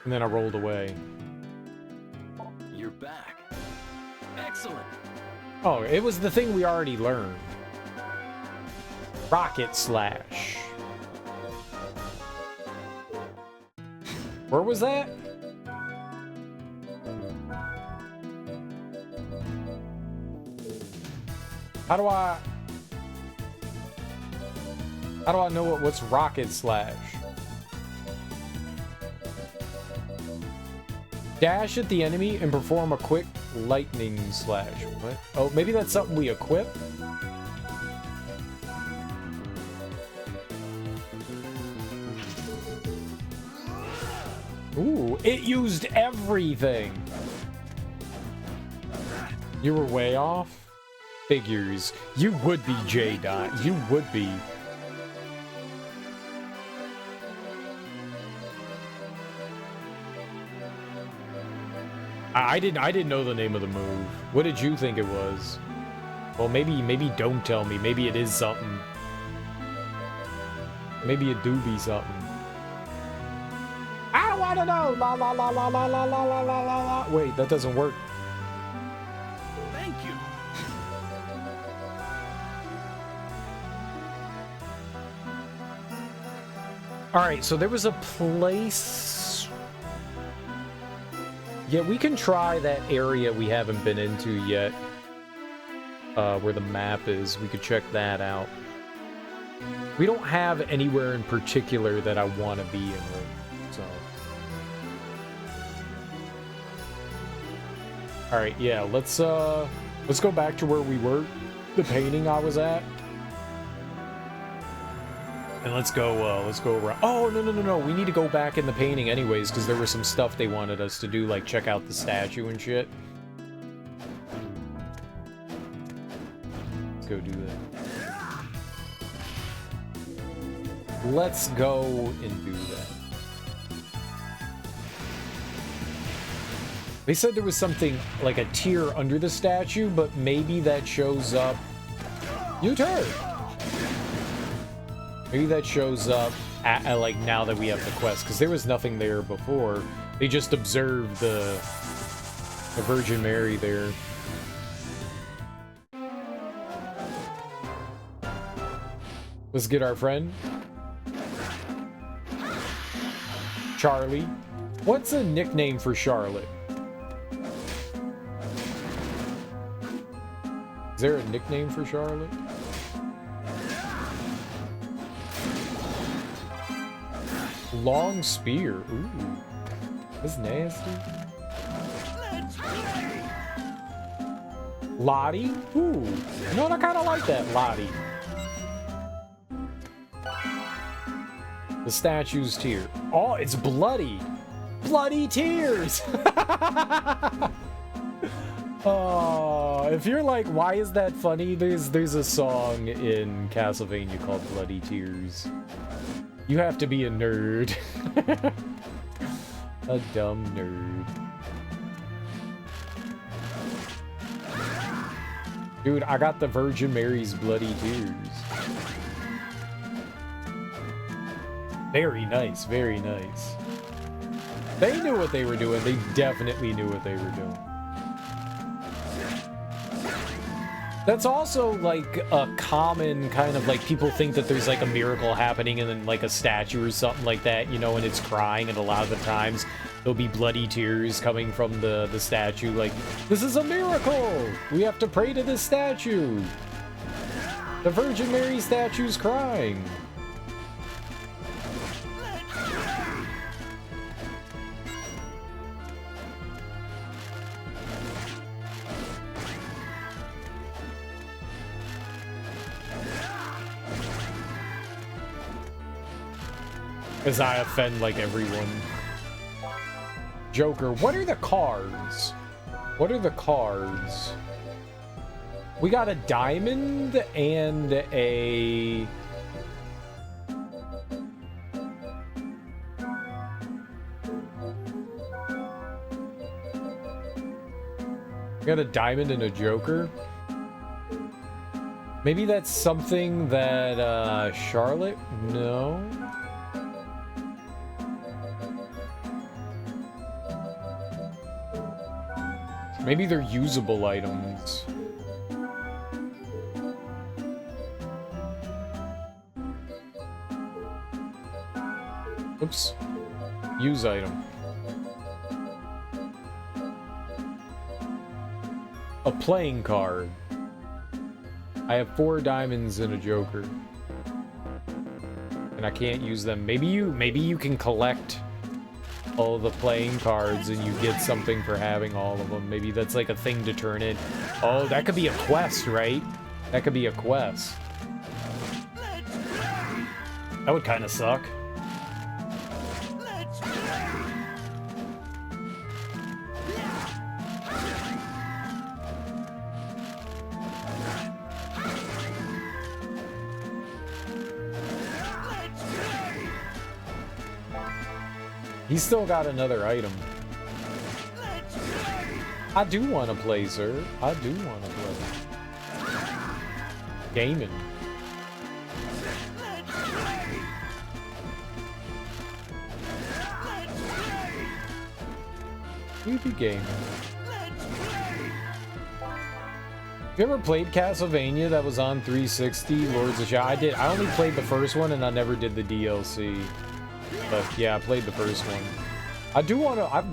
And then I rolled away. You're back. Excellent. Oh, it was the thing we already learned. Rocket Slash. Where was that? How do I know what's Rocket Slash? Dash at the enemy and perform a quick lightning slash. What? Oh, maybe that's something we equip? Ooh, it used everything. You were way off? Figures. You would be J-Dot. You would be. I didn't know the name of the move. What did you think it was? Well, maybe don't tell me. Maybe it is something. Maybe it do be something. I don't want to know. La la la la la la la la la la la. Wait, that doesn't work. Thank you. All right, so there was a place. Yeah, we can try that area we haven't been into yet. Where the map is. We could check that out. We don't have anywhere in particular that I want to be in right now, so. All right, yeah, let's go back to where we were, the painting I was at. And let's go around. Oh, no. We need to go back in the painting anyways, because there was some stuff they wanted us to do, like check out the statue and shit. Let's go do that. Let's go and do that. They said there was something, like a tier under the statue, but maybe that shows up... U-turn! Maybe that shows up at, like, now that we have the quest, because there was nothing there before. They just observed the Virgin Mary there. Let's get our friend. Charlie. What's a nickname for Charlotte? Is there a nickname for Charlotte? Long spear. Ooh. That's nasty. Lottie? Ooh. You know, I kind of like that, Lottie. The statue's tear. Oh, it's bloody. Bloody tears. Oh, if you're like, why is that funny? There's a song in Castlevania called Bloody Tears. You have to be a nerd. A dumb nerd. Dude, I got the Virgin Mary's Bloody Tears. Very nice, very nice. They knew what they were doing. They definitely knew what they were doing. That's also, like, a common kind of, like, people think that there's, like, a miracle happening and then, like, a statue or something like that, you know, and it's crying, and a lot of the times there'll be bloody tears coming from the statue, like, this is a miracle! We have to pray to this statue! The Virgin Mary statue's crying! As I offend, like, everyone. Joker, what are the cards? What are the cards? We got a diamond and a... I got a diamond and a joker. Maybe that's something that Charlotte? No. Maybe they're usable items. Oops. Use item. A playing card. I have 4 diamonds and a joker. And I can't use them. Maybe you can collect all the playing cards and you get something for having all of them. Maybe that's like a thing to turn in. Oh, that could be a quest, right? That could be a quest. That would kind of suck. He's still got another item. I do want to play, sir. I do want to play. Gaming. We be gaming. You ever played Castlevania that was on 360? Lords of Shadow? I did. I only played the first one and I never did the DLC. But yeah, I played the first one. I do want to.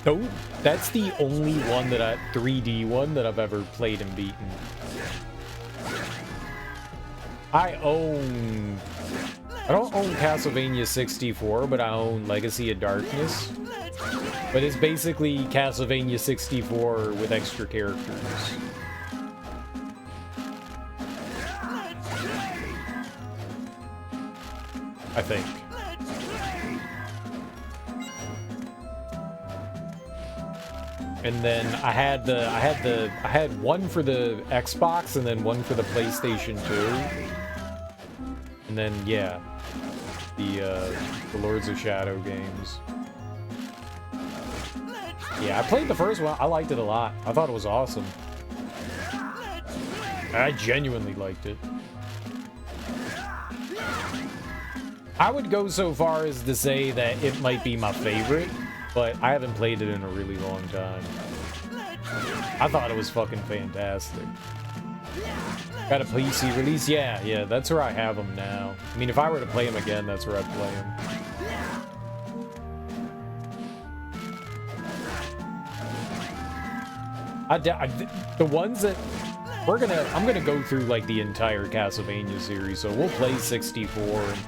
No, that's the only one that 3D one that I've ever played and beaten. I don't own Castlevania 64, but I own Legacy of Darkness. But it's basically Castlevania 64 with extra characters. I think. And then I had one for the Xbox and then one for the PlayStation 2. And then yeah, the Lords of Shadow games. Yeah, I played the first one. I liked it a lot. I thought it was awesome. I genuinely liked it. I would go so far as to say that it might be my favorite, but I haven't played it in a really long time. I thought it was fucking fantastic. Got a PC release? Yeah, that's where I have them now. I mean, if I were to play them again, that's where I'd play them. The ones that I'm gonna go through like the entire Castlevania series, so we'll play 64 and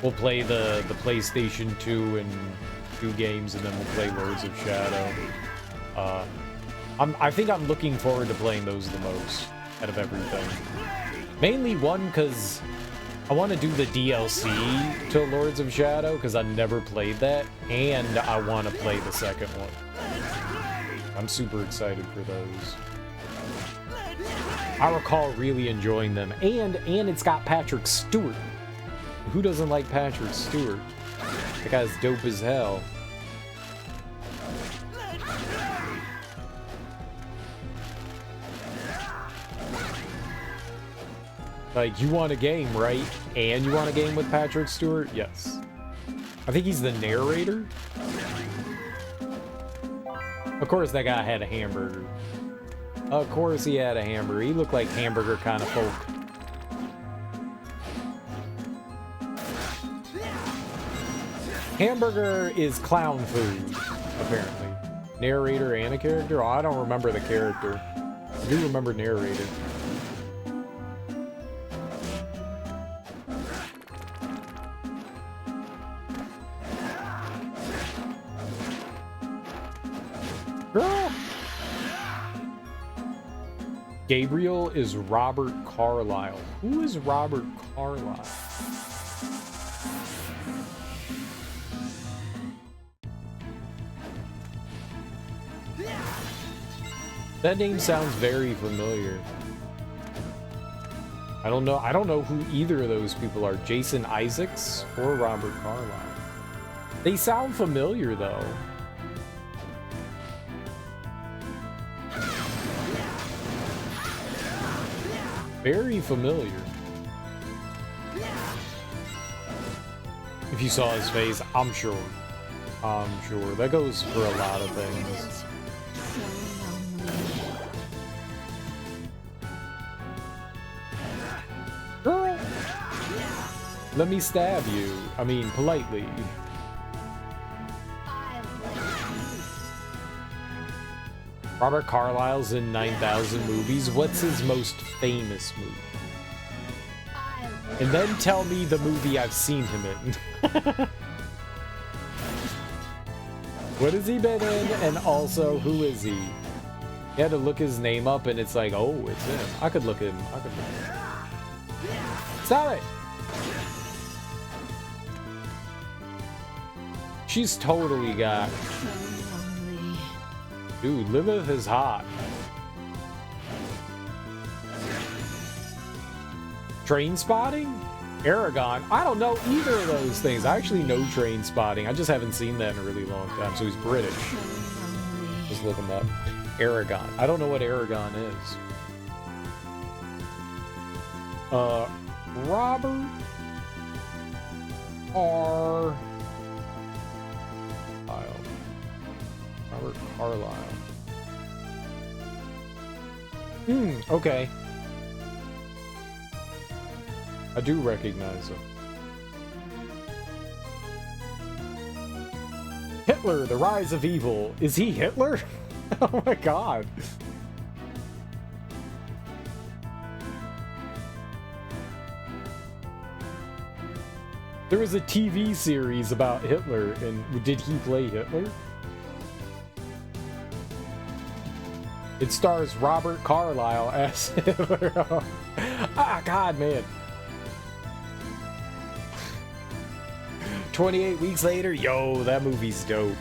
we'll play the PlayStation 2 and 2 games, and then we'll play Lords of Shadow. I think I'm looking forward to playing those the most out of everything. Mainly one, because I want to do the DLC to Lords of Shadow, because I never played that, and I want to play the second one. I'm super excited for those. I recall really enjoying them, and it's got Patrick Stewart. Who doesn't like Patrick Stewart? That guy's dope as hell. Like, you want a game, right? And you want a game with Patrick Stewart? Yes. I think he's the narrator. Of course, that guy had a hamburger. Of course he had a hamburger. He looked like hamburger kind of folk. Hamburger is clown food, apparently. Narrator and a character? Oh, I don't remember the character. I do remember narrator. Girl! Gabriel is Robert Carlyle. Who is Robert Carlyle? That name sounds very familiar. I don't know who either of those people are. Jason Isaacs or Robert Carlyle. They sound familiar though. Very familiar. If you saw his face, I'm sure. I'm sure. That goes for a lot of things. Girl! Let me stab you. I mean, politely. Robert Carlyle's in 9,000 movies. What's his most famous movie? And then tell me the movie I've seen him in. What has he been in? And also, who is he? You had to look his name up and it's like, oh, it's him. I could look at him. I could look at him. Stop it! She's totally got... Dude, Lilith is hot. Train Spotting? Aragon? I don't know either of those things. I actually know Train Spotting. I just haven't seen that in a really long time. So he's British. Just look him up. Aragon. I don't know what Aragon is. Robert R. Robert Carlyle. Okay. I do recognize him. Hitler, the Rise of Evil. Is he Hitler? Oh my god. There was a TV series about Hitler, and did he play Hitler? It stars Robert Carlyle as Hitler. Ah, God, man. 28 weeks later? Yo, that movie's dope.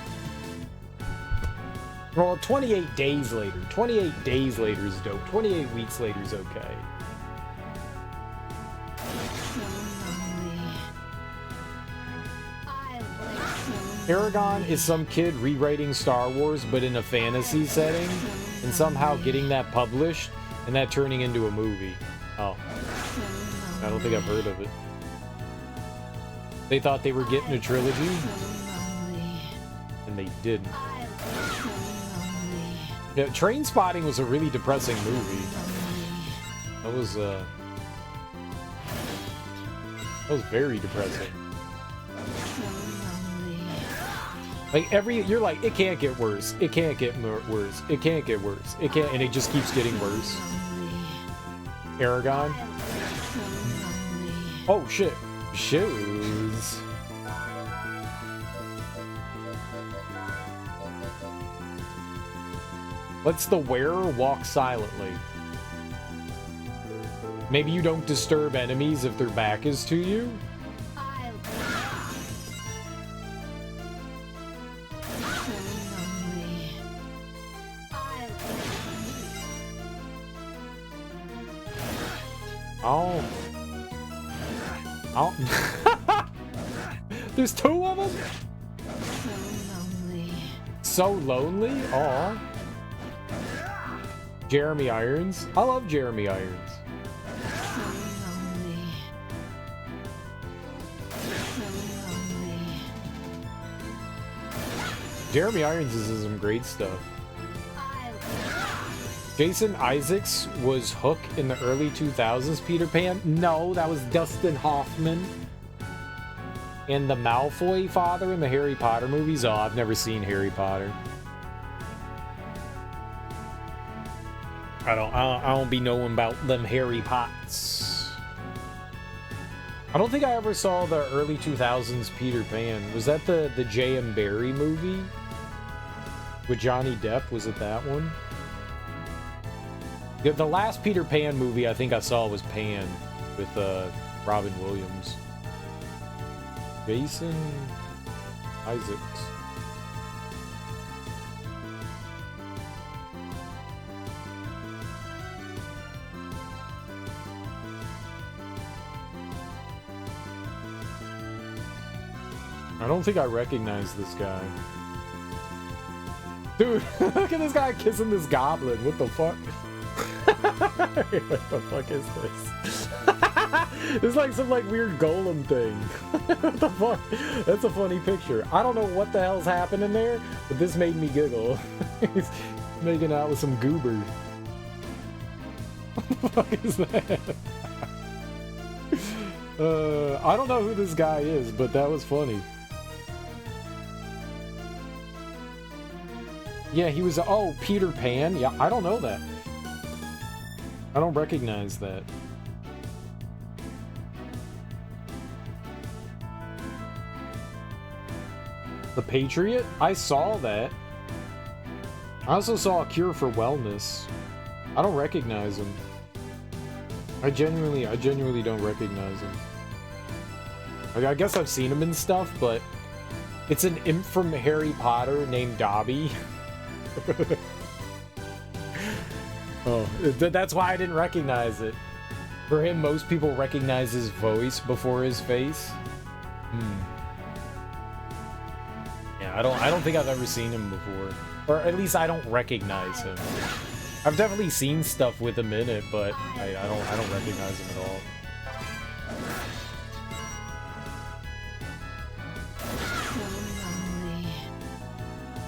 Well, 28 days later. 28 days later is dope. 28 weeks later is okay. Aragon is some kid rewriting Star Wars, but in a fantasy setting, and somehow getting that published, and that turning into a movie. Oh. I don't think I've heard of it. They thought they were getting a trilogy, and they didn't. Yeah, Train Spotting was a really depressing movie. That was very depressing. Like you're like, it can't get worse. It can't get worse. It can't get worse. It can't, and it just keeps getting worse. Aragon. Oh shit. Shoes. Lets the wearer walk silently. Maybe you don't disturb enemies if their back is to you. Oh. Oh. There's two of them? So lonely? Aw. Jeremy Irons. I love Jeremy Irons. Jeremy Irons is in some great stuff. Jason Isaacs was Hook in the early 2000s Peter Pan? No, that was Dustin Hoffman. And the Malfoy father in the Harry Potter movies? Oh, I've never seen Harry Potter. I don't be knowing about them Harry Pots. I don't think I ever saw the early 2000s Peter Pan. Was that the J.M. Barrie movie? With Johnny Depp? Was it that one? Yeah, the last Peter Pan movie I think I saw was Pan with Robin Williams. Jason Isaacs. I don't think I recognize this guy. Dude, look at this guy kissing this goblin. What the fuck? What the fuck is this? It's like some like weird golem thing. What the fuck? That's a funny picture. I don't know what the hell's happening there, but this made me giggle. He's making out with some goober. What the fuck is that? I don't know who this guy is, but that was funny. Yeah, he was, oh, Peter Pan? Yeah, I don't know that. I don't recognize that. The Patriot? I saw that. I also saw A Cure for Wellness. I don't recognize him. I genuinely don't recognize him. I guess I've seen him in stuff, but it's an imp from Harry Potter named Dobby. Oh, that's why I didn't recognize it. For him, most people recognize his voice before his face. Yeah, I don't think I've ever seen him before, or at least I don't recognize him. I've definitely seen stuff with him in it, but I don't recognize him at all.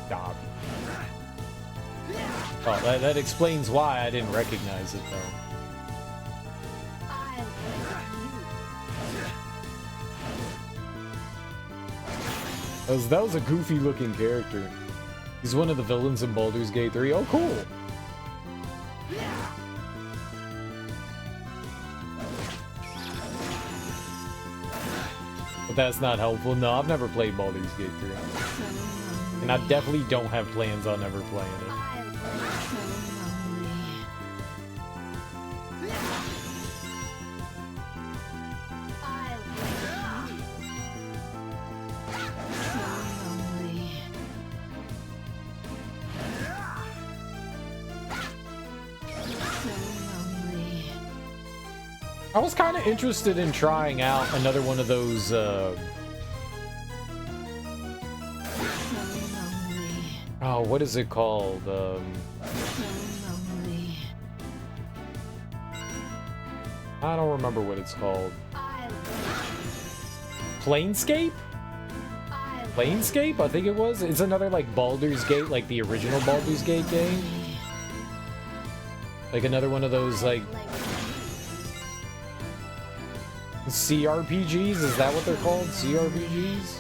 Dobby. Oh, that explains why I didn't recognize it, though. That was a goofy-looking character. He's one of the villains in Baldur's Gate 3. Oh, cool! But that's not helpful. No, I've never played Baldur's Gate 3. And I definitely don't have plans on ever playing it. I was kind of interested in trying out another one of those, oh, what is it called? I don't remember what it's called. Planescape? Planescape? I think it was. It's another, like, Baldur's Gate, like the original Baldur's Gate game. Like another one of those, like, CRPGs? Is that what they're called? CRPGs?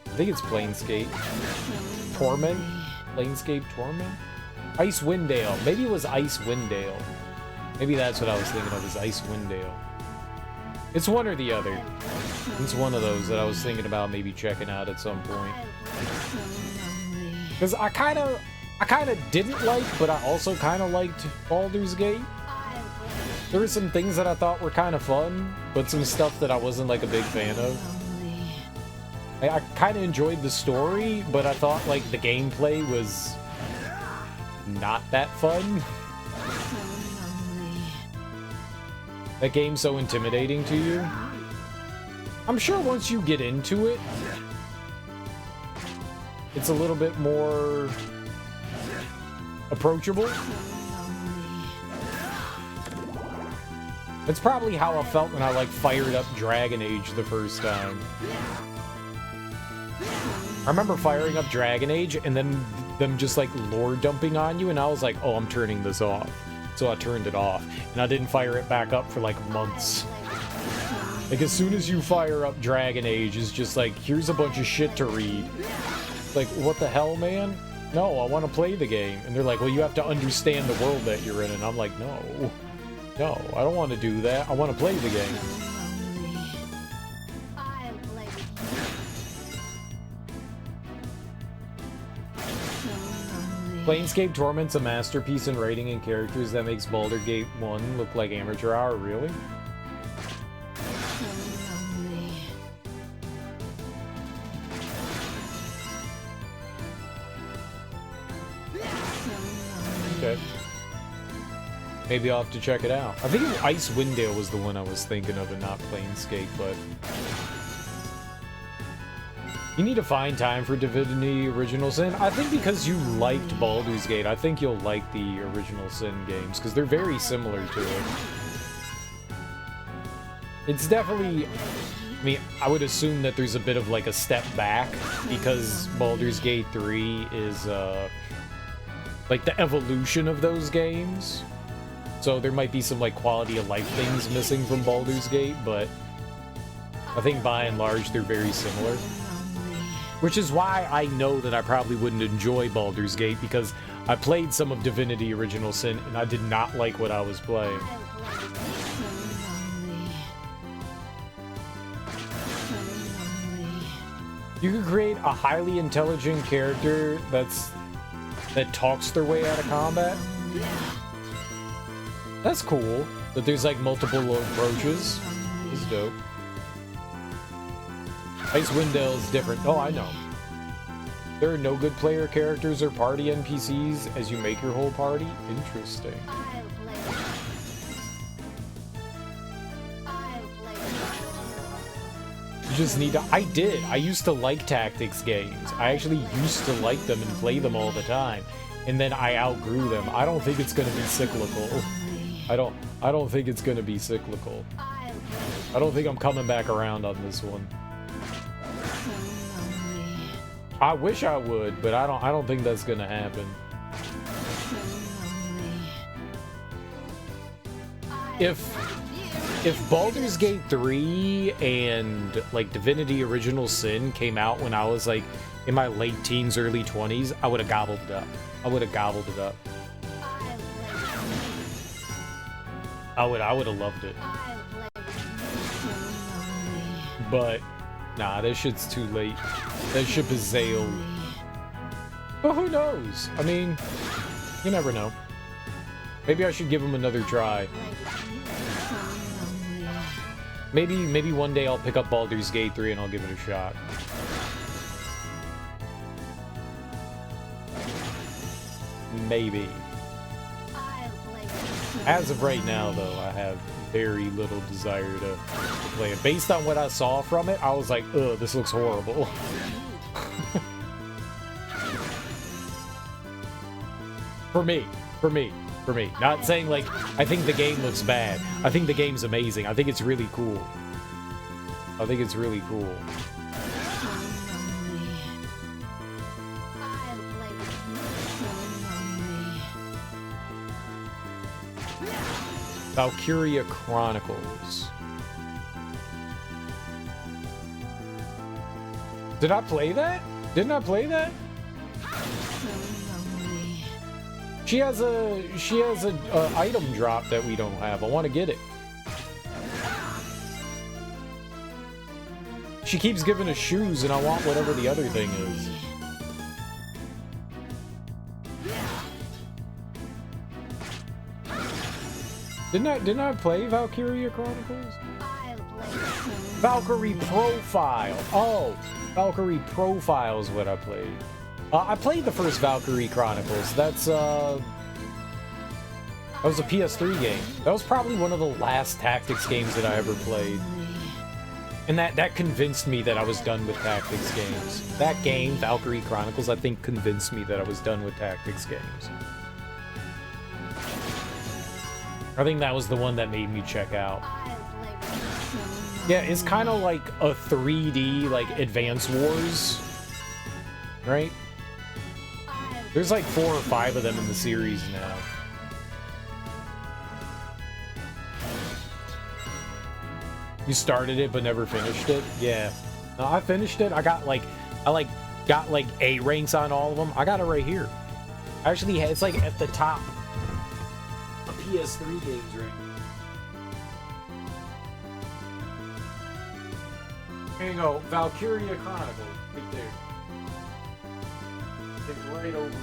I think it's Planescape. Torment? Planescape Torment? Icewind Dale. Maybe it was Icewind Dale. Maybe that's what I was thinking of, is Icewind Dale. It's one or the other. It's one of those that I was thinking about maybe checking out at some point. Because I kind of didn't like, but I also kind of liked Baldur's Gate. There were some things that I thought were kind of fun, but some stuff that I wasn't like a big fan of. I kind of enjoyed the story, but I thought like the gameplay was not that fun. That game's so intimidating to you. I'm sure once you get into it, it's a little bit more approachable. That's probably how I felt when I like fired up Dragon Age the first time. I remember firing up Dragon Age and then them just like lore dumping on you, and I was like, oh, I'm turning this off. So I turned it off, and I didn't fire it back up for like months. Like as soon as you fire up Dragon Age, it's just like, here's a bunch of shit to read. Like, what the hell, man? No, I want to play the game. And they're like, well, you have to understand the world that you're in. And I'm like, no. No, I don't want to do that. I want to play the game. Planescape Torment's a masterpiece in writing and characters that makes Baldur's Gate 1 look like amateur hour, really? Okay. Maybe I'll have to check it out. I think Icewind Dale was the one I was thinking of and not Planescape, but... You need to find time for Divinity Original Sin. I think because you liked Baldur's Gate, I think you'll like the Original Sin games, because they're very similar to it. It's definitely... I mean, I would assume that there's a bit of, like, a step back, because Baldur's Gate 3 is, like, the evolution of those games. So there might be some, like, quality of life things missing from Baldur's Gate, but I think by and large they're very similar. Which is why I know that I probably wouldn't enjoy Baldur's Gate, because I played some of Divinity Original Sin and I did not like what I was playing. You could create a highly intelligent character that talks their way out of combat. That's cool. That there's like multiple approaches. It's dope. Icewind Dale is different. Oh, I know. There are no good player characters or party NPCs as you make your whole party? Interesting. You just need to... I used to like tactics games. I actually used to like them and play them all the time. And then I outgrew them. I don't think it's going to be cyclical. I don't think it's going to be cyclical. I don't think I'm coming back around on this one. I wish I would, but I don't think that's gonna happen. If Baldur's Gate 3 and like Divinity Original Sin came out when I was like in my late teens, early 20s, I would have gobbled it up. I would have gobbled it up. I would have loved it. But nah, that shit's too late. That ship has sailed. But who knows? I mean, you never know. Maybe I should give him another try. Maybe one day I'll pick up Baldur's Gate 3 and I'll give it a shot. Maybe. As of right now, though, I have very little desire to play it. Based on what I saw from it, I was like, ugh, this looks horrible. For me. Not saying, like, I think the game looks bad. I think the game's amazing. I think it's really cool. Valkyria Chronicles. Did I play that? Didn't I play that? She has a item drop that we don't have. I want to get it. She keeps giving us shoes, and I want whatever the other thing is. Didn't I play Valkyria Chronicles? Valkyrie Profile. Oh, Valkyrie Profile is what I played. I played the first Valkyrie Chronicles. That was a PS3 game. That was probably one of the last tactics games that I ever played. And that convinced me that I was done with tactics games. That game, Valkyrie Chronicles, I think convinced me that I was done with tactics games. I think that was the one that made me check out. Yeah, it's kind of like a 3D, like, Advance Wars, right? There's like 4 or 5 of them in the series now. You started it but never finished it? Yeah. No, I finished it. I got like A ranks on all of them. I got it right here. Actually, it's like at the top of PS3 games right now. Here you go, Valkyria Chronicles, right there. It's right over it.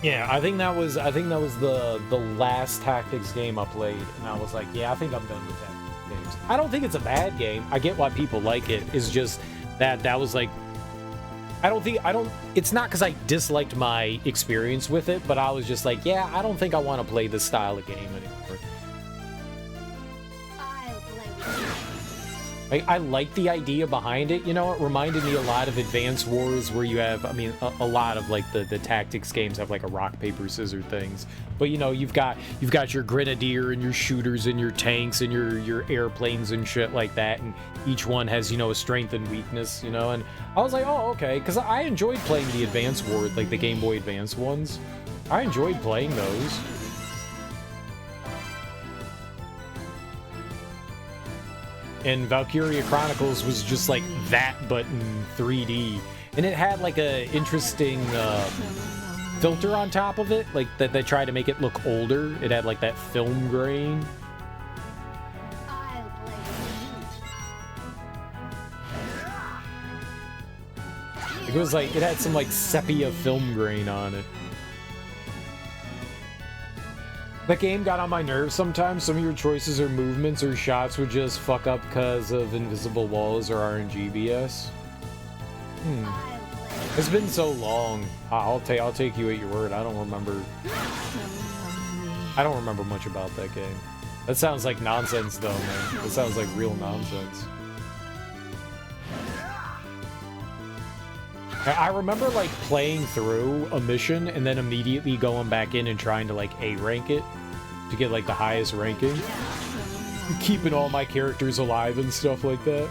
Yeah, I think that was the last tactics game I played, and I was like, yeah, I think I'm done with tactics games. I don't think it's a bad game. I get why people like it. It's just that was like It's not because I disliked my experience with it, but I was just like, yeah, I don't think I want to play this style of game anymore. I like the idea behind it, you know. It reminded me a lot of Advance Wars, where you have, I mean, a lot of like the tactics games have like a rock paper scissors things, but you know, you've got your grenadier and your shooters and your tanks and your airplanes and shit like that, and each one has, you know, a strength and weakness, you know. And I was like, oh, okay, because I enjoyed playing the Advance Wars, like the Game Boy Advance ones. I enjoyed playing those. And Valkyria Chronicles was just like that, but in 3D. And it had like a interesting filter on top of it, like that they tried to make it look older. It had like that film grain. It was like, it had some like sepia film grain on it. That game got on my nerves sometimes. Some of your choices or movements or shots would just fuck up because of invisible walls or RNG BS. It's been so long. I'll take you at your word. I don't remember much about that game. That sounds like nonsense though, man. That sounds like real nonsense. I remember like playing through a mission and then immediately going back in and trying to like A rank it to get like the highest ranking, keeping all my characters alive and stuff like that.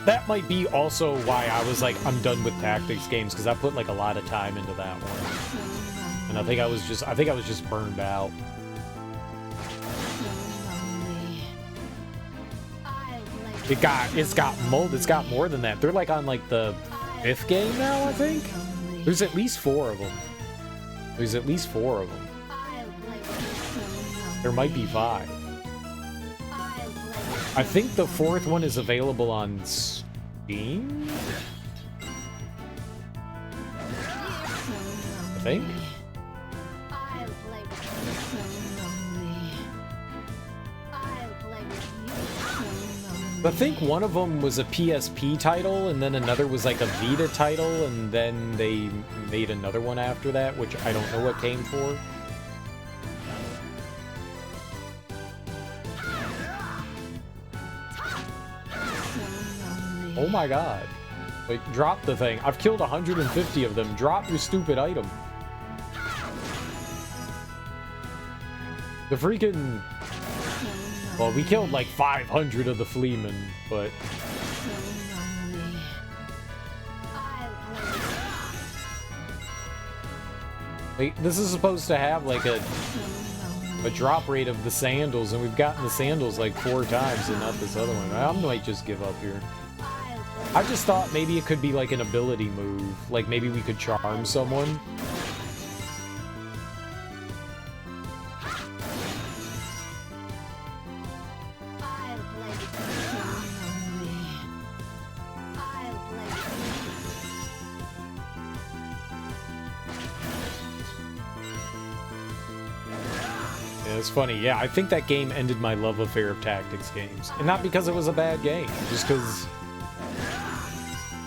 That might be also why I was like, I'm done with tactics games, because I put like a lot of time into that one, and I think I was just burned out. It's got more than that. They're like on like the 5th game now, I think. There's at least 4 of them. There might be 5. I think the 4th one is available on Steam, I think. I think one of them was a PSP title, and then another was like a Vita title, and then they made another one after that, which I don't know what came for. Oh my god. Like, drop the thing. I've killed 150 of them. Drop your stupid item. The freaking... Well, we killed like 500 of the fleamen, but... Like, this is supposed to have like a drop rate of the sandals, and we've gotten the sandals like 4 times and not this other one. I might just give up here. I just thought maybe it could be like an ability move. Like maybe we could charm someone. It's funny, yeah, I think that game ended my love affair of tactics games. And not because it was a bad game, just because...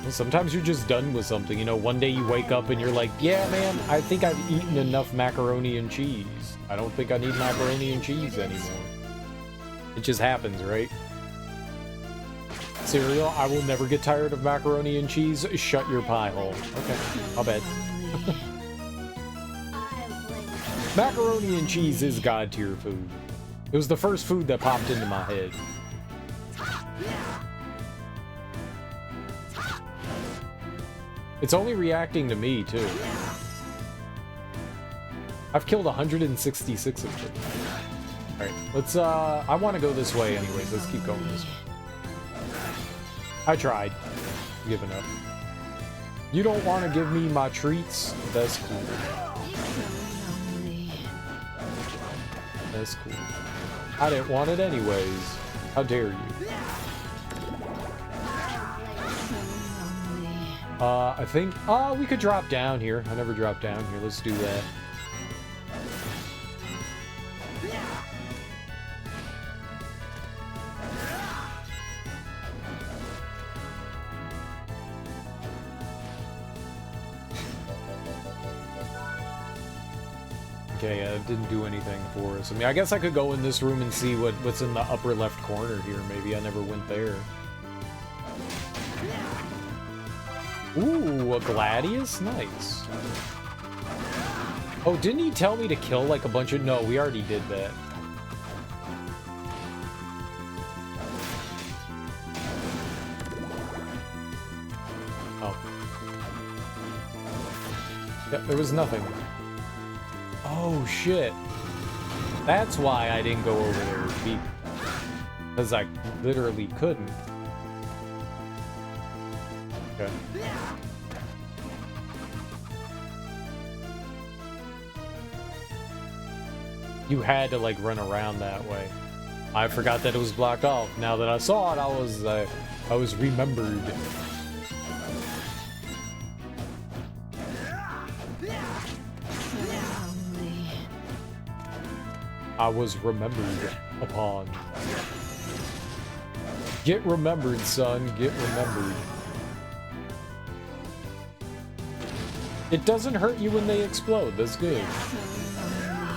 Well, sometimes you're just done with something, you know, one day you wake up and you're like, yeah, man, I think I've eaten enough macaroni and cheese. I don't think I need macaroni and cheese anymore. It just happens, right? Cereal, I will never get tired of macaroni and cheese. Shut your pie hole. Okay, I'll bet. Macaroni and cheese is god tier food. It was the first food that popped into my head. It's only reacting to me, too. I've killed 166 of them. Alright, let's, I want to go this way anyways. Let's keep going this way. I tried. Giving up. You don't want to give me my treats? That's cool. That's cool. I didn't want it anyways. How dare you? I think... Oh, we could drop down here. I never dropped down here. Let's do that. Okay, yeah, it didn't do anything for us. I mean, I guess I could go in this room and see what's in the upper left corner here. Maybe I never went there. Ooh, a Gladius? Nice. Oh, didn't he tell me to kill like a bunch of... No, we already did that. Oh. Yep, there was nothing. Oh, shit. That's why I didn't go over there. Because I literally couldn't. Okay. You had to, like, run around that way. I forgot that it was blocked off. Now that I saw it, I was remembered. I was remembered upon. Get remembered, son. Get remembered. It doesn't hurt you when they explode. That's good.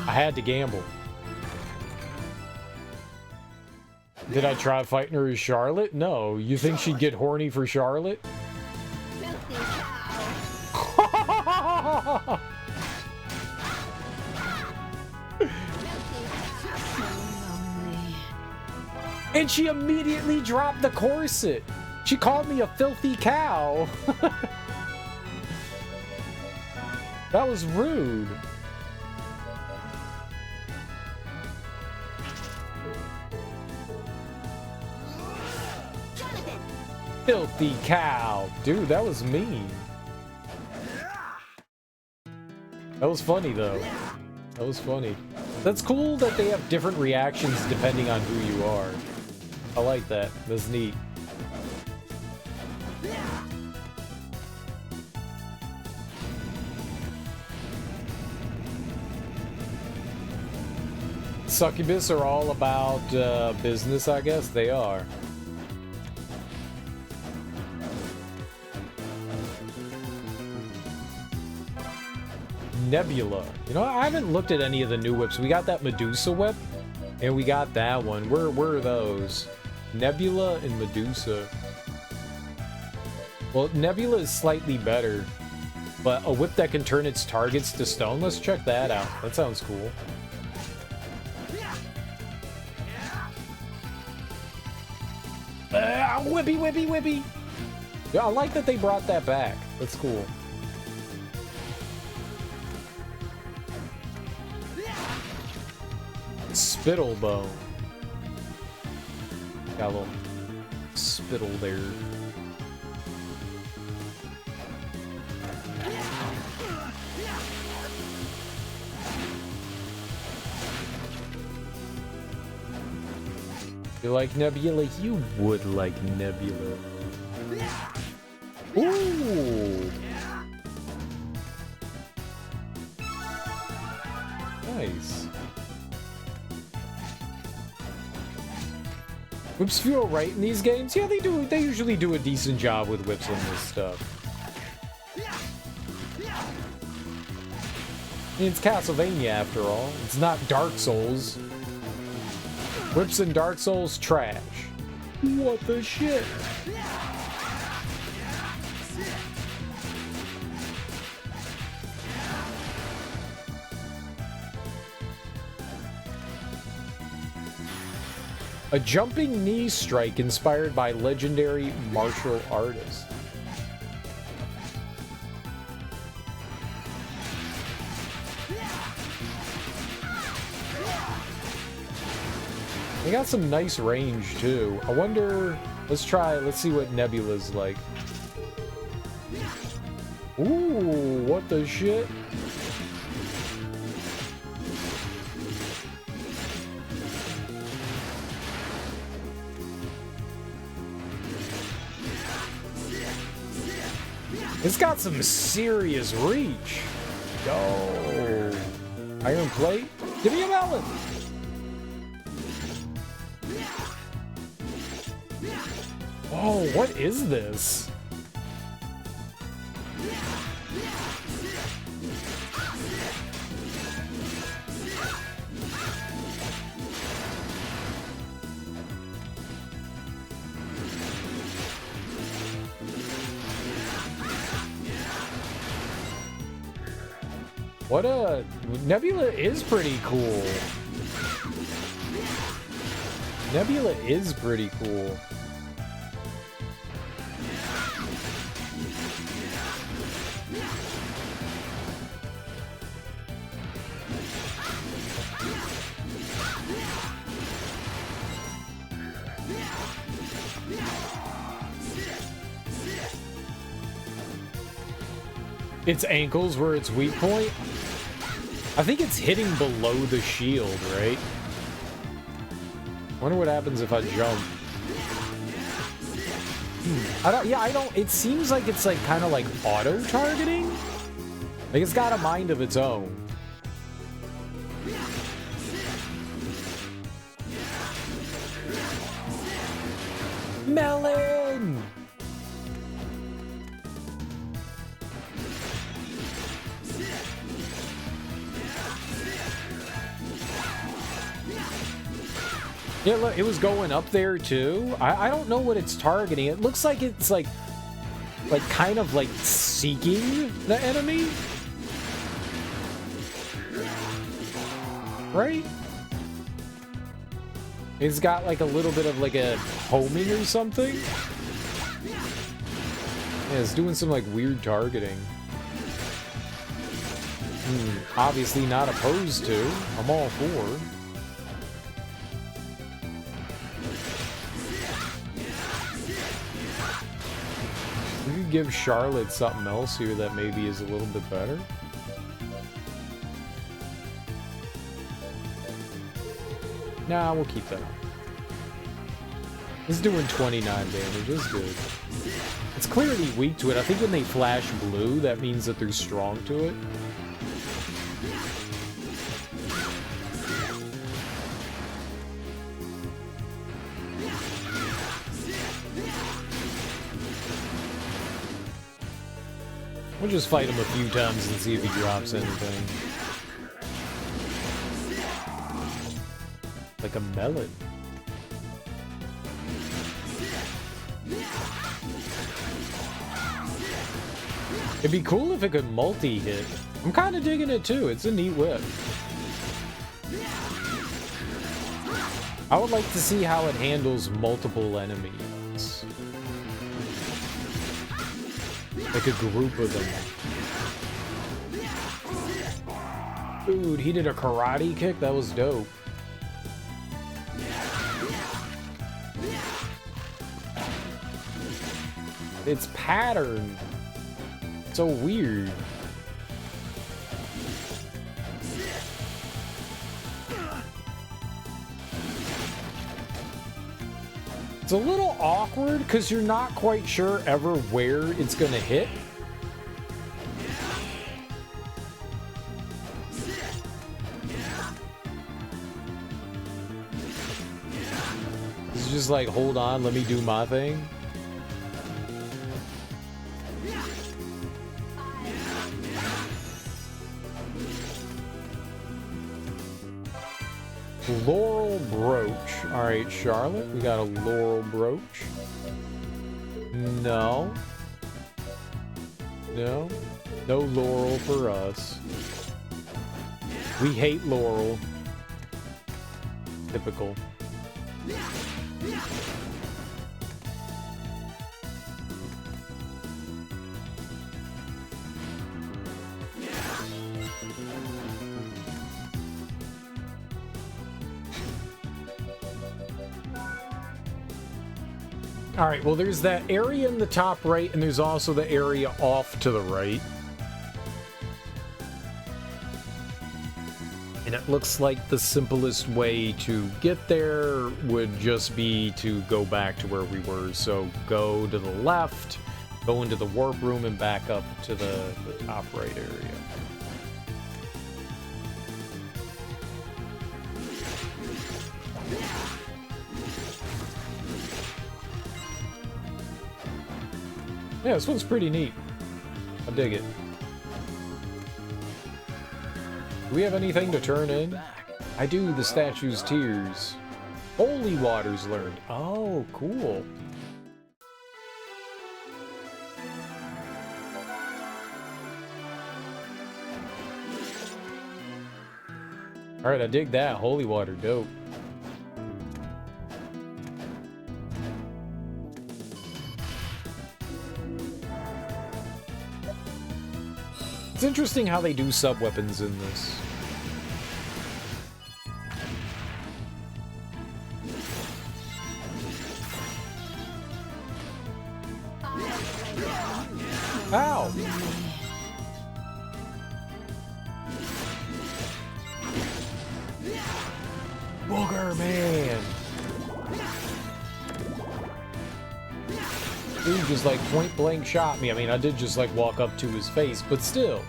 I had to gamble. Did I try fighting her as Charlotte? No. You think she'd get horny for Charlotte? And she immediately dropped the corset. She called me a filthy cow. That was rude. Filthy cow. Dude, that was mean. That was funny, though. That was funny. That's cool that they have different reactions depending on who you are. I like that. That's neat. Succubus are all about business, I guess. They are. Nebula. You know, I haven't looked at any of the new whips. We got that Medusa whip, and we got that one. Where are those? Nebula and Medusa. Well, Nebula is slightly better, but a whip that can turn its targets to stone. Let's check that out. That sounds cool. Whippy, whippy, whippy. Yeah, I like that they brought that back. That's cool. Spittlebone. Got a little spittle there. You like Nebula? You would like Nebula. Ooh! Nice. Whips feel right in these games? Yeah, they do. They usually do a decent job with whips in this stuff. I mean, it's Castlevania after all. It's not Dark Souls. Whips in Dark Souls, trash. What the shit? A jumping knee strike inspired by legendary martial artist. They got some nice range too. I wonder, let's see what Nebula's like. Ooh, what the shit? It's got some serious reach. Yo. Iron plate? Give me a melon. Oh, what is this? What a... Nebula is pretty cool. Nebula is pretty cool. Its ankles were its weak point. I think it's hitting below the shield, right? Wonder what happens if I jump. I don't, it seems like it's like kind of like auto-targeting. Like it's got a mind of its own. Melon! Yeah, look, it was going up there too. I don't know what it's targeting. It looks like it's like kind of like seeking the enemy. Right? It's got like a little bit of like a homing or something. Yeah, it's doing some like weird targeting. Obviously not opposed to. I'm all for. We could give Charlotte something else here that maybe is a little bit better. Nah, we'll keep that on. It's doing 29 damage, it's good. It's clearly weak to it. I think when they flash blue, that means that they're strong to it. We'll just fight him a few times and see if he drops anything. Like a melon. It'd be cool if it could multi-hit. I'm kind of digging it too. It's a neat whip. I would like to see how it handles multiple enemies. Like a group of them. Dude, he did a karate kick? That was dope. It's patterned. So weird. It's a little awkward because you're not quite sure ever where it's gonna hit. It's just like, hold on, let me do my thing. Laurel brooch. All right, Charlotte, we got a laurel brooch. No. No. No laurel for us. We hate laurel. Typical. All right, well, there's that area in the top right, and there's also the area off to the right. And it looks like the simplest way to get there would just be to go back to where we were. So go to the left, go into the warp room, and back up to the top right area. Yeah, this one's pretty neat. I dig it. Do we have anything to turn in? I do, the statue's tears. Holy waters learned. Oh, cool. Alright, I dig that. Holy water, dope. It's interesting how they do sub-weapons in this. Ow! Booger man! Dude just like point blank shot me. I mean, I did just like walk up to his face, but still.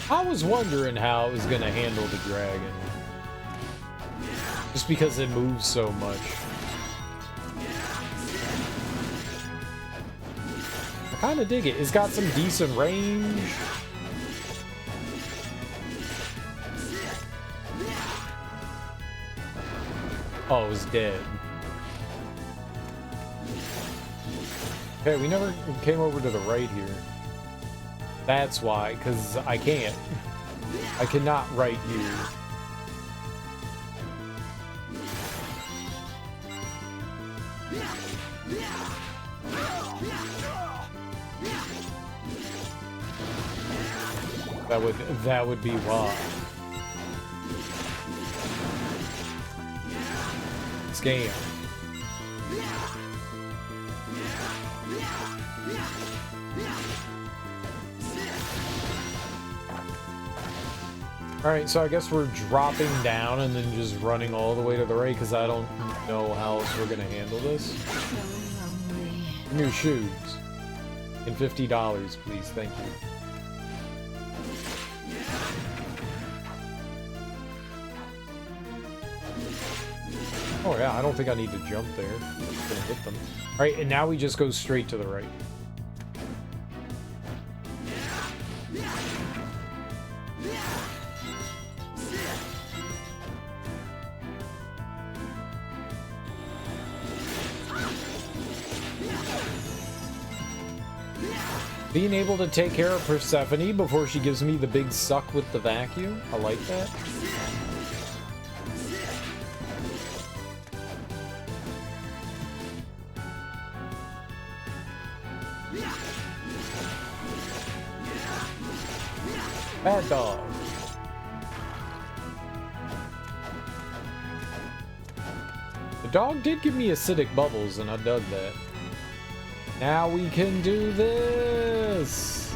I was wondering how it was gonna handle the dragon. Just because it moves so much. I kinda dig it. It's got some decent range. Oh, it was dead. Okay, we never came over to the right here. That's why, because I can't. I cannot right here. That would be why. Scam. Alright, so I guess we're dropping down and then just running all the way to the right because I don't know how else we're gonna handle this. Give me your shoes. And $50, please. Thank you. Oh yeah, I don't think I need to jump there. I'm just gonna hit them. Alright, and now we just go straight to the right. Being able to take care of Persephone before she gives me the big suck with the vacuum. I like that. Bad dog. The dog did give me acidic bubbles, and I dug that. Now we can do this!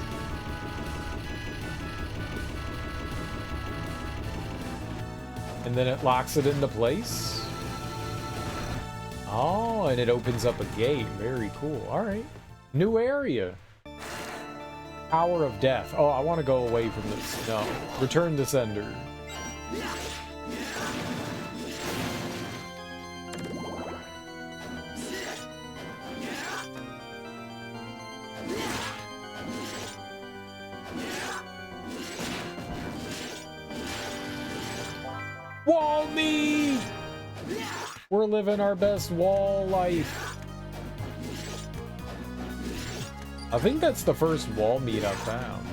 And then it locks it into place? Oh, and it opens up a gate. Very cool. Alright. New area. Hour of Death. Oh, I want to go away from this. No. Return to sender. Wall me! We're living our best wall life. I think that's the first wall meat I've found.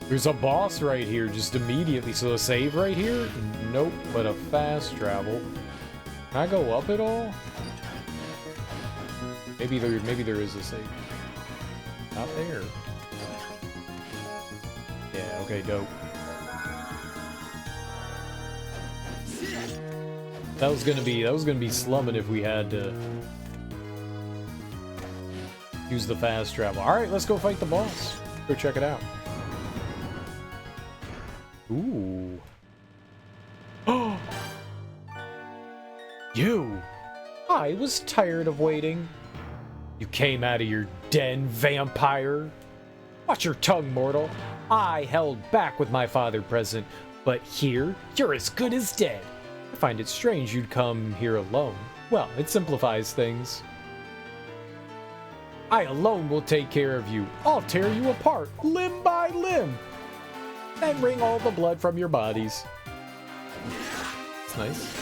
There's a boss right here just immediately. So a save right here? Nope, but a fast travel. Can I go up at all? Maybe there is a save. Not there. Yeah, okay, dope. That was gonna be slumming if we had to use the fast travel. Alright, let's go fight the boss. Go check it out. Ooh. Oh! You! I was tired of waiting. You came out of your den, vampire. Watch your tongue, mortal. I held back with my father present, but here, you're as good as dead. I find it strange you'd come here alone. Well, it simplifies things. I alone will take care of you. I'll tear you apart, limb by limb, and wring all the blood from your bodies. It's nice.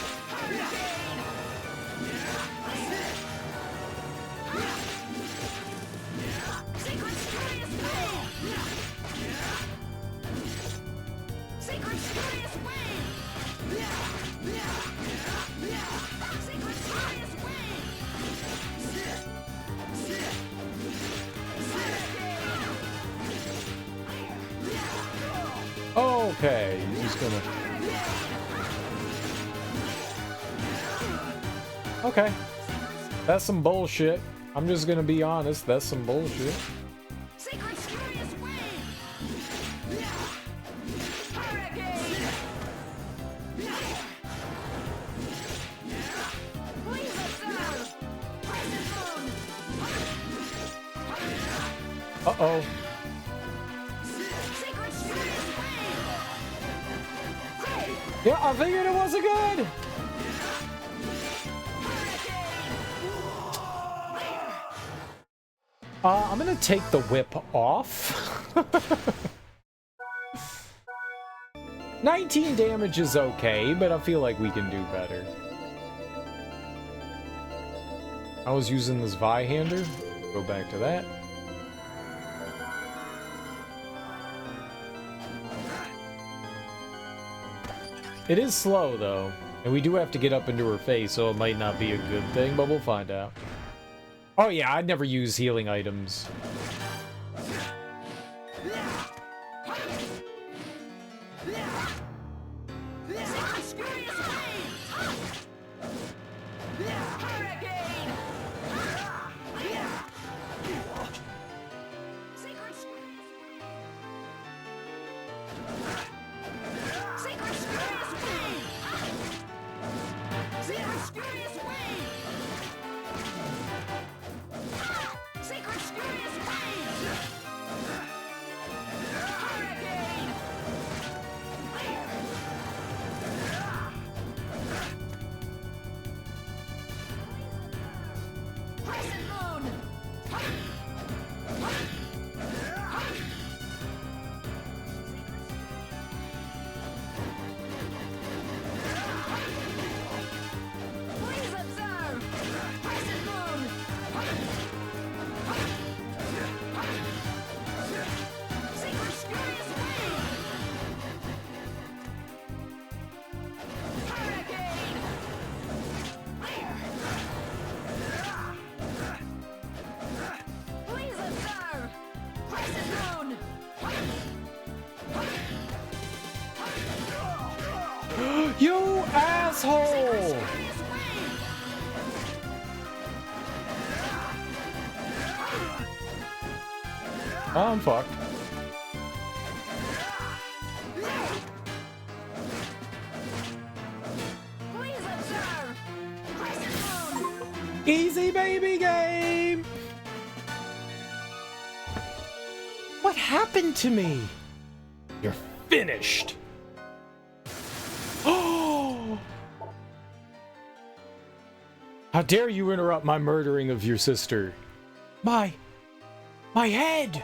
Okay, he's just gonna... Okay. That's some bullshit. I'm just gonna be honest, that's some bullshit. Uh-oh. Yeah, I figured it wasn't good! I'm gonna take the whip off. 19 damage is okay, but I feel like we can do better. I was using this Vi-hander. Go back to that. It is slow, though, and we do have to get up into her face, so it might not be a good thing, but we'll find out. Oh yeah, I'd never use healing items. You asshole! I'm fucked. Easy baby game! What happened to me? You're finished! Oh! How dare you interrupt my murdering of your sister? My head!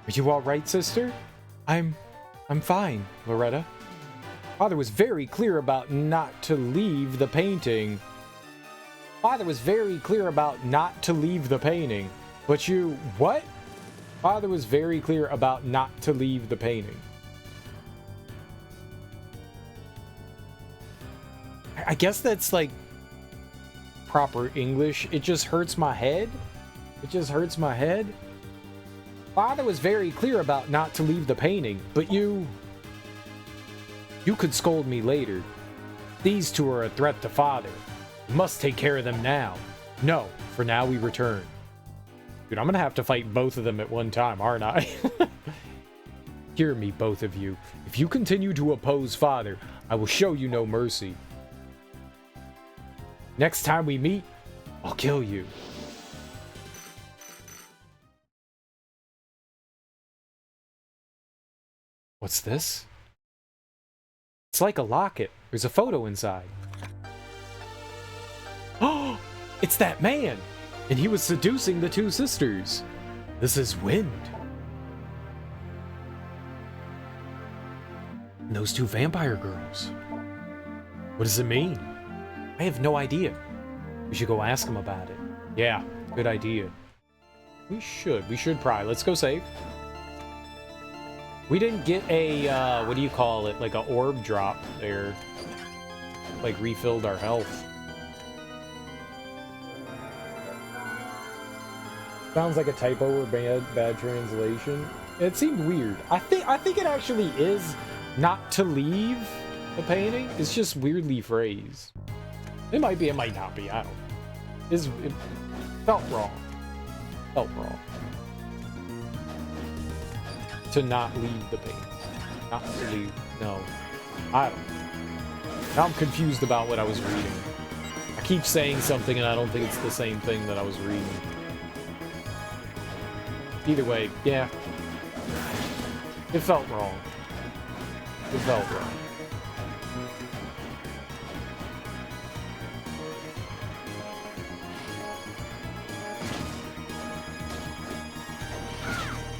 Are you all right, sister? I'm fine, Loretta. Father was very clear about not to leave the painting. Father was very clear about not to leave the painting. But you... what? Father was very clear about not to leave the painting. I guess that's like proper English. It just hurts my head. It just hurts my head. Father was very clear about not to leave the painting, but you could scold me later. These two are a threat to Father. We must take care of them now. No, for now we return. Dude, I'm gonna have to fight both of them at one time, aren't I? Hear me, both of you. If you continue to oppose Father, I will show you no mercy. Next time we meet, I'll kill you. What's this? It's like a locket. There's a photo inside. It's that man! And he was seducing the two sisters. This is Wind. And those two vampire girls. What does it mean? I have no idea. We should go ask him about it. Yeah, good idea. We should probably. Let's go save. We didn't get a, what do you call it? Like a orb drop there. Like refilled our health. Sounds like a typo or bad translation. It seemed weird. I think it actually is not to leave the painting. It's just weirdly phrased. It might be, it might not be. I don't know. It felt wrong. Felt wrong. To not leave the painting. Not to leave. No. I don't know. Now I'm confused about what I was reading. I keep saying something and I don't think it's the same thing that I was reading. Either way, yeah. It felt wrong. It felt wrong.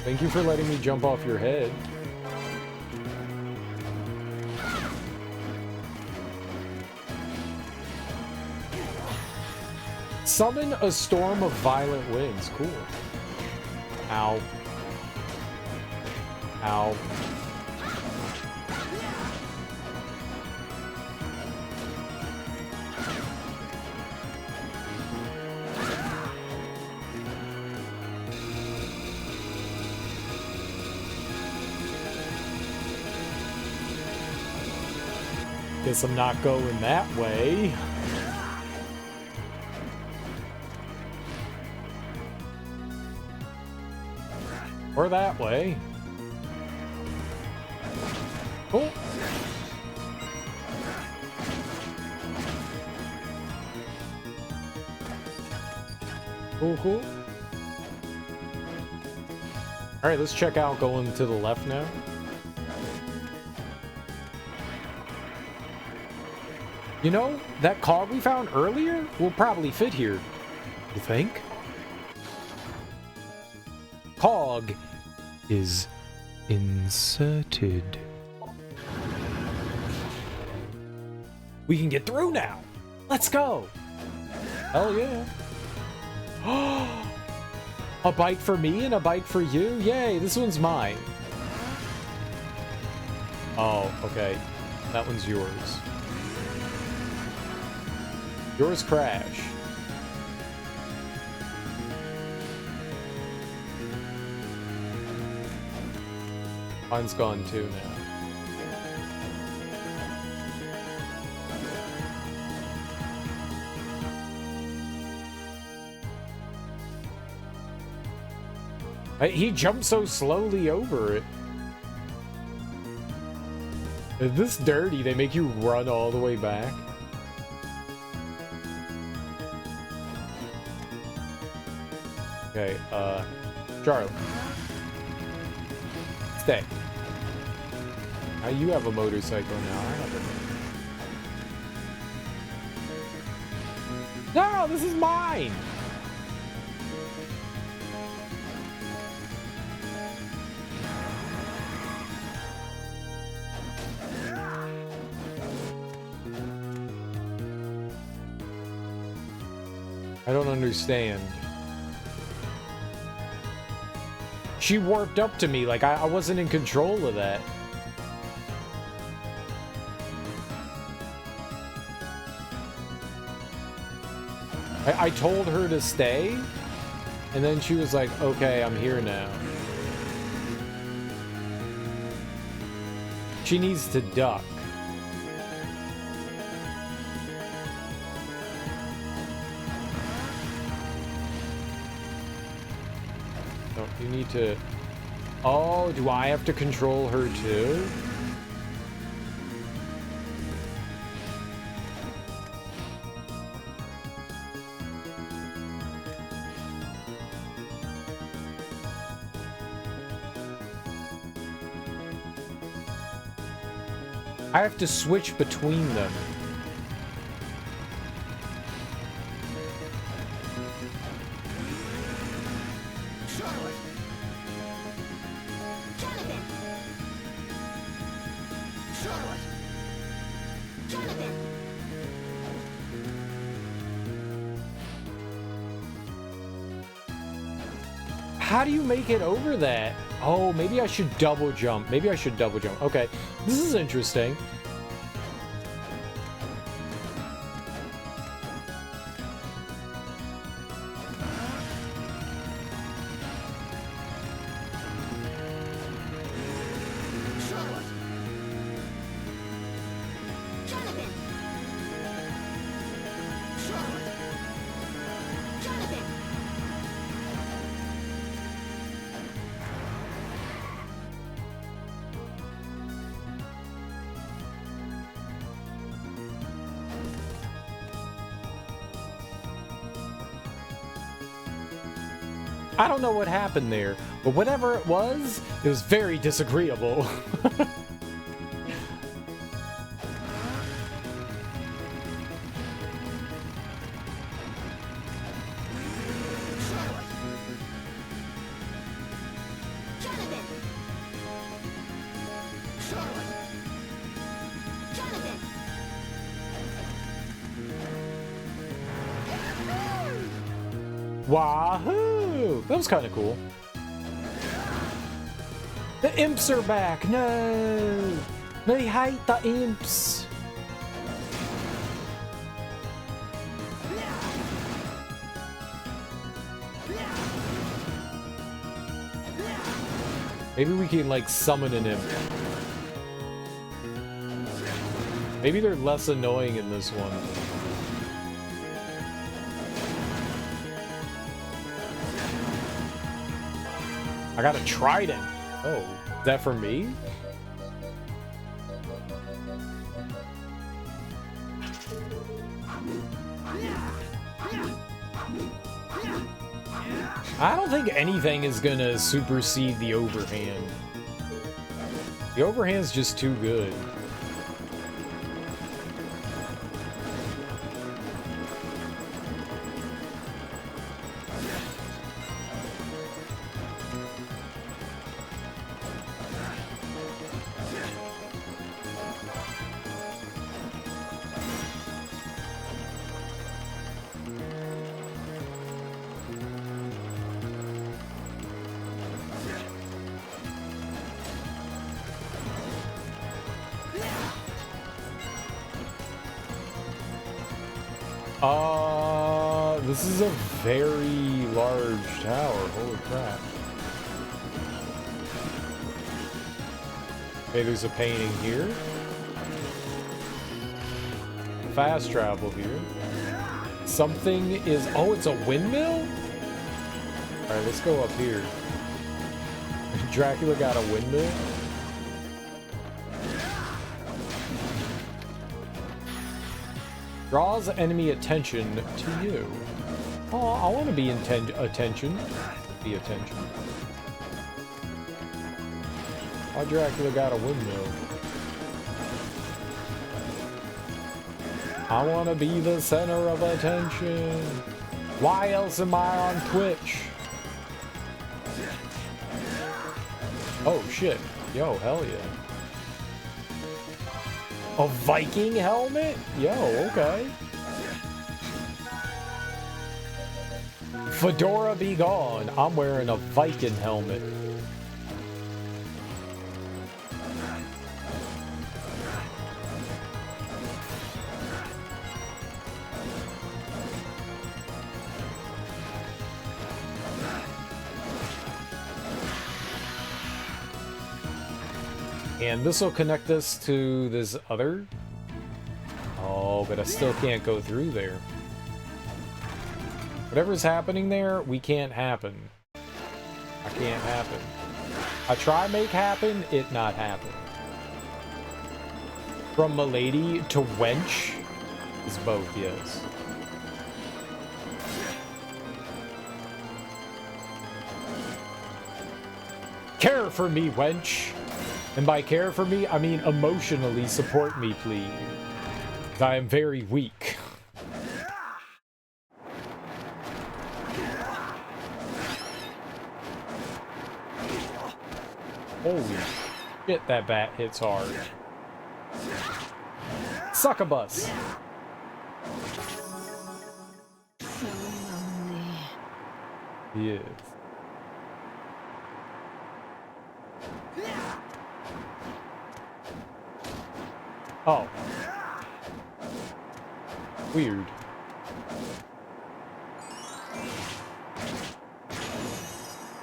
Thank you for letting me jump off your head. Summon a storm of violent winds. Cool. Ow. Ow. Guess I'm not going that way. Or that way. Cool. Cool, cool. Alright, let's check out going to the left now. You know, that cog we found earlier will probably fit here. You think? Cog is inserted. We can get through now. Let's go. Hell yeah. A bite for me and a bite for you? Yay, this one's mine. Oh, okay. That one's yours. Yours crash. Mine's gone too now. He jumped so slowly over it. Is this dirty? They make you run all the way back? Okay, Charlie. Stay. Now you have a motorcycle now. I have a... No, this is mine! I don't understand. She warped up to me like I wasn't in control of that. I told her to stay, and then she was like, okay, I'm here now. She needs to duck. No, you need to... Oh, do I have to control her too? I have to switch between them. How do you make it over that? Oh, maybe I should double jump. Maybe I should double jump. Okay, this is interesting. I don't know what happened there, but whatever it was very disagreeable. Wahoo! That was kind of cool. The imps are back! No! They hate the imps! Maybe we can, like, summon an imp. Maybe they're less annoying in this one. I got a trident. Oh, is that for me? I don't think anything is gonna supersede the overhand. The overhand's just too good. This is a very large tower. Holy crap. Okay, there's a painting here. Fast travel here. Something is... Oh, it's a windmill? Alright, let's go up here. Dracula got a windmill? Draws enemy attention to you. Oh, I want to be attention. Be attention. Oh, Dracula got a windmill. I want to be the center of attention. Why else am I on Twitch? Oh, shit. Yo, hell yeah. A Viking helmet? Yo, okay. Fedora be gone. I'm wearing a Viking helmet. And this will connect us to this other... Oh, but I still can't go through there. Whatever's happening there, we can't happen. I can't happen. I try make happen, it not happen. From milady to wench is both, yes. Care for me, wench! And by care for me, I mean emotionally support me, please. I am very weak. Holy shit, that bat hits hard. Succubus! So lonely. He is. Oh. Weird.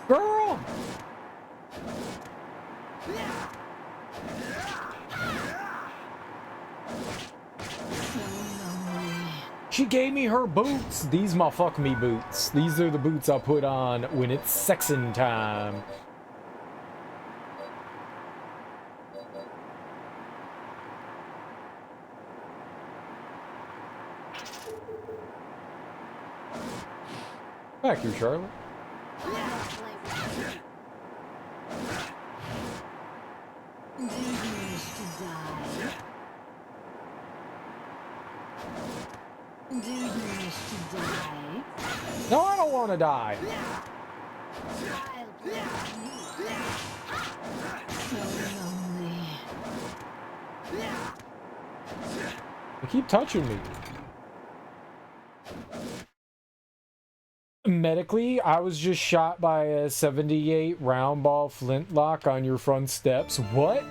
Girl! She gave me her boots. These my fuck me boots. These are the boots I put on when it's sexing time. Back here, Charlotte. Do you wish to die? No, I don't want to die. I'll play with you. So lonely. They keep touching me. Medically, I was just shot by a 78 round ball flintlock on your front steps. What?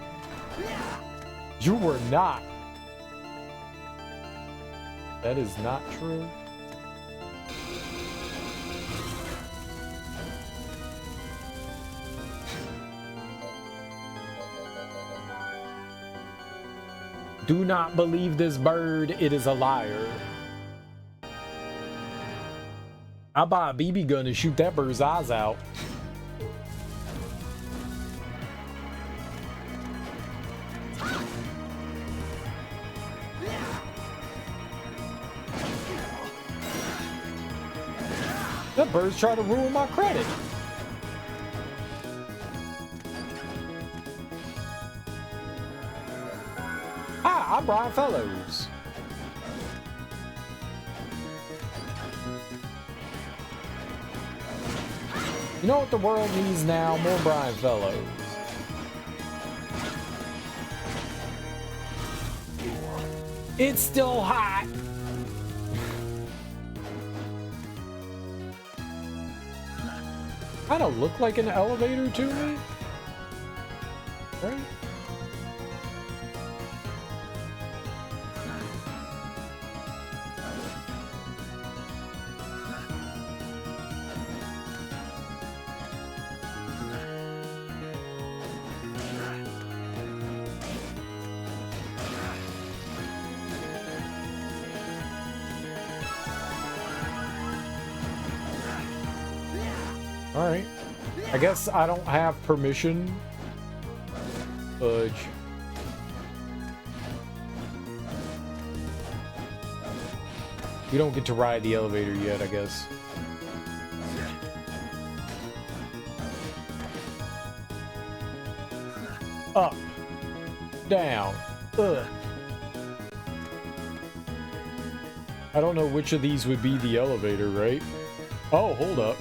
You were not. That is not true. Do not believe this bird, it is a liar. I'll buy a BB gun and shoot that bird's eyes out. That bird's trying to ruin my credit. Hi, I'm Brian Fellows. You know what the world needs now? More Brian Fellows. It's still hot. Kind of look like an elevator to me, right? All right. I guess I don't have permission. Fudge. You don't get to ride the elevator yet, I guess. Up. Down. Ugh. I don't know which of these would be the elevator, right? Oh, hold up.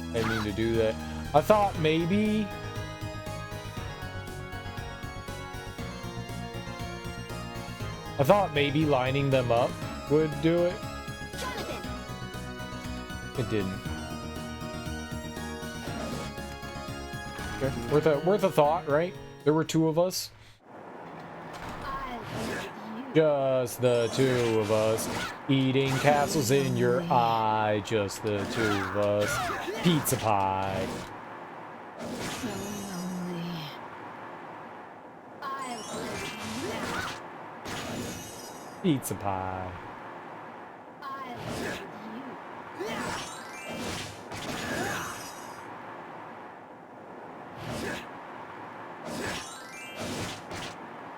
I didn't mean to do that. I thought maybe... lining them up would do it. It didn't. Okay. Worth a thought, right? There were two of us. Just the two of us. Eating castles in your eye. Just the two of us. Pizza pie. So lonely. I'll play with you. Pizza pie. I'll play with you.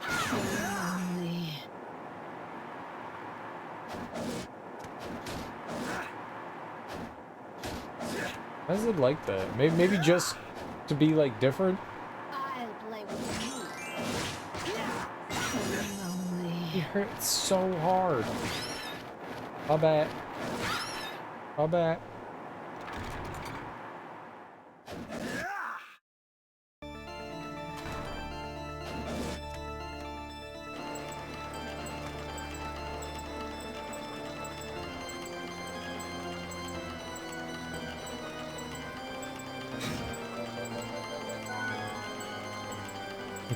So lonely. Why is it like that? Maybe just to be like different? I'll play with you. So lonely. It hurts so hard. My bad. My bad.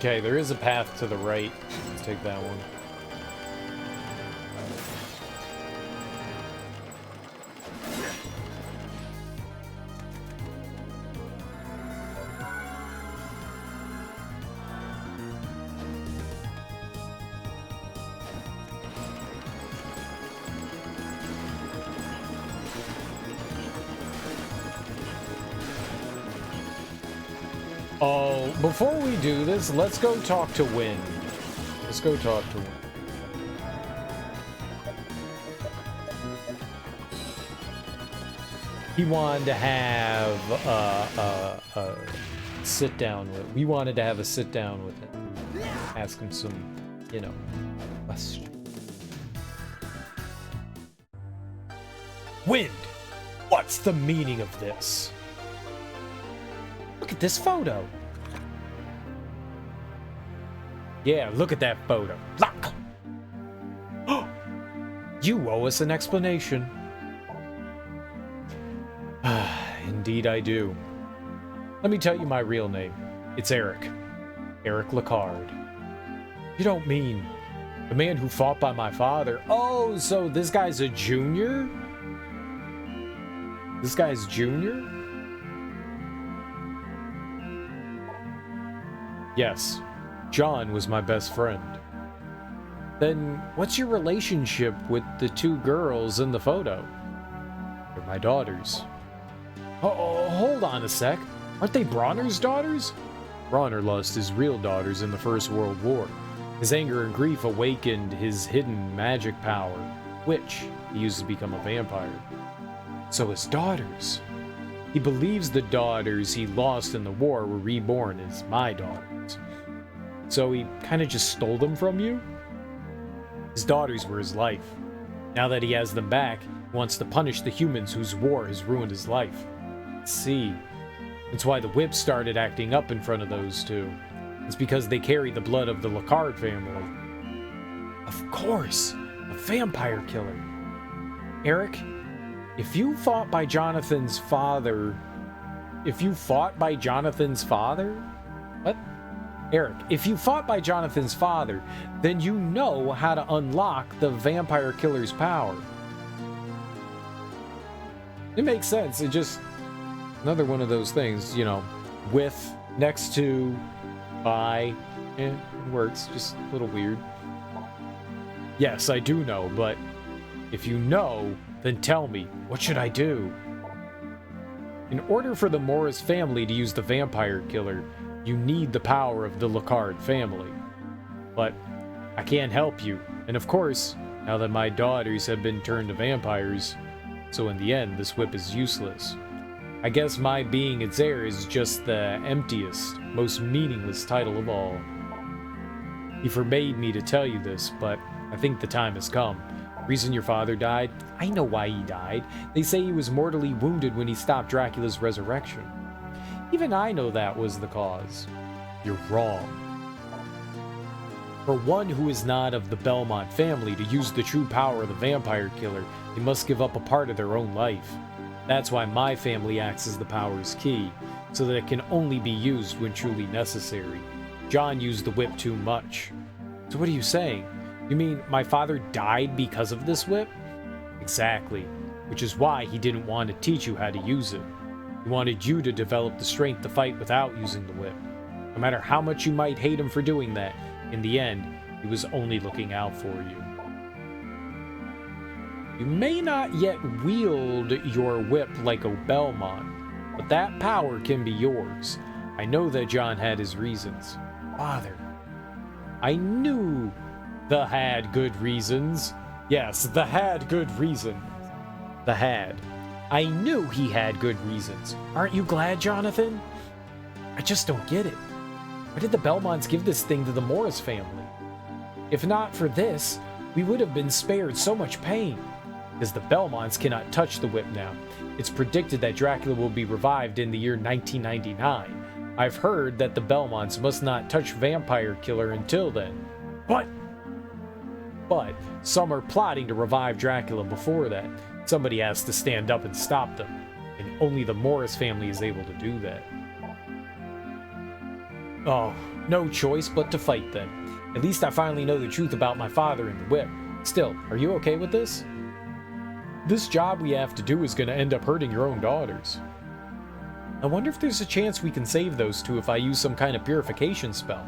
Okay, there is a path to the right. Let's take that one. Oh, before we do this, let's go talk to Wind. Let's go talk to Wind. He wanted to have a sit down with. We wanted to have a sit down with him. Ask him some, you know, questions. Wind, what's the meaning of this? Look at this photo. Yeah, look at that photo. Look. You owe us an explanation. Indeed I do. Let me tell you my real name. It's Eric. Eric Lacard. You don't mean the man who fought by my father? Oh, so this guy's a junior? This guy's junior? Yes, John was my best friend. Then what's your relationship with the two girls in the photo? They're my daughters. Oh, hold on a sec. Aren't they Bronner's daughters? Bronner lost his real daughters in the First World War. His anger and grief awakened his hidden magic power, which he used to become a vampire. So his daughters. He believes the daughters he lost in the war were reborn as my daughters. So he kind of just stole them from you? His daughters were his life. Now that he has them back, he wants to punish the humans whose war has ruined his life. See, that's why the whip started acting up in front of those two. It's because they carry the blood of the Lacard family. Of course, a vampire killer. Eric, if you fought by Jonathan's father... What? Eric, if you fought by Jonathan's father, then you know how to unlock the vampire killer's power. It makes sense. It just... Another one of those things, you know, with, next to, by, it works. Just a little weird. Yes, I do know, but if you know, then tell me, what should I do? In order for the Morris family to use the vampire killer, you need the power of the Lacard family. But I can't help you, and of course, now that my daughters have been turned to vampires, so in the end, this whip is useless. I guess my being its heir is just the emptiest, most meaningless title of all. He forbade me to tell you this, but I think the time has come. The reason your father died? I know why he died. They say he was mortally wounded when he stopped Dracula's resurrection. Even I know that was the cause. You're wrong. For one who is not of the Belmont family to use the true power of the vampire killer, they must give up a part of their own life. That's why my family acts as the power's key, so that it can only be used when truly necessary. John used the whip too much. So what are you saying? You mean my father died because of this whip? Exactly, which is why he didn't want to teach you how to use it. He wanted you to develop the strength to fight without using the whip. No matter how much you might hate him for doing that, in the end, he was only looking out for you. You may not yet wield your whip like a Belmont, but that power can be yours. I know that John had his reasons. Father, I knew the had good reasons. Yes, the had good reason. The had. I knew he had good reasons. Aren't you glad, Jonathan? I just don't get it. Why did the Belmonts give this thing to the Morris family? If not for this, we would have been spared so much pain. Because the Belmonts cannot touch the whip now. It's predicted that Dracula will be revived in the year 1999. I've heard that the Belmonts must not touch Vampire Killer until then. But some are plotting to revive Dracula before that. Somebody has to stand up and stop them. And only the Morris family is able to do that. Oh, no choice but to fight then. At least I finally know the truth about my father and the whip. Still, are you okay with this? This job we have to do is going to end up hurting your own daughters. I wonder if there's a chance we can save those two if I use some kind of purification spell.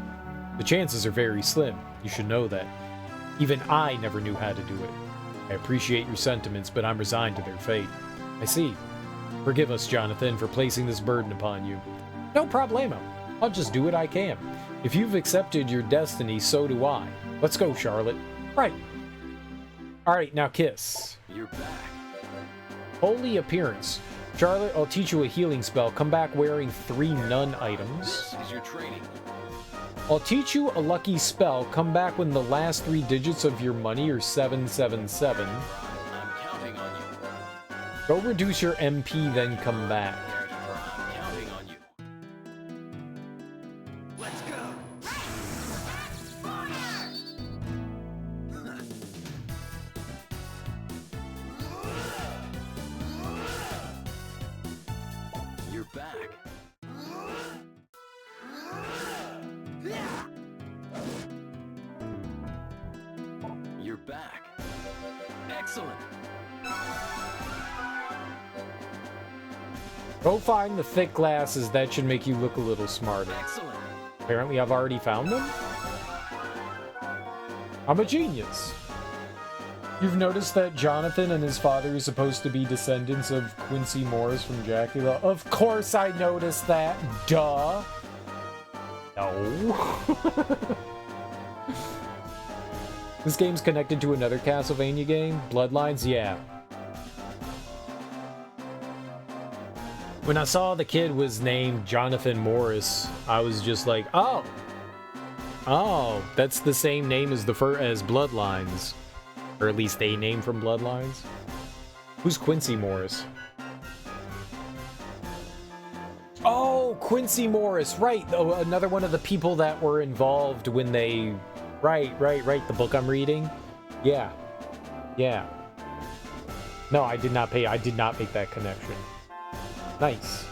The chances are very slim, you should know that. Even I never knew how to do it. I appreciate your sentiments, but I'm resigned to their fate. I see. Forgive us, Jonathan, for placing this burden upon you. No problemo. I'll just do what I can. If you've accepted your destiny, so do I. Let's go, Charlotte. Right. Alright, now kiss. You're back. Holy appearance. Charlotte, I'll teach you a healing spell. Come back wearing 3 nun items. This is your training. I'll teach you a lucky spell. Come back when the last 3 digits of your money are 777. I'm counting on you. Go reduce your MP, then come back. I'm counting on you. Let's go. You're back. You're back. Excellent. Go find the thick glasses. That should make you look a little smarter. Excellent. Apparently I've already found them? I'm a genius. You've noticed that Jonathan and his father are supposed to be descendants of Quincy Morris from Dracula? Of course I noticed that. Duh. No. This game's connected to another Castlevania game? Bloodlines? Yeah. When I saw the kid was named Jonathan Morris, I was just like, oh. Oh, that's the same name as as Bloodlines. Or at least a name from Bloodlines. Who's Quincy Morris? Oh, Quincy Morris, right. Oh, another one of the people that were involved when they... Right. The book I'm reading. Yeah. No, I did not make that connection. Nice.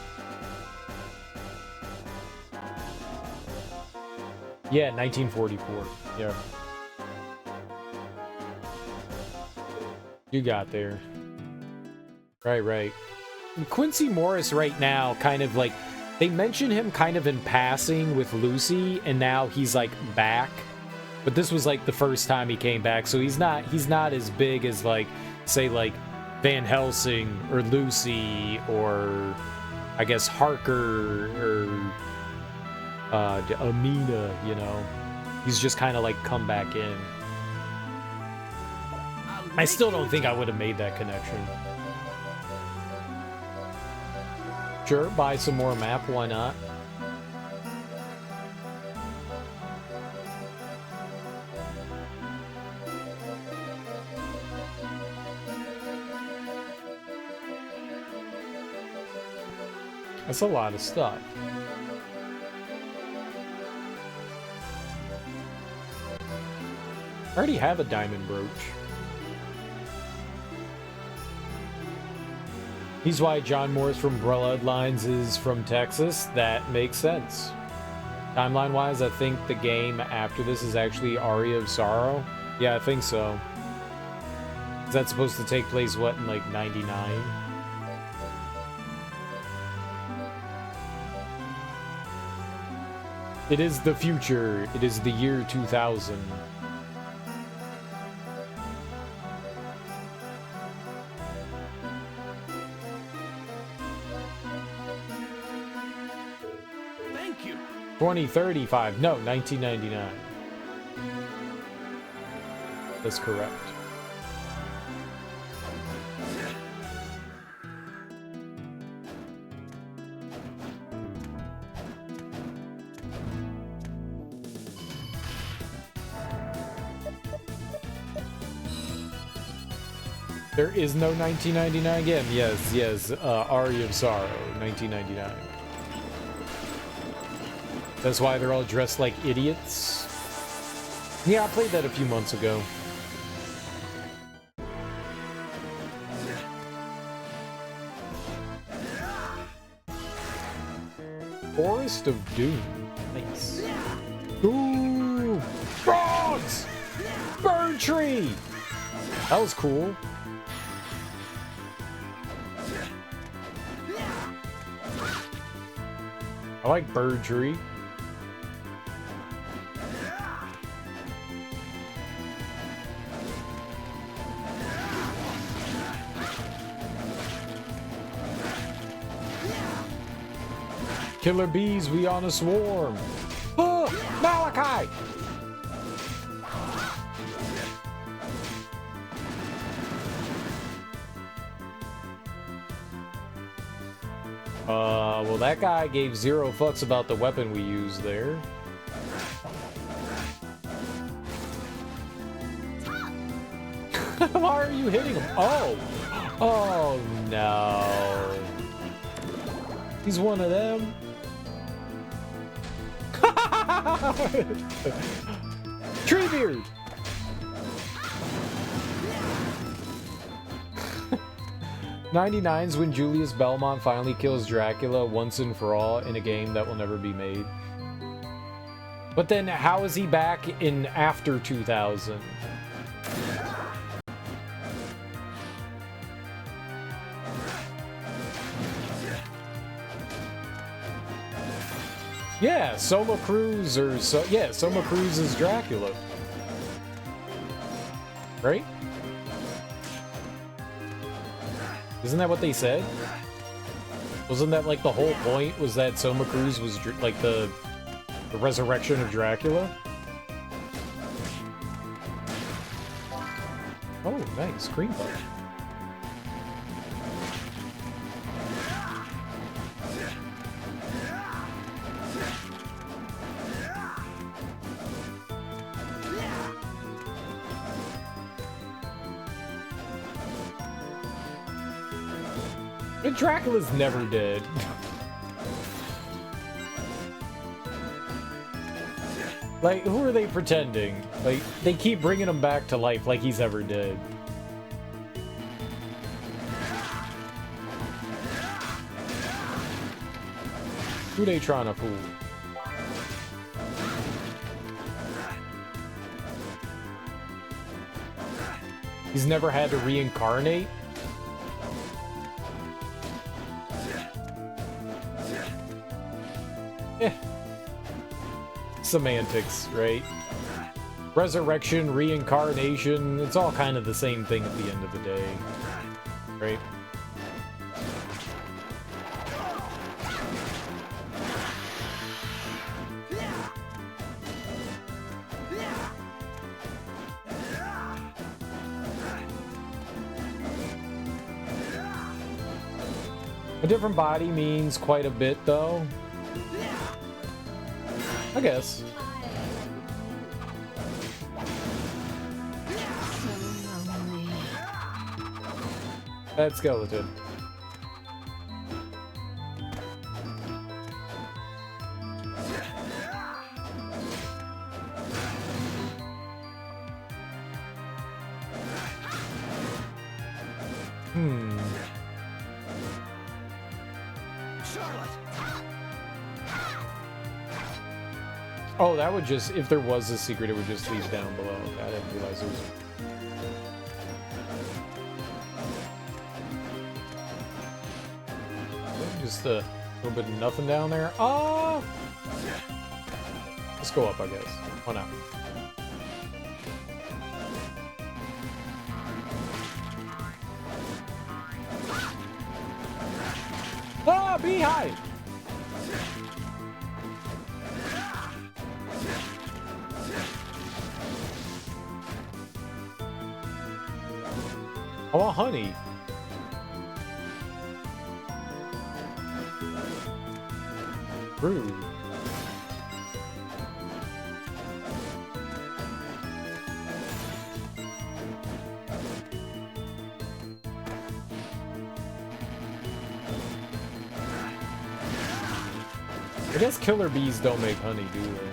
Yeah, 1944. Yeah. You got there. Right. Quincy Morris right now, kind of like, they mention him kind of in passing with Lucy, and now he's like back. But this was like the first time he came back, so he's not as big as like, say like Van Helsing or Lucy or I guess Harker or Amina, you know. He's just kind of like come back in. I still don't think I would have made that connection. Sure, buy some more map, why not? That's a lot of stuff. I already have a diamond brooch. He's why John Morris from Bloodlines is from Texas. That makes sense. Timeline-wise, I think the game after this is actually Aria of Sorrow. Yeah, I think so. Is that supposed to take place, what, in like 99? It is the future. It is the year 2000. Thank you. 2035. No, 1999. That's correct. There is no 1999 game. Yes. Aria of Sorrow, 1999. That's why they're all dressed like idiots. Yeah, I played that a few months ago. Forest of Doom. Nice. Ooh! Frogs! Bird tree! That was cool. I like bird tree. Killer bees, we on a swarm. Oh, Malachi! Well, that guy gave 0 fucks about the weapon we used there. Why are you hitting him? Oh! Oh, no. He's one of them. Treebeard! 99's when Julius Belmont finally kills Dracula once and for all in a game that will never be made. But then how is he back in after 2000? Yeah, Soma Cruz or Soma Cruz is Dracula. Right? Isn't that what they said? Wasn't that like the whole point, was that Soma Cruz was like the resurrection of Dracula? Oh, nice. Cream punch. But Dracula's never dead. Like, who are they pretending? Like, they keep bringing him back to life like he's ever dead. Who they trying to fool? He's never had to reincarnate? Semantics, right? Resurrection, reincarnation, it's all kind of the same thing at the end of the day, right? A different body means quite a bit, though. I guess. That skeleton. Oh, that would just, if there was a secret, it would just leave down below. I didn't realize it was... Just a little bit of nothing down there. Oh! Let's go up, I guess. Why not? Ah, beehive! I want honey. Rude. I guess killer bees don't make honey, do they?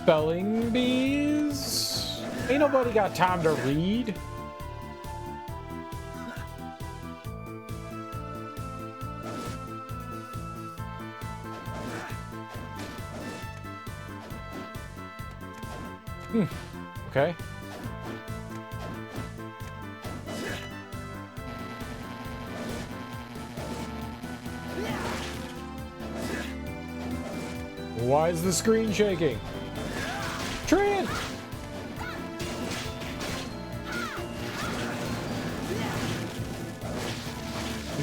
Spelling bees? Ain't nobody got time to read. Okay. Why is the screen shaking? Trent!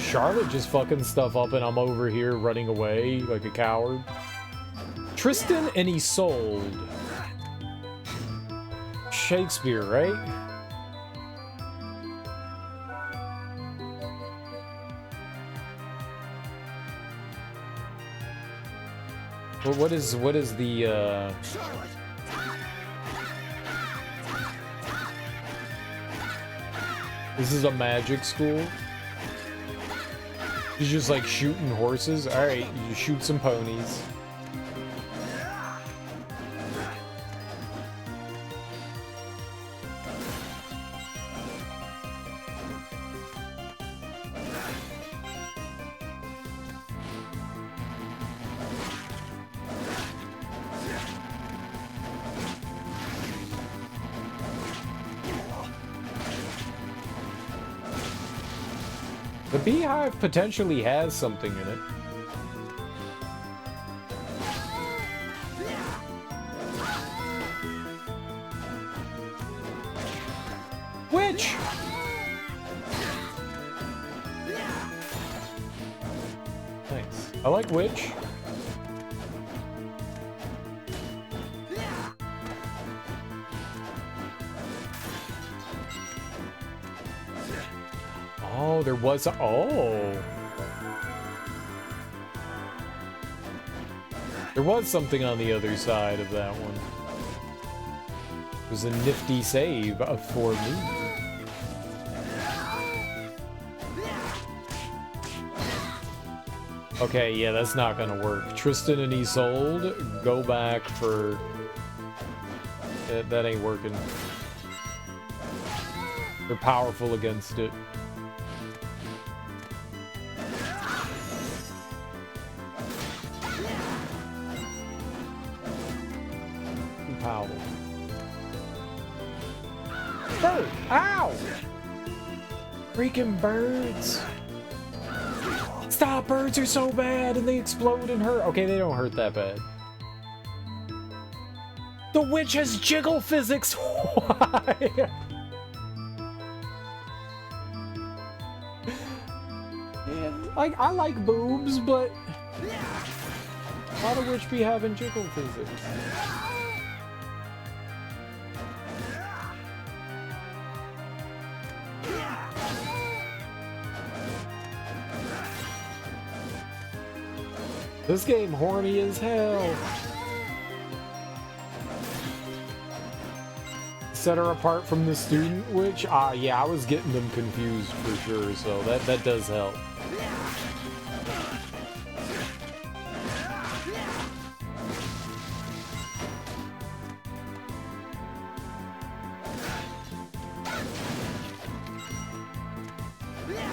Charlotte just fucking stuff up and I'm over here running away like a coward. Tristan and Isolde. Shakespeare, right? What is the This is a magic school? He's just like shooting horses? Alright, you shoot some ponies. The beehive potentially has something in it. Witch! Nice. I like witch. Oh, there was a... Oh. There was something on the other side of that one. It was a nifty save for me. Okay, yeah, that's not gonna work. Tristan and Isolde, go back for... That ain't working. They're powerful against it. Powell. Bird! Ow! Freaking birds! Stop! Birds are so bad and they explode and hurt. Okay, they don't hurt that bad. The witch has jiggle physics! Why? Man, like, I like boobs, but... Why the witch be having jiggle physics? This game horny as hell. Set her apart from the student witch? Yeah, I was getting them confused for sure, so that does help.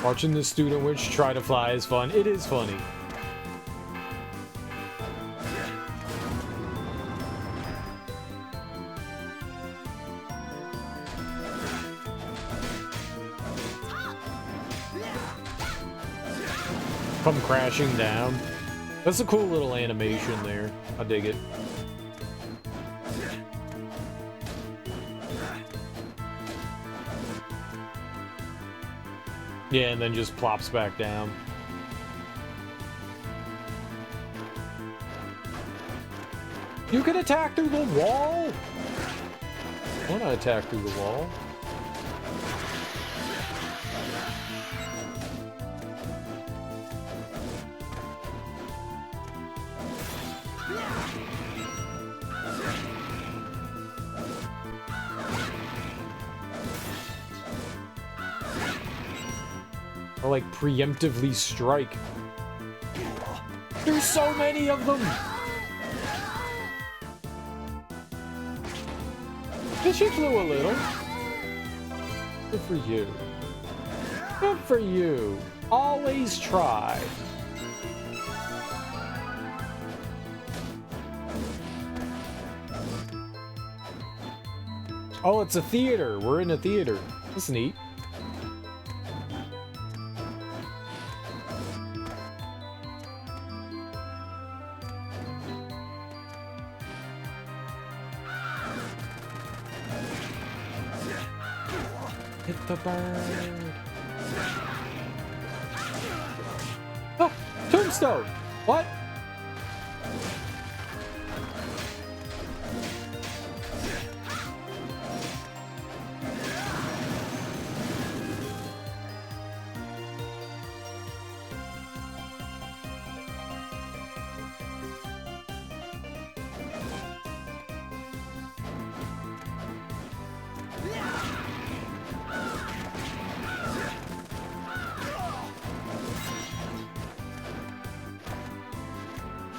Watching the student witch try to fly is fun. It is funny. Come crashing down. That's a cool little animation there. I dig it. Yeah, and then just plops back down. You can attack through the wall? I want to attack through the wall. Or like preemptively strike. There's so many of them! But she flew a little. Good for you. Good for you. Always try. Oh, it's a theater. We're in a theater. That's neat. Hit the bird. Oh, tombstone. What?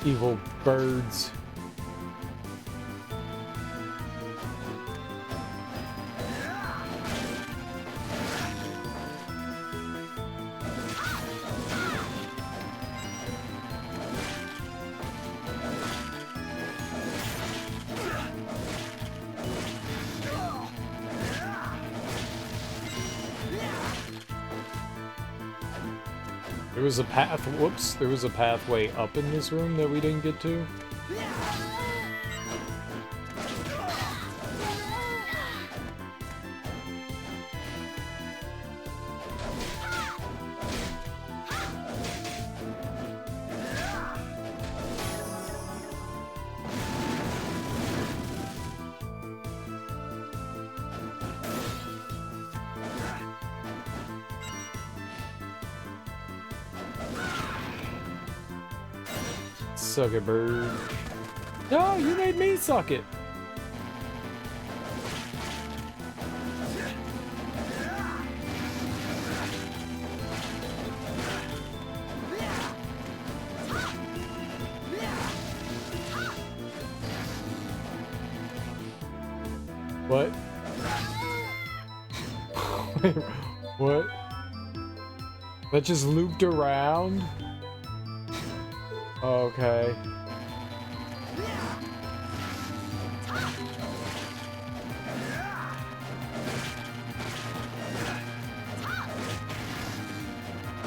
Evil birds. There was a path, whoops, there was a pathway up in this room that we didn't get to. Suck it, bird. No, you made me suck it. What? What? That just looped around? Okay.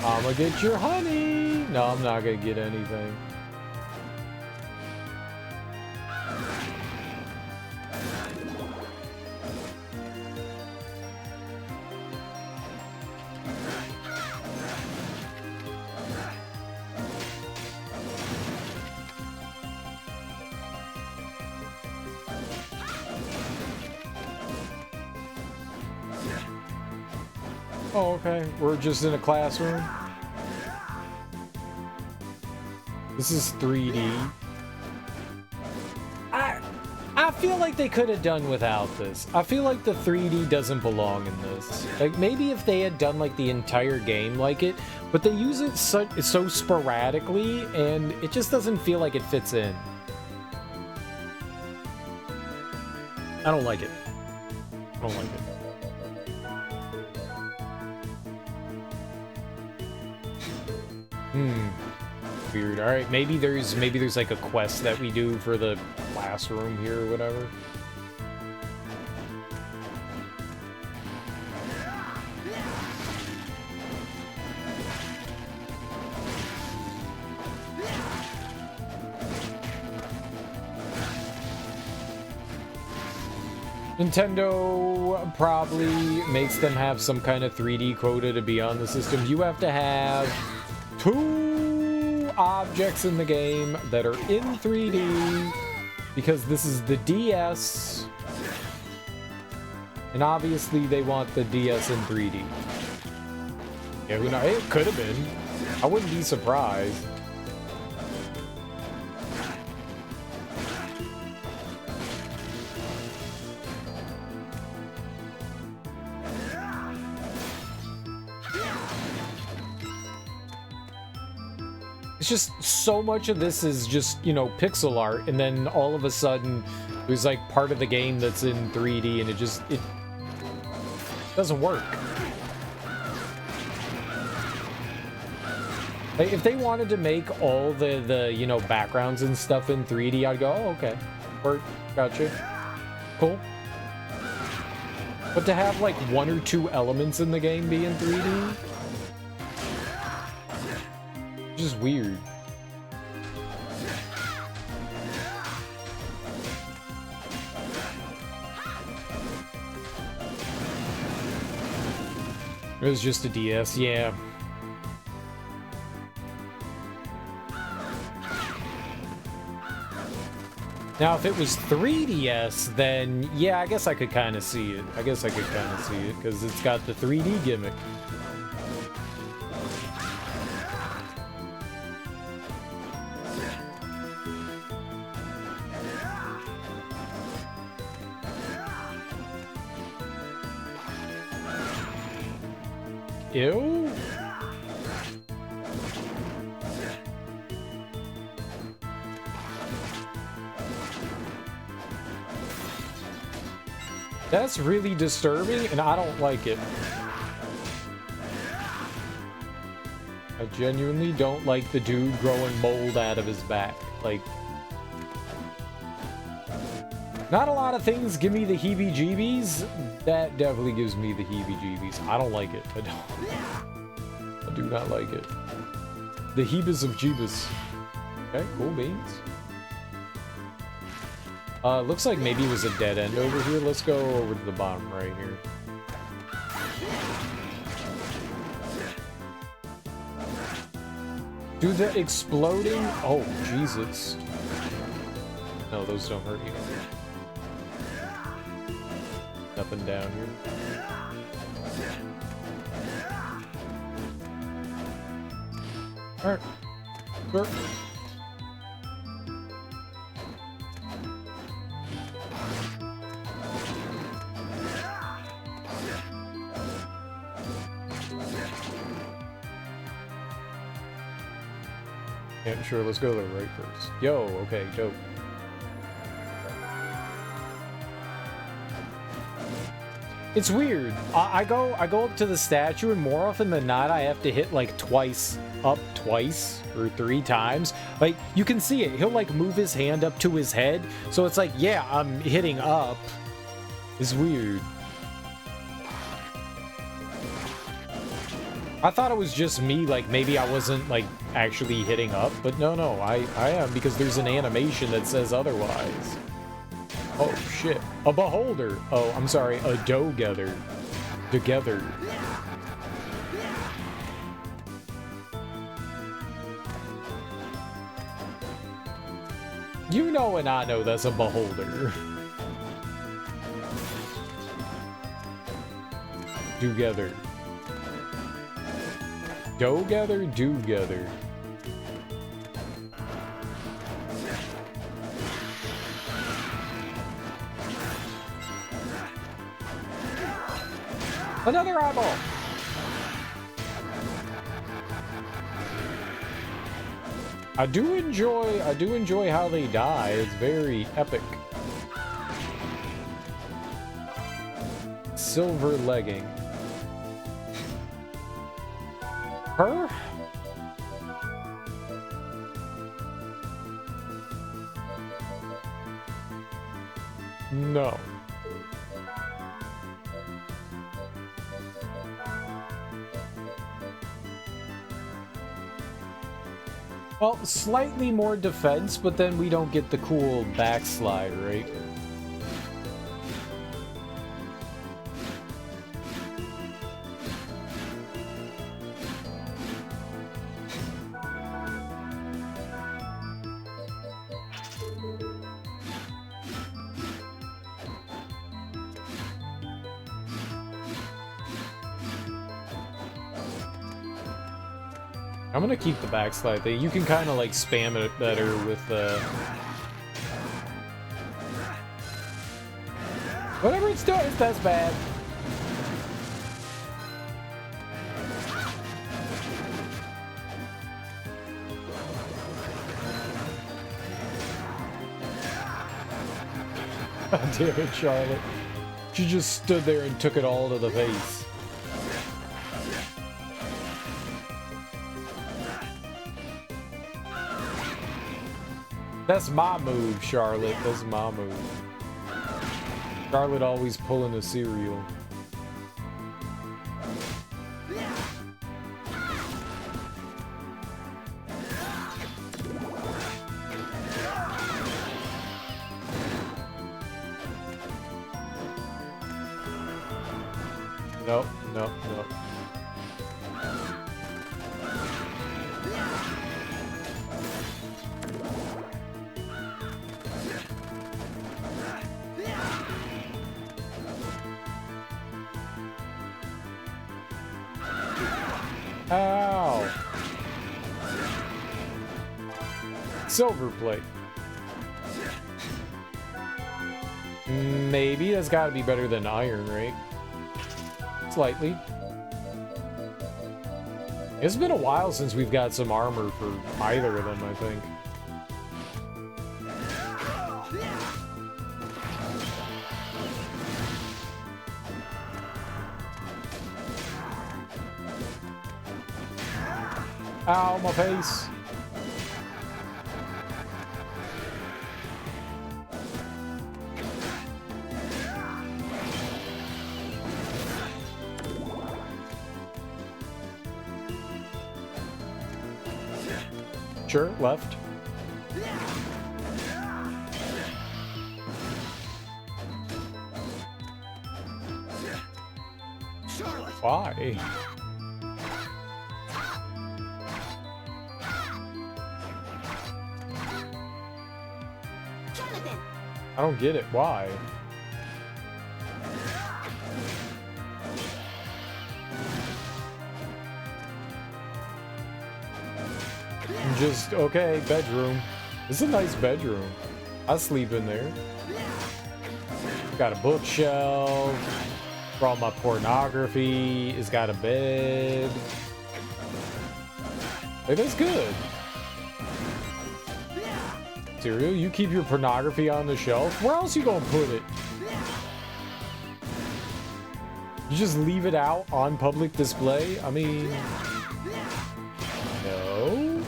I'ma get your honey! No, I'm not gonna get anything. Oh, okay. We're just in a classroom. This is 3D. I feel like they could have done without this. I feel like the 3D doesn't belong in this. Like, maybe if they had done, like, the entire game like it, but they use it so sporadically, and it just doesn't feel like it fits in. I don't like it. I don't like it. Weird. All right, maybe there's like a quest that we do for the classroom here or whatever. Nintendo probably makes them have some kind of 3D quota to be on the system. You have to have 2 objects in the game that are in 3D because this is the DS, and obviously they want the DS in 3D. Yeah, who knows? It could have been. I wouldn't be surprised. It's just so much of this is just, you know, pixel art, and then all of a sudden there's like part of the game that's in 3D, and it doesn't work. Like, if they wanted to make all the you know, backgrounds and stuff in 3D, I'd go, oh, okay, work, gotcha, cool. But to have like 1 or 2 elements in the game be in 3D, just weird. It was just a DS, yeah. Now, if it was 3DS, then yeah, I guess I could kind of see it. Because it's got the 3D gimmick. Ew. That's really disturbing, and I don't like it. I genuinely don't like the dude growing mold out of his back. Like, not a lot of things give me the heebie-jeebies. That definitely gives me the heebie-jeebies. I don't like it. I do not like it. The heebas of jeebas. Okay, cool beans. Looks like maybe it was a dead end over here. Let's go over to the bottom right here. Do the exploding... Oh, Jesus. No, those don't hurt you. Nothing down here. Alright. Sure. Yeah, sure, let's go to the right first. Yo, okay, dope. It's weird. I go up to the statue, and more often than not, I have to hit like up twice or 3 times. Like, you can see it. He'll like move his hand up to his head, so it's like, yeah, I'm hitting up. It's weird. I thought it was just me, like maybe I wasn't like actually hitting up, but no, I am, because there's an animation that says otherwise. Oh shit, a beholder. Oh, I'm sorry, a do-gether. Together. You know and I know that's a beholder. Do-gether. Do-gether, do-gether. Another eyeball. I do enjoy how they die. It's very epic. Silver legging. Her? No. Well, slightly more defense, but then we don't get the cool backslide, right? I'm gonna keep the backslide thing. You can kind of like spam it better with whatever it's doing. That's bad. God damn it, Charlotte. She just stood there and took it all to the face. That's my move, Charlotte. That's my move. Charlotte always pulling a cereal. Nope, nope, nope. Ow! Silver plate. Maybe that's got to be better than iron, right? Slightly. It's been a while since we've got some armor for either of them, I think. Ow, my face. Sure, left. Why? I don't get it. Why? Just, okay, bedroom. This is a nice bedroom. I sleep in there. Got a bookshelf. For all my pornography. It's got a bed. Hey, that's good. Cereal, you keep your pornography on the shelf? Where else you gonna put it? You just leave it out on public display? I mean... No?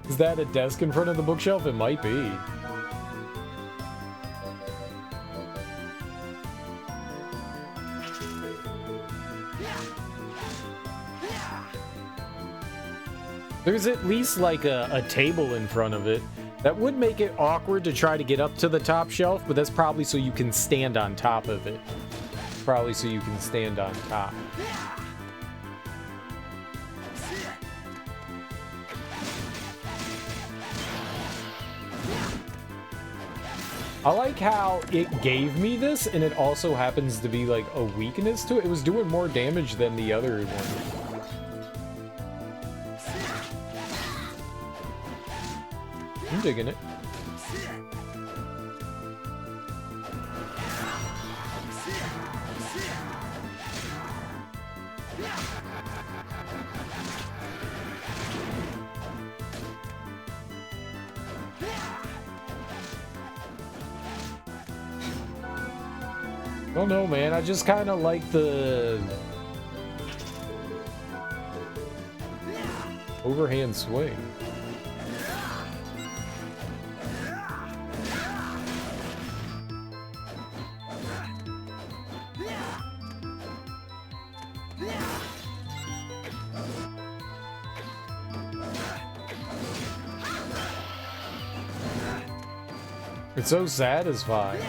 Is that a desk in front of the bookshelf? It might be. There's at least like a table in front of it. That would make it awkward to try to get up to the top shelf, but that's probably so you can stand on top of it. Probably so you can stand on top. I like how it gave me this, and it also happens to be like a weakness to it. It was doing more damage than the other one. I'm digging it. I don't know, man. I just kind of like the overhand swing. It's so satisfying.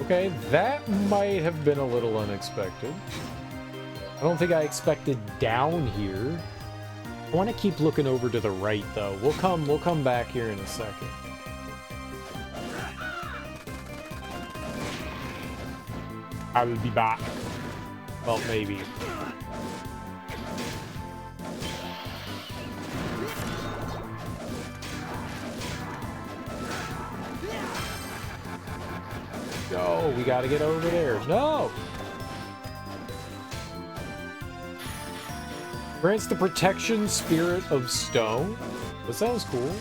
Okay, that might have been a little unexpected. I don't think I expected down here. I want to keep looking over to the right, though. We'll come back here in a second. I will be back. Well, maybe. we gotta get over there. No! Grants the protection spirit of stone. That sounds cool.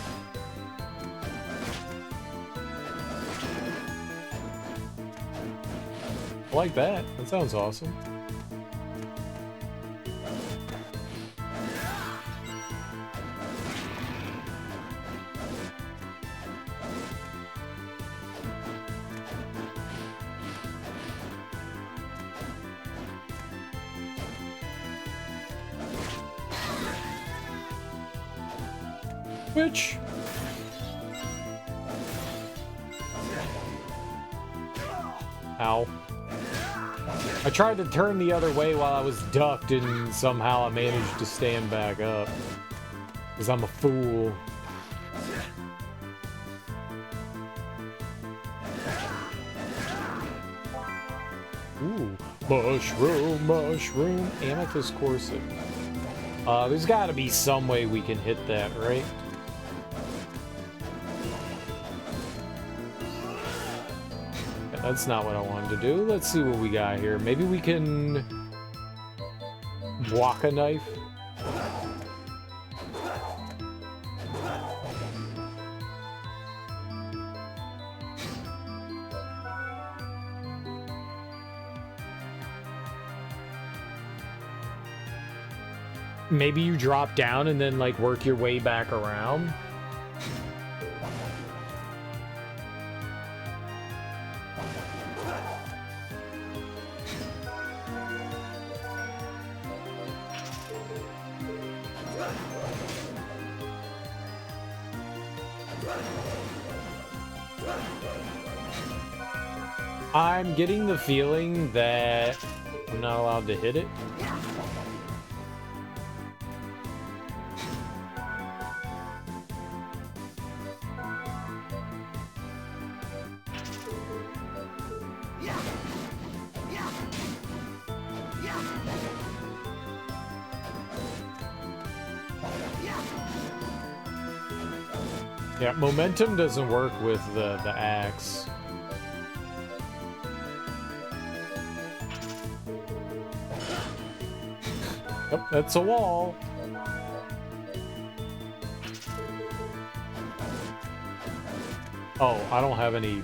I like that. That sounds awesome. Which? Ow. I tried to turn the other way while I was ducked, and somehow I managed to stand back up. Because I'm a fool. Ooh. Mushroom, mushroom. Amethyst corset. There's gotta be some way we can hit that, right? That's not what I wanted to do. Let's see what we got here. Maybe we can walk a knife. Maybe you drop down and then like work your way back around. I'm getting the feeling that I'm not allowed to hit it. Yeah, momentum doesn't work with the axe. Yep, that's a wall. Oh, I don't have any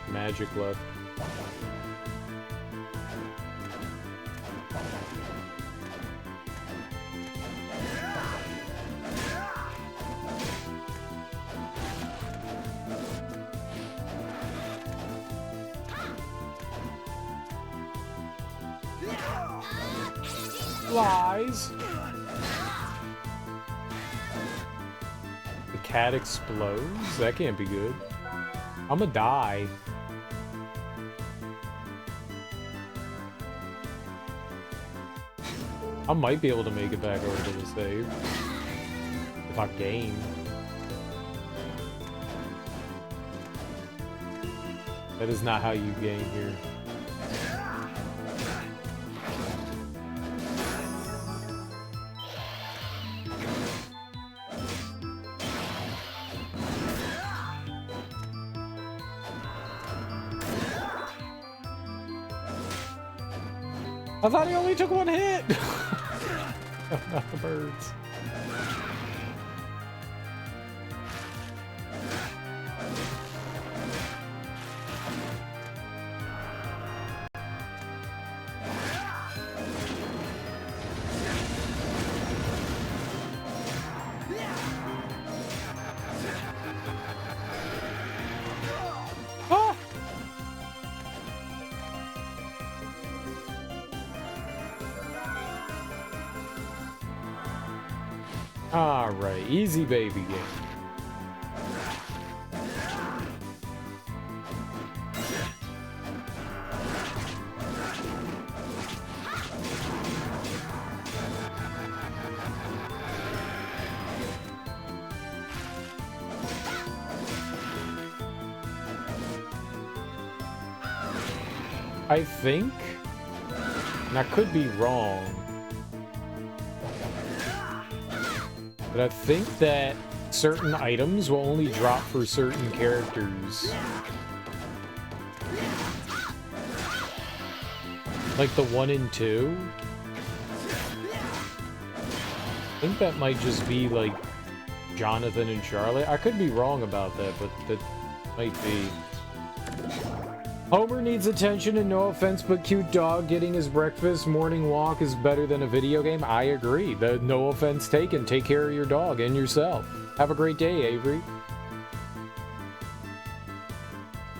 magic left. Flies. The cat explodes? That can't be good. I'ma die. I might be able to make it back over to the save. If I gain. That is not how you gain here. I thought he only took one hit! Not the birds. Ah! Alright, easy baby game. I think, and I could be wrong, but I think that certain items will only drop for certain characters. Like the 1 and 2? I think that might just be like Jonathan and Charlotte. I could be wrong about that, but that might be. Homer needs attention, and no offense, but cute dog getting his breakfast morning walk is better than a video game. I agree. No offense taken. Take care of your dog and yourself. Have a great day, Avery.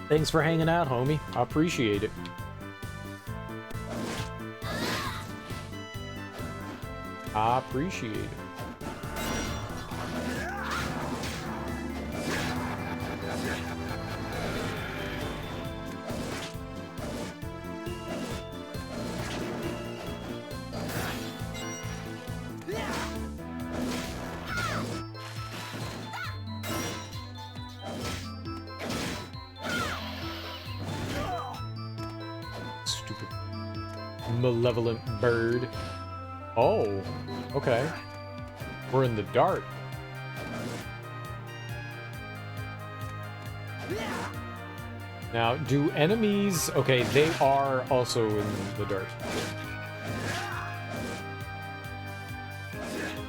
Thanks for hanging out, homie. I appreciate it. I appreciate it. Stupid malevolent bird. Oh, okay. We're in the dark. Now, do enemies... Okay, they are also in the dark.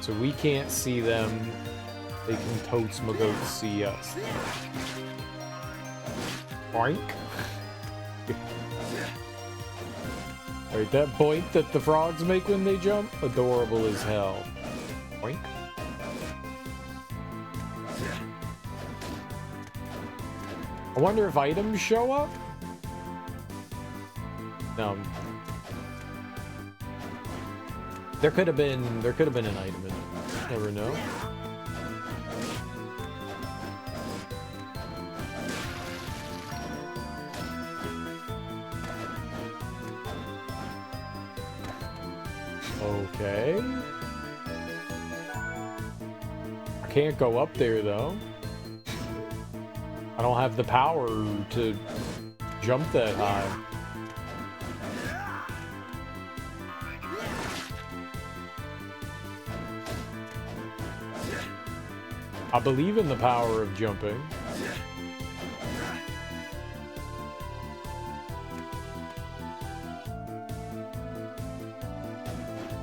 So we can't see them. They can totes my goats see us. Boink. Right, that boink that the frogs make when they jump? Adorable as hell. Boink. I wonder if items show up? No. There could have been an item in it. Never know. Okay. I can't go up there though. I don't have the power to jump that high. I believe in the power of jumping.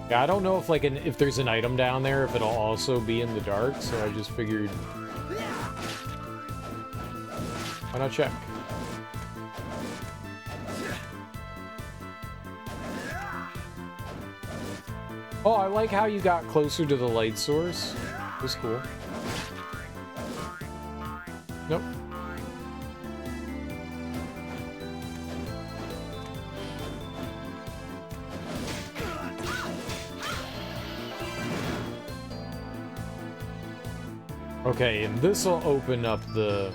Yeah, I don't know if if there's an item down there, if it'll also be in the dark, so I just figured, why not check? Oh, I like how you got closer to the light source. It was cool. Nope. Okay, and this will open up the...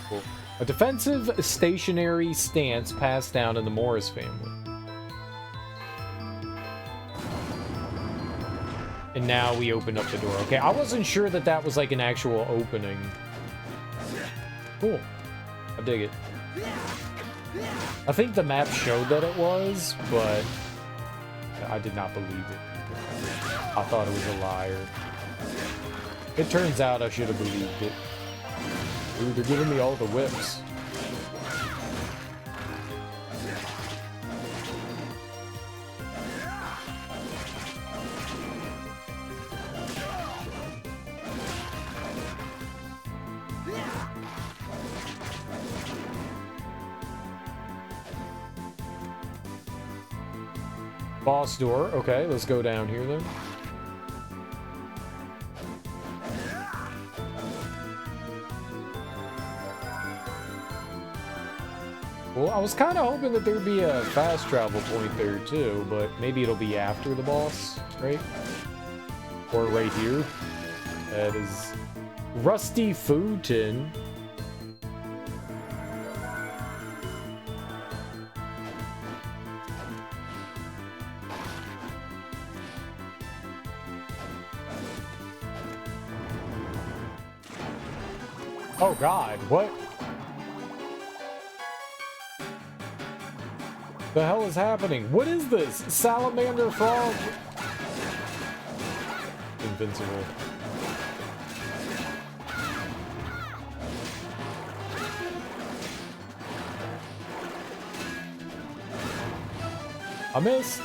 Cool. A defensive stationary stance passed down in the Morris family. And now we open up the door. Okay, I wasn't sure that that was like an actual opening. Cool. I dig it. I think the map showed that it was, but I did not believe it. I thought it was a liar. It turns out I should have believed it. Ooh, they're giving me all the whips. Boss door. Okay, let's go down here then. Well, I was kind of hoping that there'd be a fast travel point there too, but maybe it'll be after the boss, right? Or right here. That is Rusty Food Tin. Oh God, what? The hell is happening? What is this? Salamander frog? Invincible. I missed.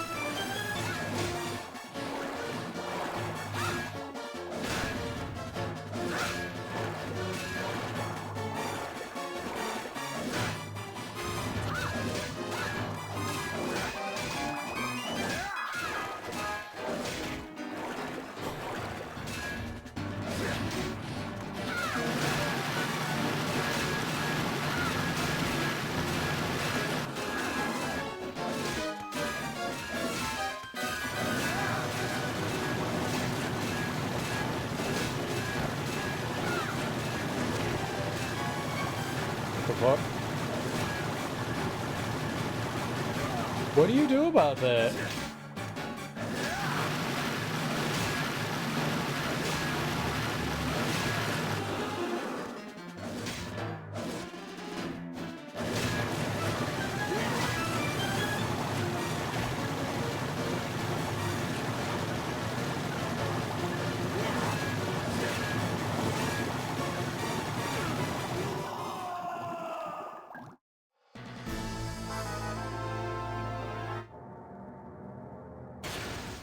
What? What do you do about that?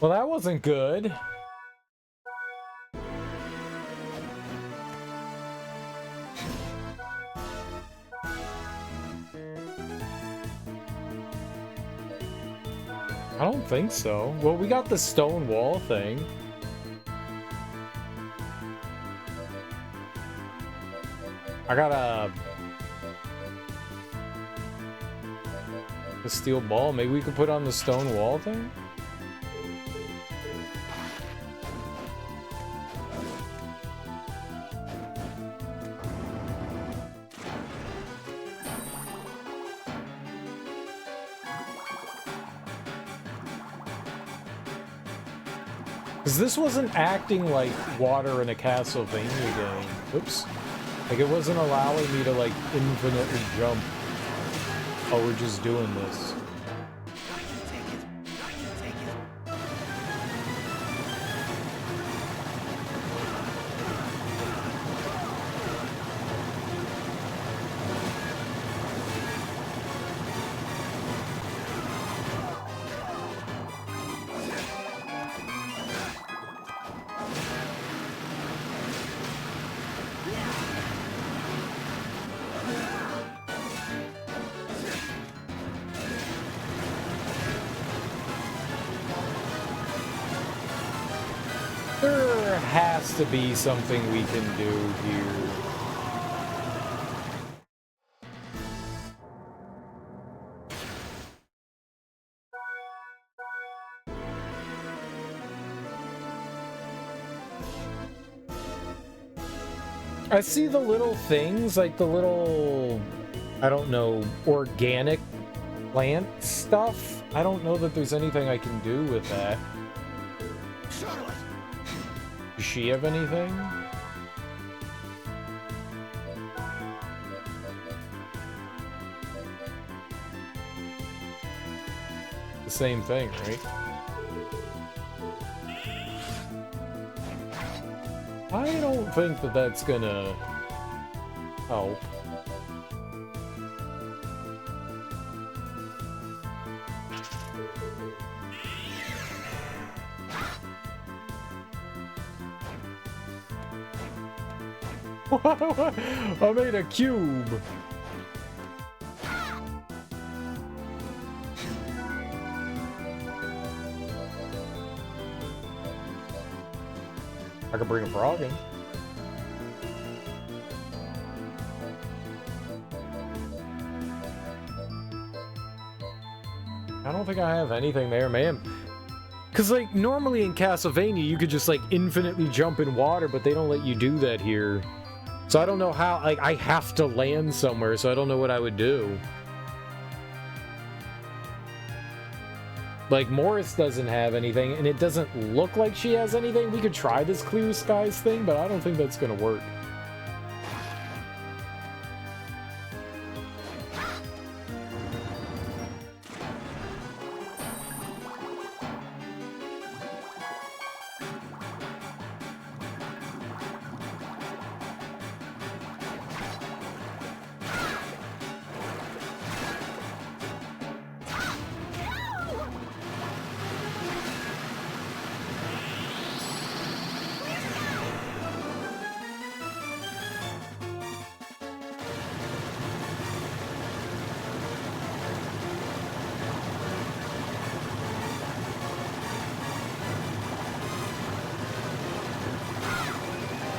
Well, that wasn't good. I don't think so. Well, we got the stone wall thing. I got a steel ball. Maybe we could put on the stone wall thing? Because this wasn't acting like water in a Castlevania game. Oops. Like, it wasn't allowing me to, like, infinitely jump. Oh, we're just doing this. There has to be something we can do here. I see the little things, like the little, I don't know, organic plant stuff. I don't know that there's anything I can do with that. Does she have anything? The same thing, right? I don't think that that's gonna help. I made a cube. I could bring a frog in. I don't think I have anything there, man. Because, like, normally in Castlevania, you could just, like, infinitely jump in water, but they don't let you do that here. So I don't know how, like, I have to land somewhere, so I don't know what I would do. Like, Morris doesn't have anything, and it doesn't look like she has anything. We could try this clear skies thing, but I don't think that's gonna work.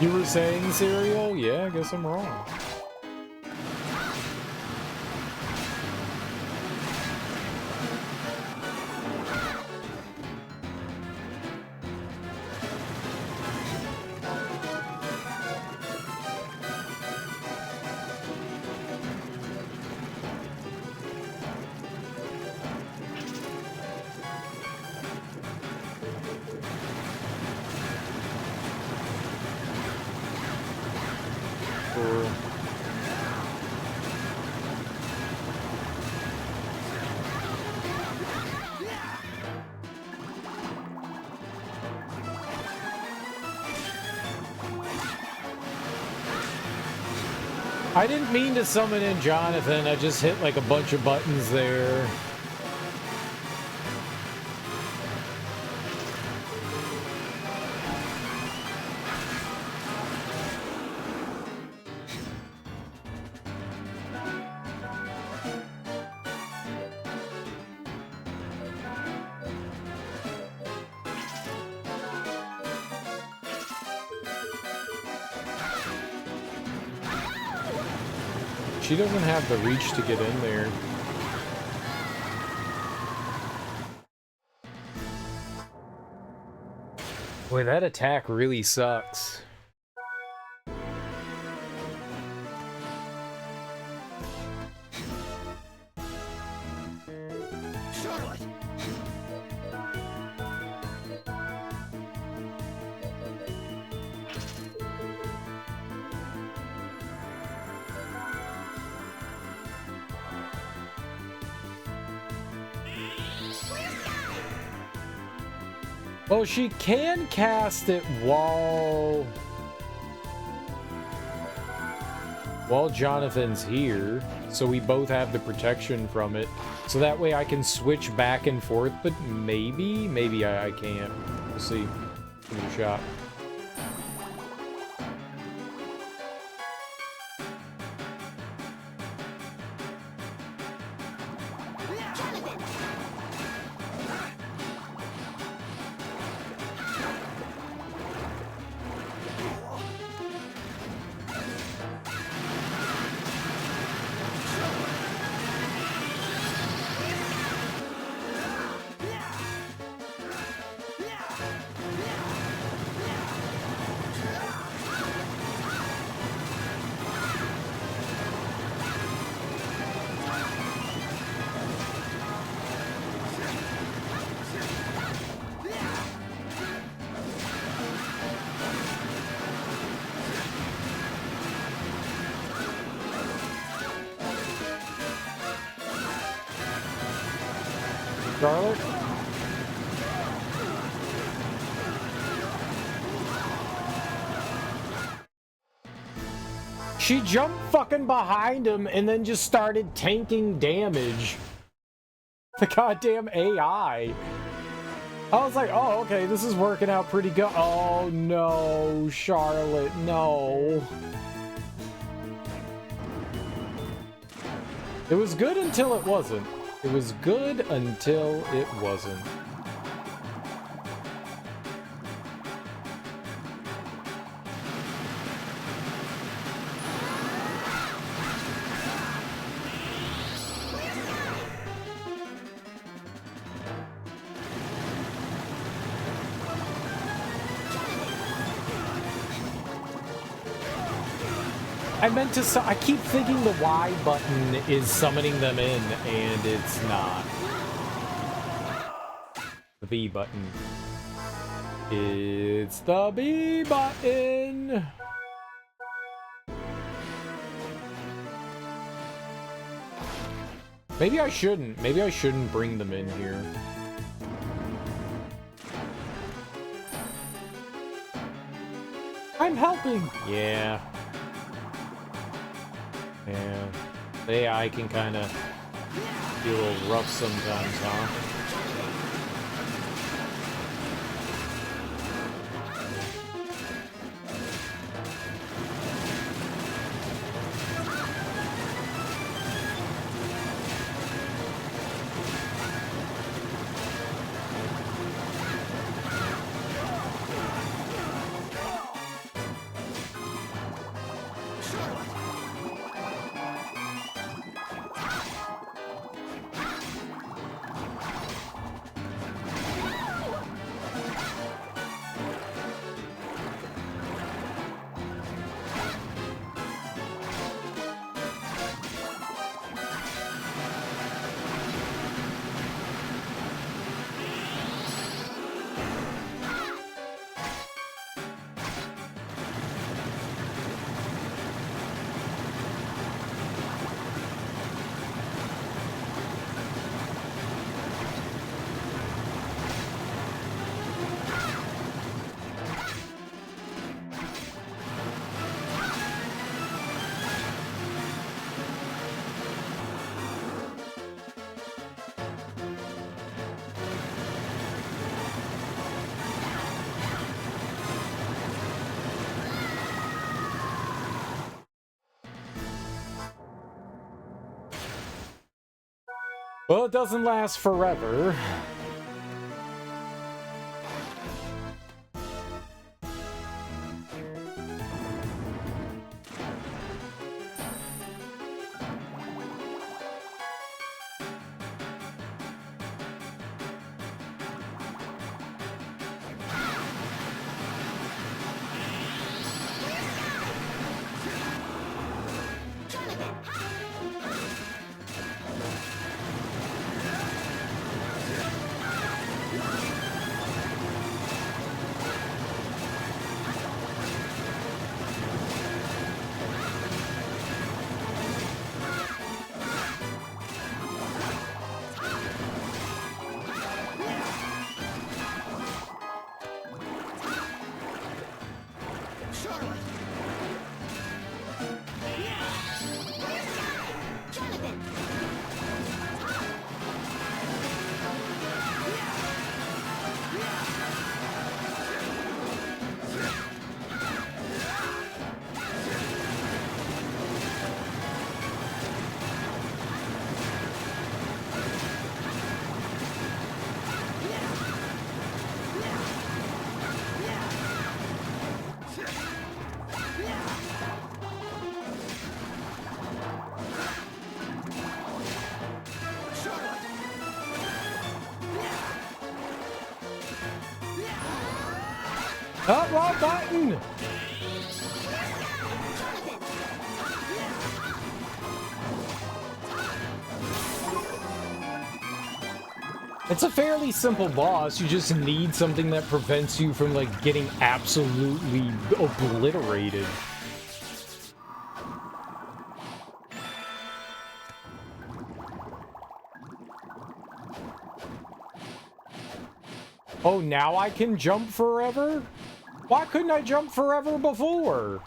You were saying cereal? Yeah, I guess I'm wrong. Or... I didn't mean to summon in Jonathan, I just hit like a bunch of buttons there. She doesn't have the reach to get in there. Boy, that attack really sucks. Charlotte! Well, she can cast it while Jonathan's here, so we both have the protection from it. So that way I can switch back and forth, but maybe I can't. We'll see. Give it a shot. Charlotte? She jumped fucking behind him and then just started tanking damage. The goddamn AI. I was like, oh, okay, this is working out pretty good. Oh, no, Charlotte, no. It was good until it wasn't. It was good until it wasn't. I meant to. I keep thinking the Y button is summoning them in, and it's not. The B button. It's the B button. Maybe I shouldn't. Maybe I shouldn't bring them in here. I'm helping. Yeah. Yeah, the AI can kind of be a little rough sometimes, huh? Well, it doesn't last forever. Oh, wrong button! It's a fairly simple boss. You just need something that prevents you from, like, getting absolutely obliterated. Oh, now I can jump forever? Why couldn't I jump forever before?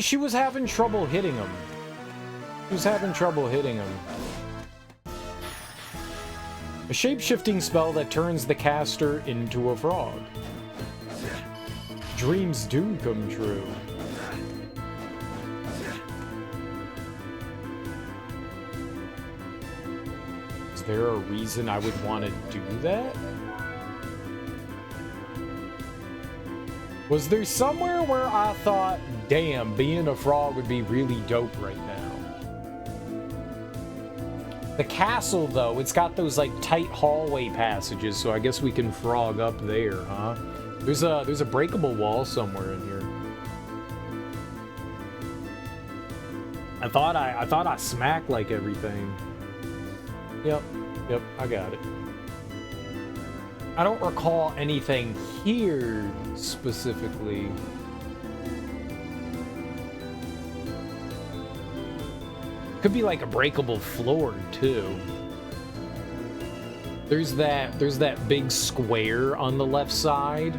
She was having trouble hitting him. She was having trouble hitting him. A shape-shifting spell that turns the caster into a frog. Dreams do come true. Is there a reason I would want to do that? Was there somewhere where I thought, damn, being a frog would be really dope right now? The castle, though, it's got those, like, tight hallway passages, so I guess we can frog up there, huh? There's a breakable wall somewhere in here. I thought I smacked, like, everything. Yep, I got it. I don't recall anything here specifically. Could be like a breakable floor too. There's that big square on the left side.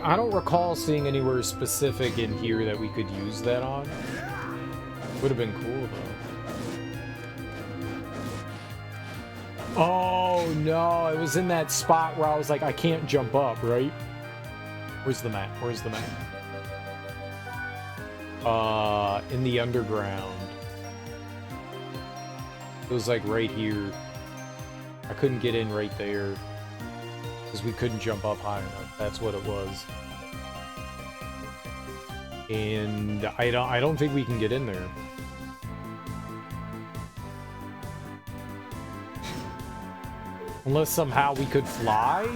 I don't recall seeing anywhere specific in here that we could use that on. Would have been cool, though. Oh, no. It was in that spot where I was like, I can't jump up, right? Where's the map? Where's the map? In the underground. It was like right here. I couldn't get in right there. Because we couldn't jump up high enough. That's what it was. And I don't think we can get in there. Unless somehow we could fly?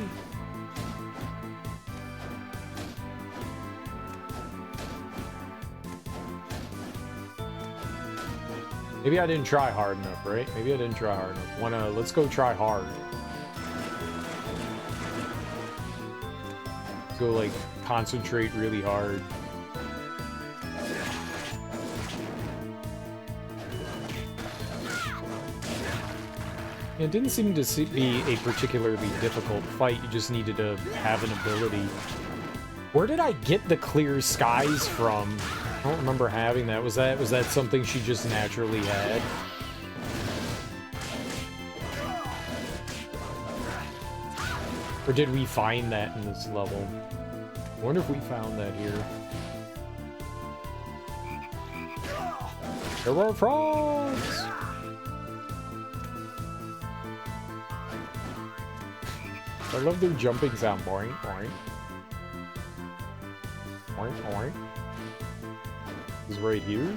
Maybe I didn't try hard enough, right? Maybe I didn't try hard enough. Let's go try hard. Let's go, like, concentrate really hard. It didn't seem to be a particularly difficult fight. You just needed to have an ability. Where did I get the clear skies from? I don't remember having that. Was that something she just naturally had? Or did we find that in this level? I wonder if we found that here. There were frogs! I love their jumping sound. Boing, boing. Boing, boing. This is right here.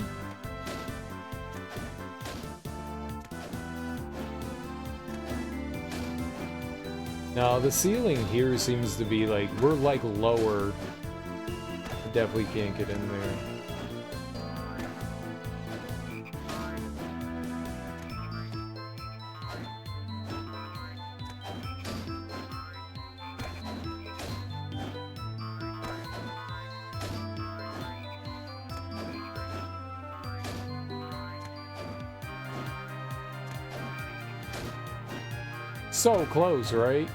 Now, the ceiling here seems to be like, we're like lower. We definitely can't get in there. So close, right?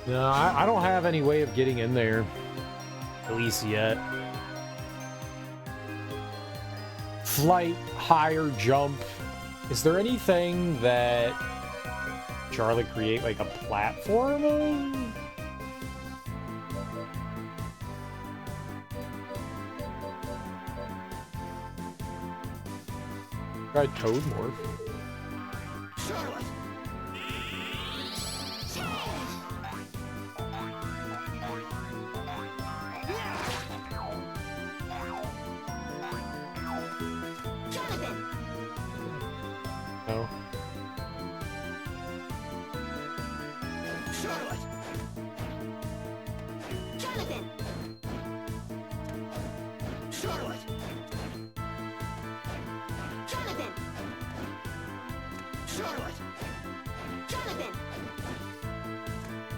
No, I don't have any way of getting in there. At least yet. Flight, higher jump. Is there anything that Charlotte create like a platform? Try Toad Morph. Charlotte. No. Charlotte. Jonathan! Charlotte. Jonathan! Charlotte. Jonathan!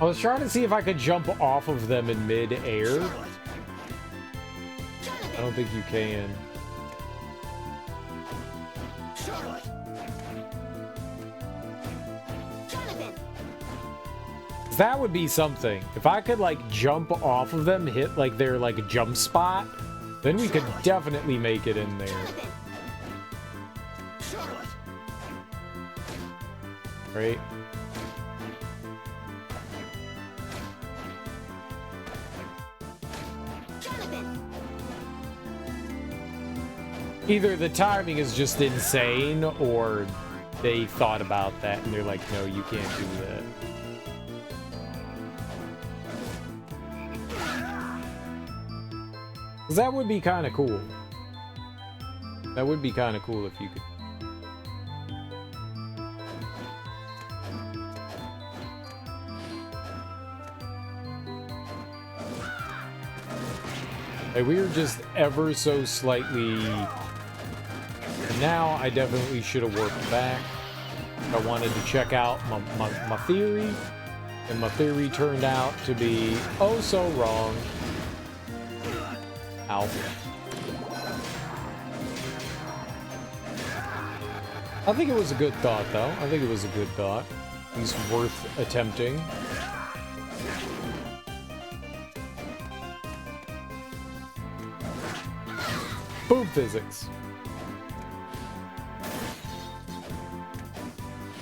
I was trying to see if I could jump off of them in mid-air. Charlotte. I don't think you can. Charlotte. Jonathan! That would be something. If I could like jump off of them, hit like their like jump spot, then we could definitely make it in there. Jonathan! Charlotte. Right? Jonathan! Either the timing is just insane, or they thought about that and they're like, no, you can't do that. That would be kind of cool. That would be kind of cool if you could. Like, we were just ever so slightly. And now I definitely should have worked back. I wanted to check out my theory, and my theory turned out to be oh so wrong. Ow. I think it was a good thought, though. I think it was a good thought. At least worth attempting. Boom physics.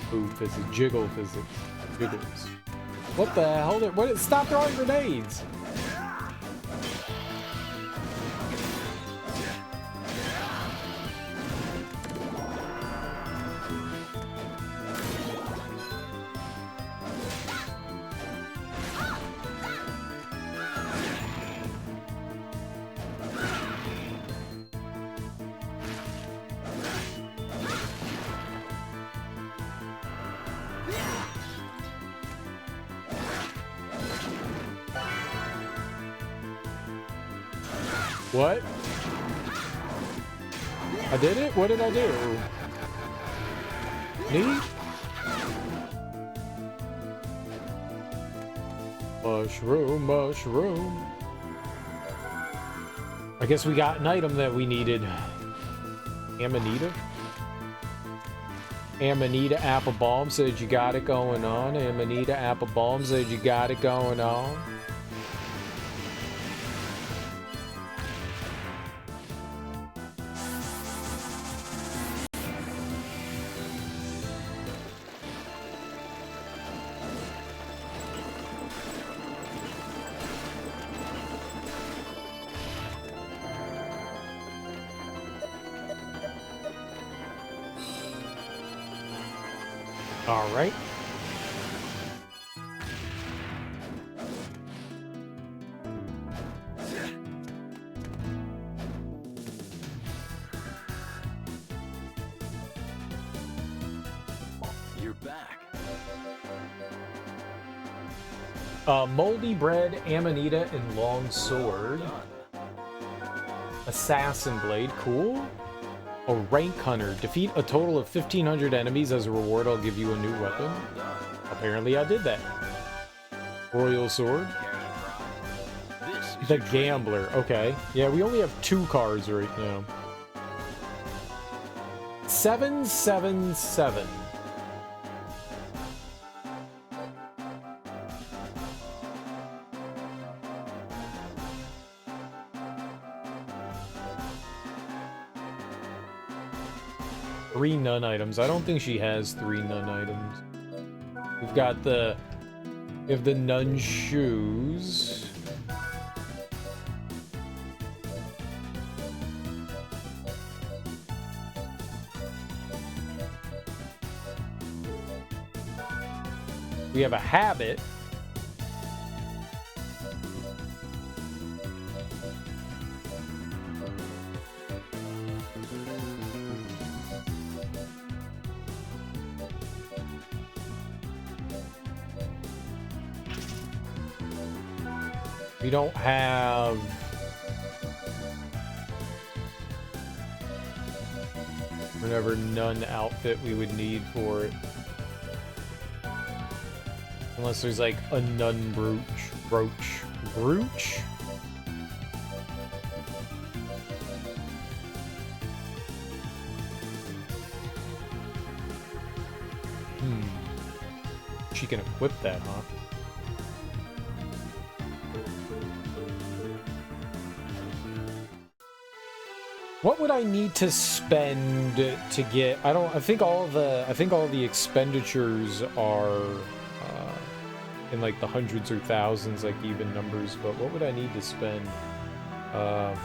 Boom physics. Jiggle physics. Jiggles. What the hell? What? Stop throwing grenades! What? I did it? What did I do? Neat? Mushroom, mushroom. I guess we got an item that we needed. Amanita? Amanita Applebaum said you got it going on. Amanita Applebaum said you got it going on. All right. You're back. Moldy Bread, Amanita, and Long Sword. Assassin Blade, cool. A Rank Hunter. Defeat a total of 1,500 enemies. As a reward, I'll give you a new weapon. Apparently, I did that. Royal Sword. The Gambler. Okay. Yeah, we only have 2 cards right now. 777. Three none items. I don't think she has 3 none items. We've got we have the nun shoes. We have a habit. We don't have... whatever nun outfit we would need for it. Unless there's like a nun brooch? She can equip that, huh? What would I need to spend to get? I think all the expenditures are in like the hundreds or thousands, like even numbers. But what would I need to spend? 4,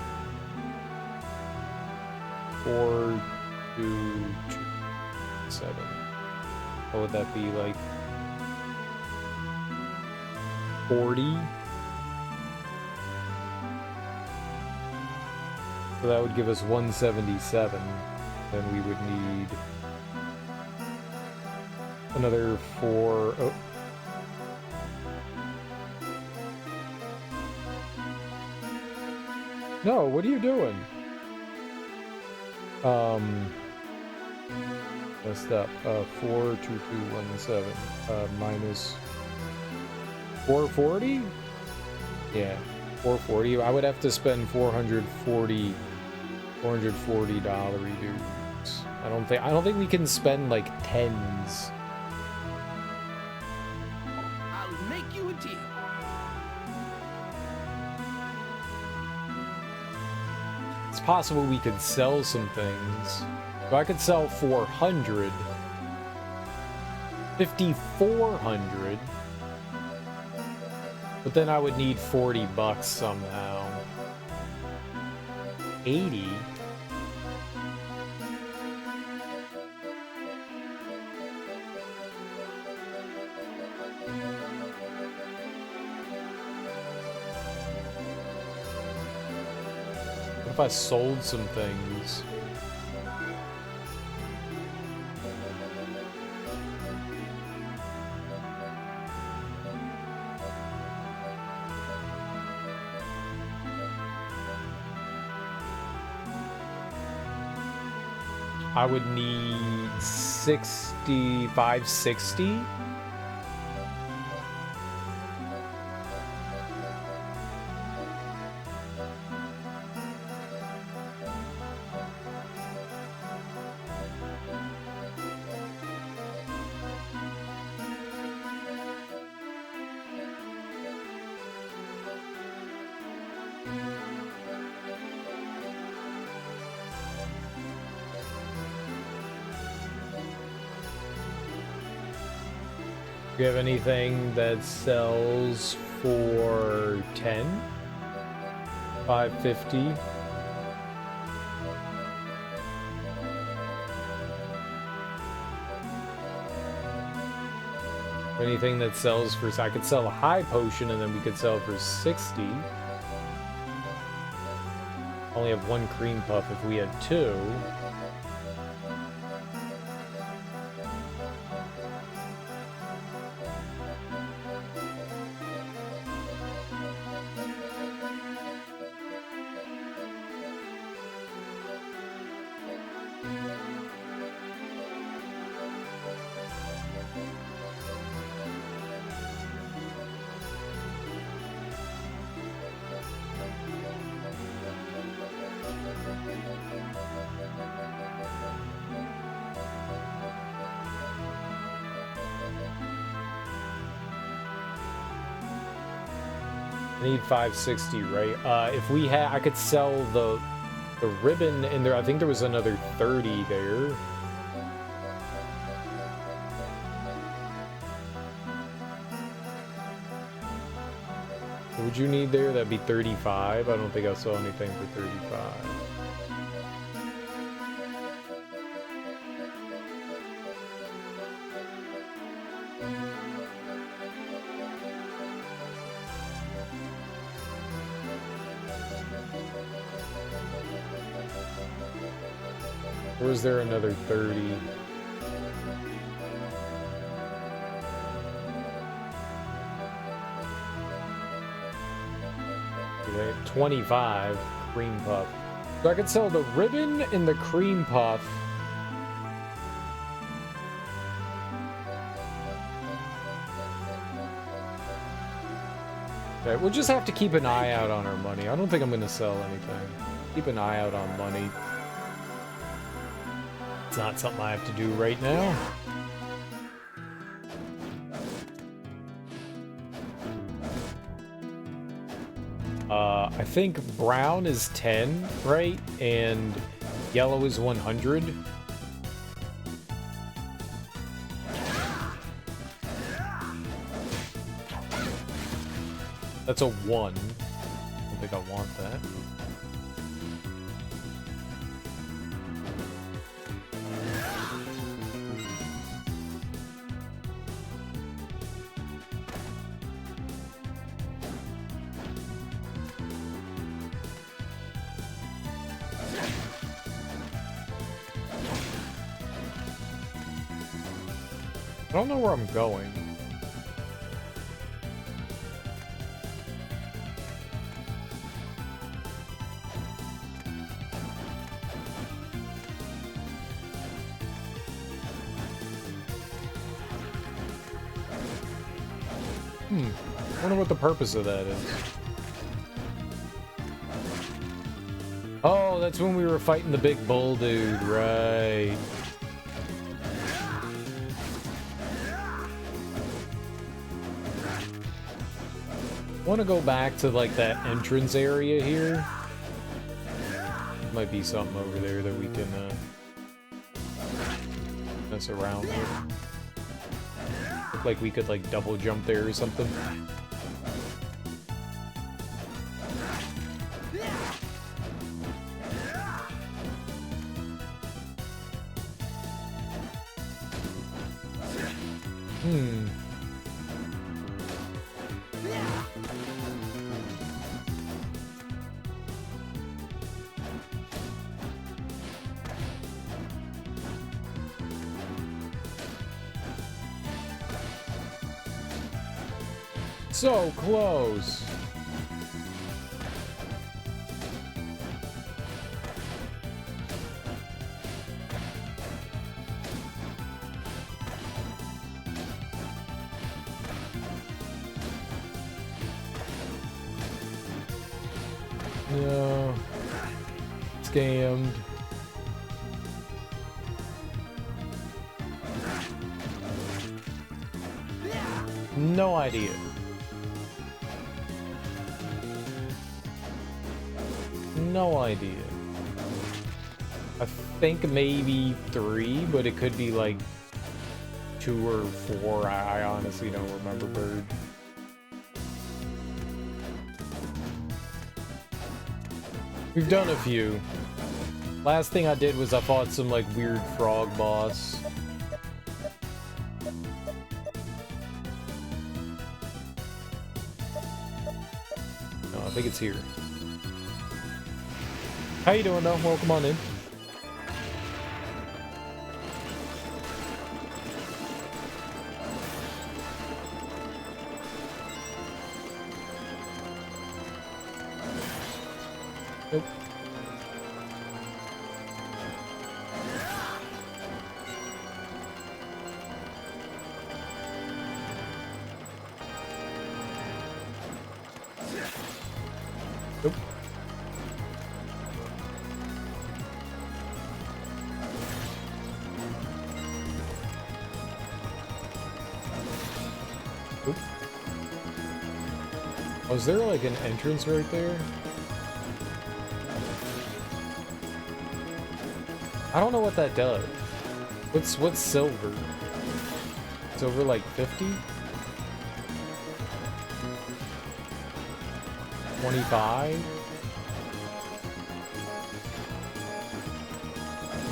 2, 7. What would that be, like 40? So that would give us 177. Then we would need another 4. Oh. No, what are you doing? Messed up. 42217 minus 440? Yeah, 440. I would have to spend $440 dudes. I don't think we can spend like tens. I'll make you a deal. It's possible we could sell some things. If I could sell 400, 5,400, but then I would need $40 somehow. 80. What if I sold some things? I would need 6560. Do you have anything that sells for 10? 550? Anything that sells for... I could sell a high potion and then we could sell for 60. Only have one cream puff if we had two. I need 560, right? If we had, I could sell the ribbon in there. I think there was another 30 there. What would you need there? That'd be 35. I don't think I saw anything for 35. Or is there another 30? Okay, 25 cream puff. So I could sell the ribbon and the cream puff. Okay, we'll just have to keep an eye out on our money. I don't think I'm going to sell anything. Keep an eye out on money. It's not something I have to do right now. I think brown is 10, right? And yellow is 100. That's a 1. I don't think I want that. I don't know where I'm going. I wonder what the purpose of that is. Oh, that's when we were fighting the big bull dude, right? I want to go back to like that entrance area here. Might be something over there that we can mess around with. Look like we could like double jump there or something. So close. No. Scammed. No idea. No idea. I think maybe 3, but it could be like 2 or 4. I honestly don't remember Bird. We've done a few. Last thing I did was I fought some like weird frog boss. No, I think it's here. How you doing though? Welcome on in. Nope. Nope. Nope. Oh, is there like an entrance right there? I don't know what that does. What's silver? Silver like 50? 25?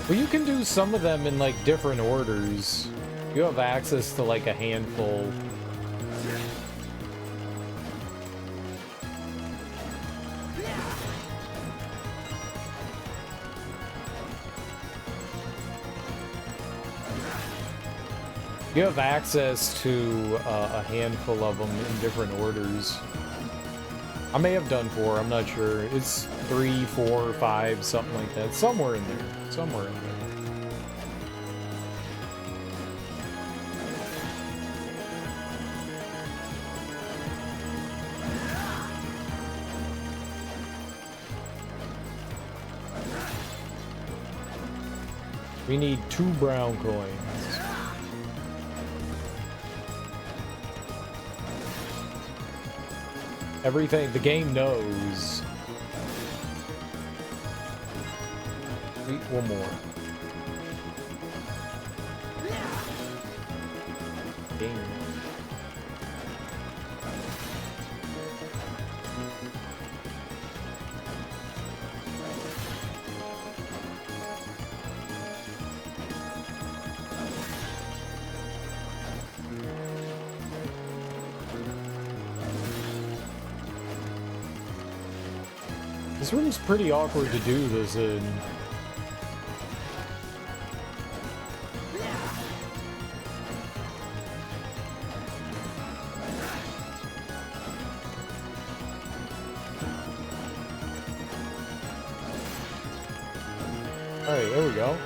Well, you can do some of them in like different orders. You have access to like a handful. You have access to a handful of them in different orders. I may have done 4, I'm not sure. It's 3, 4, 5, something like that. Somewhere in there. Somewhere in there. We need 2 brown coins. Everything, the game knows. Wait, one more. Game. This room's pretty awkward to do this in. Alright, there we go.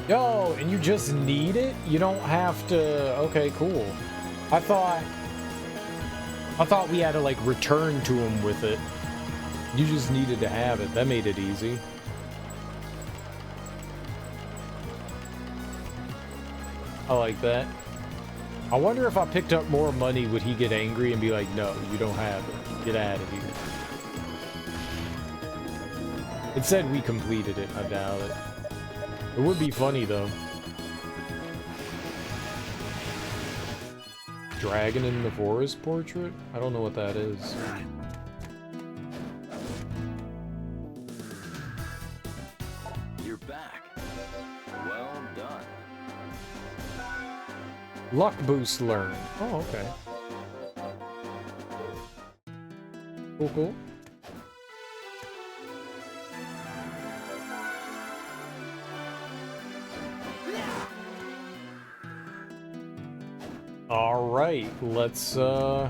Yo, and you just need it? You don't have to... Okay, cool. I thought we had to, like, return to him with it. You just needed to have it. That made it easy. I like that. I wonder if I picked up more money, would he get angry and be like, no, you don't have it. Get out of here. It said we completed it. I doubt it. It would be funny, though. Dragon in the Forest portrait? I don't know what that is. Luck boost learned. Oh, okay. Cool, cool. All right, let's, yeah,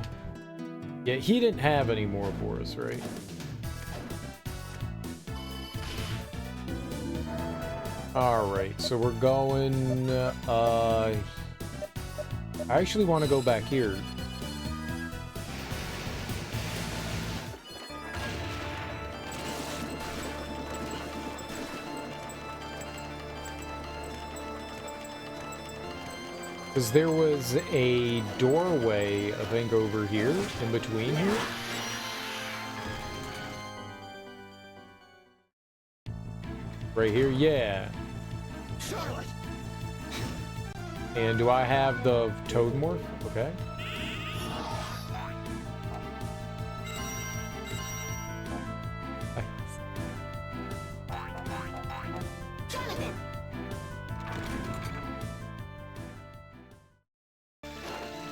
he didn't have any more for us, right? All right, so we're going, I actually want to go back here. Because there was a doorway, I think, over here, in between here. Right here, yeah. Charlotte. And do I have the toad morph? Okay.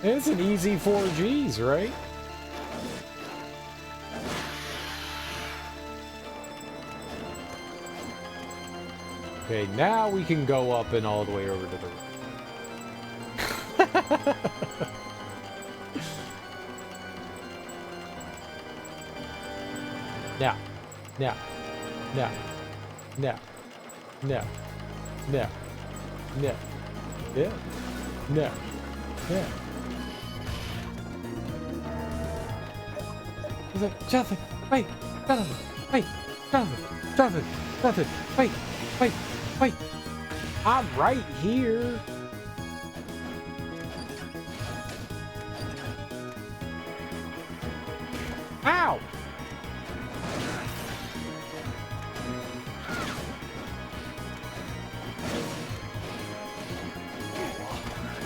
It's an easy 4Gs, right? Okay, now we can go up and all the way over to the right. Now, now, now, now, now, now, now, yeah, now, yeah. He's like, Jonathan, wait, Jonathan, wait, Jonathan, Jonathan, Jonathan, wait, wait, wait. I'm right here. Ow!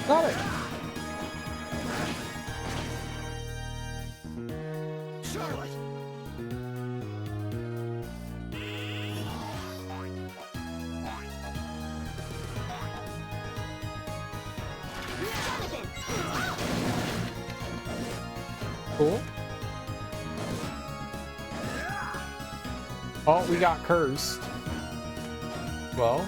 Got it. Charlotte. Cool. Oh, we got cursed. Well.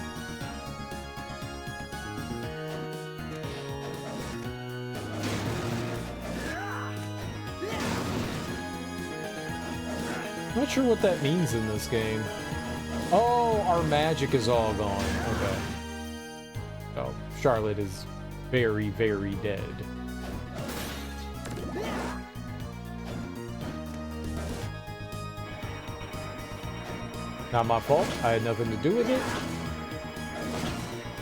Not sure what that means in this game. Oh, our magic is all gone. Okay. Oh, Charlotte is very, very dead. Not my fault. I had nothing to do with it.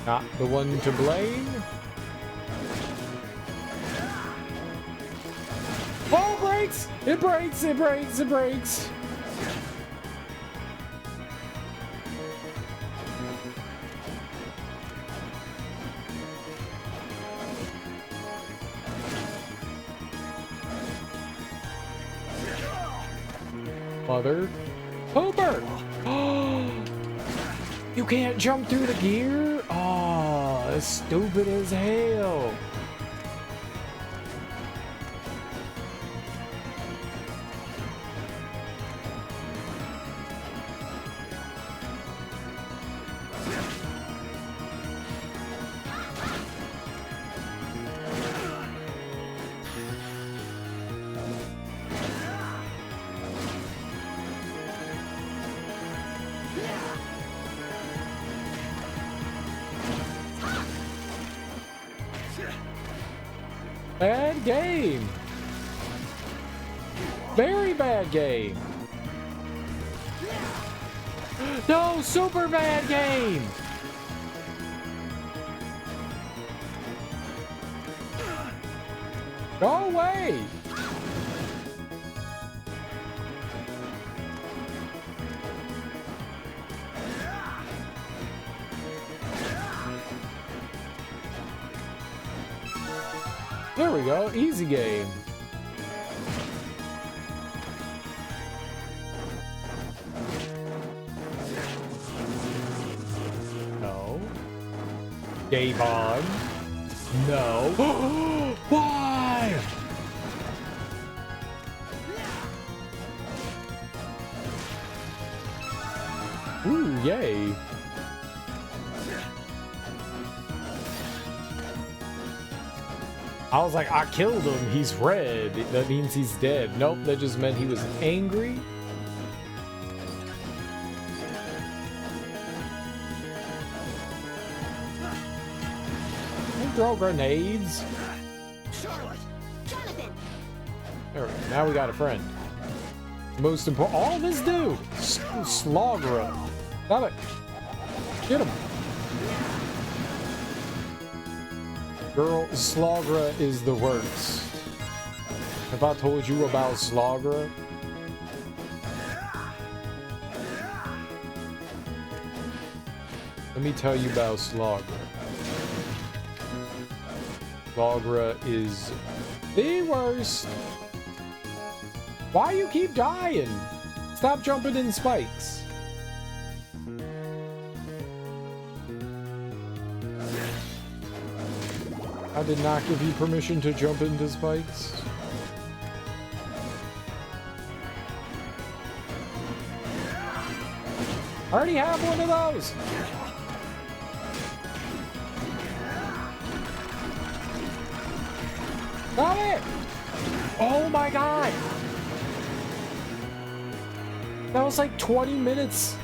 Not the one to blame. Oh, it breaks! It breaks! It breaks! It breaks! Mother. Hooper! You can't jump through the gear? Oh, that's stupid as hell. Bad game. Very bad game. No, super bad game. Go away. There we go, easy game. No. Game on. No. Why? Ooh, yay. I was like, I killed him. He's red. That means he's dead. Nope, that just meant he was angry. Don't throw grenades. Charlotte. Jonathan. There we go. Now we got a friend. Most important. All this dude. Slogra. Stop it. Get him. Girl, Slogra is the worst. Have I told you about Slogra? Let me tell you about Slogra. Valgra is the worst. Why you keep dying? Stop jumping in spikes. I did not give you permission to jump into spikes. I already have one of those. Got it! Oh my god! That was like 20 minutes.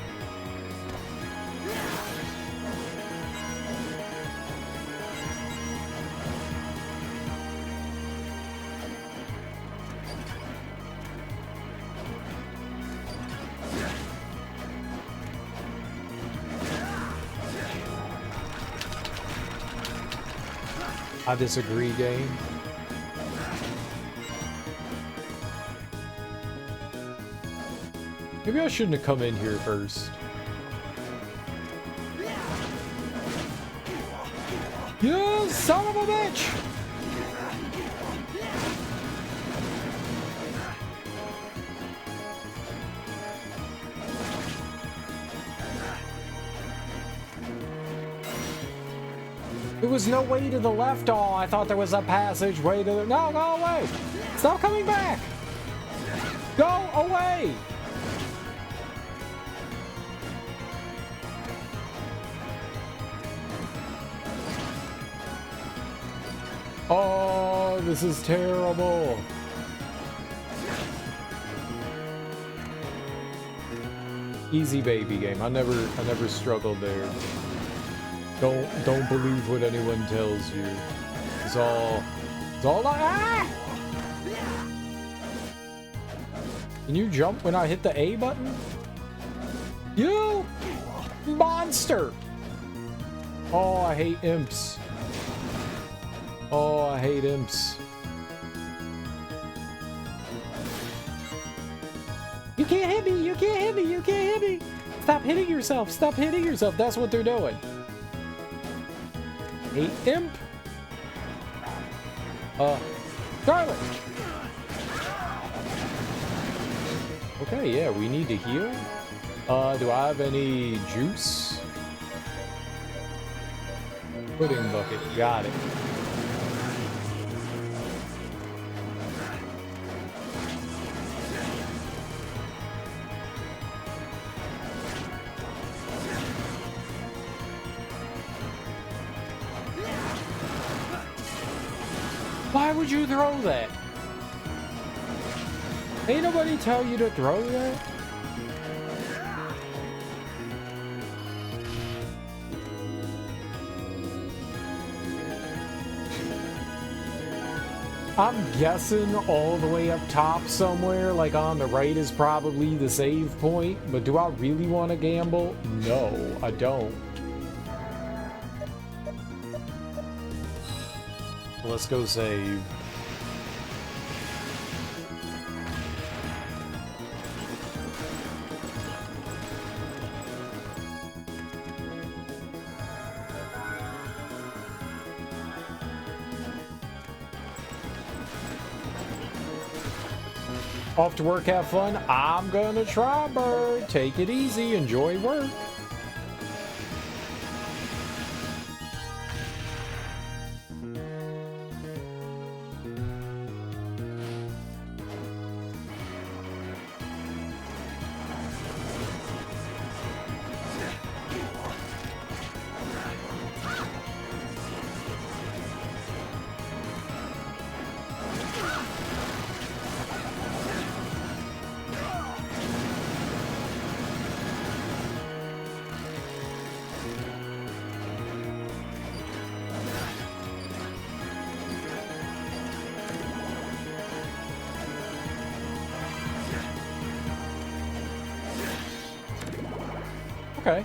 I disagree, game. Maybe I shouldn't have come in here first. You son of a bitch! There was no way to the left. Oh, I thought there was a passageway to the... No, go away! Stop coming back! Go away! Oh, this is terrible. Easy baby game. I never struggled there. Don't believe what anyone tells you. It's all like ah! Can you jump when I hit the A button? You monster! Oh, I hate imps. Oh, I hate imps. You can't hit me! You can't hit me! You can't hit me! Stop hitting yourself! Stop hitting yourself! That's what they're doing. Hate imp. Charlotte! Okay, yeah, we need to heal. Do I have any juice? Pudding bucket. Got it. Why would you throw that? Ain't nobody tell you to throw that? I'm guessing all the way up top somewhere, like on the right, is probably the save point. But do I really want to gamble? No, I don't. Let's go save. Off to work, have fun. I'm gonna try, bird. Take it easy, enjoy work. Okay,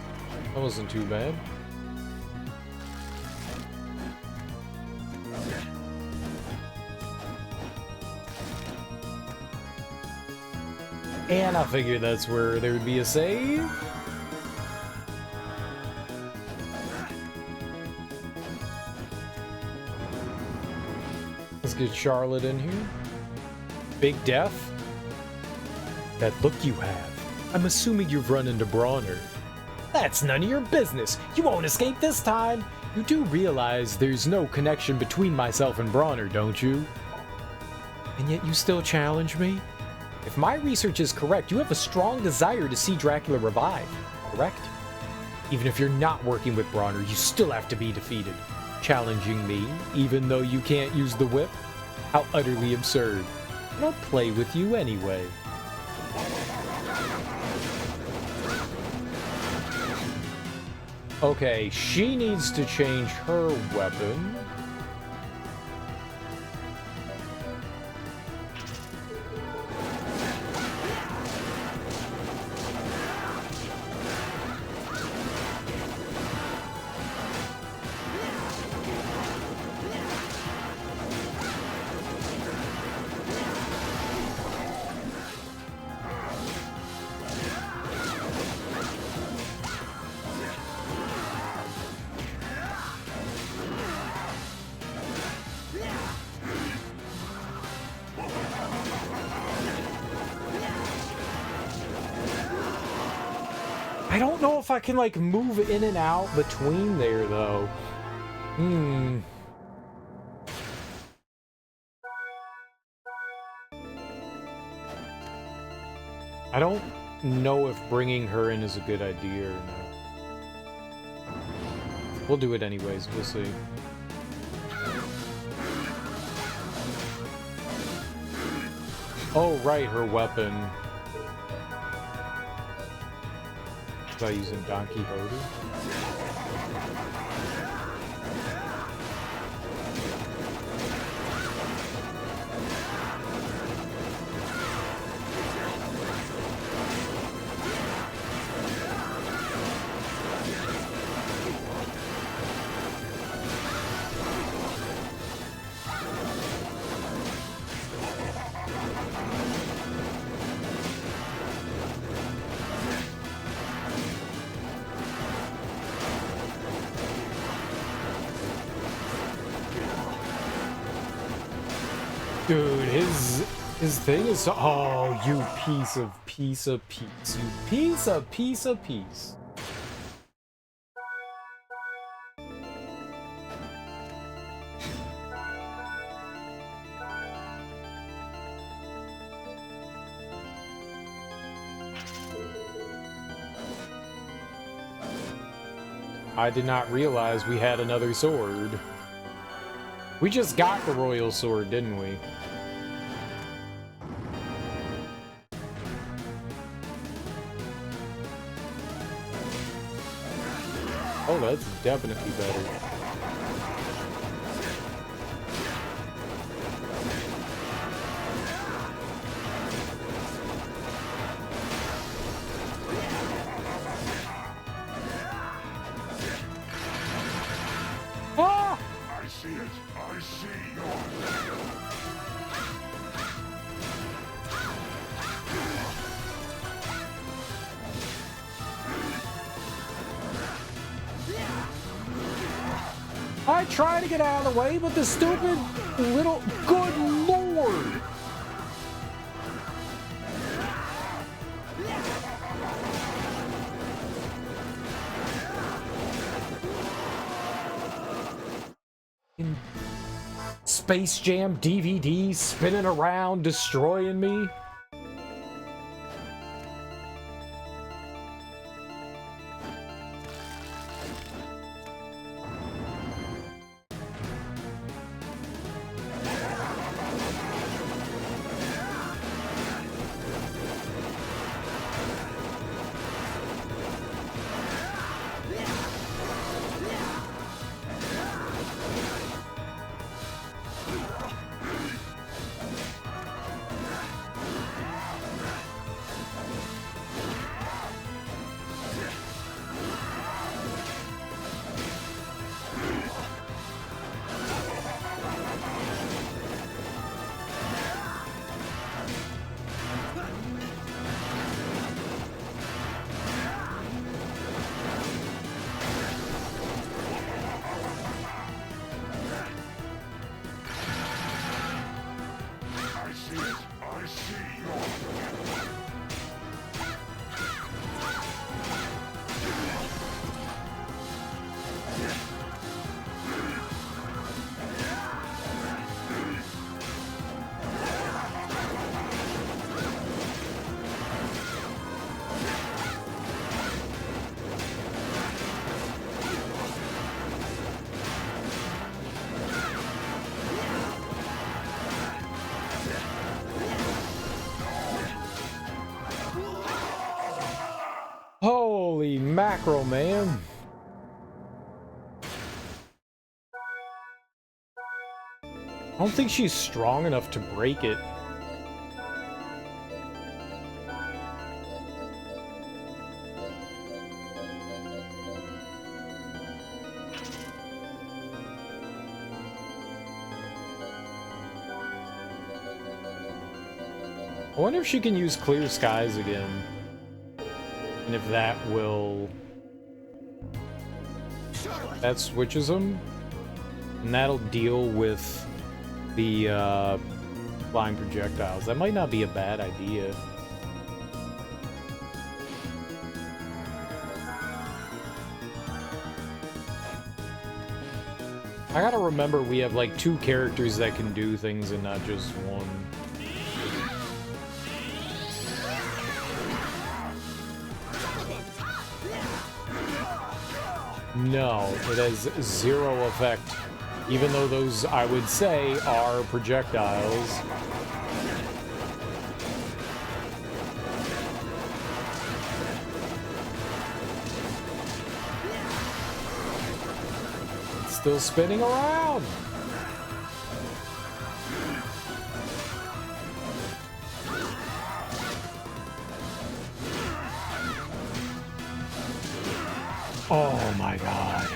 that wasn't too bad. And I figured that's where there would be a save. Let's get Charlotte in here. Big Death? That look you have. I'm assuming you've run into Bronner. That's none of your business. You won't escape this time. You do realize there's no connection between myself and Bronner, don't you? And yet you still challenge me? If my research is correct, you have a strong desire to see Dracula revive, correct? Even if you're not working with Bronner, you still have to be defeated. Challenging me, even though you can't use the whip? How utterly absurd. I don't play with you anyway. Okay, she needs to change her weapon. I don't know if I can, like, move in and out between there, though. I don't know if bringing her in is a good idea or not. We'll do it anyways, we'll see. Oh, right, her weapon. By using Don Quixote. Dude, his thing is, oh, you piece of piece. You piece of piece. I did not realize we had another sword. We just got the royal sword, didn't we? Oh, that's definitely better. Ah! I see it. I see your... I try to get out of the way, but the stupid little... Good lord! Space Jam DVD spinning around, destroying me. mackerel, man. I don't think she's strong enough to break it. I wonder if she can use clear skies again. And if that will... That switches them. And that'll deal with the flying projectiles. That might not be a bad idea. I gotta remember we have like 2 characters that can do things and not just one. No, it has 0 effect, even though those, I would say, are projectiles. It's still spinning around. Oh my god.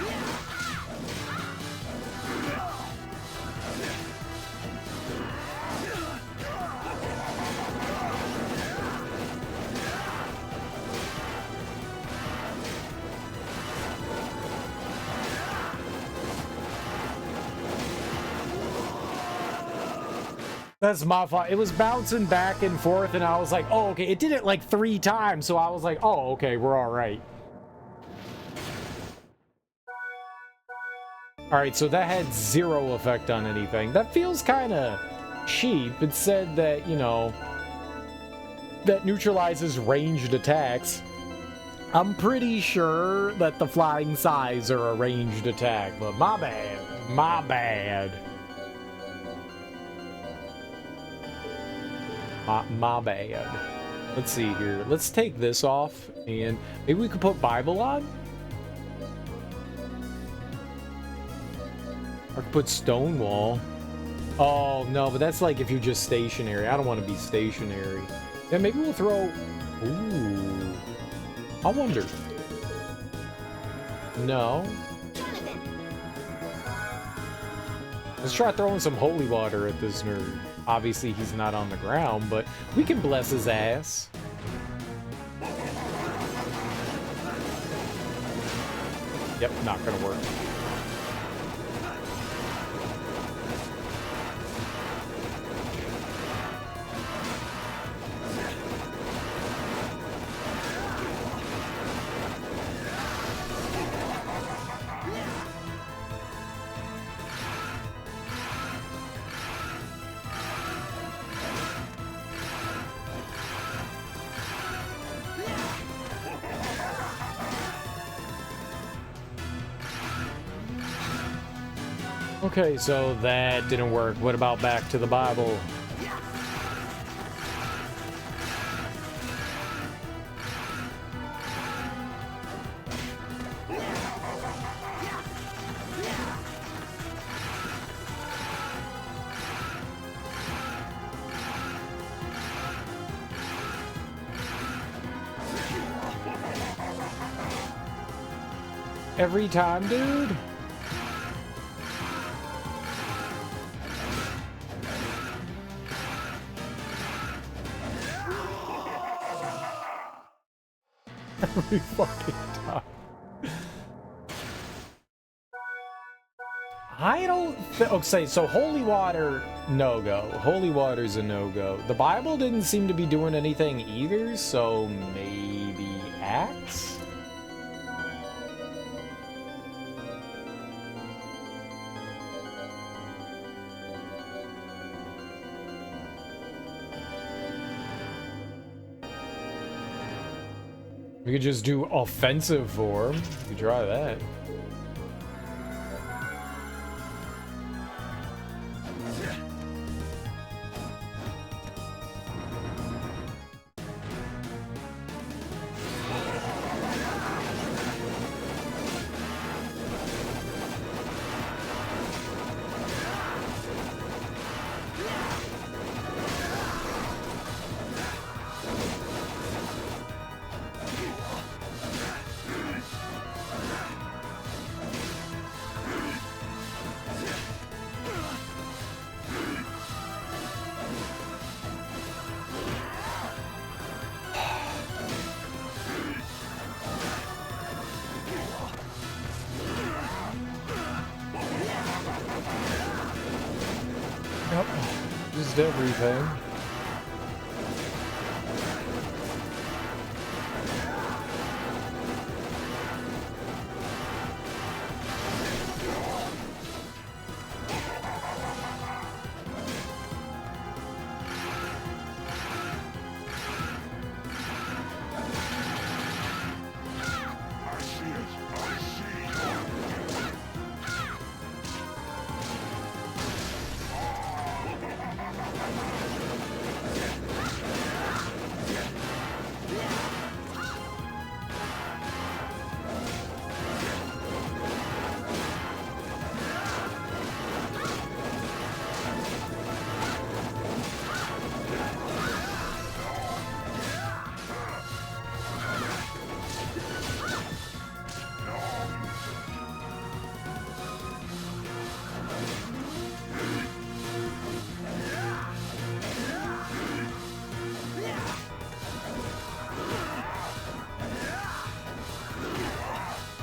That's my fault. It was bouncing back and forth, and I was like, oh, okay. It did it like 3 times, so I was like, oh, okay, we're all right. Alright, so that had 0 effect on anything. That feels kind of cheap. It said that, you know, that neutralizes ranged attacks. I'm pretty sure that the flying size are a ranged attack, but my bad. My bad. My bad. Let's see here. Let's take this off, and maybe we could put Bible on? Or put Stonewall. Oh, no, but that's like if you're just stationary. I don't want to be stationary. Yeah, maybe we'll throw... Ooh. I wonder. No. Let's try throwing some holy water at this nerd. Obviously, he's not on the ground, but we can bless his ass. Yep, not gonna work. Okay, so that didn't work. What about back to the Bible? Every time, dude? Every fucking time. I don't okay, so holy water, no-go. Holy water's a no-go. The Bible didn't seem to be doing anything either, so maybe axe? We could just do offensive form. We could try that. used everything.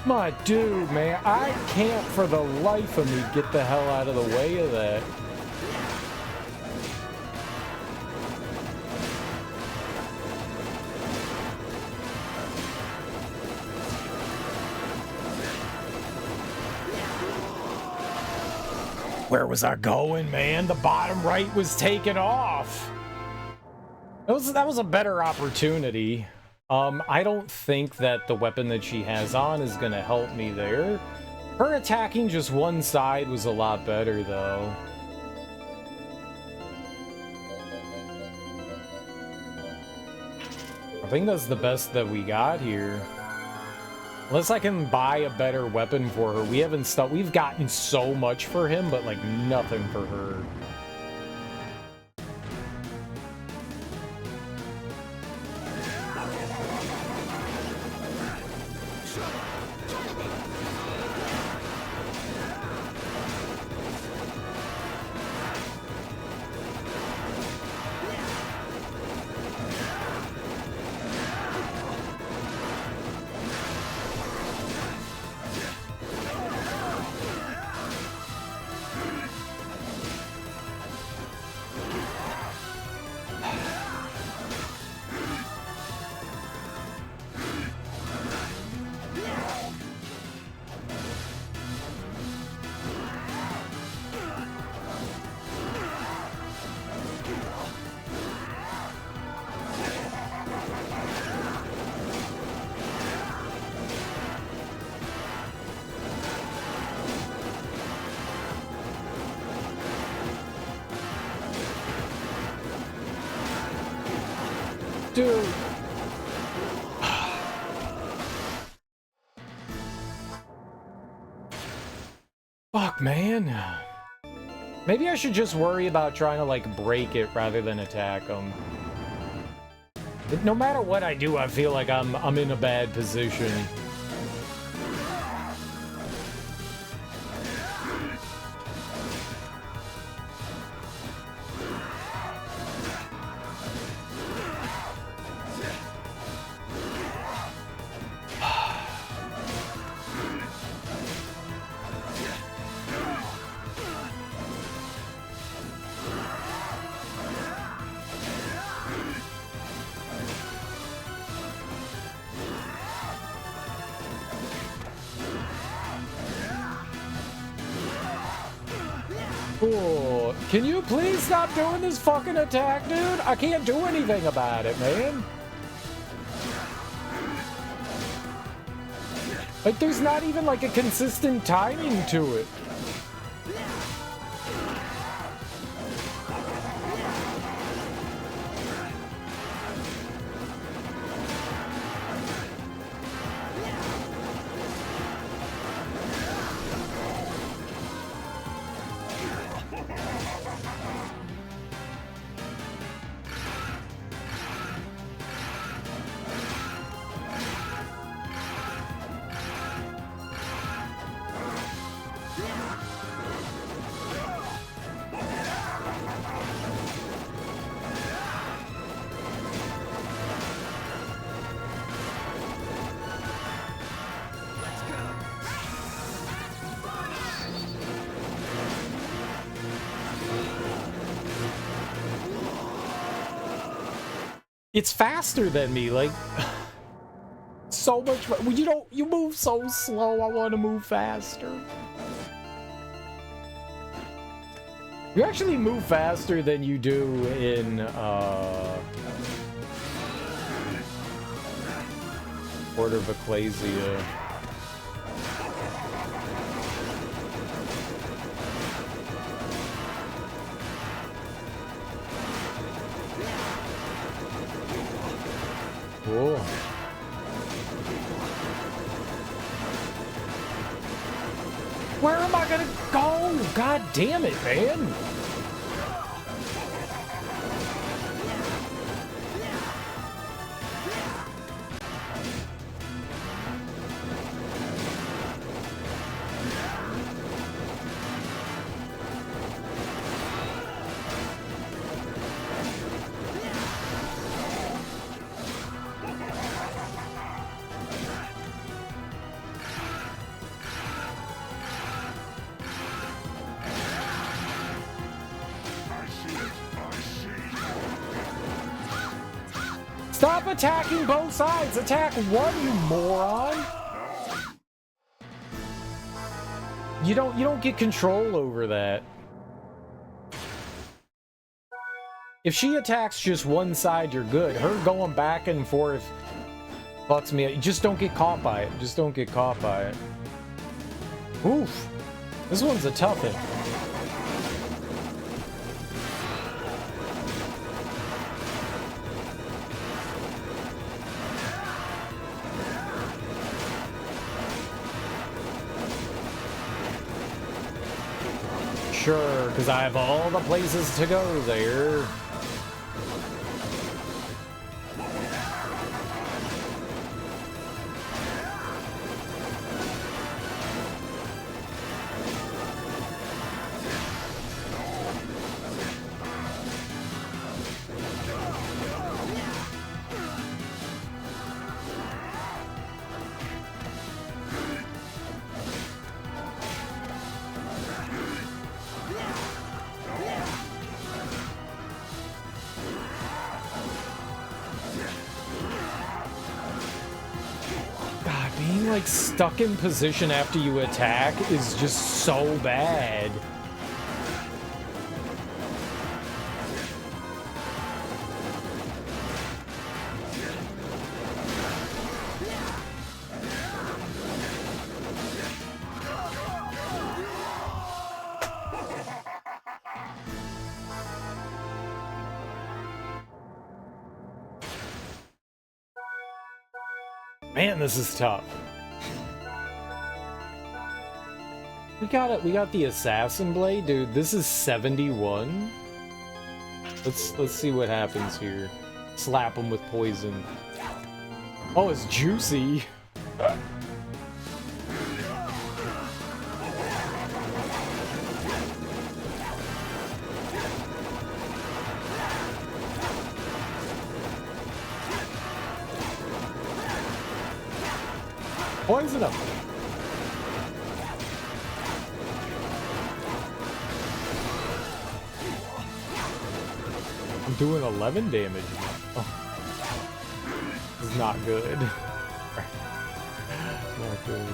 My dude, man, I can't for the life of me get the hell out of the way of that. Where was I going, man? The bottom right was taken off. That was a better opportunity. I don't think that the weapon that she has on is gonna help me there. Her attacking just one side was a lot better, though. I think that's the best that we got here. Unless I can buy a better weapon for her. We haven't stopped. We've gotten so much for him, but like nothing for her. Dude. Fuck, man. Maybe I should just worry about trying to, like, break it rather than attack them. No matter what I do, I feel like I'm in a bad position. Cool. Can you please stop doing this fucking attack, dude? I can't do anything about it, man. Like, there's not even, like, a consistent timing to it. It's faster than me, like so much. You move so slow. I want to move faster. You actually move faster than you do in Order of Ecclesia. Cool. Where am I gonna go? God damn it, man. Stop attacking both sides! Attack one, you moron! You don't get control over that. If she attacks just one side, you're good. Her going back and forth fucks me up. Just don't get caught by it. Just don't get caught by it. Oof. This one's a toughie. Sure, because I have all the places to go there. Like stuck in position after you attack is just so bad. Man, this is tough. We got the assassin blade, dude. This is 71. Let's see what happens here. Slap him with poison. Oh, it's juicy. Poison him. I'm doing 11 damage. Oh. This is not good. Not good.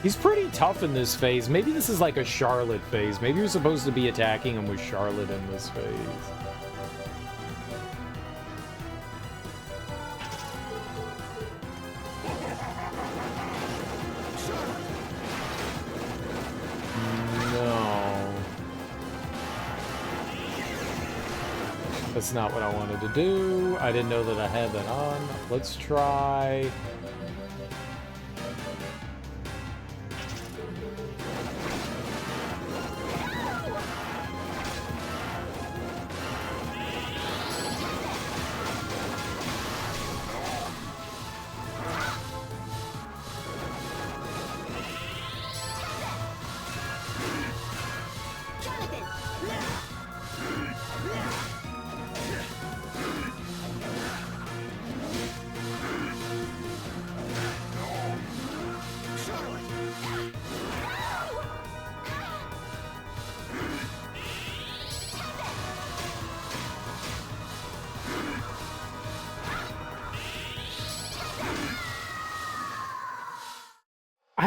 He's pretty tough in this phase. Maybe this is like a Charlotte phase. Maybe you're supposed to be attacking him with Charlotte in this phase. No. That's not what I wanted to do. I didn't know that I had that on. Let's try...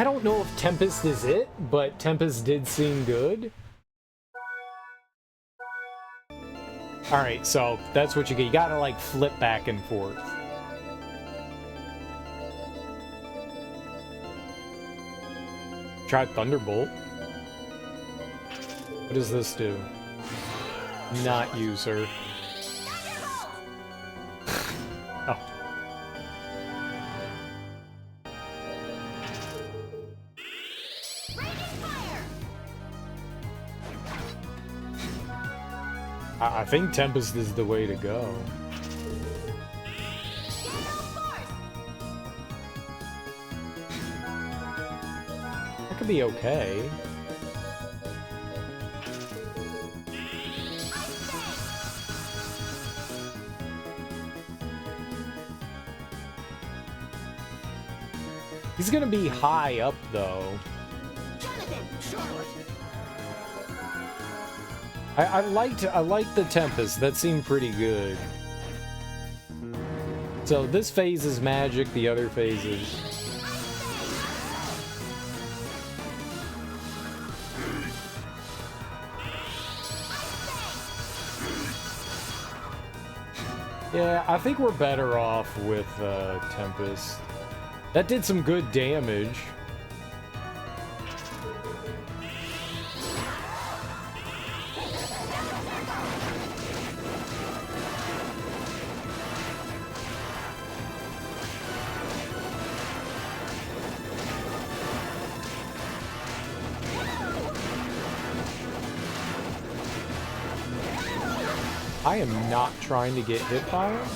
I don't know if Tempest is it, but Tempest did seem good. Alright, so that's what you get. You gotta, like, flip back and forth. Try Thunderbolt. What does this do? Not you, sir. Oh. I think Tempest is the way to go. That could be okay. He's gonna be high up, though. I liked the Tempest. That seemed pretty good. So this phase is magic, the other phase is... Yeah, I think we're better off with Tempest. That did some good damage. I am not trying to get hit by him.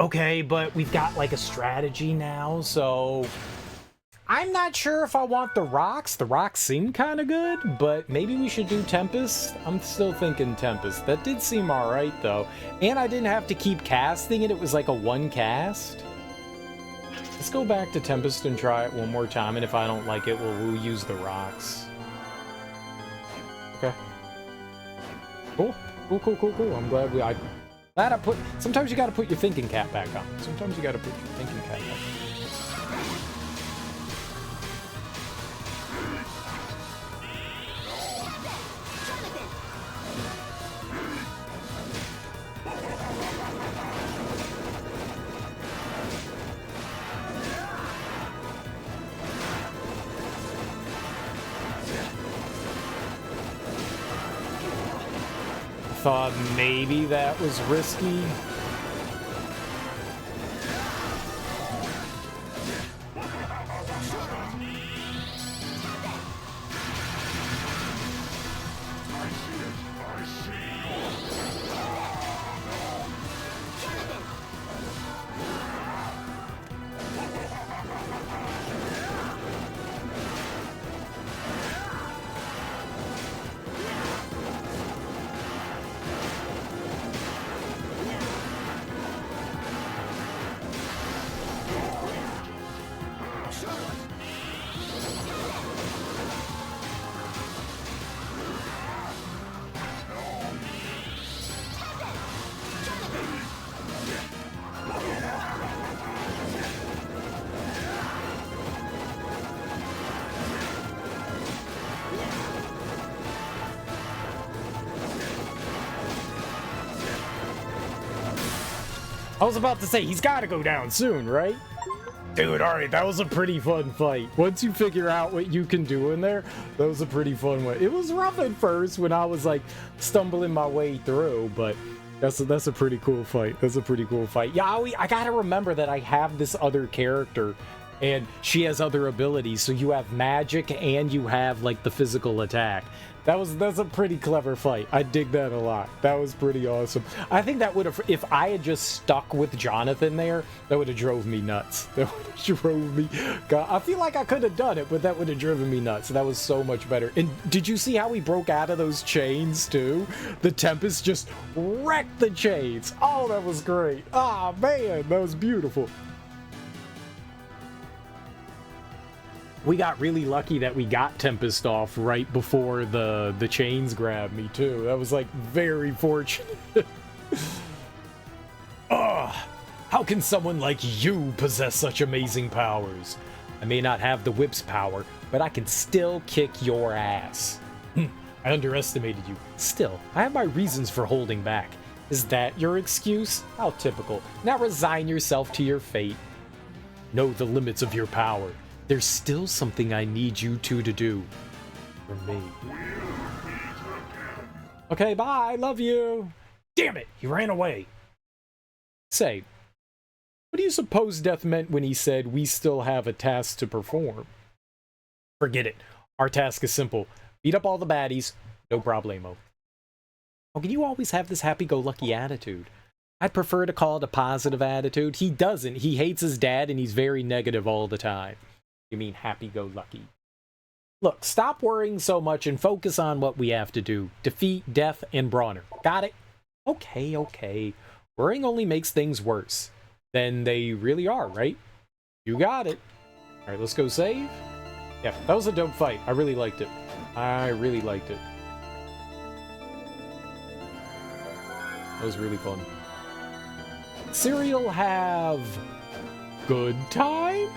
Okay, but we've got like a strategy now, so I'm not sure if I want the rocks. The rocks seem kind of good, but maybe we should do Tempest. I'm still thinking Tempest. That did seem alright, though. And I didn't have to keep casting it. It was like a one cast. Let's go back to Tempest and try it one more time, and if I don't like it, we'll use the rocks. Okay. Cool. Cool. I'm glad I put... Sometimes you gotta put your thinking cap back on. Sometimes you gotta put your thinking cap back on. Thought maybe that was risky. I was about to say, he's got to go down soon, right? Dude, alright, that was a pretty fun fight. Once you figure out what you can do in there, that was a pretty fun one. It was rough at first when I was, like, stumbling my way through, but that's a pretty cool fight. That's a pretty cool fight. Yeah, I gotta remember that I have this other character And she has other abilities, so you have magic and you have like the physical attack. That's a pretty clever fight. I dig that a lot. That was pretty awesome. I think that would have, if I had just stuck with Jonathan there, that would have drove me nuts. That would have drove me. God, I feel like I could have done it, but that would have driven me nuts. That was so much better. And did you see how he broke out of those chains too? The Tempest just wrecked the chains. Oh, that was great. Ah, man, that was beautiful. We got really lucky that we got Tempest off right before the chains grabbed me, too. That was, like, very fortunate. Ugh! How can someone like you possess such amazing powers? I may not have the whip's power, but I can still kick your ass. I underestimated you. Still, I have my reasons for holding back. Is that your excuse? How typical. Now resign yourself to your fate. Know the limits of your power. There's still something I need you two to do. For me. Okay, bye. Love you. Damn it, he ran away. Say, what do you suppose Death meant when he said we still have a task to perform? Forget it. Our task is simple. Beat up all the baddies. No problemo. How can you always have this happy-go-lucky attitude? I'd prefer to call it a positive attitude. He doesn't. He hates his dad and he's very negative all the time. You mean happy-go-lucky. Look, stop worrying so much and focus on what we have to do. Defeat Death and Bronner. Got it? Okay, okay. Worrying only makes things worse. Then they really are, right? You got it. Alright, let's go save. Yeah, that was a dope fight. I really liked it. I really liked it. That was really fun. Cereal have... good time?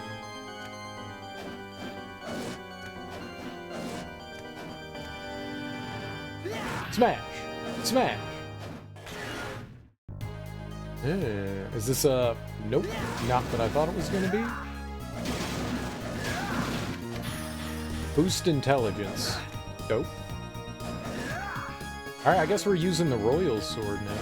Smash! Smash! Is this a... nope, not what I thought it was gonna be. Boost intelligence. Dope. Alright, I guess we're using the Royal Sword now.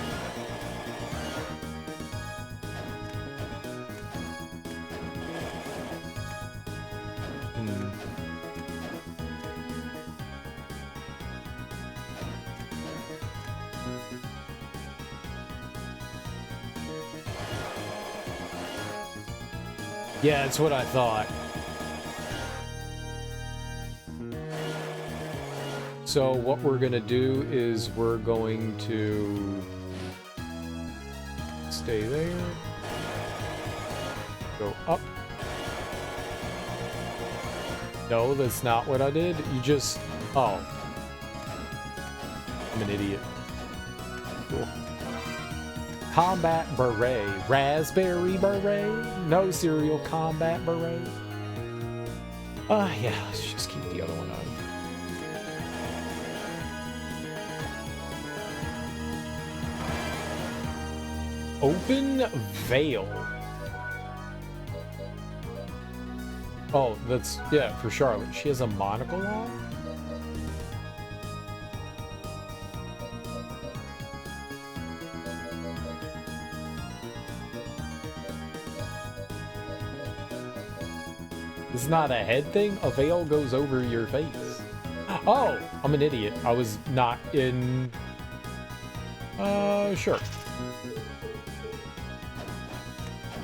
Yeah, that's what I thought. So what we're gonna do is we're going to stay there, go up. No, that's not what I did. You just... oh. I'm an idiot. Cool. Combat Beret. Raspberry Beret? No cereal combat beret. Yeah, let's just keep the other one on. Open Veil. Oh, that's, yeah, for Charlotte. She has a monocle on? It's not a head thing? A veil goes over your face. Oh, I'm an idiot. I was not in... sure.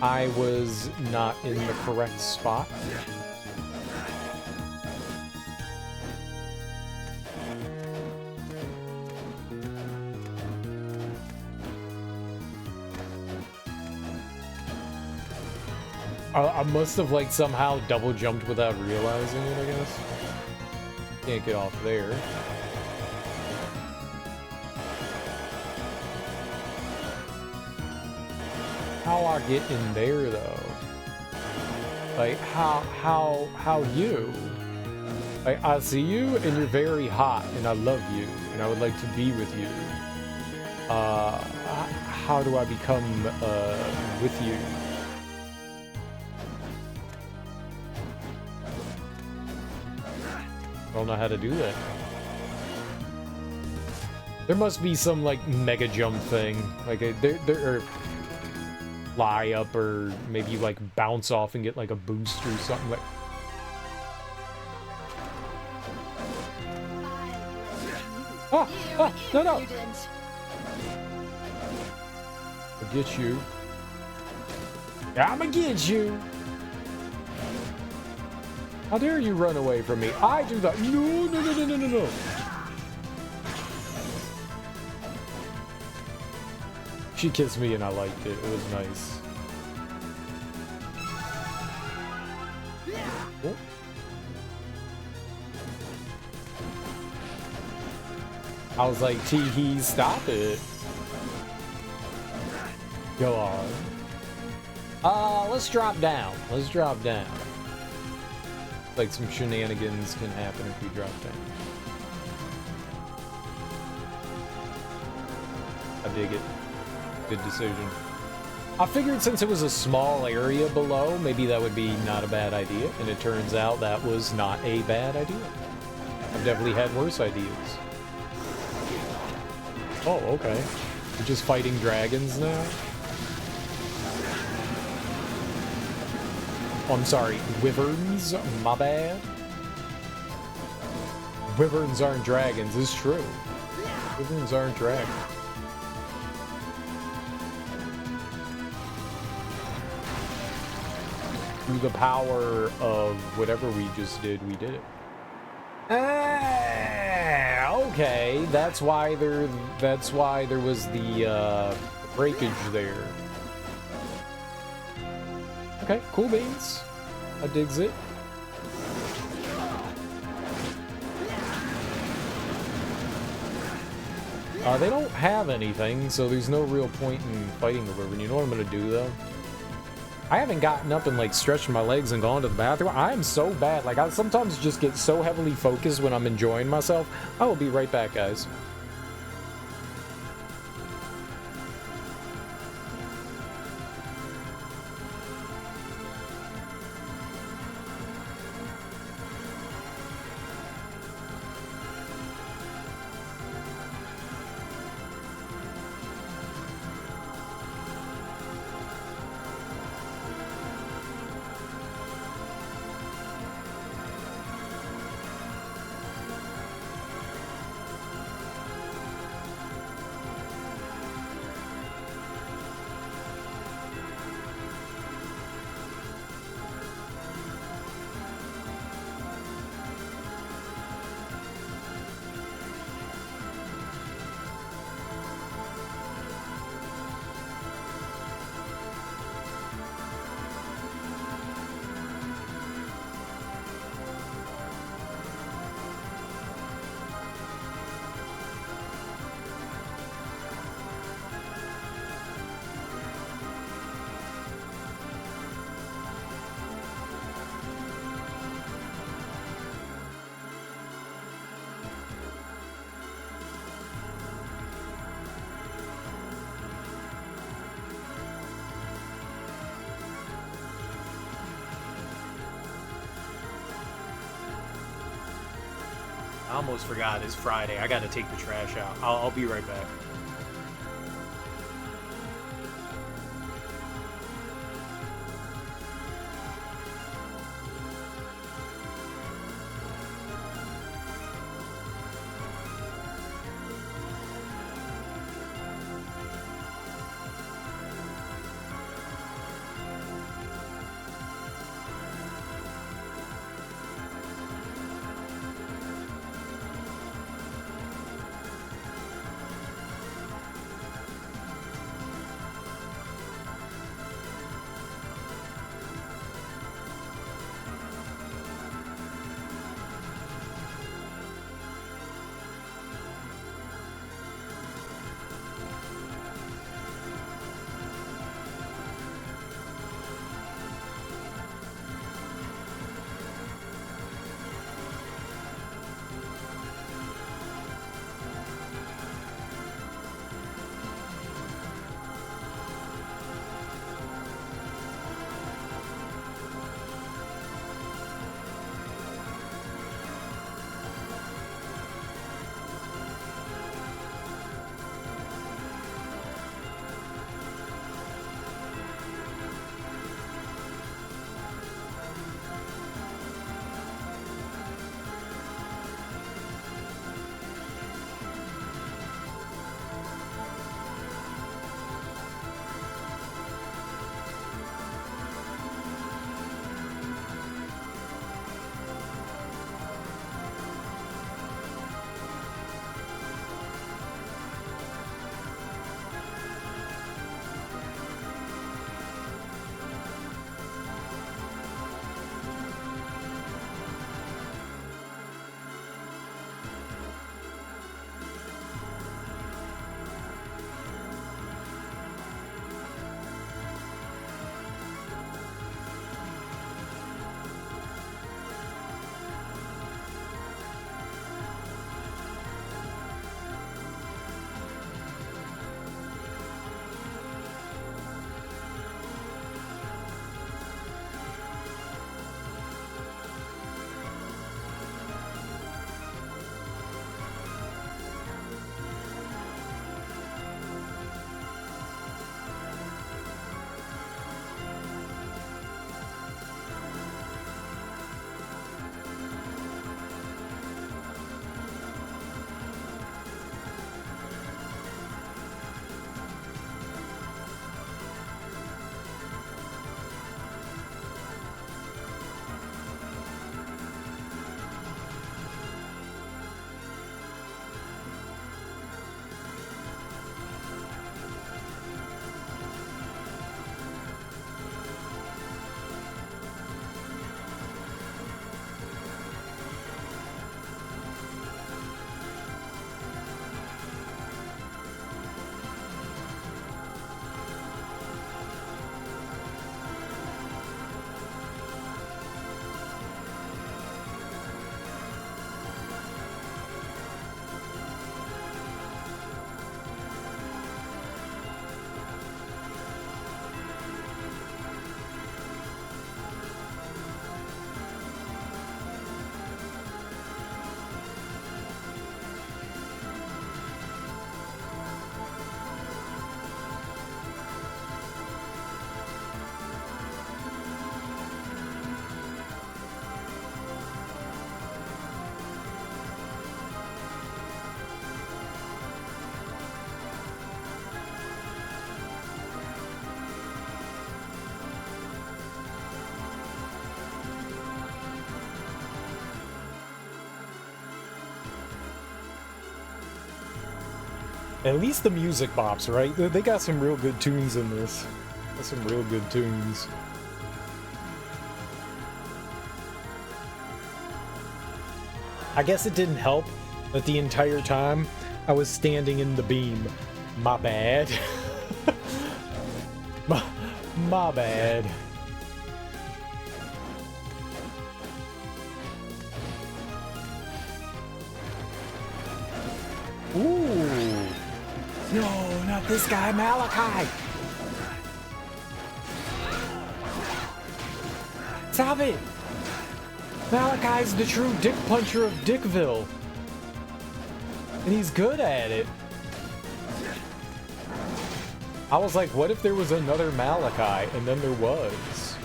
I was not in the correct spot. I must have, like, somehow double jumped without realizing it, I guess. Can't get off there. How I get in there, though? Like, how you? Like, I see you, and you're very hot, and I love you, and I would like to be with you. How do I become, with you? I don't know how to do that. There must be some, like, mega jump thing. Like, fly up, or maybe you like bounce off and get like a boost or something like. Ah, no, no. I'll get you. I'ma get you. How dare you run away from me? I do that. No, no, no, no, no, no, no. She kissed me and I liked it. It was nice. Oh. I was like, tee-hee, stop it. Go on. Let's drop down. Let's drop down. Like some shenanigans can happen if we drop down. I dig it. Good decision. I figured since it was a small area below, maybe that would be not a bad idea, and it turns out that was not a bad idea. I've definitely had worse ideas. Oh, okay. We're just fighting dragons now? Oh, I'm sorry, wyverns? My bad. Wyverns aren't dragons, it's true. Wyverns aren't dragons. Through the power of whatever we just did, we did it. Okay, that's why there was the breakage there. Okay, cool beans. I digs it. They don't have anything, so there's no real point in fighting the wyvern. You know what I'm gonna do though? I haven't gotten up and like stretched my legs and gone to the bathroom. I am so bad. Like I sometimes just get so heavily focused when I'm enjoying myself. I will be right back, guys. I almost forgot it's Friday. I gotta take the trash out. I'll be right back. At least the music bops, right? They got some real good tunes in this. Got some real good tunes. I guess it didn't help that the entire time I was standing in the beam. My bad. my bad. Ooh. No, not this guy, Malachi. Stop it. Malachi's the true dick puncher of Dickville. And he's good at it. I was like, what if there was another Malachi? And then there was.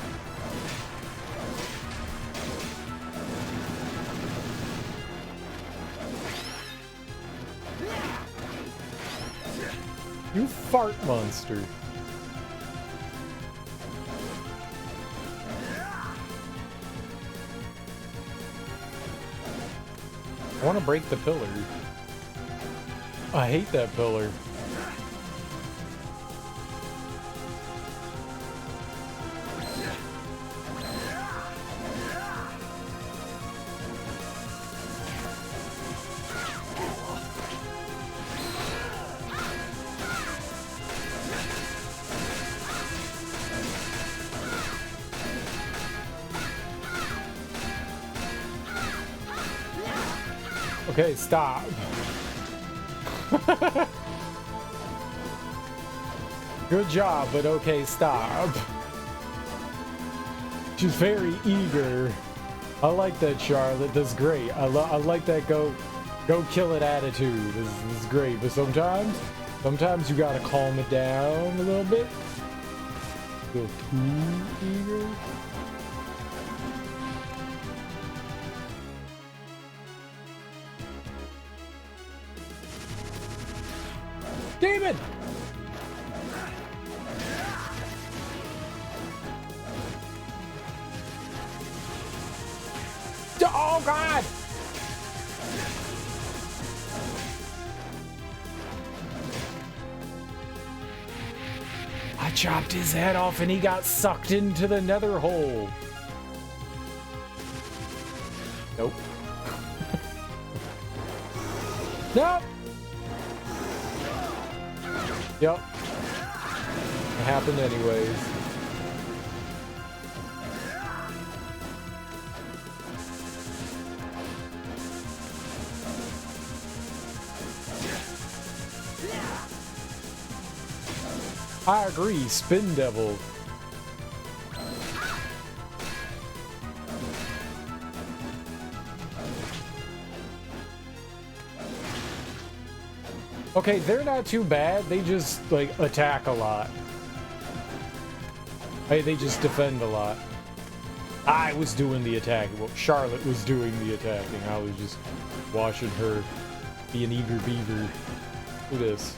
You fart monster. I want to break the pillar. I hate that pillar. Okay, stop. Good job, but okay, stop. She's very eager. I like that, Charlotte. That's great. I like that go kill it attitude. This is great. But sometimes you gotta calm it down a little bit. Feel too eager. Demon! Oh God! I chopped his head off and he got sucked into the nether hole. Nope. Nope! Yep. It happened anyways. I agree, Spin Devil. Okay, they're not too bad. They just, like, attack a lot. Hey, they just defend a lot. I was doing the attacking. Well, Charlotte was doing the attacking. I was just watching her be an eager beaver. Look at this.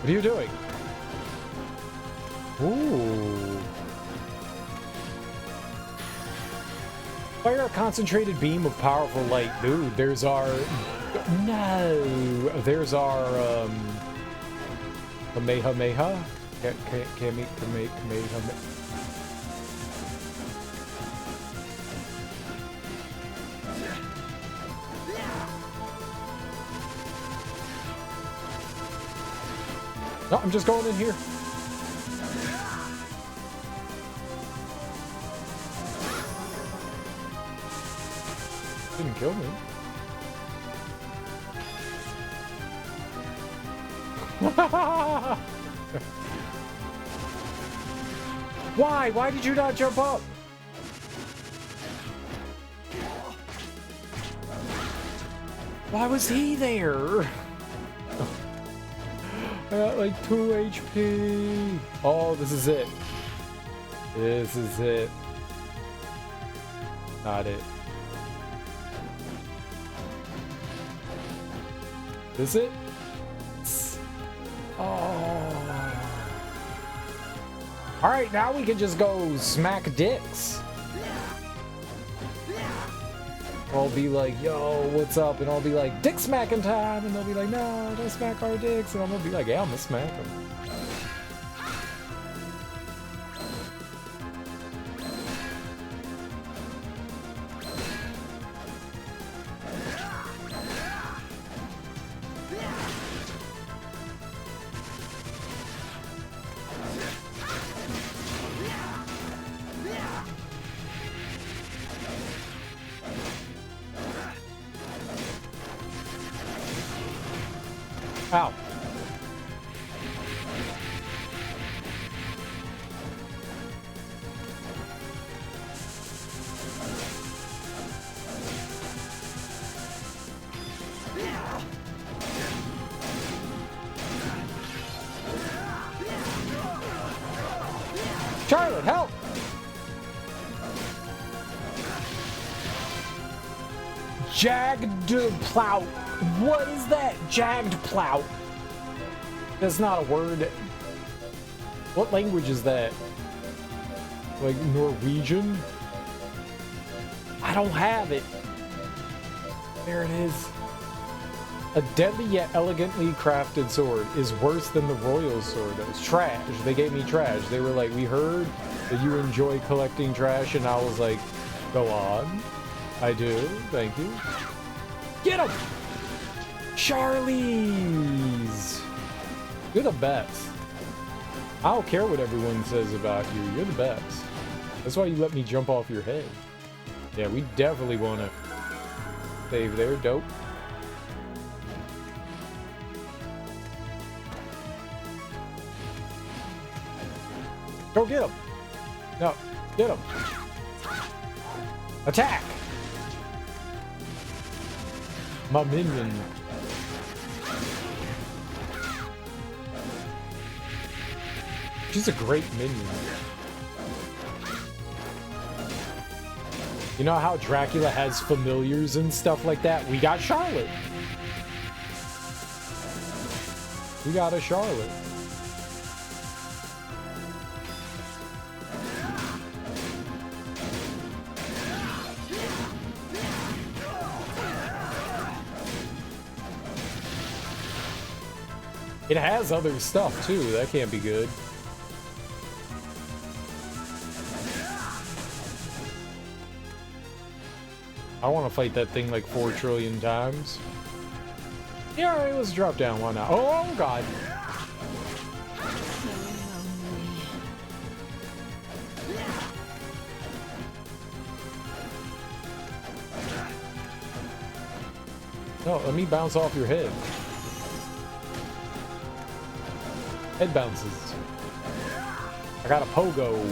What are you doing? Ooh. Fire a concentrated beam of powerful light. Dude, there's our... No! There's our, Kamehameha? Kamehameha. No, I'm just going in here. Didn't kill me. Why? Why did you not jump up? Why was he there? I got like 2 HP. Oh, this is it. This is it. Not it. Is it? Oh. Alright, now we can just go smack dicks. I'll be like, yo, what's up? And I'll be like, dick smacking time. And they'll be like, no, don't smack our dicks. And I'm gonna be like, yeah, I'm gonna smack them. Ow. Charlotte, help! Jagged plout. What is that? Jagged plout. That's not a word. What language is that? Like Norwegian? I don't have it. There it is. A deadly yet elegantly crafted sword is worse than the royal sword. It was trash. They gave me trash. They were like, we heard that you enjoy collecting trash, and I was like, go on. I do. Thank you. Get him! Charlie's! You're the best. I don't care what everyone says about you. You're the best. That's why you let me jump off your head. Yeah, we definitely want to save there. Dope. Go get him. No, get him. Attack! My minion. She's a great minion. You know how Dracula has familiars and stuff like that? We got Charlotte. We got a Charlotte. It has other stuff too. That can't be good. I want to fight that thing like 4 trillion times. Yeah, alright, let's drop down. Why not? Oh, God. No, let me bounce off your head. Head bounces. I got a pogo.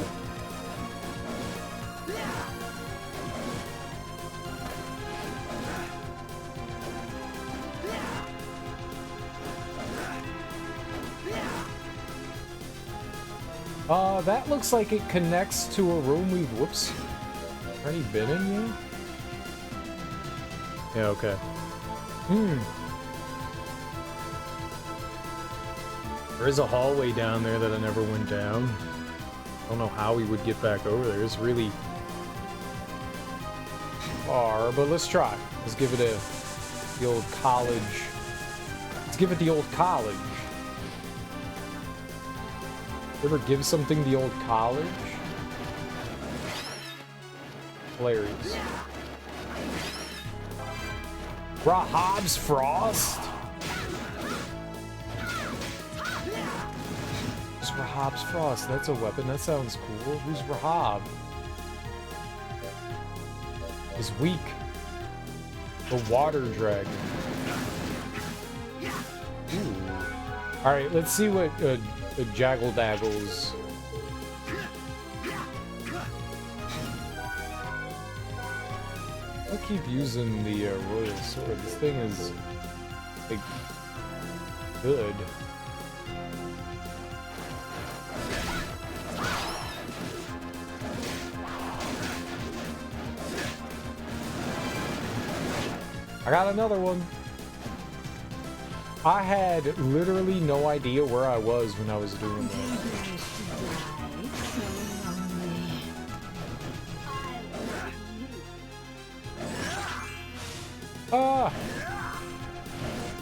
That looks like it connects to a room we've, whoops, already been in yet? Yeah, okay. There is a hallway down there that I never went down. I don't know how we would get back over there. It's really far, but let's try. Let's give it the old college. Let's give it the old college. Ever give something the old college? Hilarious. Rahab's Frost? Who's Rahab's Frost? That's a weapon. That sounds cool. Who's Rahab? Is weak. The water dragon. Ooh. Alright, let's see what the Jaggle Daggles. I'll keep using the Royal Sword. This thing is like good. I got another one. I had literally no idea where I was when I was doing that. Ah!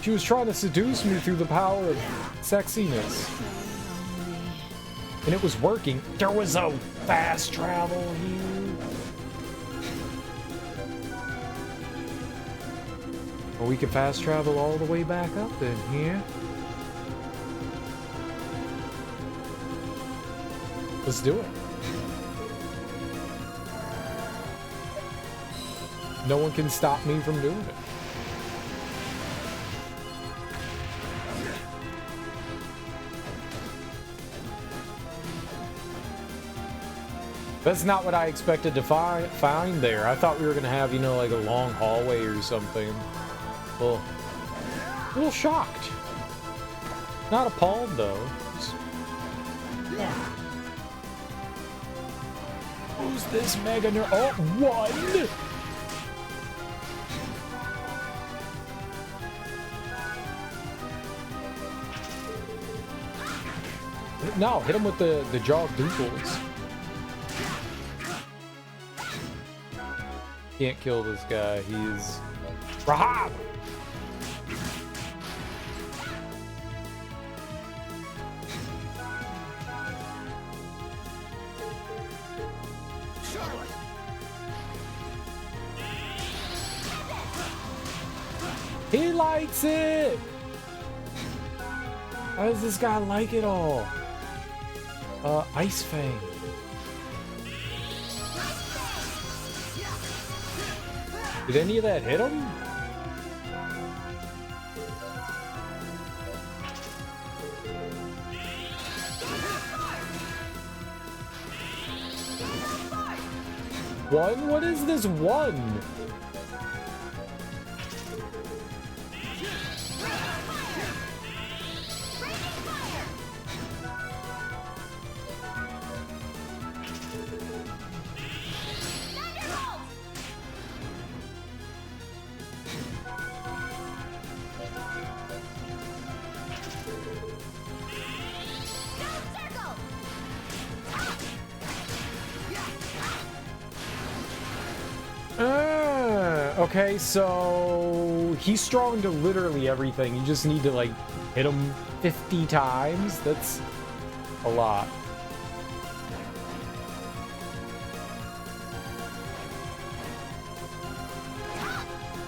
She was trying to seduce me through the power of sexiness. And it was working. There was a fast travel here. Well, we can fast travel all the way back up then here. Let's do it. No one can stop me from doing it. That's not what I expected to find there. I thought we were gonna have, you know, like a long hallway or something. Well, a little shocked. Not appalled though. Who's this mega nerd? Oh, one! No, hit him with the jaw doodles. Can't kill this guy. He's Rahab. He likes it. Why does this guy like it all? Ice Fang. Did any of that hit him? One? What is this one? Okay, so he's strong to literally everything. You just need to, like, hit him 50 times. That's a lot.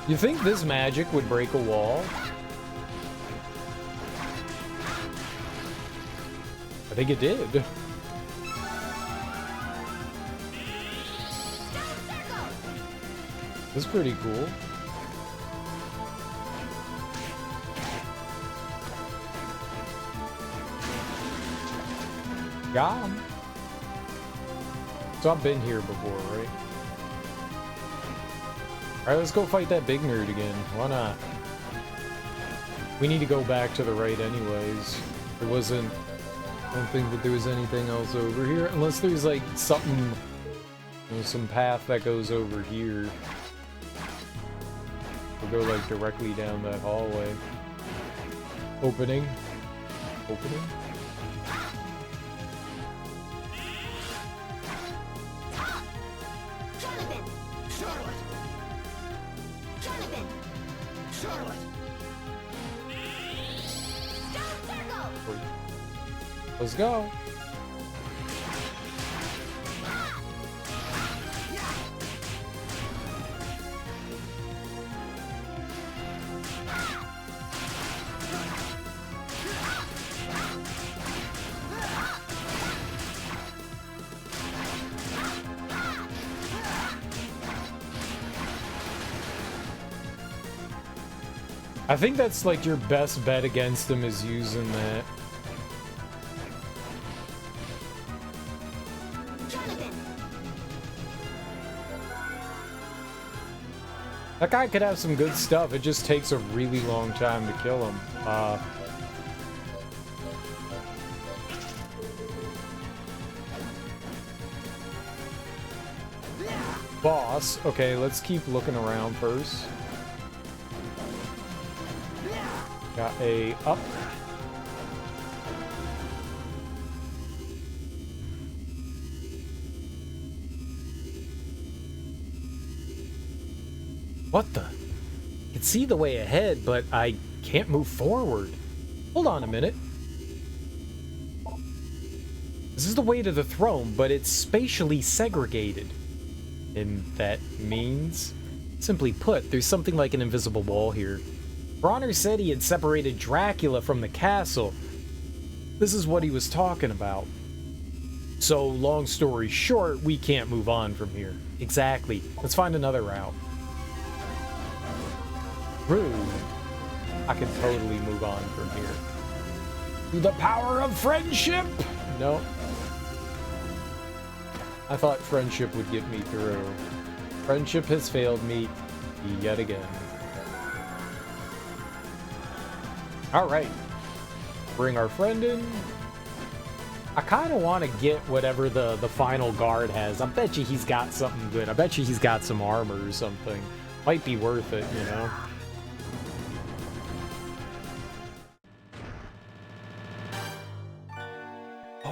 You think this magic would break a wall? I think it did. This is pretty cool. Got him. So I've been here before, right? Alright, let's go fight that big nerd again. Why not? We need to go back to the right anyways. There wasn't... I don't think that there was anything else over here. Unless there's like something... You know, some path that goes over here. We'll go like directly down that hallway. Opening. Opening? Jonathan! Charlotte! Jonathan! Charlotte! Stone circle! Let's go. I think that's like your best bet against him is using that. Jonathan! That guy could have some good stuff. It just takes a really long time to kill him. Boss. Okay, let's keep looking around first. Got a up. What the? I can see the way ahead, but I can't move forward. Hold on a minute. This is the way to the throne, but it's spatially segregated. And that means, simply put, there's something like an invisible wall here. Bronner said he had separated Dracula from the castle. This is what he was talking about. So, long story short, we can't move on from here. Exactly. Let's find another route. Rude. I can totally move on from here. Through the power of friendship! No. I thought friendship would get me through. Friendship has failed me yet again. Alright. Bring our friend in. I kind of want to get whatever the final guard has. I bet you he's got something good. I bet you he's got some armor or something. Might be worth it, you know?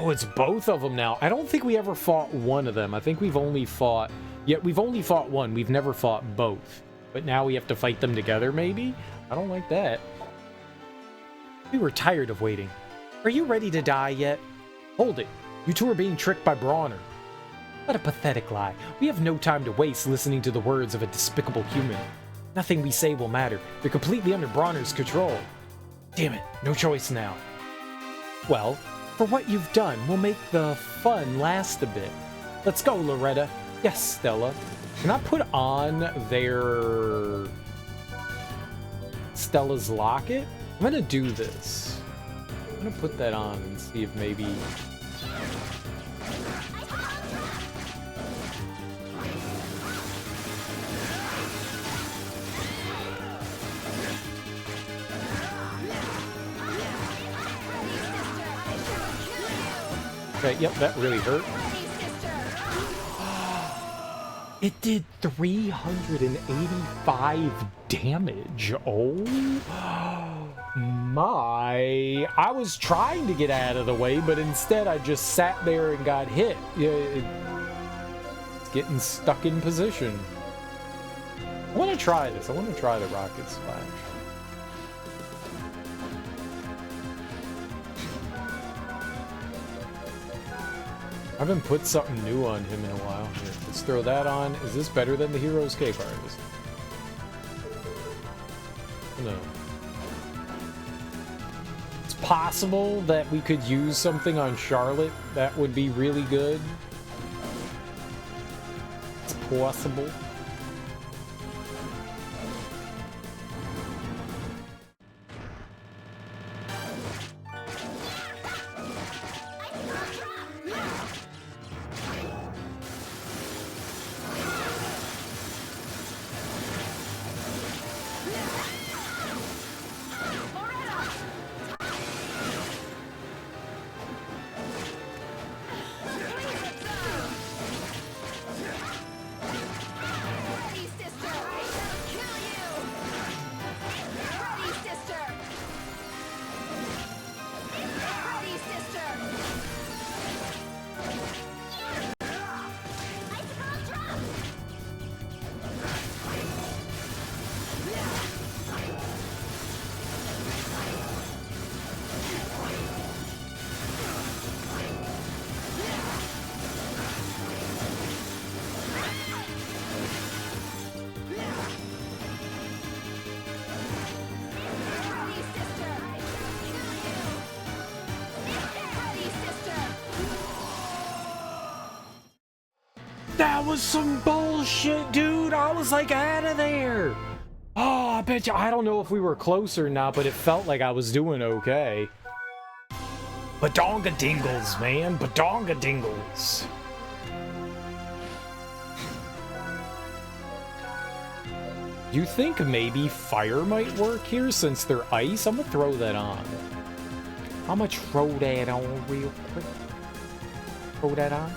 Oh, it's both of them now. I don't think we ever fought one of them. I think we've only fought... Yeah, we've only fought one. We've never fought both. But now we have to fight them together, maybe? I don't like that. We were tired of waiting. Are you ready to die yet? Hold it. You two are being tricked by Bronner. What a pathetic lie. We have no time to waste listening to the words of a despicable human. Nothing we say will matter. They're completely under Bronner's control. Damn it. No choice now. Well... for what you've done, we'll make the fun last a bit. Let's go, Loretta. Yes, Stella. Can I put on their... Stella's locket? I'm gonna do this. I'm gonna put that on and see if maybe... Okay, yep, that really hurt. It did 385 damage. Oh my. I was trying to get out of the way, but instead I just sat there and got hit. It's getting stuck in position. I want to try this. I want to try the rocket splash. I haven't put something new on him in a while. Here, let's throw that on. Is this better than the Hero's Cape Artist? No. It's possible that we could use something on Charlotte that would be really good. It's possible. That was some bullshit, dude. I was like out of there. Oh, I bet you. I don't know if we were close or not, but it felt like I was doing okay. Badonga dingles, man. Badonga dingles. You think maybe fire might work here since they're ice? I'm gonna throw that on. I'm gonna throw that on real quick. Throw that on.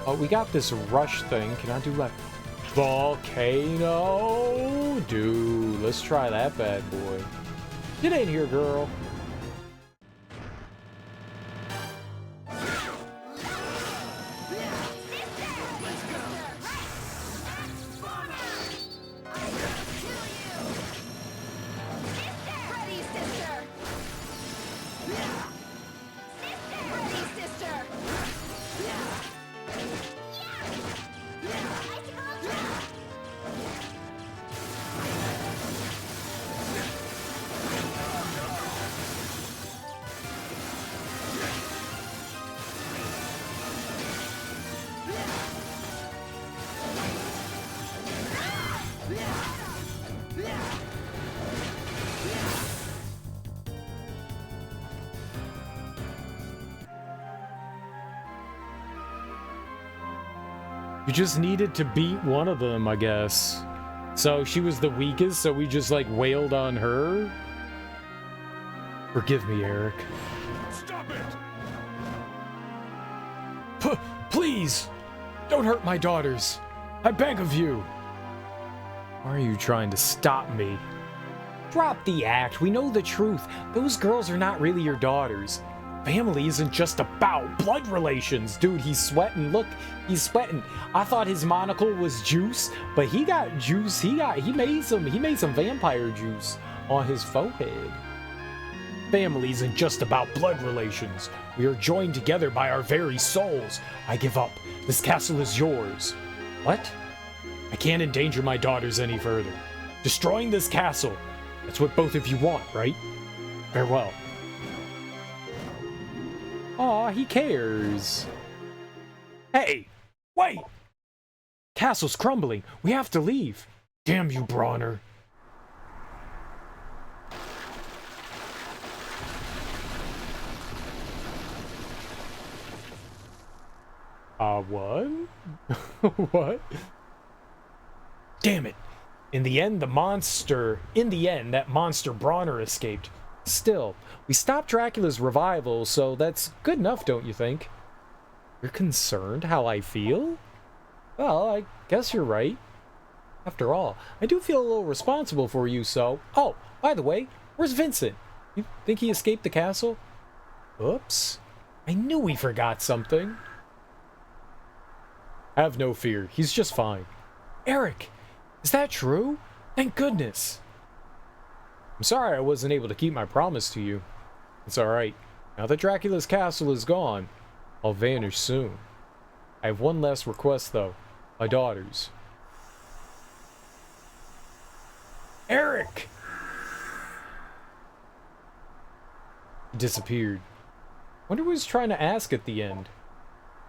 Oh, we got this rush thing. Can I do like volcano? Dude, let's try that bad boy. Get in here, girl. You just needed to beat one of them, I guess. So she was the weakest, so we just like wailed on her? Forgive me, Eric. Stop it! Please! Don't hurt my daughters! I beg of you! Why are you trying to stop me? Drop the act. We know the truth. Those girls are not really your daughters. Family isn't just about blood relations. Dude, he's sweating. Look, he's sweating. I thought his monocle was juice, but he got juice. He made some vampire juice on his forehead. Family isn't just about blood relations. We are joined together by our very souls. I give up. This castle is yours. What? I can't endanger my daughters any further. Destroying this castle. That's what both of you want, right? Farewell. Aw, he cares. Hey, wait! Castle's crumbling. We have to leave. Damn you, Bronner. What? What? Damn it. In the end, that monster Bronner escaped. Still, we stopped Dracula's revival, so that's good enough, don't you think? You're concerned how I feel? Well, I guess you're right. After all, I do feel a little responsible for you, so... Oh, by the way, where's Vincent? You think he escaped the castle? Oops. I knew we forgot something. Have no fear, he's just fine. Eric! Is that true? Thank goodness. I'm sorry I wasn't able to keep my promise to you. It's alright. Now that Dracula's castle is gone, I'll vanish soon. I have one last request, though. My daughters. Eric! He disappeared. Wonder what he's trying to ask at the end.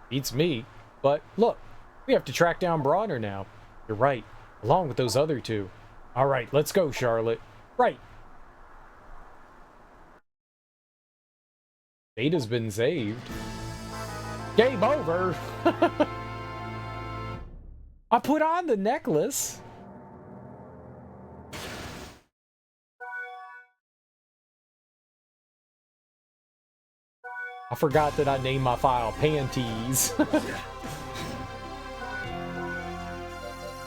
Beats me. But look, we have to track down Bronner now. You're right. Along with those other two. Alright, let's go, Charlotte. Right. Data's been saved. Game over! I put on the necklace. I forgot that I named my file Panties.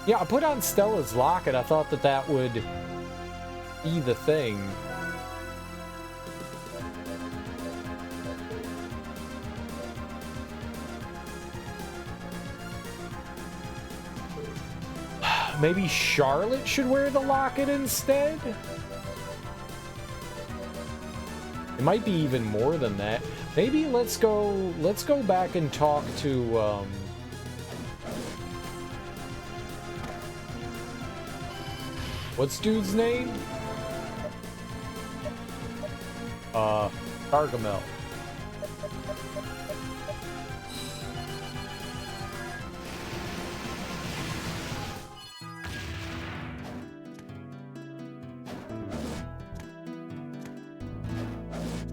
Yeah, I put on Stella's locket. I thought that that would be the thing. Maybe Charlotte should wear the locket instead? It might be even more than that. Maybe let's go back and talk to what's dude's name? Gargamel.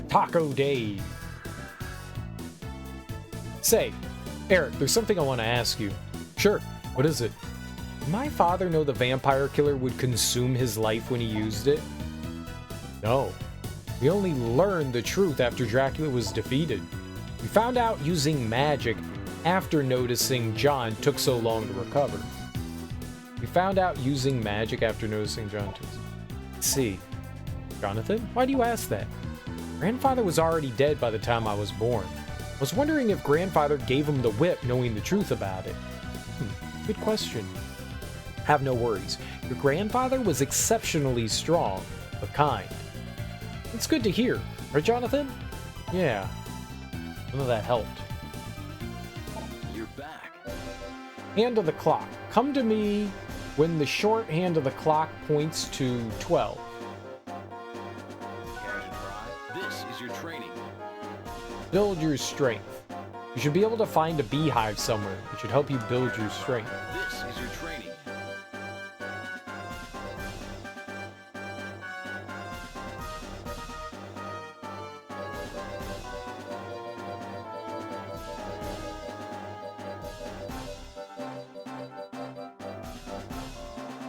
Taco Day. Say, Eric, there's something I want to ask you. Sure, what is it? Did my father know the vampire killer would consume his life when he used it? No. We only learned the truth after Dracula was defeated. We found out using magic after noticing John took so long to recover. See. Jonathan, why do you ask that? Grandfather was already dead by the time I was born. I was wondering if Grandfather gave him the whip knowing the truth about it. Good question. Have no worries. Your grandfather was exceptionally strong, but kind. It's good to hear, right, Jonathan? Yeah. None of that helped. You're back. Hand of the clock. Come to me when the short hand of the clock points to 12. This is your training. Build your strength. You should be able to find a beehive somewhere. It should help you build your strength. This is your training.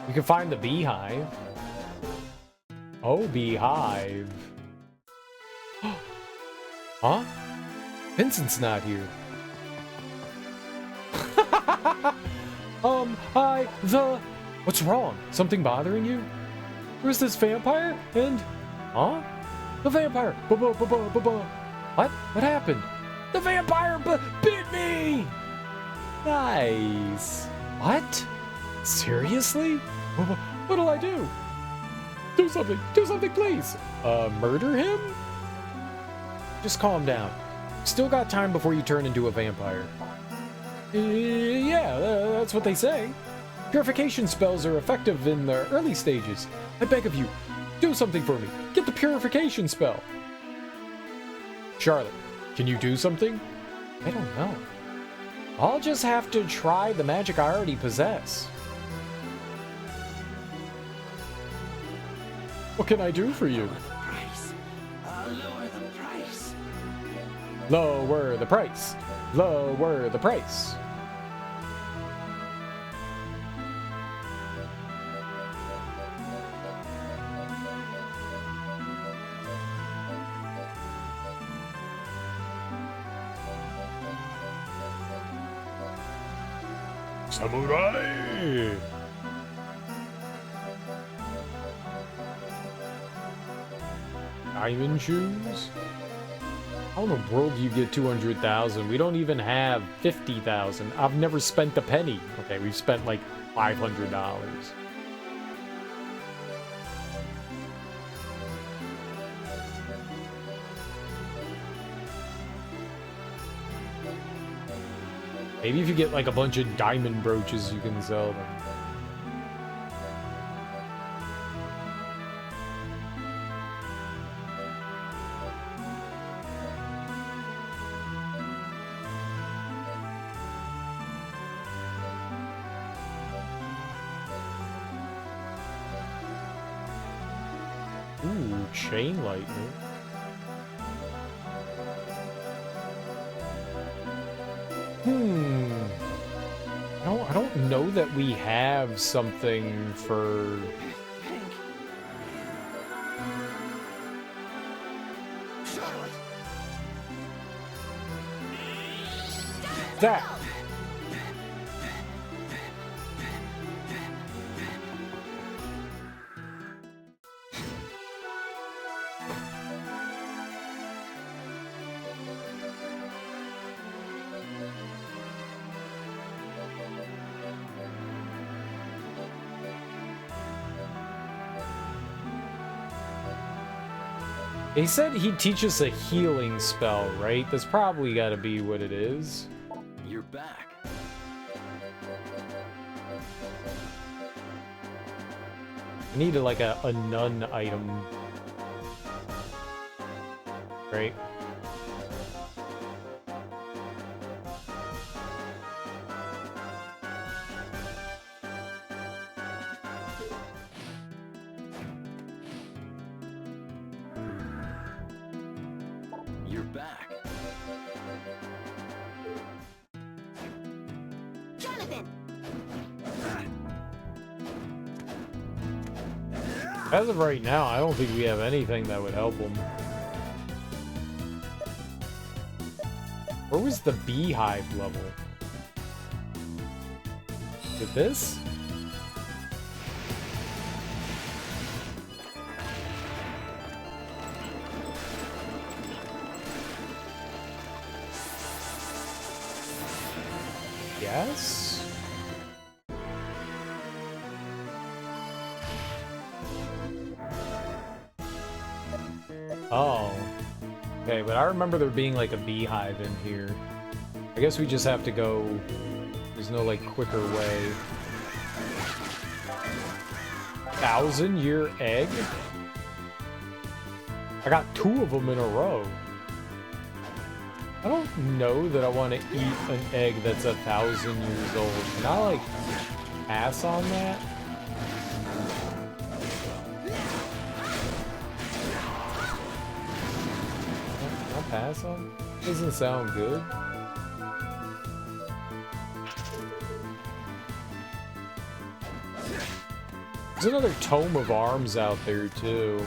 You can find the beehive. Oh, beehive. Huh? Vincent's not here. Hi, What's wrong? Something bothering you? Where's this vampire? And... Huh? The vampire! What? What happened? The vampire bit me! Nice. What? Seriously? What'll I do? Do something! Do something, please! Murder him? Just calm down. Still got time before you turn into a vampire. Yeah, that's what they say. Purification spells are effective in the early stages. I beg of you, do something for me. Get the purification spell. Charlotte, can you do something? I don't know. I'll just have to try the magic I already possess. What can I do for you? I'll lower the price. Lower the price. Lower the price. Samurai! Diamond shoes? How in the world do you get 200,000? We don't even have 50,000. I've never spent a penny. Okay, we've spent like $500. Maybe if you get like a bunch of diamond brooches, you can sell them. Ooh, chain lightning. I don't know that we have something for... Charlotte. That! He said he'd teach us a healing spell, right? That's probably gotta be what it is. You're back. I need like a nun item. Right? You're back. Jonathan. As of right now, I don't think we have anything that would help him. Where was the beehive level? Did this? Yes? Oh. Okay, but I remember there being like a beehive in here. I guess we just have to go... There's no like quicker way. 1,000-year egg? I got 2 of them in a row. I don't know that I want to eat an egg that's 1,000 years old. Can I like pass on that? Can I pass on? Doesn't sound good. There's another Tome of Arms out there, too.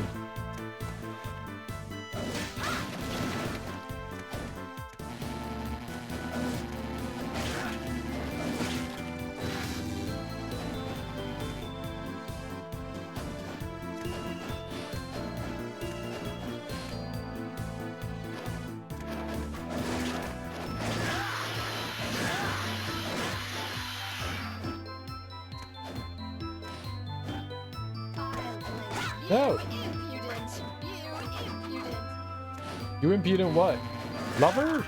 No! You impudent what? Lover?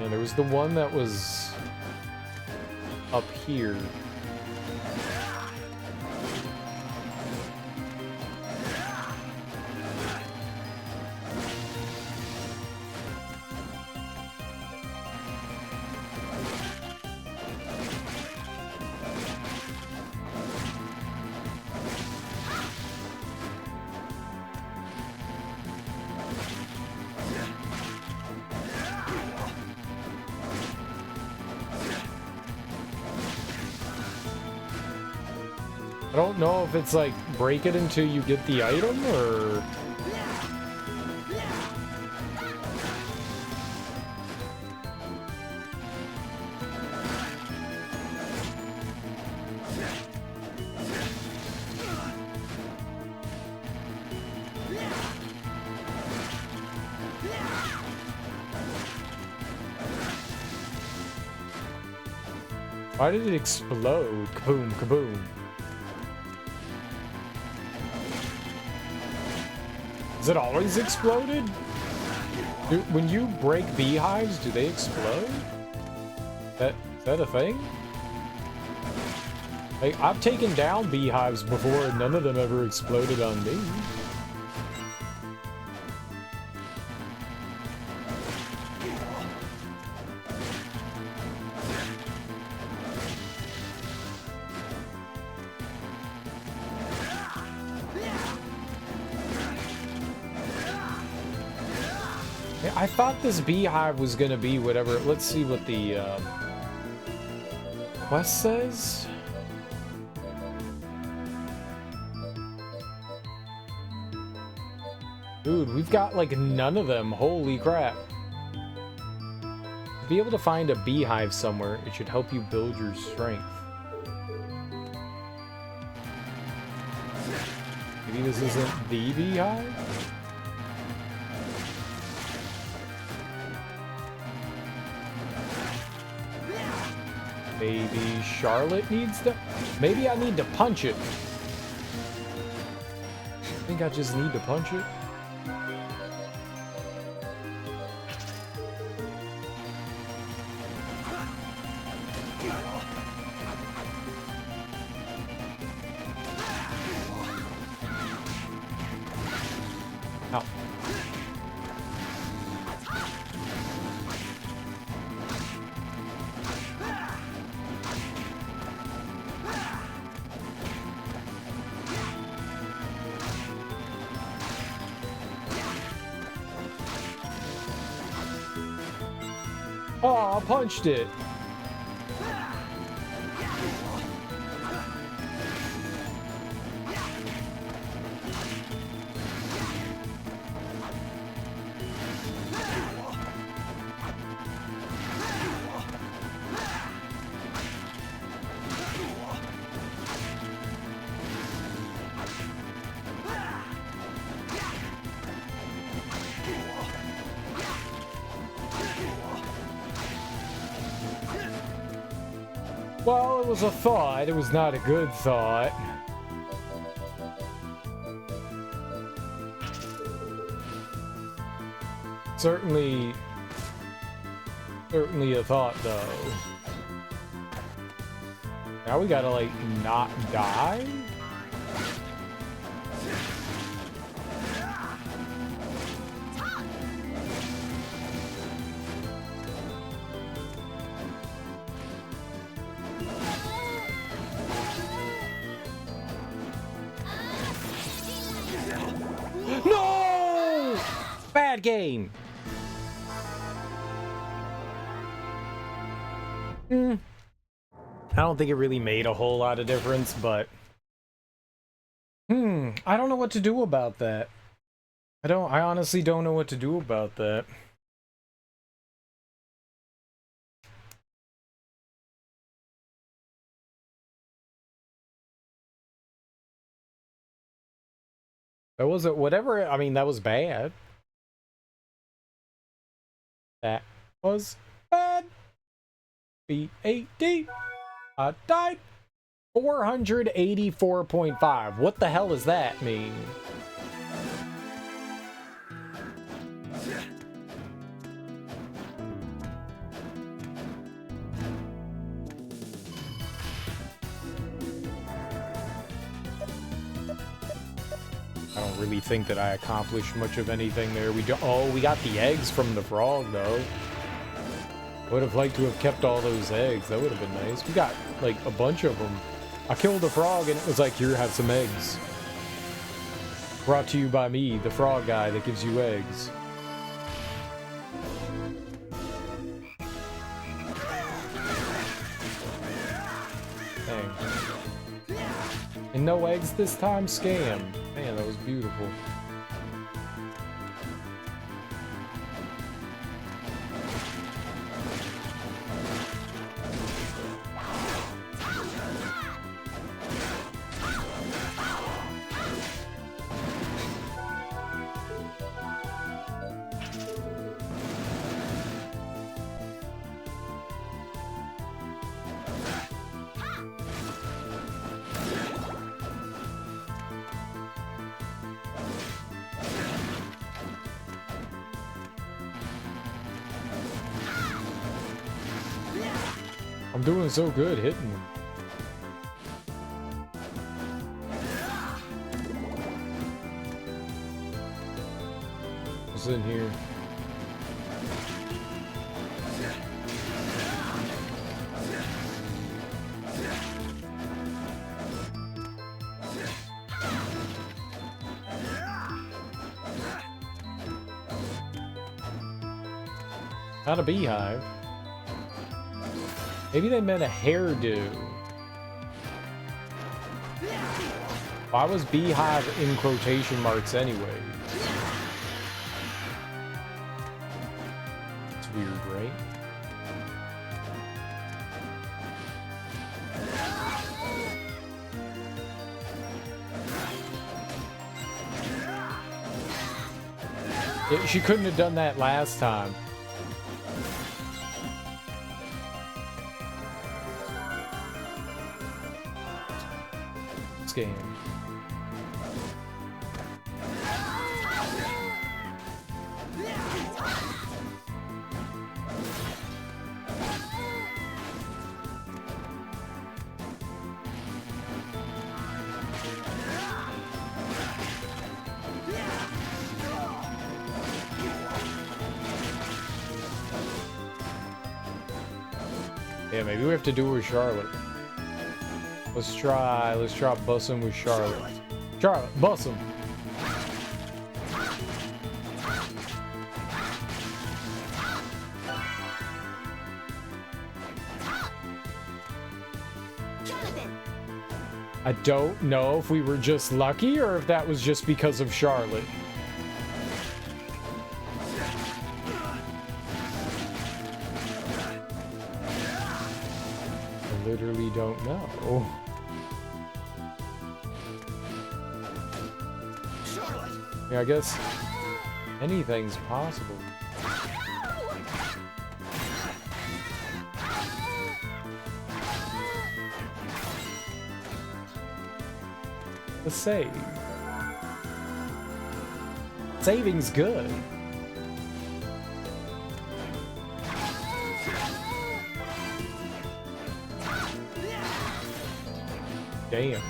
Yeah, there was the one that was up here. I don't know if it's like break it until you get the item or... Why did it explode? Kaboom, kaboom. Is it always exploded? When you break beehives, do they explode? Is that a thing? Like, I've taken down beehives before and none of them ever exploded on me. I thought this beehive was gonna be whatever. Let's see what the quest says. Dude, we've got like none of them. Holy crap. To be able to find a beehive somewhere, it should help you build your strength. Maybe this isn't the beehive? Maybe Charlotte needs to... Maybe I need to punch it. I think I just need to punch it. Ow. Oh, I punched it. Well, it was a thought. It was not a good thought. Certainly a thought, though. Now we gotta, like, not die? No! game. I don't think it really made a whole lot of difference, but I don't know what to do about that. I honestly don't know what to do about that. That wasn't whatever, I mean, that was bad. That was bad. B-A-D. I died. 484.5. What the hell does that mean? I don't really think that I accomplished much of anything there. We got the eggs from the frog, though. Would have liked to have kept all those eggs. That would have been nice. We got, like, a bunch of them. I killed a frog, and it was like, here, have some eggs. Brought to you by me, the frog guy that gives you eggs. Dang. And no eggs this time? Scam. Man, that was beautiful. I'm doing so good hitting them. What's in here? Not a beehive. Maybe they meant a hairdo. Why was beehive in quotation marks anyway? It's weird, right? Yeah, she couldn't have done that last time. Game. Yeah, maybe we have to do it with Charlotte. Let's try bussing with Charlotte. Charlotte, bust him. I don't know if we were just lucky or if that was just because of Charlotte. I literally don't know. Yeah, I guess anything's possible. Let's save. Saving's good. Damn.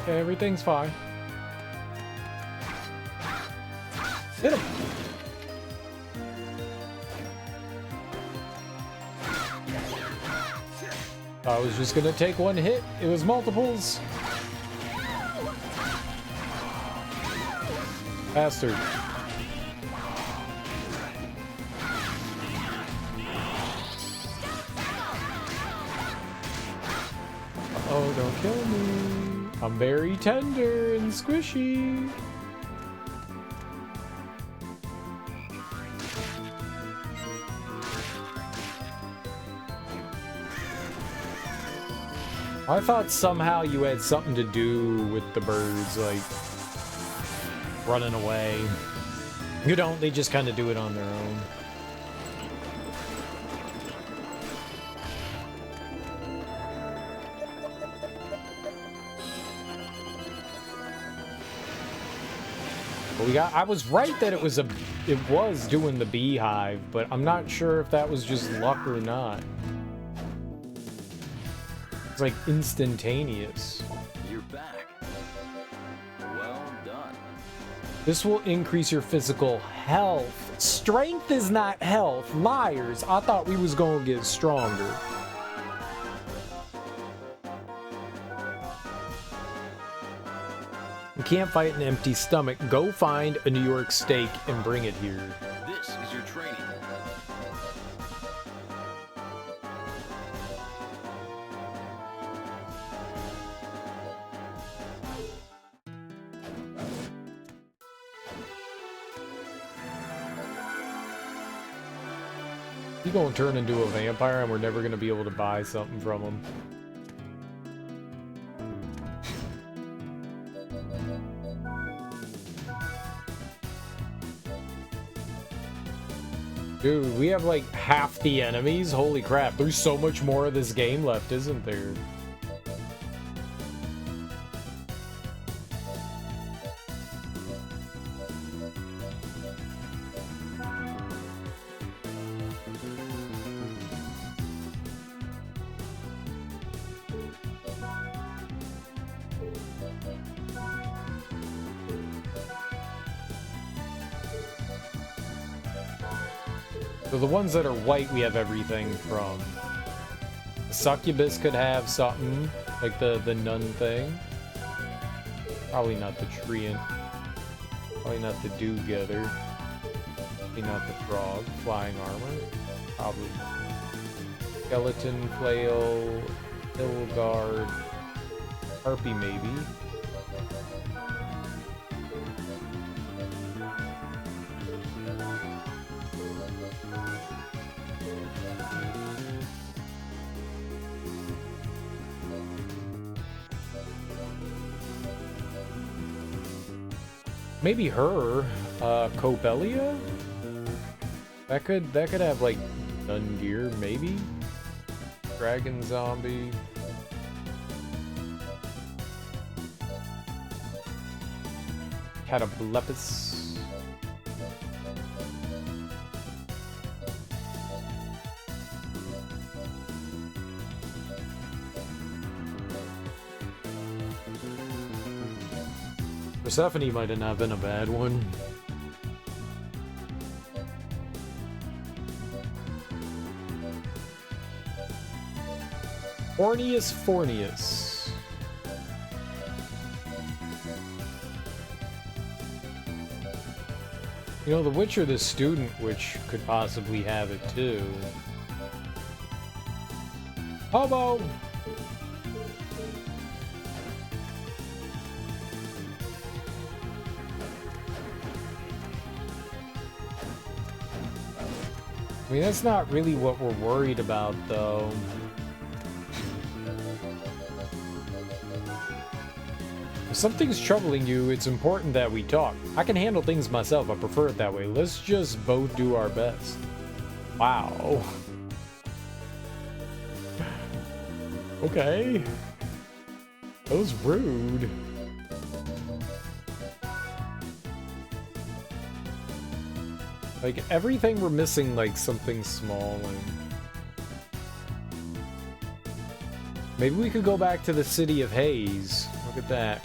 Everything's fine. Hit him! I was just gonna take one hit. It was multiples. Bastard. Oh, don't kill me. I'm very tender and squishy. I thought somehow you had something to do with the birds, like, running away. You don't, they just kind of do it on their own. But I was right that it was doing the beehive, but I'm not sure if that was just luck or not. It's like instantaneous. You're back. Well done. This will increase your physical health. Strength is not health. Liars. I thought we was gonna get stronger. You can't fight an empty stomach. Go find a New York steak and bring it here. This is your training. He's gonna turn into a vampire and we're never gonna be able to buy something from him. Dude, we have like half the enemies. Holy crap, there's so much more of this game left, isn't there? So the ones that are white, we have everything from. The succubus could have something, like the nun thing. Probably not the treant. Probably not the do-getter. Probably not the frog. Flying armor. Probably not. Skeleton, flail, hill guard, harpy maybe. Maybe her, Copelia? That could have like nun gear, maybe? Dragon zombie. Catoblepis. Persephone might have not been a bad one. Orneus Forneus. You know, the Witcher, the student, which could possibly have it too. Hobo! I mean, that's not really what we're worried about, though. If something's troubling you, it's important that we talk. I can handle things myself. I prefer it that way. Let's just both do our best. Wow. Okay. That was rude. Like, everything we're missing, like, something small, and... Maybe we could go back to the city of Haze. Look at that.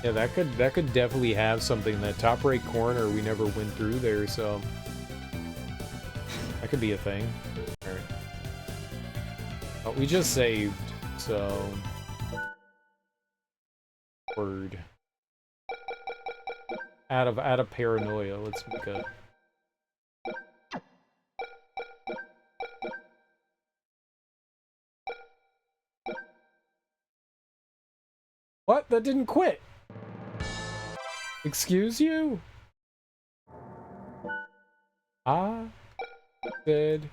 Yeah, that could definitely have something. That top right corner, we never went through there, so that could be a thing. All right. Oh, we just saved, so word. Out of paranoia, let's make a. What? That didn't quit. Excuse you? I said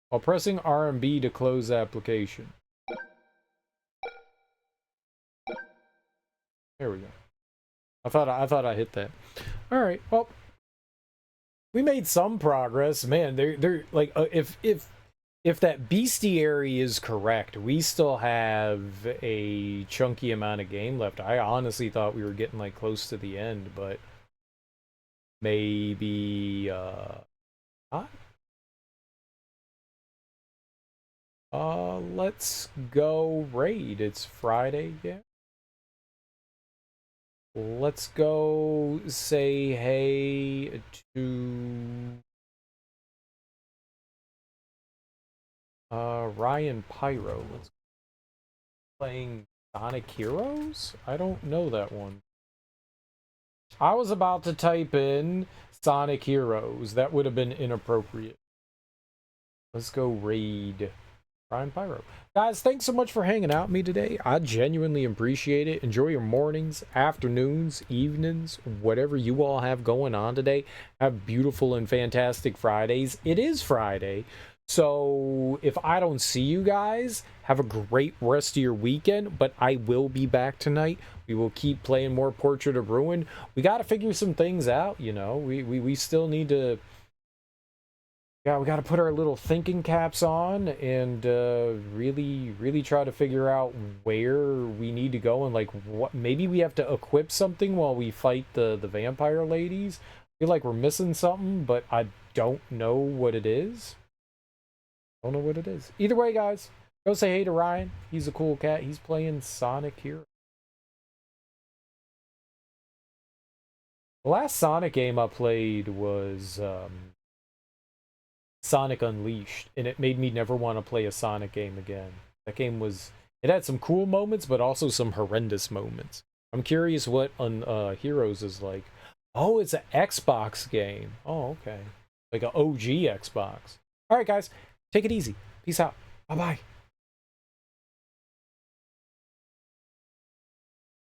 while pressing R and B to close application. There we go. I thought I hit that. All right. Well, we made some progress, man. They're like if that bestiary is correct, we still have a chunky amount of game left. I honestly thought we were getting like close to the end, but maybe not. Let's go raid. It's Friday, yeah. Let's go say hey to Ryan Pyro. Let's playing Sonic Heroes? I don't know that one. I was about to type in Sonic Heroes. That would have been inappropriate. Let's go raid Ryan Pyro. Guys, thanks so much for hanging out with me today. I genuinely appreciate it. Enjoy your mornings, afternoons, evenings, whatever you all have going on today. Have beautiful and fantastic Fridays. It is Friday. So if I don't see you guys, have a great rest of your weekend, but I will be back tonight. We will keep playing more Portrait of Ruin. We got to figure some things out, you know. We still need to... Yeah, we got to put our little thinking caps on and really try to figure out where we need to go and like what maybe we have to equip something while we fight the vampire ladies. I feel like we're missing something, but I don't know what it is. Don't know what it is. Either way, guys, go say hey to Ryan. He's a cool cat. He's playing Sonic here. The last Sonic game I played was Sonic Unleashed, and it made me never want to play a Sonic game again. That game was... It had some cool moments, but also some horrendous moments. I'm curious what Heroes is like. Oh, it's an Xbox game. Oh, okay. Like an OG Xbox. All right, guys. Take it easy. Peace out. Bye-bye.